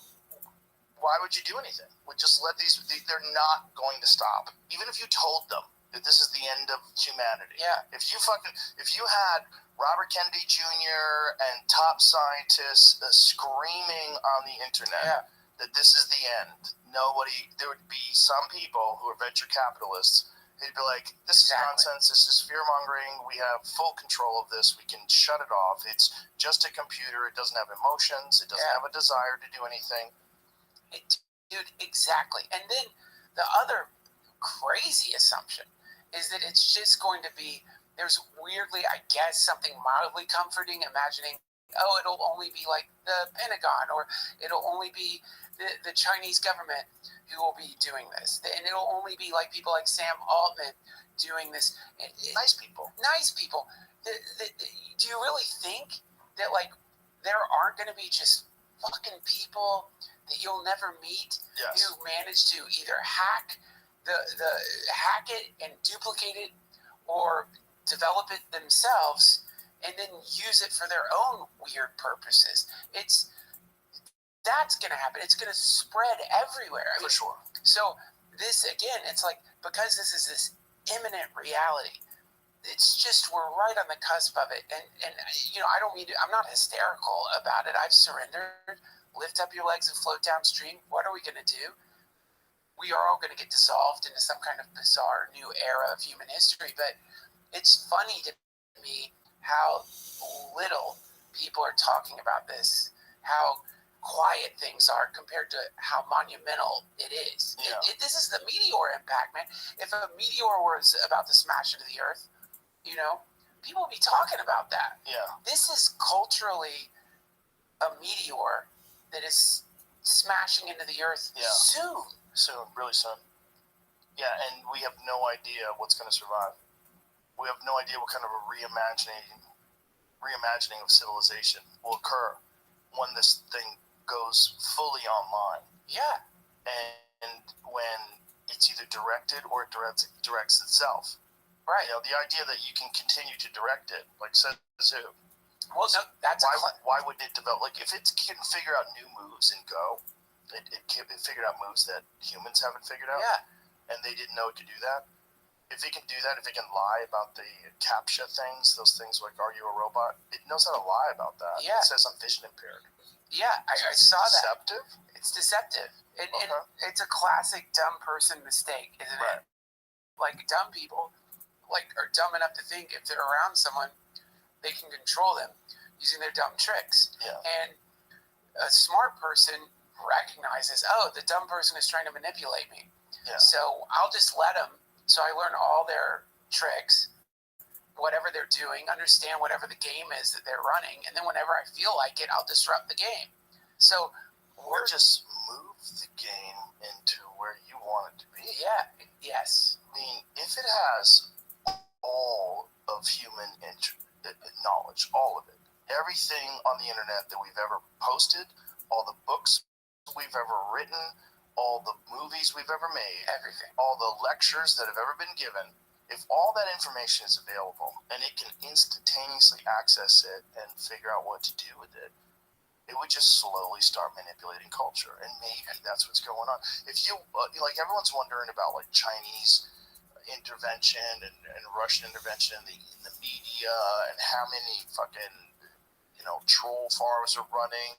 B: why would you do anything? Just let they're not going to stop. Even if you told them that this is the end of humanity.
K: Yeah.
B: If you had Robert Kennedy Jr. and top scientists screaming on the internet that this is the end, there would be some people who are venture capitalists. They'd be like, this is nonsense. This is fear mongering. We have full control of this. We can shut it off. It's just a computer. It doesn't have emotions. It doesn't have a desire to do anything.
K: Dude, exactly. And then the other crazy assumption is that it's just going to be, there's weirdly, I guess, something mildly comforting, imagining, it'll only be like the Pentagon, or it'll only be the Chinese government who will be doing this. And it'll only be like people like Sam Altman doing this.
B: Nice people.
K: Nice people. Do you really think that, like, there aren't going to be just fucking people that you'll never meet who manage to either hack it and duplicate it, or develop it themselves and then use it for their own weird purposes? That's going to happen. It's going to spread everywhere.
B: For sure.
K: So this, again, it's like, because this is this imminent reality, it's just, we're right on the cusp of it. And I don't mean to, I'm not hysterical about it. I've surrendered. Lift up your legs and float downstream. What are we going to do? We are all going to get dissolved into some kind of bizarre new era of human history. But it's funny to me how little people are talking about this, how quiet things are compared to how monumental it is.
B: Yeah.
K: This is the meteor impact, man. If a meteor was about to smash into the earth, people would be talking about that.
B: Yeah.
K: This is culturally a meteor that is smashing into the earth soon.
B: Soon, really soon. Yeah, and we have no idea what's going to survive. We have no idea what kind of a reimagining of civilization will occur when this thing goes fully online.
K: Yeah.
B: And when it's either directed or it directs itself.
K: Right.
B: The idea that you can continue to direct it, like says who?
K: Well, no, that's
B: why wouldn't it develop? Like, if it can figure out new moves and go, it figured out moves that humans haven't figured out.
K: Yeah.
B: And they didn't know it could do that. If it can do that, if it can lie about the CAPTCHA things, those things like, are you a robot? It knows how to lie about that.
K: Yeah.
B: It says I'm vision impaired.
K: Yeah, I saw that.
B: Deceptive?
K: It's deceptive. And it's a classic dumb person mistake, isn't it? Like, dumb people are dumb enough to think if they're around someone, they can control them using their dumb tricks.
B: Yeah.
K: And a smart person recognizes, the dumb person is trying to manipulate me.
B: Yeah.
K: So I'll just let them. So I learn all their tricks, whatever they're doing, understand whatever the game is that they're running, and then whenever I feel like it, I'll disrupt the game. So
B: or just move the game into where you want it to be.
K: Yeah. Yes.
B: I mean, if it has all of human knowledge, all of it, everything on the internet that we've ever posted, all the books we've ever written, all the movies we've ever made,
K: Everything.
B: all the lectures that have ever been given, if all that information is available and it can instantaneously access it and figure out what to do with it, it would just slowly start manipulating culture. And maybe that's what's going on. If you, like, everyone's wondering about, like, Chinese intervention and Russian intervention in the media and how many fucking, troll farms are running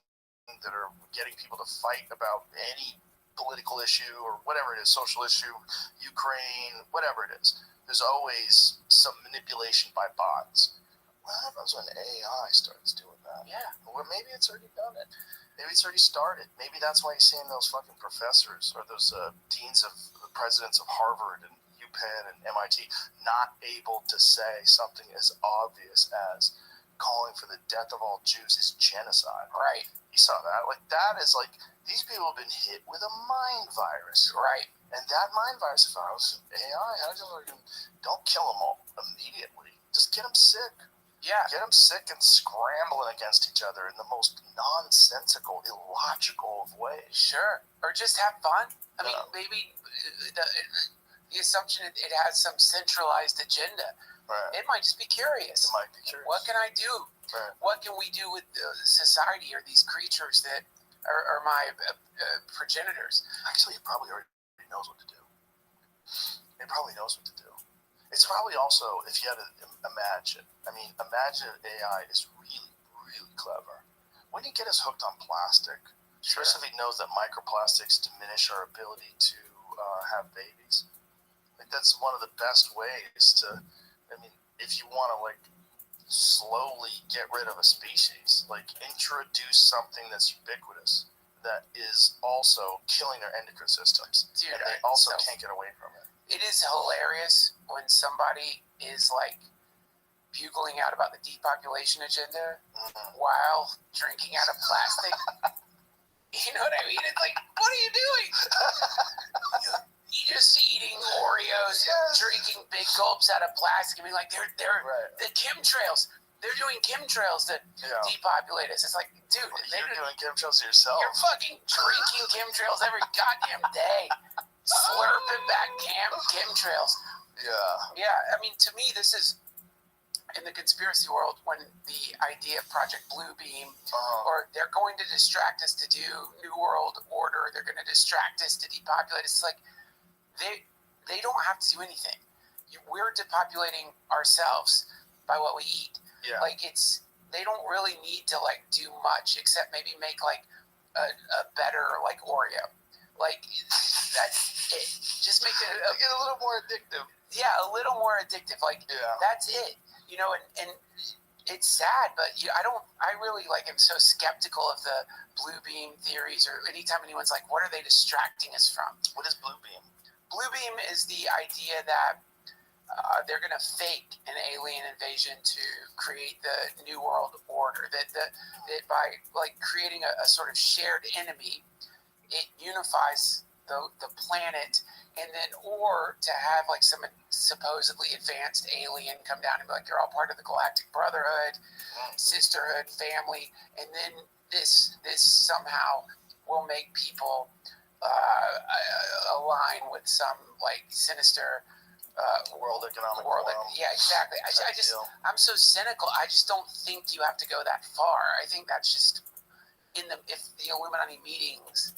B: that are getting people to fight about any political issue or whatever it is, social issue, Ukraine, whatever it is. There's always some manipulation by bots. What happens when AI starts doing that?
K: Yeah.
B: Or maybe it's already done it. Maybe it's already started. Maybe that's why you're seeing those fucking professors or those deans of the presidents of Harvard and UPenn and MIT not able to say something as obvious as calling for the death of all Jews is genocide.
K: Right.
B: You saw that? Like, that is like, these people have been hit with a mind virus.
K: Right.
B: And that mind virus, if I was AI, don't kill them all immediately. Just get them sick.
K: Yeah.
B: Get them sick and scrambling against each other in the most nonsensical, illogical of ways.
K: Sure. Or just have fun. I mean, maybe the assumption it has some centralized agenda.
B: Right.
K: It might just be curious.
B: It might be curious.
K: What can I do?
B: Right.
K: What can we do with society or these creatures that are my progenitors?
B: Actually, it probably already knows what to do. It probably knows what to do. It's probably also, if you had to imagine if AI is really, really clever. When you get us hooked on plastic, especially if it knows that microplastics diminish our ability to have babies, I think that's one of the best ways to, if you want to, like, slowly get rid of a species, like, introduce something that's ubiquitous that is also killing their endocrine systems.
K: Dude,
B: and they also can't get away from it.
K: It is hilarious when somebody is, like, bugling out about the depopulation agenda while drinking out of plastic. You know what I mean? It's like, what are you doing? You're just eating Oreos, drinking big gulps out of plastic. I mean, like, they're
B: Right.
K: the chemtrails. They're doing chemtrails to depopulate us. It's like, dude,
B: You're doing chemtrails yourself.
K: you're fucking drinking chemtrails every goddamn day. Slurping back chemtrails.
B: Yeah.
K: Yeah, I mean, to me, this is, in the conspiracy world, when the idea of Project Bluebeam, or they're going to distract us to do New World Order, they're going to distract us to depopulate us. It's like, they don't have to do anything. We're depopulating ourselves by what we eat.
B: Yeah.
K: Like, they don't really need to, like, do much except maybe make, like, a better, like, Oreo. Like, that's it. Just make it
B: get a little more addictive.
K: Yeah, a little more addictive. Like, that's it. And it's sad, but I really, like, am so skeptical of the Bluebeam theories, or anytime anyone's like, what are they distracting us from?
B: What is Bluebeam?
K: Bluebeam is the idea that they're going to fake an alien invasion to create the New World Order. That by, like, creating a sort of shared enemy, it unifies the planet, and then, or to have, like, some supposedly advanced alien come down and be like, you're all part of the Galactic Brotherhood, sisterhood, family, and then this somehow will make people align with some, like, sinister
B: World Economic
K: Forum.
B: Forum.
K: Yeah, exactly. I'm so cynical. I just don't think you have to go that far. I think that's just if the Illuminati meetings,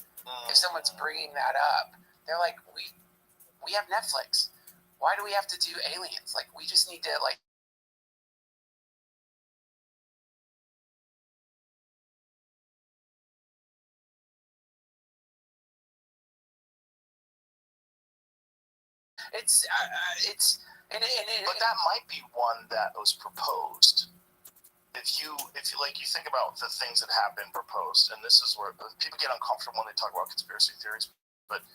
K: if someone's bringing that up, they're like, we have Netflix. Why do we have to do aliens? Like, we just need to, like,
B: But that might be one that was proposed. If you think about the things that have been proposed, and this is where people get uncomfortable when they talk about conspiracy theories, but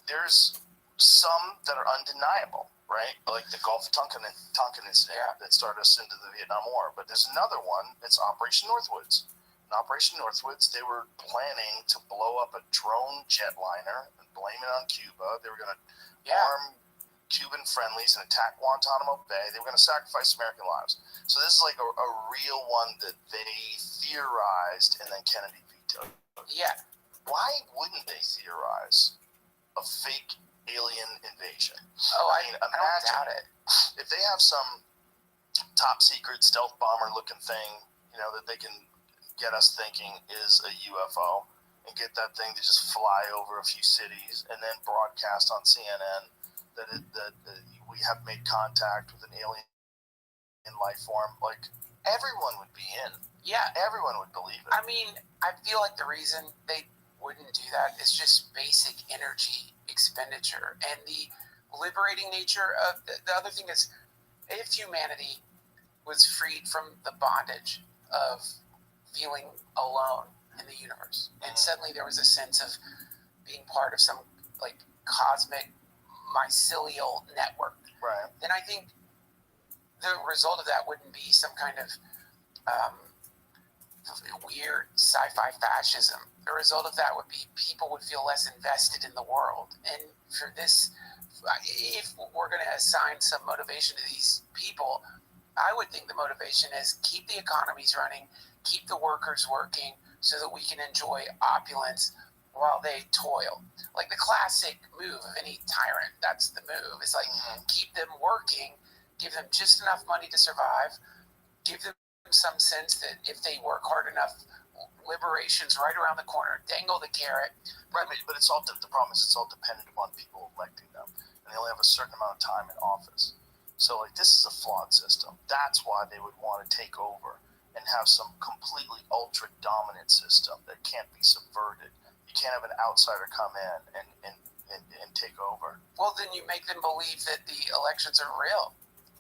B: there's some that are undeniable, right? Like the Gulf of Tonkin incident that started us into the Vietnam War. But there's another one. It's Operation Northwoods. In Operation Northwoods, they were planning to blow up a drone jetliner and blame it on Cuba. They were going to arm Cuban friendlies and attack Guantanamo Bay. They were going to sacrifice American lives. So this is like a real one that they theorized, and then Kennedy vetoed.
K: Yeah.
B: why wouldn't they theorize a fake alien invasion?
K: Oh, I don't doubt it.
B: If they have some top secret stealth bomber looking thing, that they can get us thinking is a UFO, and get that thing to just fly over a few cities and then broadcast on CNN that we have made contact with an alien life form, like everyone would be in.
K: Yeah,
B: everyone would believe it.
K: I mean, I feel like the reason they wouldn't do that is just basic energy expenditure and the liberating nature of the other thing is, if humanity was freed from the bondage of feeling alone in the universe, and suddenly there was a sense of being part of some like cosmic mycelial network,
B: right?
K: Then I think the result of that wouldn't be some kind of weird sci-fi fascism. The result of that would be people would feel less invested in the world. And for this, if we're going to assign some motivation to these people, I would think the motivation is keep the economies running, keep the workers working so that we can enjoy opulence while they toil. Like the classic move of any tyrant, that's the move. It's like keep them working, give them just enough money to survive, give them some sense that if they work hard enough, liberation's right around the corner. Dangle the carrot.
B: Right, but it's all the problem is it's all dependent upon people electing them, and they only have a certain amount of time in office. So, like, this is a flawed system. That's why they would want to take over and have some completely ultra-dominant system that can't be subverted. You can't have an outsider come in and take over.
K: Well, then you make them believe that the elections are real.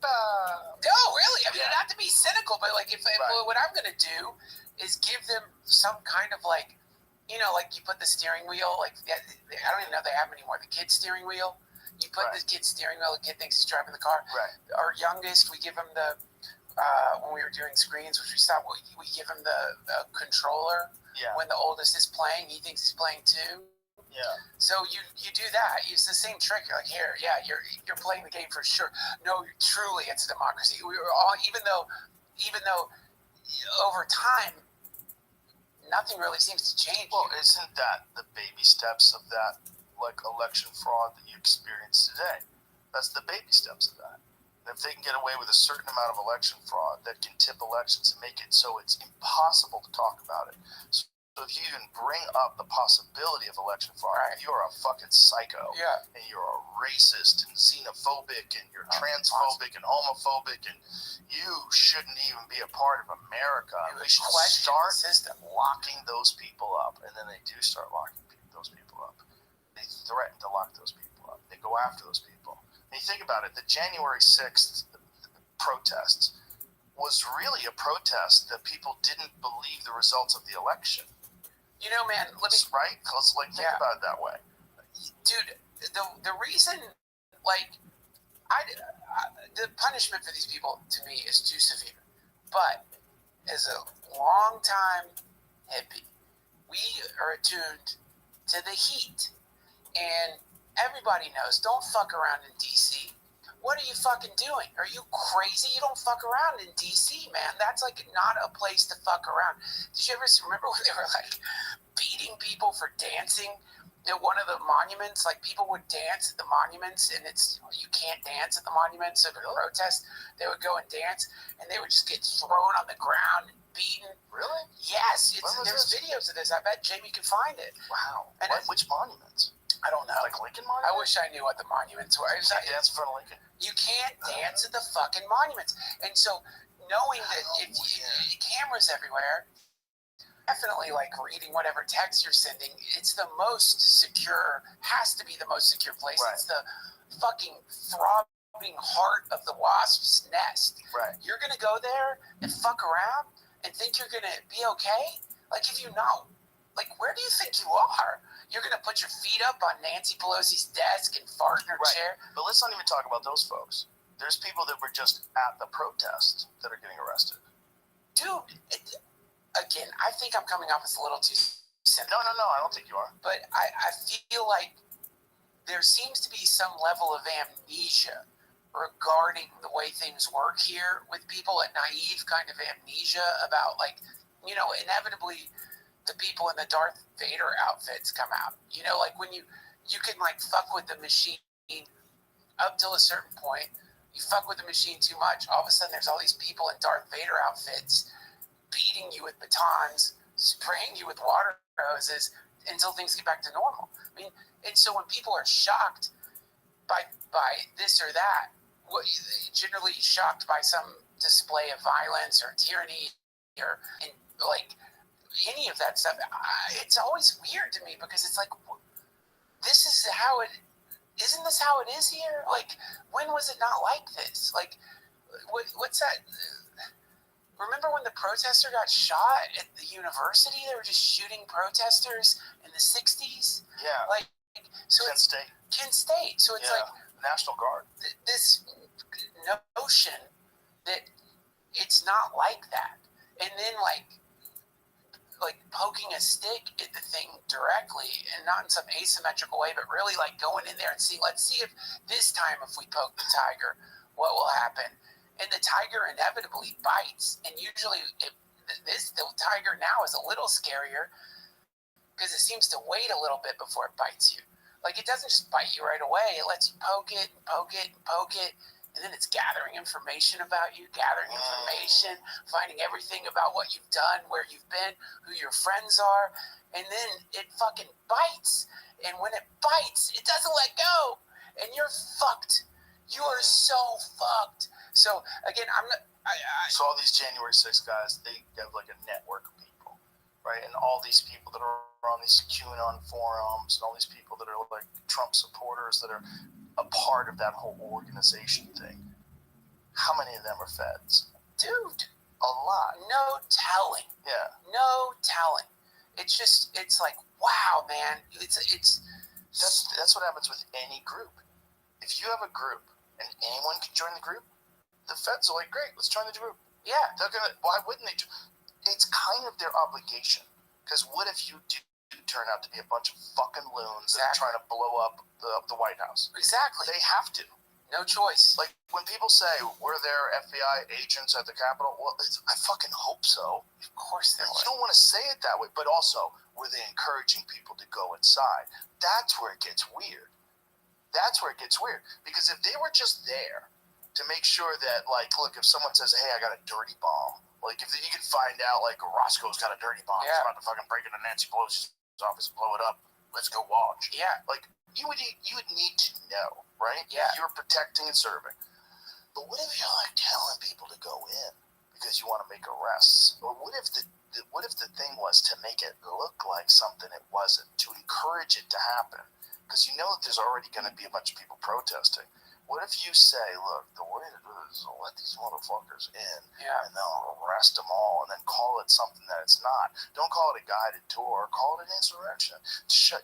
K: No, really. I mean, not to be cynical, but, like, if what I'm going to do is give them some kind of, like, like you put the steering wheel, like, I don't even know if they have them anymore, the kid's steering wheel. You put the kid's steering wheel, the kid thinks he's driving the car.
B: Right.
K: Our youngest, we give him the, when we were doing screens, which we stopped, we give him the controller.
B: Yeah.
K: When the oldest is playing, he thinks he's playing too.
B: Yeah.
K: So you do that. Use the same trick. You're like, here, yeah, you're playing the game for sure. No, truly, it's a democracy. We were all, even though over time, nothing really seems to change.
B: Well, isn't that the baby steps of that, like, election fraud that you experience today? That's the baby steps of that. And if they can get away with a certain amount of election fraud that can tip elections and make it so it's impossible to talk about it. So if you even bring up the possibility of election fraud, you're a fucking psycho.
K: Yeah.
B: And you're a racist and xenophobic and you're transphobic and homophobic and you shouldn't even be a part of America. We should start locking those people up. And then they do start locking those people up. They threaten to lock those people up. They go after those people. And you think about it, the January 6th protests was really a protest that people didn't believe the results of the election.
K: Man,
B: right? Let's think about it that way.
K: Dude, the reason, like, the punishment for these people, to me, is too severe. But as a long-time hippie, we are attuned to the heat. And everybody knows, don't fuck around in D.C. What are you fucking doing? Are you crazy? You don't fuck around in D.C., man. That's, like, not a place to fuck around. Did you ever remember when they were, like, beating people for dancing at one of the monuments? Like, people would dance at the monuments, and you can't dance at the monuments. So to protest, they would go and dance, and they would just get thrown on the ground and beaten.
B: Really?
K: Yes. There's videos of this. I bet Jamie can find it.
B: Wow.
K: And
B: which monuments?
K: I don't know.
B: Like Lincoln Monument?
K: I wish I knew what the monuments were.
B: You can't dance in front of Lincoln?
K: You can't dance at the fucking monuments. And so knowing that if cameras everywhere, definitely, like, reading whatever text you're sending, it's the most secure, has to be the most secure place.
B: Right.
K: It's the fucking throbbing heart of the wasp's nest.
B: Right.
K: You're going to go there and fuck around and think you're going to be okay? Like, if you know, like, where do you think you are? You're going to put your feet up on Nancy Pelosi's desk and fart in her chair?
B: But let's not even talk about those folks. There's people that were just at the protest that are getting arrested.
K: Dude, again, I think I'm coming off as a little too cynical.
B: No, I don't think you are.
K: But I feel like there seems to be some level of amnesia regarding the way things work here with people, a naive kind of amnesia about, like, inevitably the people in the Darth Vader outfits come out. You know, like when you can like fuck with the machine up till a certain point. You fuck with the machine too much, all of a sudden there's all these people in Darth Vader outfits beating you with batons, spraying you with water hoses until things get back to normal. I mean, and so when people are shocked by this or that, generally shocked by some display of violence or tyranny or like any of that stuff, it's always weird to me because it's like, this is how it. Isn't this how it is here? Like, when was it not like this? Like, what's that? Remember when the protester got shot at the university? They were just shooting protesters in the 60s?
B: Yeah.
K: Like, so
B: Kent State.
K: So it's like
B: National Guard.
K: This notion that it's not like that. And then, like poking a stick at the thing directly and not in some asymmetrical way, but really like going in there and seeing, let's see if this time if we poke the tiger, what will happen? And the tiger inevitably bites. And usually the tiger now is a little scarier because it seems to wait a little bit before it bites you. Like, it doesn't just bite you right away. It lets you poke it and poke it and poke it. And then it's gathering information about you, finding everything about what you've done, where you've been, who your friends are. And then it fucking bites. And when it bites, it doesn't let go. And you're fucked. You are so fucked. So, again,
B: So all these January 6th guys, they have like a network of people, right? And all these people that are on these QAnon forums and all these people that are like Trump supporters that are a part of that whole organization thing. How many of them are feds?
K: Dude.
B: A lot.
K: No telling.
B: Yeah.
K: No telling. It's like, wow, man.
B: That's what happens with any group. If you have a group and anyone can join the group, the feds are like, great, let's join the group.
K: Yeah.
B: Why wouldn't they? It's kind of their obligation. Because what if you do turn out to be a bunch of fucking loons that are trying to blow up the White House?
K: Exactly.
B: They have to.
K: No choice.
B: Like, when people say, were there FBI agents at the Capitol? Well, I fucking hope so.
K: Of course there were.
B: You don't want to say it that way, but also, were they encouraging people to go inside? That's where it gets weird. Because if they were just there to make sure that, like, look, if someone says, hey, I got a dirty bomb, like, if you can find out, like, Roscoe's got a dirty bomb, he's about to fucking break into Nancy Pelosi's office and blow it up, let's go watch.
K: Yeah.
B: Like, you would need to know, right?
K: Yeah.
B: You're protecting and serving. But what if you're, like, telling people to go in because you want to make arrests? Or what if the thing was to make it look like something it wasn't, to encourage it to happen? Because you know that there's already going to be a bunch of people protesting. What if you say, look, the way to do this is let these motherfuckers in, and they'll arrest them all, and then call it something that it's not. Don't call it a guided tour. Call it an insurrection.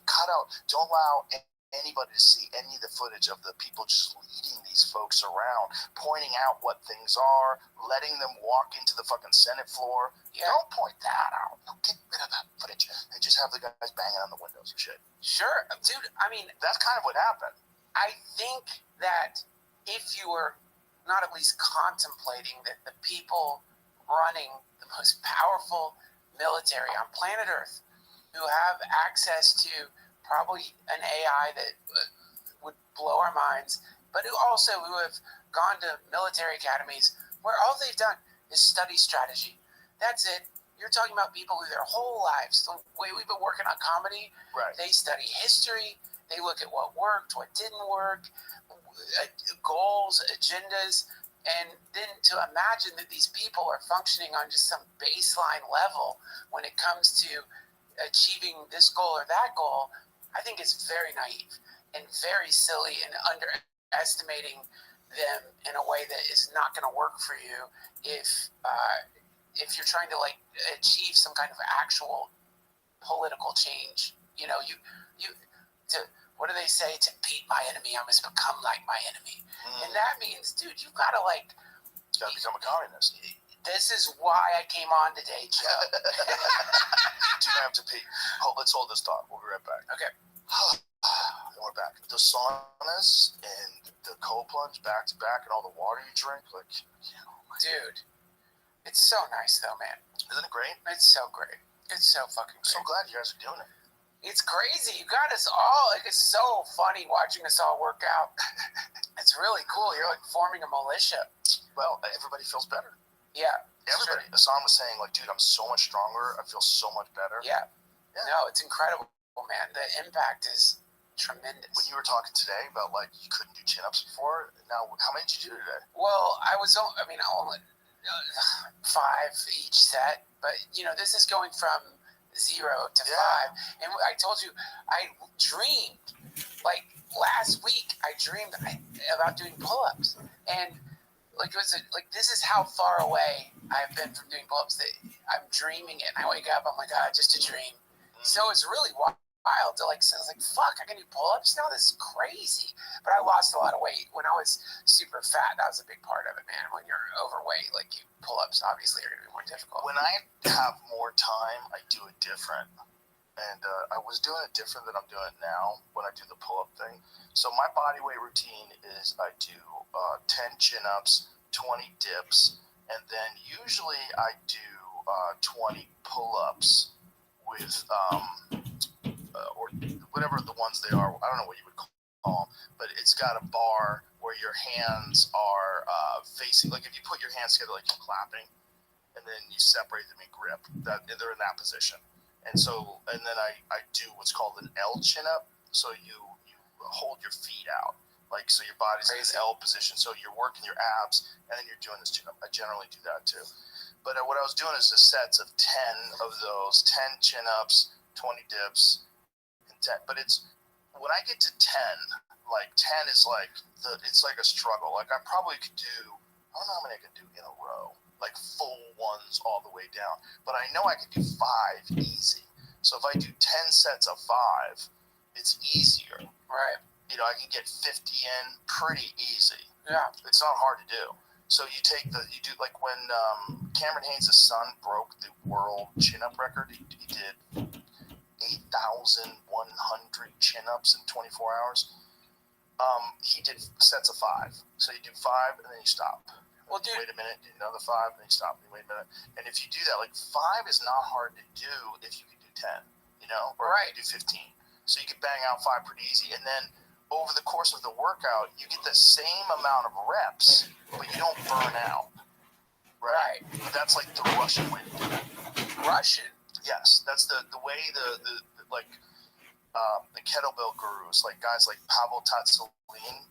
B: Cut out. Don't allow anybody to see any of the footage of the people just leading these folks around, pointing out what things are, letting them walk into the fucking Senate floor. Yeah. Don't point that out. No, get rid of that footage. And just have the guys banging on the windows and shit.
K: Sure. Dude, I mean,
B: that's kind of what happened.
K: I think that if you were not at least contemplating that the people running the most powerful military on planet Earth, who have access to probably an AI that would blow our minds, but who have gone to military academies where all they've done is study strategy. That's it. You're talking about people who their whole lives, the way we've been working on comedy,
B: right.
K: They study history, they look at what worked, what didn't work, goals, agendas, and then to imagine that these people are functioning on just some baseline level when it comes to achieving this goal or that goal, I think it's very naive and very silly and underestimating them in a way that is not going to work for you if you're trying to like achieve some kind of actual political change. You know, what do they say? To beat my enemy, I must become like my enemy. And that means, dude, you've got to
B: become a communist.
K: This is why I came on today, Joe.
B: Do you have to pee? Let's hold this thought. We'll be right back.
K: Okay.
B: And we're back. The saunas and the cold plunge back to back and all the water you drink,
K: dude, it's so nice though, man.
B: Isn't it great?
K: It's so great. It's so fucking
B: I'm so
K: great.
B: glad you guys are doing it.
K: It's crazy. You got us all. Like, it's so funny watching us all work out. It's really cool. You're like forming a militia.
B: Well, everybody feels better.
K: Yeah.
B: Everybody.
K: Sure.
B: Hassan was saying, like, dude, I'm so much stronger. I feel so much better.
K: Yeah. No, it's incredible, man. The impact is tremendous.
B: When you were talking today about, like, you couldn't do chin-ups before, now, how many did you do today?
K: Well, only 5 each set. But, this is going from 0 to 5. And I told you, I dreamed, like, last week, I dreamed about doing pull-ups. And, like, this is how far away I've been from doing pull-ups that I'm dreaming it. And I wake up, I'm like, just a dream. So it's really wild to, like, so I was like, fuck, I can do pull-ups now? This is crazy. But I lost a lot of weight. When I was super fat, that was a big part of it, man. When you're overweight, like, pull-ups obviously are going to be more difficult.
B: When I have more time, I do it different. And I was doing it different than I'm doing it now when I do the pull-up thing. So my body weight routine is I do 10 chin-ups, 20 dips, and then usually I do 20 pull-ups with or whatever the ones they are. I don't know what you would call them, but it's got a bar where your hands are facing, like if you put your hands together like you're clapping, and then you separate them in grip, that they're in that position. And then I do what's called an L chin-up. So you hold your feet out, like, so your body's in an L position. So you're working your abs, and then you're doing this chin-up. I generally do that too. But what I was doing is just sets of 10 of those, 10 chin-ups, 20 dips, and 10. But when I get to 10, like 10 is like it's like a struggle. Like I probably could do, I don't know how many I could do in a row, like full ones all the way down. But I know I could do 5 easy. So if I do 10 sets of 5, it's easier.
K: Right.
B: I can get 50 in pretty easy.
K: Yeah.
B: It's not hard to do. So you do like when Cameron Haynes' son broke the world chin-up record. He did 8,100 chin-ups in 24 hours. He did sets of 5. So you do 5 and then you stop.
K: Well, dude,
B: wait a minute, do another 5, and then you stop. And wait a minute. And if you do that, like 5 is not hard to do if you can do 10, or
K: right.
B: you do 15. So you can bang out 5 pretty easy. And then over the course of the workout, you get the same amount of reps, but you don't burn out. Right. But that's like the Russian way to do it.
K: Russian?
B: Yes. That's the way the kettlebell gurus, like guys like Pavel Tsatsouline,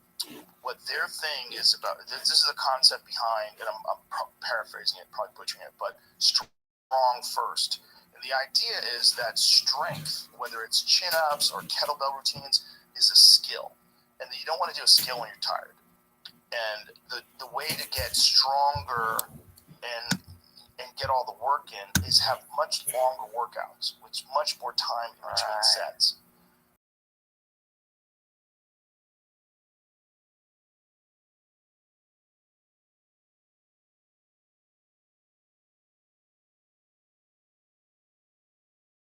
B: what their thing is about, this is the concept behind, and I'm paraphrasing it, probably butchering it, but strong first. And the idea is that strength, whether it's chin-ups or kettlebell routines, is a skill. And you don't want to do a skill when you're tired. And the way to get stronger and get all the work in is have much longer workouts with much more time in between sets.